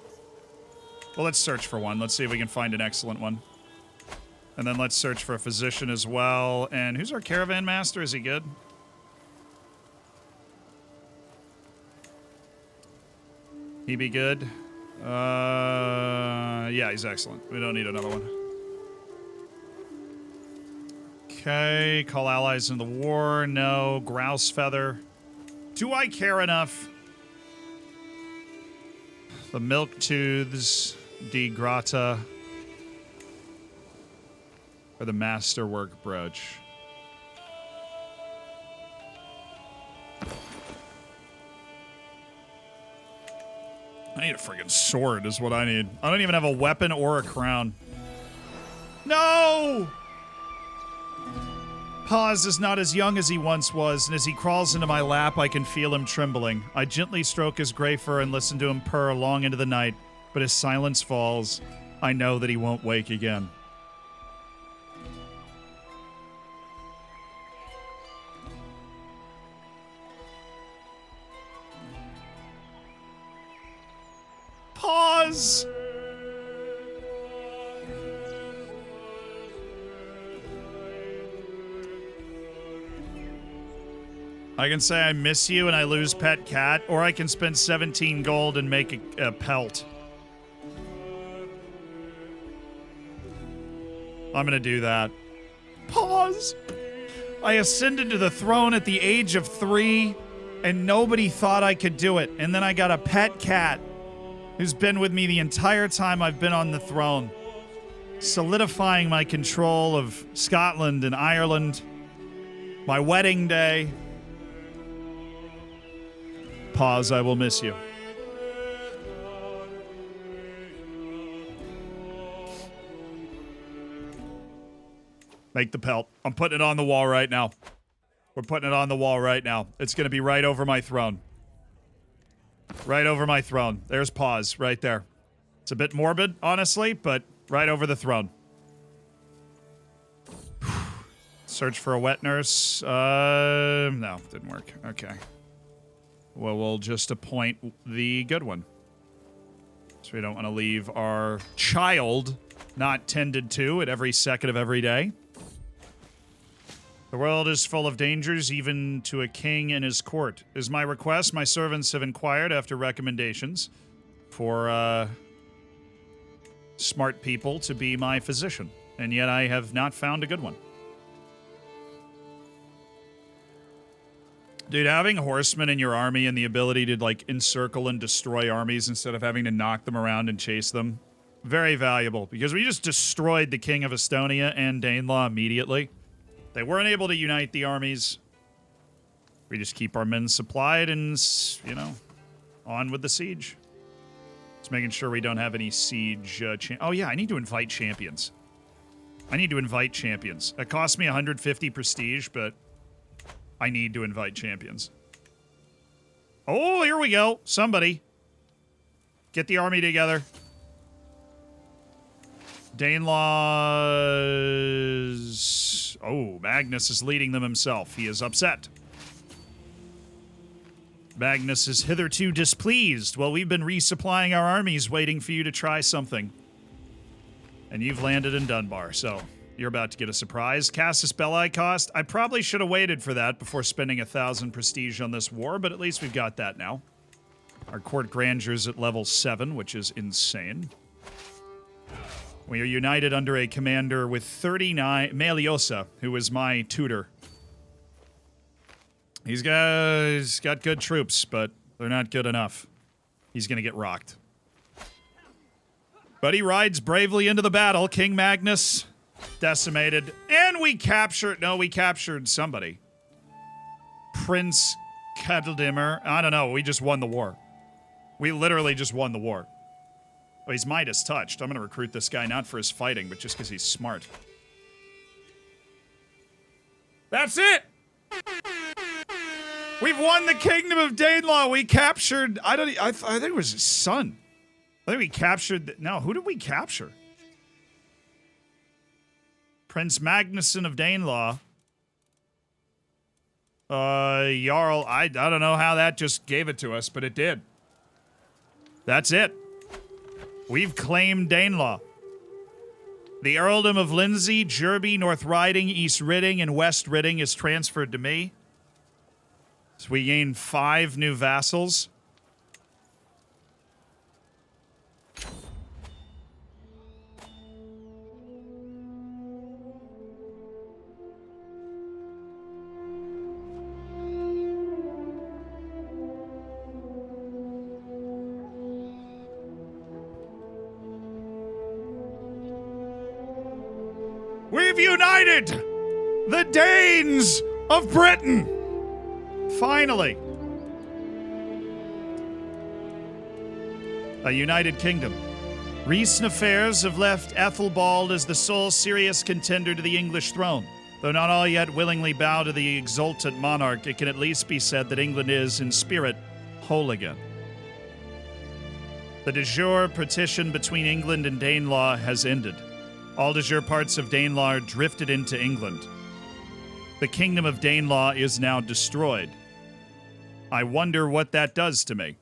Speaker 1: Well, let's search for one. Let's see if we can find an excellent one. And then let's search for a physician as well. And who's our caravan master? Is he good? He be good? Yeah, he's excellent. We don't need another one. Okay, call allies in the war. No. Grouse feather. Do I care enough? The milk tooths. De grata. Or the masterwork brooch. I need a friggin' sword is what I need. I don't even have a weapon or a crown. No! Paz is not as young as he once was, and as he crawls into my lap, I can feel him trembling. I gently stroke his gray fur and listen to him purr long into the night, but as silence falls, I know that he won't wake again. Pause! I can say I miss you and I lose pet cat, or I can spend 17 gold and make a pelt. I'm gonna do that. Pause! I ascended to the throne at the age of 3, and nobody thought I could do it. And then I got a pet cat who's been with me the entire time I've been on the throne, solidifying my control of Scotland and Ireland, my wedding day. Pause, I will miss you. Make the pelt. I'm putting it on the wall right now. We're putting it on the wall right now. It's going to be right over my throne. Right over my throne. There's pause right there. It's a bit morbid, honestly, but right over the throne. Search for a wet nurse. No, didn't work. Okay. Well, we'll just appoint the good one. So we don't want to leave our child not tended to at every second of every day. The world is full of dangers, even to a king and his court. Is my request. My servants have inquired after recommendations for smart people to be my physician, and yet I have not found a good one. Dude, having horsemen in your army and the ability to, like, encircle and destroy armies instead of having to knock them around and chase them, very valuable, because we just destroyed the King of Estonia and Danelaw immediately. They weren't able to unite the armies. We just keep our men supplied and, you know, on with the siege. Just making sure we don't have any siege. Oh, yeah, I need to invite champions. I need to invite champions. It costs me 150 prestige, but I need to invite champions. Oh, here we go. Somebody. Get the army together. Danelaw's... Oh, Magnus is leading them himself. He is upset. Magnus is hitherto displeased. Well, we've been resupplying our armies, waiting for you to try something. And you've landed in Dunbar, so you're about to get a surprise. Casus Belli cost. I probably should have waited for that before spending 1,000 prestige on this war, but at least we've got that now. Our court grandure's at level 7, which is insane. We are united under a commander with 39... Meliosa, who is my tutor. He's got good troops, but they're not good enough. He's gonna get rocked. But he rides bravely into the battle. King Magnus, decimated. And we captured... No, we captured somebody. Prince Kettledimmer. I don't know, we just won the war. We literally just won the war. Oh, he's Midas touched. I'm gonna recruit this guy not for his fighting, but just because he's smart. That's it! We've won the Kingdom of Danelaw. We captured... I think it was his son. I think we captured... No, who did we capture? Prince Magnusson of Danelaw. Jarl... I don't know how that just gave it to us, but it did. That's it. We've claimed Danelaw. The Earldom of Lindsey, Jerby, North Riding, East Riding, and West Riding is transferred to me. So we gain 5 new vassals. We've united the Danes of Britain! Finally! A united kingdom. Recent affairs have left Ethelbald as the sole serious contender to the English throne. Though not all yet willingly bow to the exultant monarch, it can at least be said that England is, in spirit, whole again. The de jure partition between England and Danelaw has ended. All de jure parts of Danelaw drifted into England. The Kingdom of Danelaw is now destroyed. I wonder what that does to me.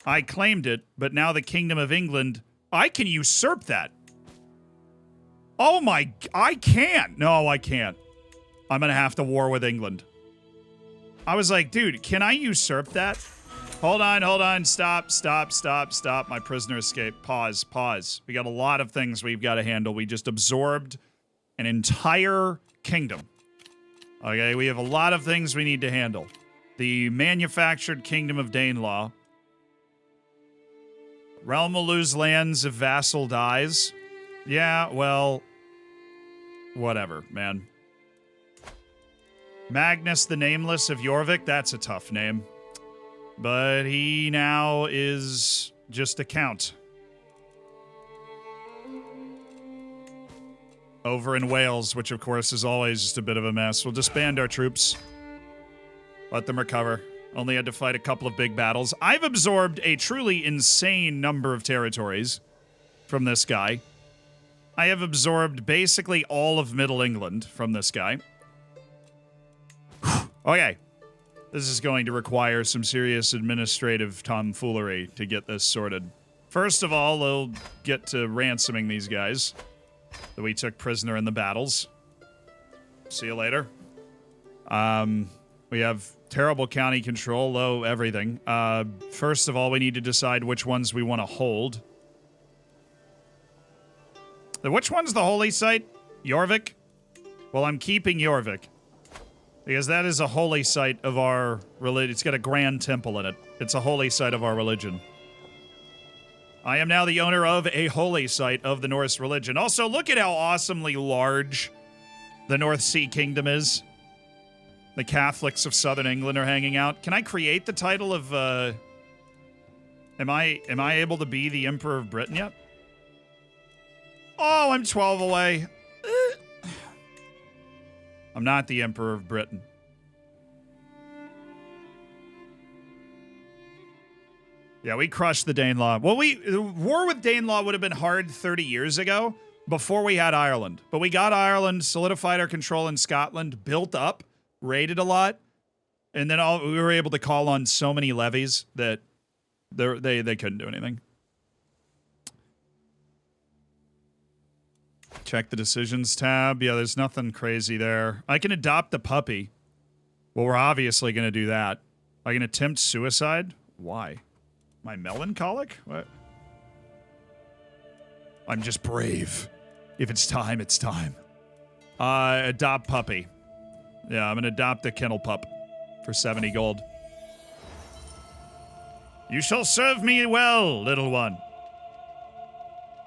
Speaker 1: I claimed it, but now the Kingdom of England... I can usurp that. Oh my... I can't. No, I can't. I'm gonna have to war with England. I was like, dude, can I usurp that? Hold on. Stop. My prisoner escape. Pause. We got a lot of things we've got to handle. We just absorbed an entire kingdom. Okay, we have a lot of things we need to handle. The manufactured Kingdom of Danelaw. Realm will lose lands if vassal dies. Yeah, well... whatever, man. Magnus the Nameless of Jorvik, that's a tough name. But he now is just a count. Over in Wales, which of course is always just a bit of a mess. We'll disband our troops. Let them recover. Only had to fight a couple of big battles. I've absorbed a truly insane number of territories from this guy. I have absorbed basically all of Middle England from this guy. Okay. This is going to require some serious administrative tomfoolery to get this sorted. First of all, they'll get to ransoming these guys that we took prisoner in the battles. See you later. We have terrible county control, low everything. First of all, we need to decide which ones we want to hold. Which one's the holy site? Jorvik? Well, I'm keeping Jorvik. Because that is a holy site of our religion. It's got a grand temple in it. It's a holy site of our religion. I am now the owner of a holy site of the Norse religion. Also, look at how awesomely large the North Sea Kingdom is. The Catholics of Southern England are hanging out. Can I create the title of, Am I able to be the Emperor of Britain yet? Oh, I'm 12 away. I'm not the Emperor of Britain. Yeah, we crushed the Danelaw. Well, the war with Danelaw would have been hard 30 years ago, before we had Ireland. But we got Ireland, solidified our control in Scotland, built up, raided a lot, and then we were able to call on so many levies that they couldn't do anything. Check the decisions tab. Yeah, there's nothing crazy there. I can adopt the puppy. Well, we're obviously going to do that. I can attempt suicide? Why? Am I melancholic? What? I'm just brave. If it's time, it's time. Adopt puppy. Yeah, I'm going to adopt the kennel pup for 70 gold. You shall serve me well, little one.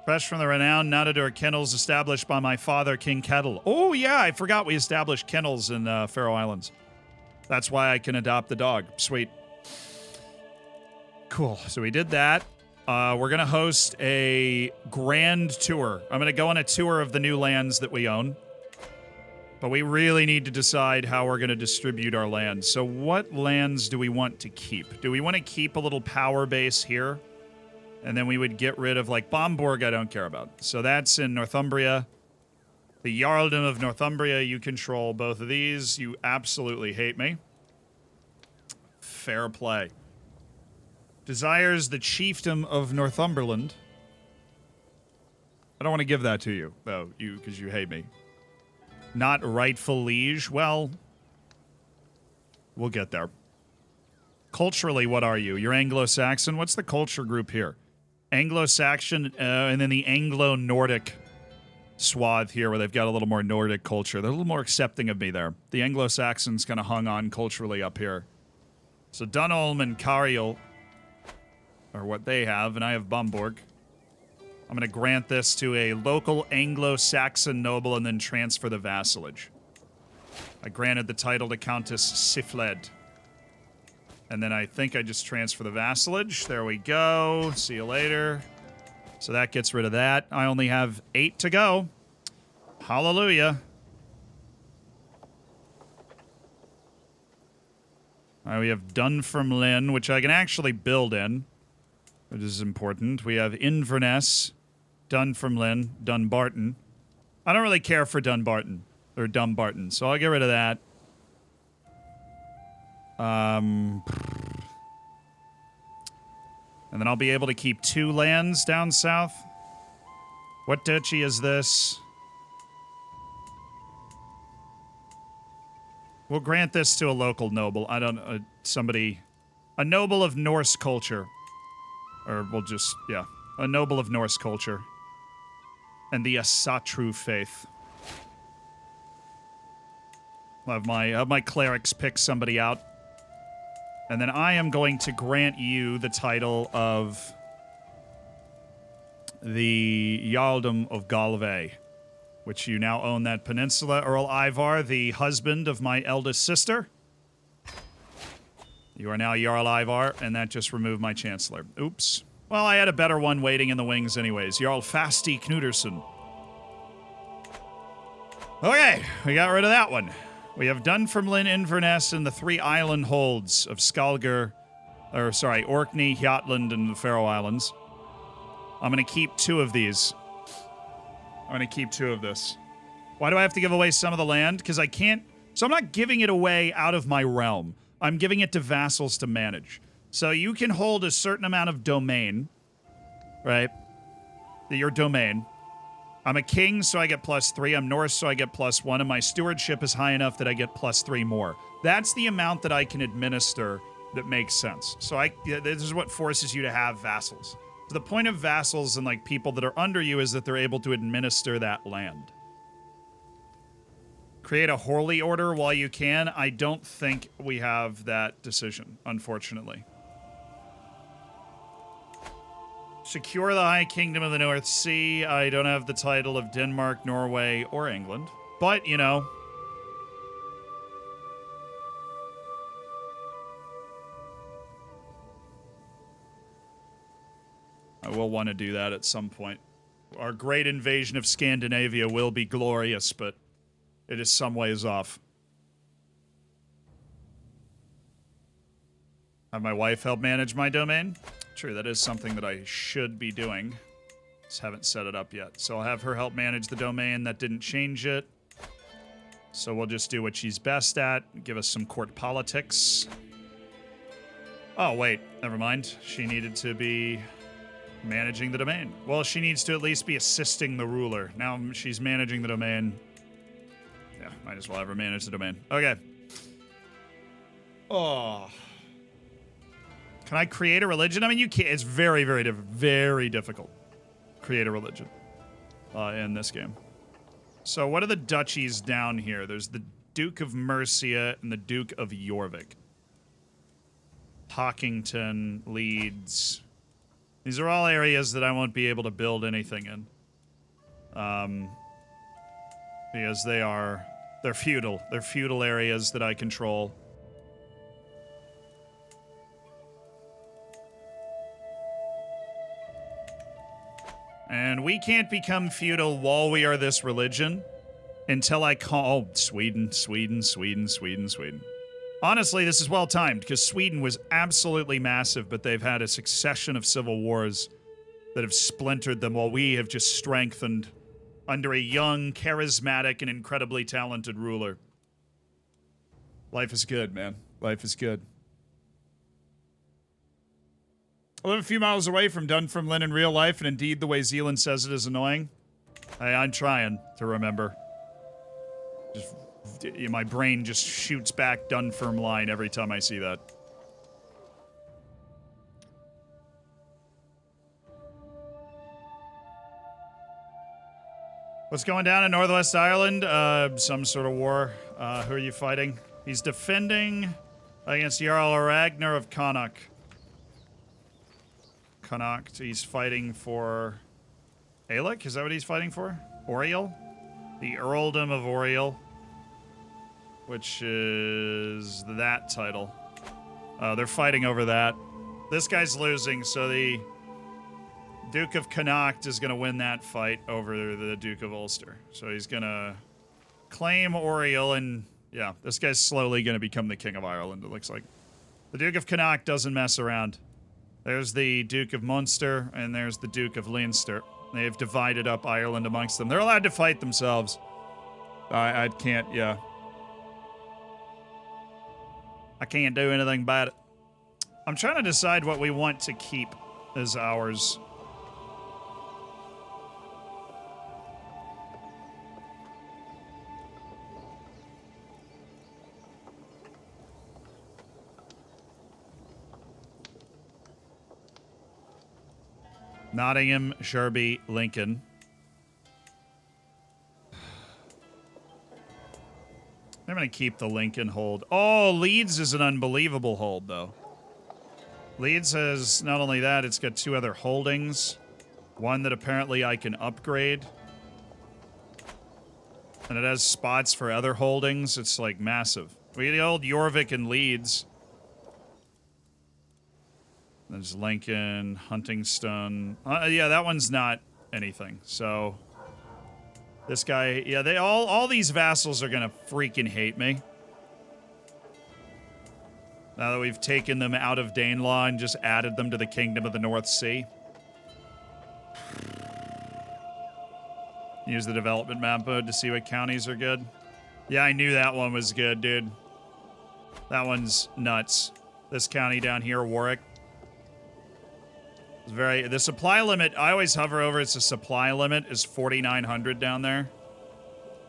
Speaker 1: Fresh from the renowned Natador kennels established by my father, King Kettle. Oh, yeah, I forgot we established kennels in Faroe Islands. That's why I can adopt the dog. Sweet. Cool. So we did that. We're going to host a grand tour. I'm going to go on a tour of the new lands that we own. But we really need to decide how we're going to distribute our lands. So what lands do we want to keep? Do we want to keep a little power base here? And then we would get rid of, like, Bomborg I don't care about. So that's in Northumbria. The Jarldom of Northumbria, you control both of these. You absolutely hate me. Fair play. Desires the chiefdom of Northumberland. I don't want to give that to you, though, because you hate me. Not rightful liege. Well, we'll get there. Culturally, what are you? You're Anglo-Saxon. What's the culture group here? Anglo-Saxon, and then the Anglo-Nordic swath here, where they've got a little more Nordic culture. They're a little more accepting of me there. The Anglo-Saxons kind of hung on culturally up here. So Dunholm and Cariel are what they have, and I have Bumborg. I'm going to grant this to a local Anglo-Saxon noble and then transfer the vassalage. I granted the title to Countess Sifled. And then I think I just transfer the vassalage. There we go. See you later. So that gets rid of that. I only have 8 to go. Hallelujah. All right, we have Dunfermline, which I can actually build in, which is important. We have Inverness, Dunfermline, Dunbarton. I don't really care for Dunbarton, or Dumbarton, so I'll get rid of that. And then I'll be able to keep 2 lands down south. What duchy is this? We'll grant this to a local noble. I don't... a noble of Norse culture. Or we'll just... yeah. A noble of Norse culture. And the Asatru faith. I'll have my clerics pick somebody out. And then I am going to grant you the title of the Jarldom of Galway, which you now own that peninsula. Earl Ivar, the husband of my eldest sister. You are now Jarl Ivar, and that just removed my Chancellor. Oops. Well, I had a better one waiting in the wings anyways. Jarl Fasti Knuderson. Okay, we got rid of that one. We have Dunfermline, Inverness, and the 3 island holds of Orkney, Hjaltland, and the Faroe Islands. I'm going to keep 2 of these. I'm going to keep 2 of this. Why do I have to give away some of the land? Because I can't... So I'm not giving it away out of my realm. I'm giving it to vassals to manage. So you can hold a certain amount of domain, right? Your domain. I'm a king, so I get +3. I'm Norse, so I get +1. And my stewardship is high enough that I get +3 more. That's the amount that I can administer that makes sense. So this is what forces you to have vassals. So the point of vassals and like people that are under you is that they're able to administer that land. Create a holy order while you can. I don't think we have that decision, unfortunately. Secure the High Kingdom of the North Sea. I don't have the title of Denmark, Norway, or England. But, you know. I will want to do that at some point. Our great invasion of Scandinavia will be glorious, but it is some ways off. Have my wife help manage my domain? True, that is something that I should be doing. Just haven't set it up yet. So I'll have her help manage the domain. That didn't change it. So we'll just do what she's best at. Give us some court politics. Oh, wait. Never mind. She needed to be managing the domain. Well, she needs to at least be assisting the ruler. Now she's managing the domain. Yeah, might as well have her manage the domain. Okay. Oh. Can I create a religion? I mean, you can't. It's very, very difficult. Create a religion in this game. So what are the duchies down here? There's the Duke of Mercia and the Duke of Jorvik. Hockington, Leeds. These are all areas that I won't be able to build anything in. Because they're feudal. They're feudal areas that I control. And we can't become feudal while we are this religion until I call... Oh, Sweden. Honestly, this is well timed, because Sweden was absolutely massive, but they've had a succession of civil wars that have splintered them while we have just strengthened under a young, charismatic, and incredibly talented ruler. Life is good, man. Life is good. I live a few miles away from Dunfermline in real life, and indeed the way Zealand says it is annoying. I'm trying to remember. My brain just shoots back Dunfermline every time I see that. What's going down in Northwest Ireland? Some sort of war. Who are you fighting? He's defending against Jarl Ragnar of Connacht. He's fighting for Aelec? Is that what he's fighting for? Oriel? The Earldom of Oriel. Which is that title. They're fighting over that. This guy's losing, so the Duke of Connacht is going to win that fight over the Duke of Ulster. So he's going to claim Oriel, and yeah, this guy's slowly going to become the King of Ireland, it looks like. The Duke of Connacht doesn't mess around. There's the Duke of Munster, and there's the Duke of Leinster. They've divided up Ireland amongst them. They're allowed to fight themselves. I can't, yeah. I can't do anything about it. I'm trying to decide what we want to keep as ours. Nottingham, Sherby, Lincoln. I'm going to keep the Lincoln hold. Oh, Leeds is an unbelievable hold, though. Leeds has, not only that, it's got 2 other holdings. One that apparently I can upgrade. And it has spots for other holdings. It's, like, massive. We hold Jorvik and Leeds. There's Lincoln, Huntingstone. Yeah, that one's not anything. So this guy, yeah, they all these vassals are gonna freaking hate me. Now that we've taken them out of Danelaw and just added them to the Kingdom of the North Sea. Use the development map mode to see what counties are good. Yeah, I knew that one was good, dude. That one's nuts. This county down here, Warwick. The supply limit, I always hover over, it's a supply limit, is 4,900 down there.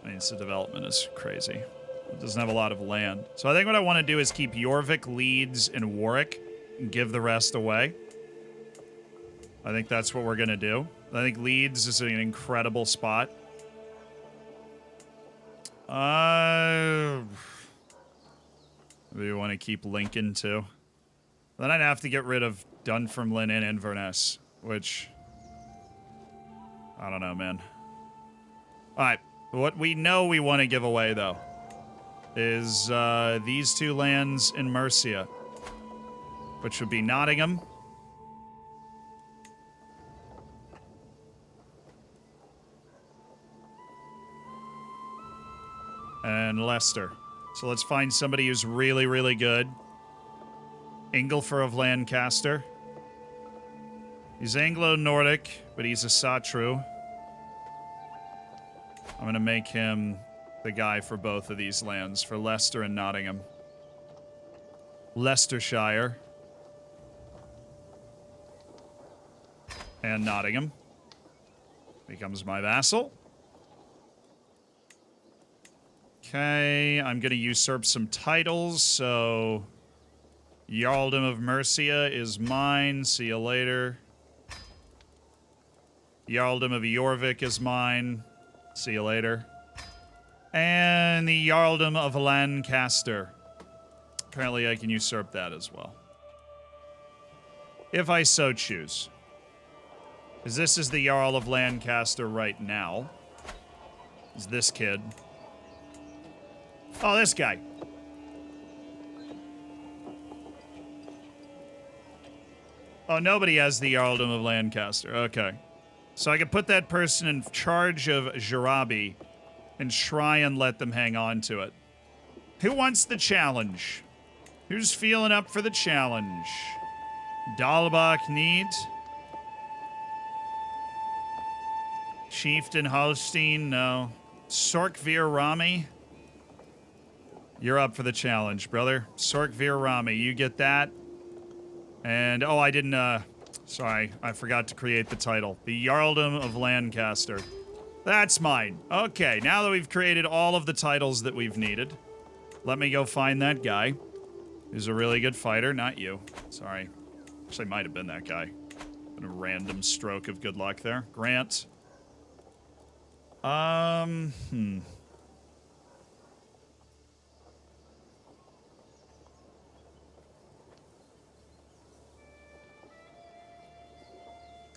Speaker 1: I mean, the development is crazy. It doesn't have a lot of land. So I think what I want to do is keep Jorvik, Leeds, and Warwick, and give the rest away. I think that's what we're going to do. I think Leeds is an incredible spot. Maybe we want to keep Lincoln, too. Then I'd have to get rid of Dunfermline and Inverness, which... I don't know, man. Alright, what we know we want to give away, though, is these two lands in Mercia, which would be Nottingham and Leicester. So let's find somebody who's really, really good. Ingolfer of Lancaster. He's Anglo-Nordic, but he's a Satru. I'm going to make him the guy for both of these lands, for Leicester and Nottingham. Leicestershire. And Nottingham. Becomes my vassal. Okay, I'm going to usurp some titles, so... Jarldom of Mercia is mine, see you later. Jarldom of Jorvik is mine, see you later. And the Jarldom of Lancaster. Apparently I can usurp that as well. If I so choose. Because this is the Jarl of Lancaster right now. Is this kid. Oh, this guy. Oh, nobody has the Jarldom of Lancaster. Okay. So I could put that person in charge of Jarabi and try and let them hang on to it. Who wants the challenge? Who's feeling up for the challenge? Dalbach need. Chieftain Holstein, no. Sorkvir Rami. You're up for the challenge, brother. Sorkvir Rami, you get that. And, oh, I didn't, sorry, I forgot to create the title. The Jarldom of Lancaster. That's mine. Okay, now that we've created all of the titles that we've needed, let me go find that guy who's a really good fighter. Not you. Sorry. Actually, might have been that guy. Been a random stroke of good luck there. Grant.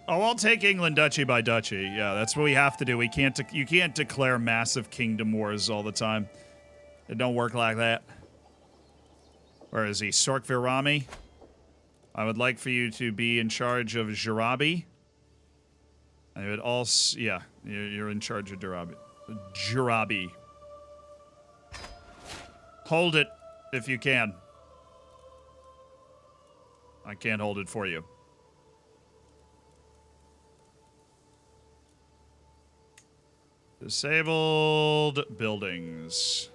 Speaker 1: Oh, I'll take England duchy by duchy. Yeah, that's what we have to do. We can't. You can't declare massive kingdom wars all the time. It don't work like that. Where is he? Sorkvir Rami? I would like for you to be in charge of Jarabi. I would also... Yeah, you're in charge of Jarabi. Hold it, if you can. I can't hold it for you. Disabled buildings.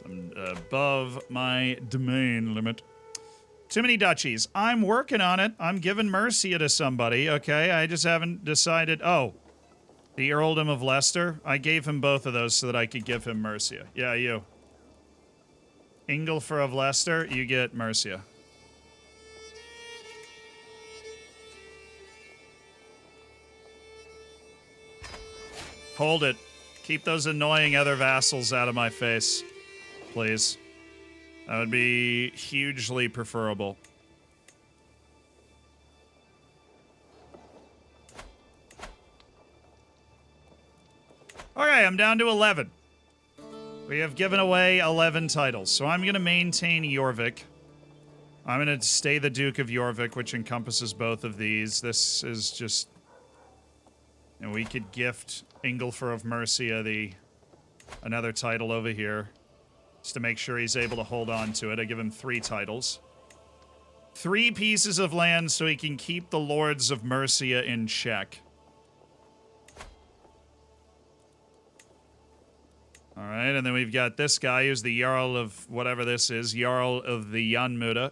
Speaker 1: I'm above my domain limit. Too many duchies. I'm working on it. I'm giving Mercia to somebody, okay? I just haven't decided. Oh, the Earldom of Leicester. I gave him both of those so that I could give him Mercia. Yeah, you. Ingolfer of Leicester, you get Mercia. Hold it. Keep those annoying other vassals out of my face, please. That would be hugely preferable. Okay, I'm down to 11. We have given away 11 titles, so I'm going to maintain Jorvik. I'm going to stay the Duke of Jorvik, which encompasses both of these. This is just... And we could gift Ingolfur of Mercia another title over here, just to make sure he's able to hold on to it. I give him 3 titles. 3 pieces of land so he can keep the Lords of Mercia in check. Alright, and then we've got this guy who's the Jarl of whatever this is. Jarl of the Janmuda.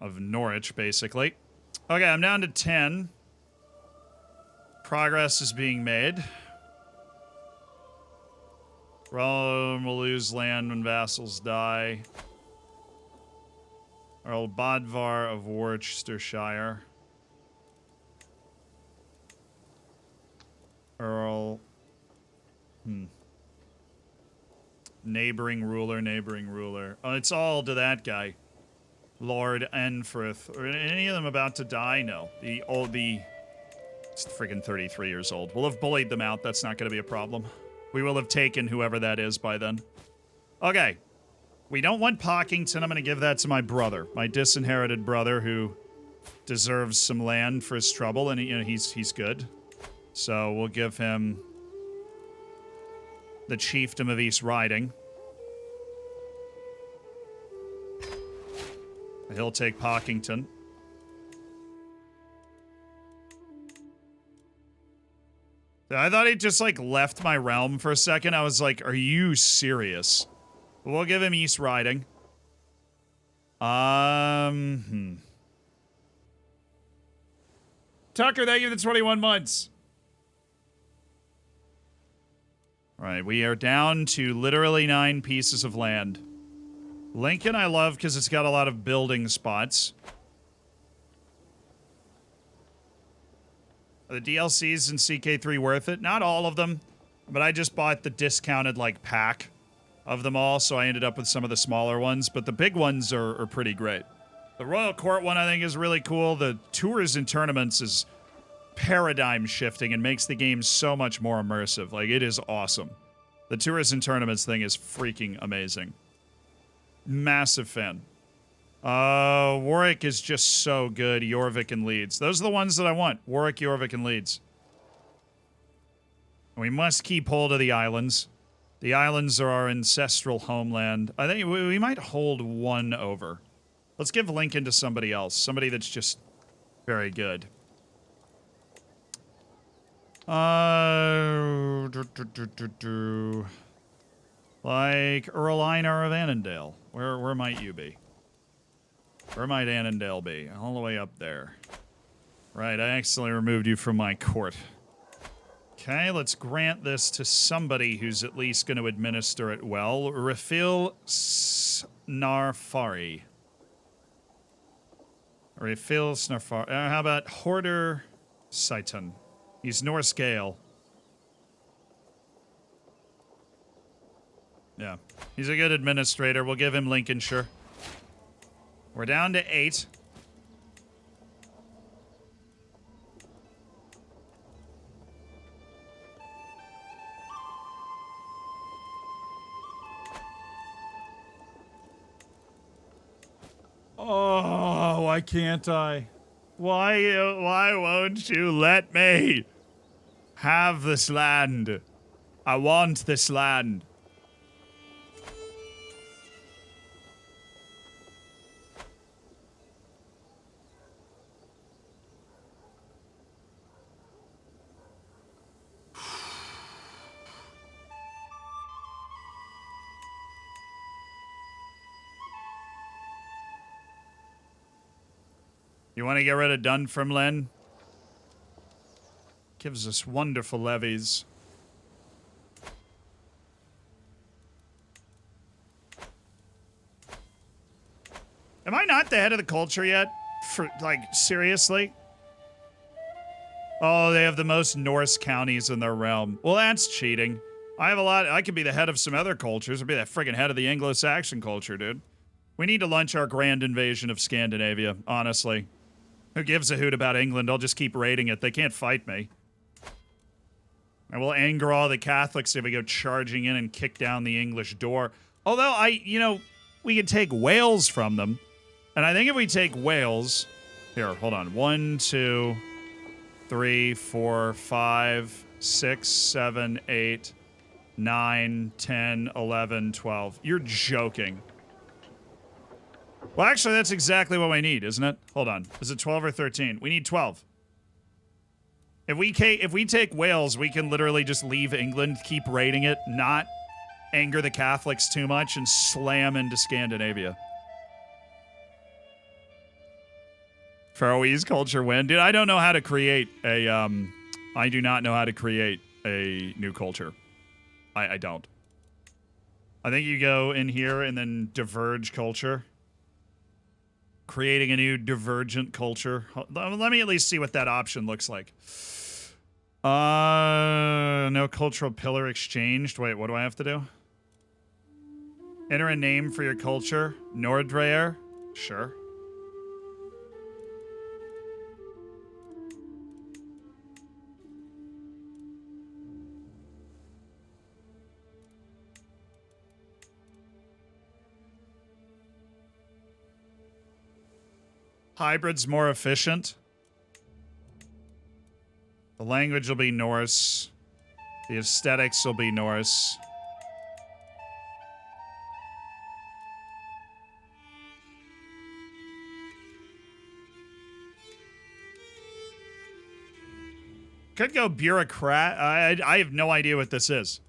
Speaker 1: Of Norwich, basically. Okay, I'm down to 10. Progress is being made. Rome will lose land when vassals die. Earl Bodvar of Worcestershire. Earl... Neighboring ruler. Oh, it's all to that guy. Lord Enfrith. Are any of them about to die? No. It's friggin' 33 years old. We'll have bullied them out. That's not going to be a problem. We will have taken whoever that is by then. Okay. We don't want Pockington. I'm going to give that to my brother. My disinherited brother who deserves some land for his trouble, and he's good. So we'll give him the Chiefdom of East Riding. He'll take Pockington. I thought he just, like, left my realm for a second. I was like, are you serious? We'll give him East Riding. Tucker, thank you for the 21 months. Right, we are down to literally 9 pieces of land. Lincoln I love because it's got a lot of building spots. Are the DLCs in CK3 worth it? Not all of them, but I just bought the discounted, like, pack of them all, so I ended up with some of the smaller ones, but the big ones are pretty great. The Royal Court one, I think, is really cool. The Tours and Tournaments is paradigm shifting and makes the game so much more immersive. Like, it is awesome. The Tours and Tournaments thing is freaking amazing. Massive fan. Warwick is just so good. Jorvik and Leeds. Those are the ones that I want. Warwick, Jorvik, and Leeds. We must keep hold of the islands. The islands are our ancestral homeland. I think we might hold one over. Let's give Lincoln to somebody else. Somebody that's just very good. Like Earl Einar of Annandale. Where might you be? Where might Annandale be? All the way up there. Right, I accidentally removed you from my court. Okay, let's grant this to somebody who's at least going to administer it well. Rafil Snarfari. Rafil Snarfari. How about Horder Saiton? He's Norse Gale. Yeah, he's a good administrator. We'll give him Lincolnshire. We're down to 8. Oh, why can't I? Why won't you let me have this land? I want this land. You want to get rid of Dunfermline? Gives us wonderful levies. Am I not the head of the culture yet? For, like, seriously? Oh, they have the most Norse counties in their realm. Well, that's cheating. I have a lot. I could be the head of some other cultures. I'd be the friggin' head of the Anglo-Saxon culture, dude. We need to launch our grand invasion of Scandinavia, honestly. Who gives a hoot about England? I'll just keep raiding it. They can't fight me. And we'll anger all the Catholics if we go charging in and kick down the English door. Although, we could take Wales from them. And I think if we take Wales... Here, hold on. 1, 2, 3, 4, 5, 6, 7, 8, 9, 10, 11, 12. You're joking. Well, actually, that's exactly what we need, isn't it? Hold on. Is it 12 or 13? We need 12. If we take Wales, we can literally just leave England, keep raiding it, not anger the Catholics too much, and slam into Scandinavia. Faroese culture win. Dude, I don't know how to create a, I do not know how to create a new culture. I don't. I think you go in here and then diverge culture. Creating a new divergent culture. Let me at least see what that option looks like. No cultural pillar exchanged. Wait, what do I have to do? Enter a name for your culture. Nordreyer? Sure. Hybrid's more efficient. The language will be Norse. The aesthetics will be Norse. Could go bureaucrat. I have no idea what this is.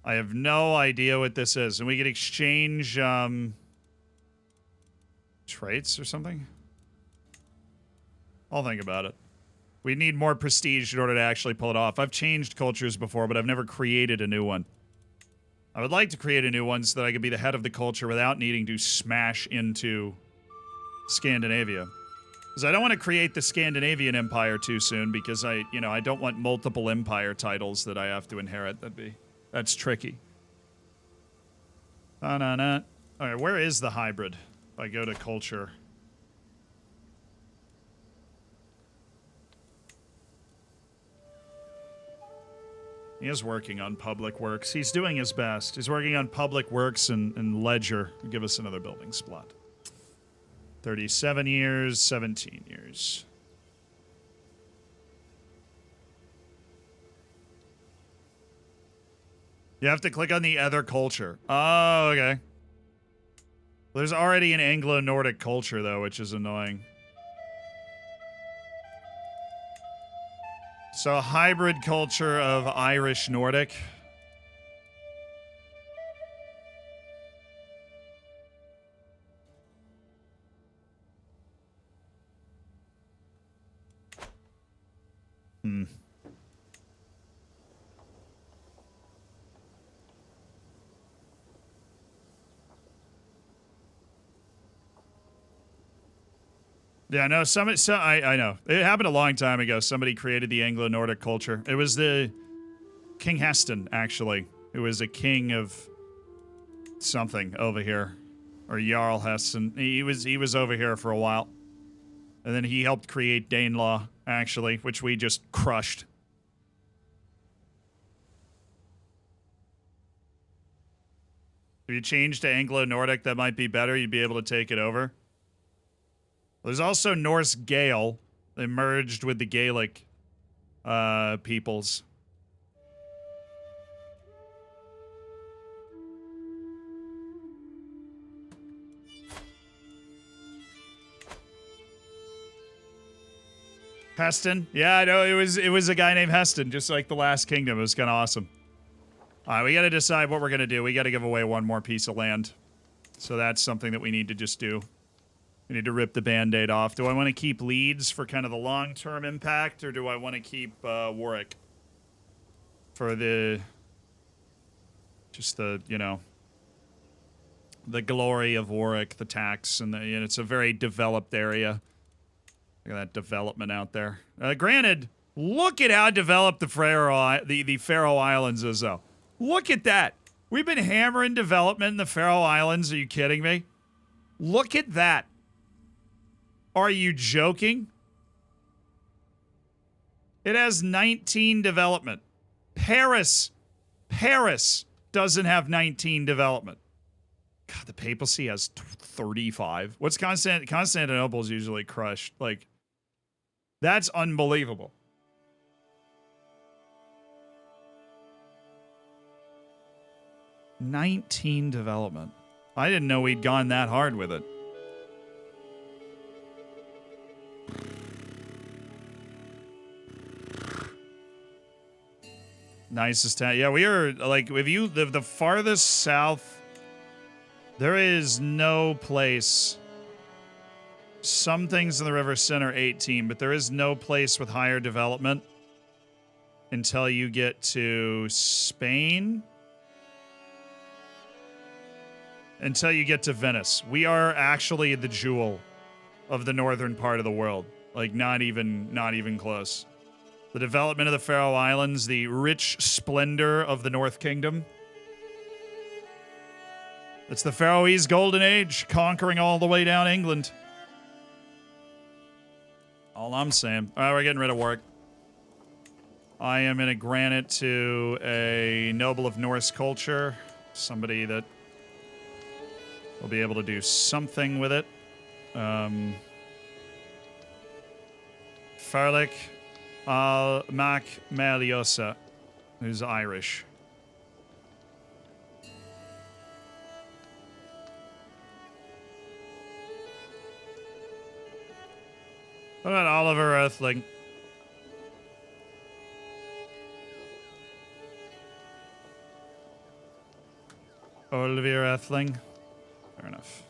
Speaker 1: I have no idea what this is. And we could exchange traits or something? I'll think about it. We need more prestige in order to actually pull it off. I've changed cultures before, but I've never created a new one. I would like to create a new one so that I could be the head of the culture without needing to smash into Scandinavia. Because I don't want to create the Scandinavian Empire too soon because I don't want multiple empire titles that I have to inherit. That's tricky. Alright, where is the hybrid? If I go to culture. He is working on public works. He's doing his best. He's working on public works and ledger. Give us another building spot. 37 years, 17 years. You have to click on the other culture. Oh, okay. There's already an Anglo-Nordic culture, though, which is annoying. So a hybrid culture of Irish-Nordic. Yeah, no, I know. It happened a long time ago. Somebody created the Anglo-Nordic culture. It was the King Heston, actually. Who was a king of something over here. Or Jarl Heston. He was over here for a while. And then he helped create Danelaw, actually, which we just crushed. If you change to Anglo-Nordic, that might be better. You'd be able to take it over. There's also Norse Gael. They merged with the Gaelic peoples. Heston? Yeah, I know. It was a guy named Heston, just like the Last Kingdom. It was kind of awesome. All right, we got to decide what we're going to do. We got to give away one more piece of land. So that's something that we need to just do. We need to rip the Band-Aid off. Do I want to keep Leeds for kind of the long-term impact, or do I want to keep Warwick for the... just the, the glory of Warwick, the tax, and it's a very developed area. Look at that development out there. Granted, look at how developed the Faroe Islands is, though. Look at that. We've been hammering development in the Faroe Islands. Are you kidding me? Look at that. Are you joking? It has 19 development. Paris doesn't have 19 development. God, the papacy has 35. What's Constantinople's usually crushed? Like, that's unbelievable. $19 development. I didn't know we'd gone that hard with it. Nicest town. Yeah, we are, like, if you live the farthest south, there is no place. Some things in the River Center 18, but there is no place with higher development until you get to Spain. Until you get to Venice. We are actually the jewel of the northern part of the world. Like, not even close. The development of the Faroe Islands, the rich splendor of the North Kingdom. It's the Faroese Golden Age, conquering all the way down England. All I'm saying. All right, we're getting rid of work. I am going to grant it to a noble of Norse culture. Somebody that will be able to do something with it. Farlik Mac Maliosa, who's Irish. What about Oliver Earthling? Oliver Earthling. Fair enough.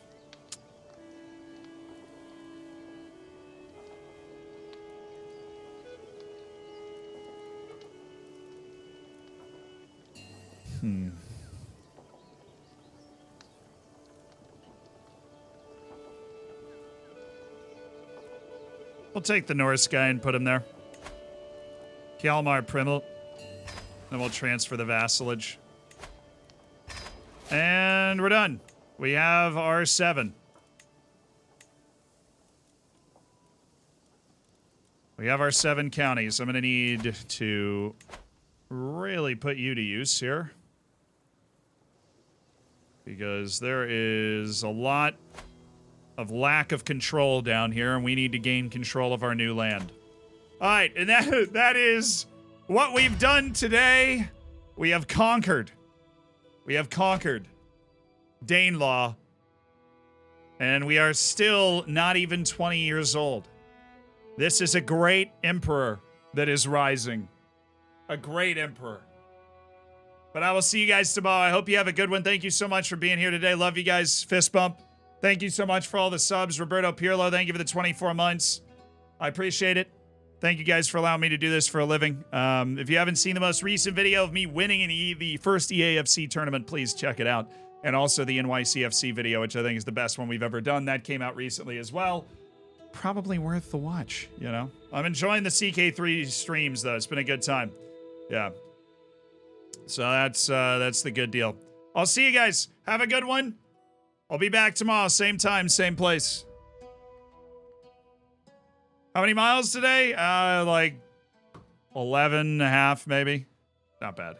Speaker 1: We'll take the Norse guy and put him there. Hjalmar Primel. Then we'll transfer the vassalage. And we're done. We have our 7. We have our 7 counties. I'm going to need to really put you to use here. Because there is a lot of lack of control down here, and we need to gain control of our new land. All right, and that is what we've done today. We have conquered. We have conquered Danelaw, and we are still not even 20 years old. This is a great emperor that is rising. A great emperor. But I will see you guys tomorrow. I hope you have a good one. Thank you so much for being here today. Love you guys. Fist bump. Thank you so much for all the subs. Roberto Pirlo, thank you for the 24 months. I appreciate it. Thank you guys for allowing me to do this for a living. If you haven't seen the most recent video of me winning the first EAFC tournament, please check it out. And also the NYCFC video, which I think is the best one we've ever done. That came out recently as well. Probably worth the watch, you know? I'm enjoying the CK3 streams, though. It's been a good time. Yeah. So that's the good deal. I'll see you guys. Have a good one. I'll be back tomorrow, same time, same place. How many miles today? Like 11 and a half, maybe. Not bad.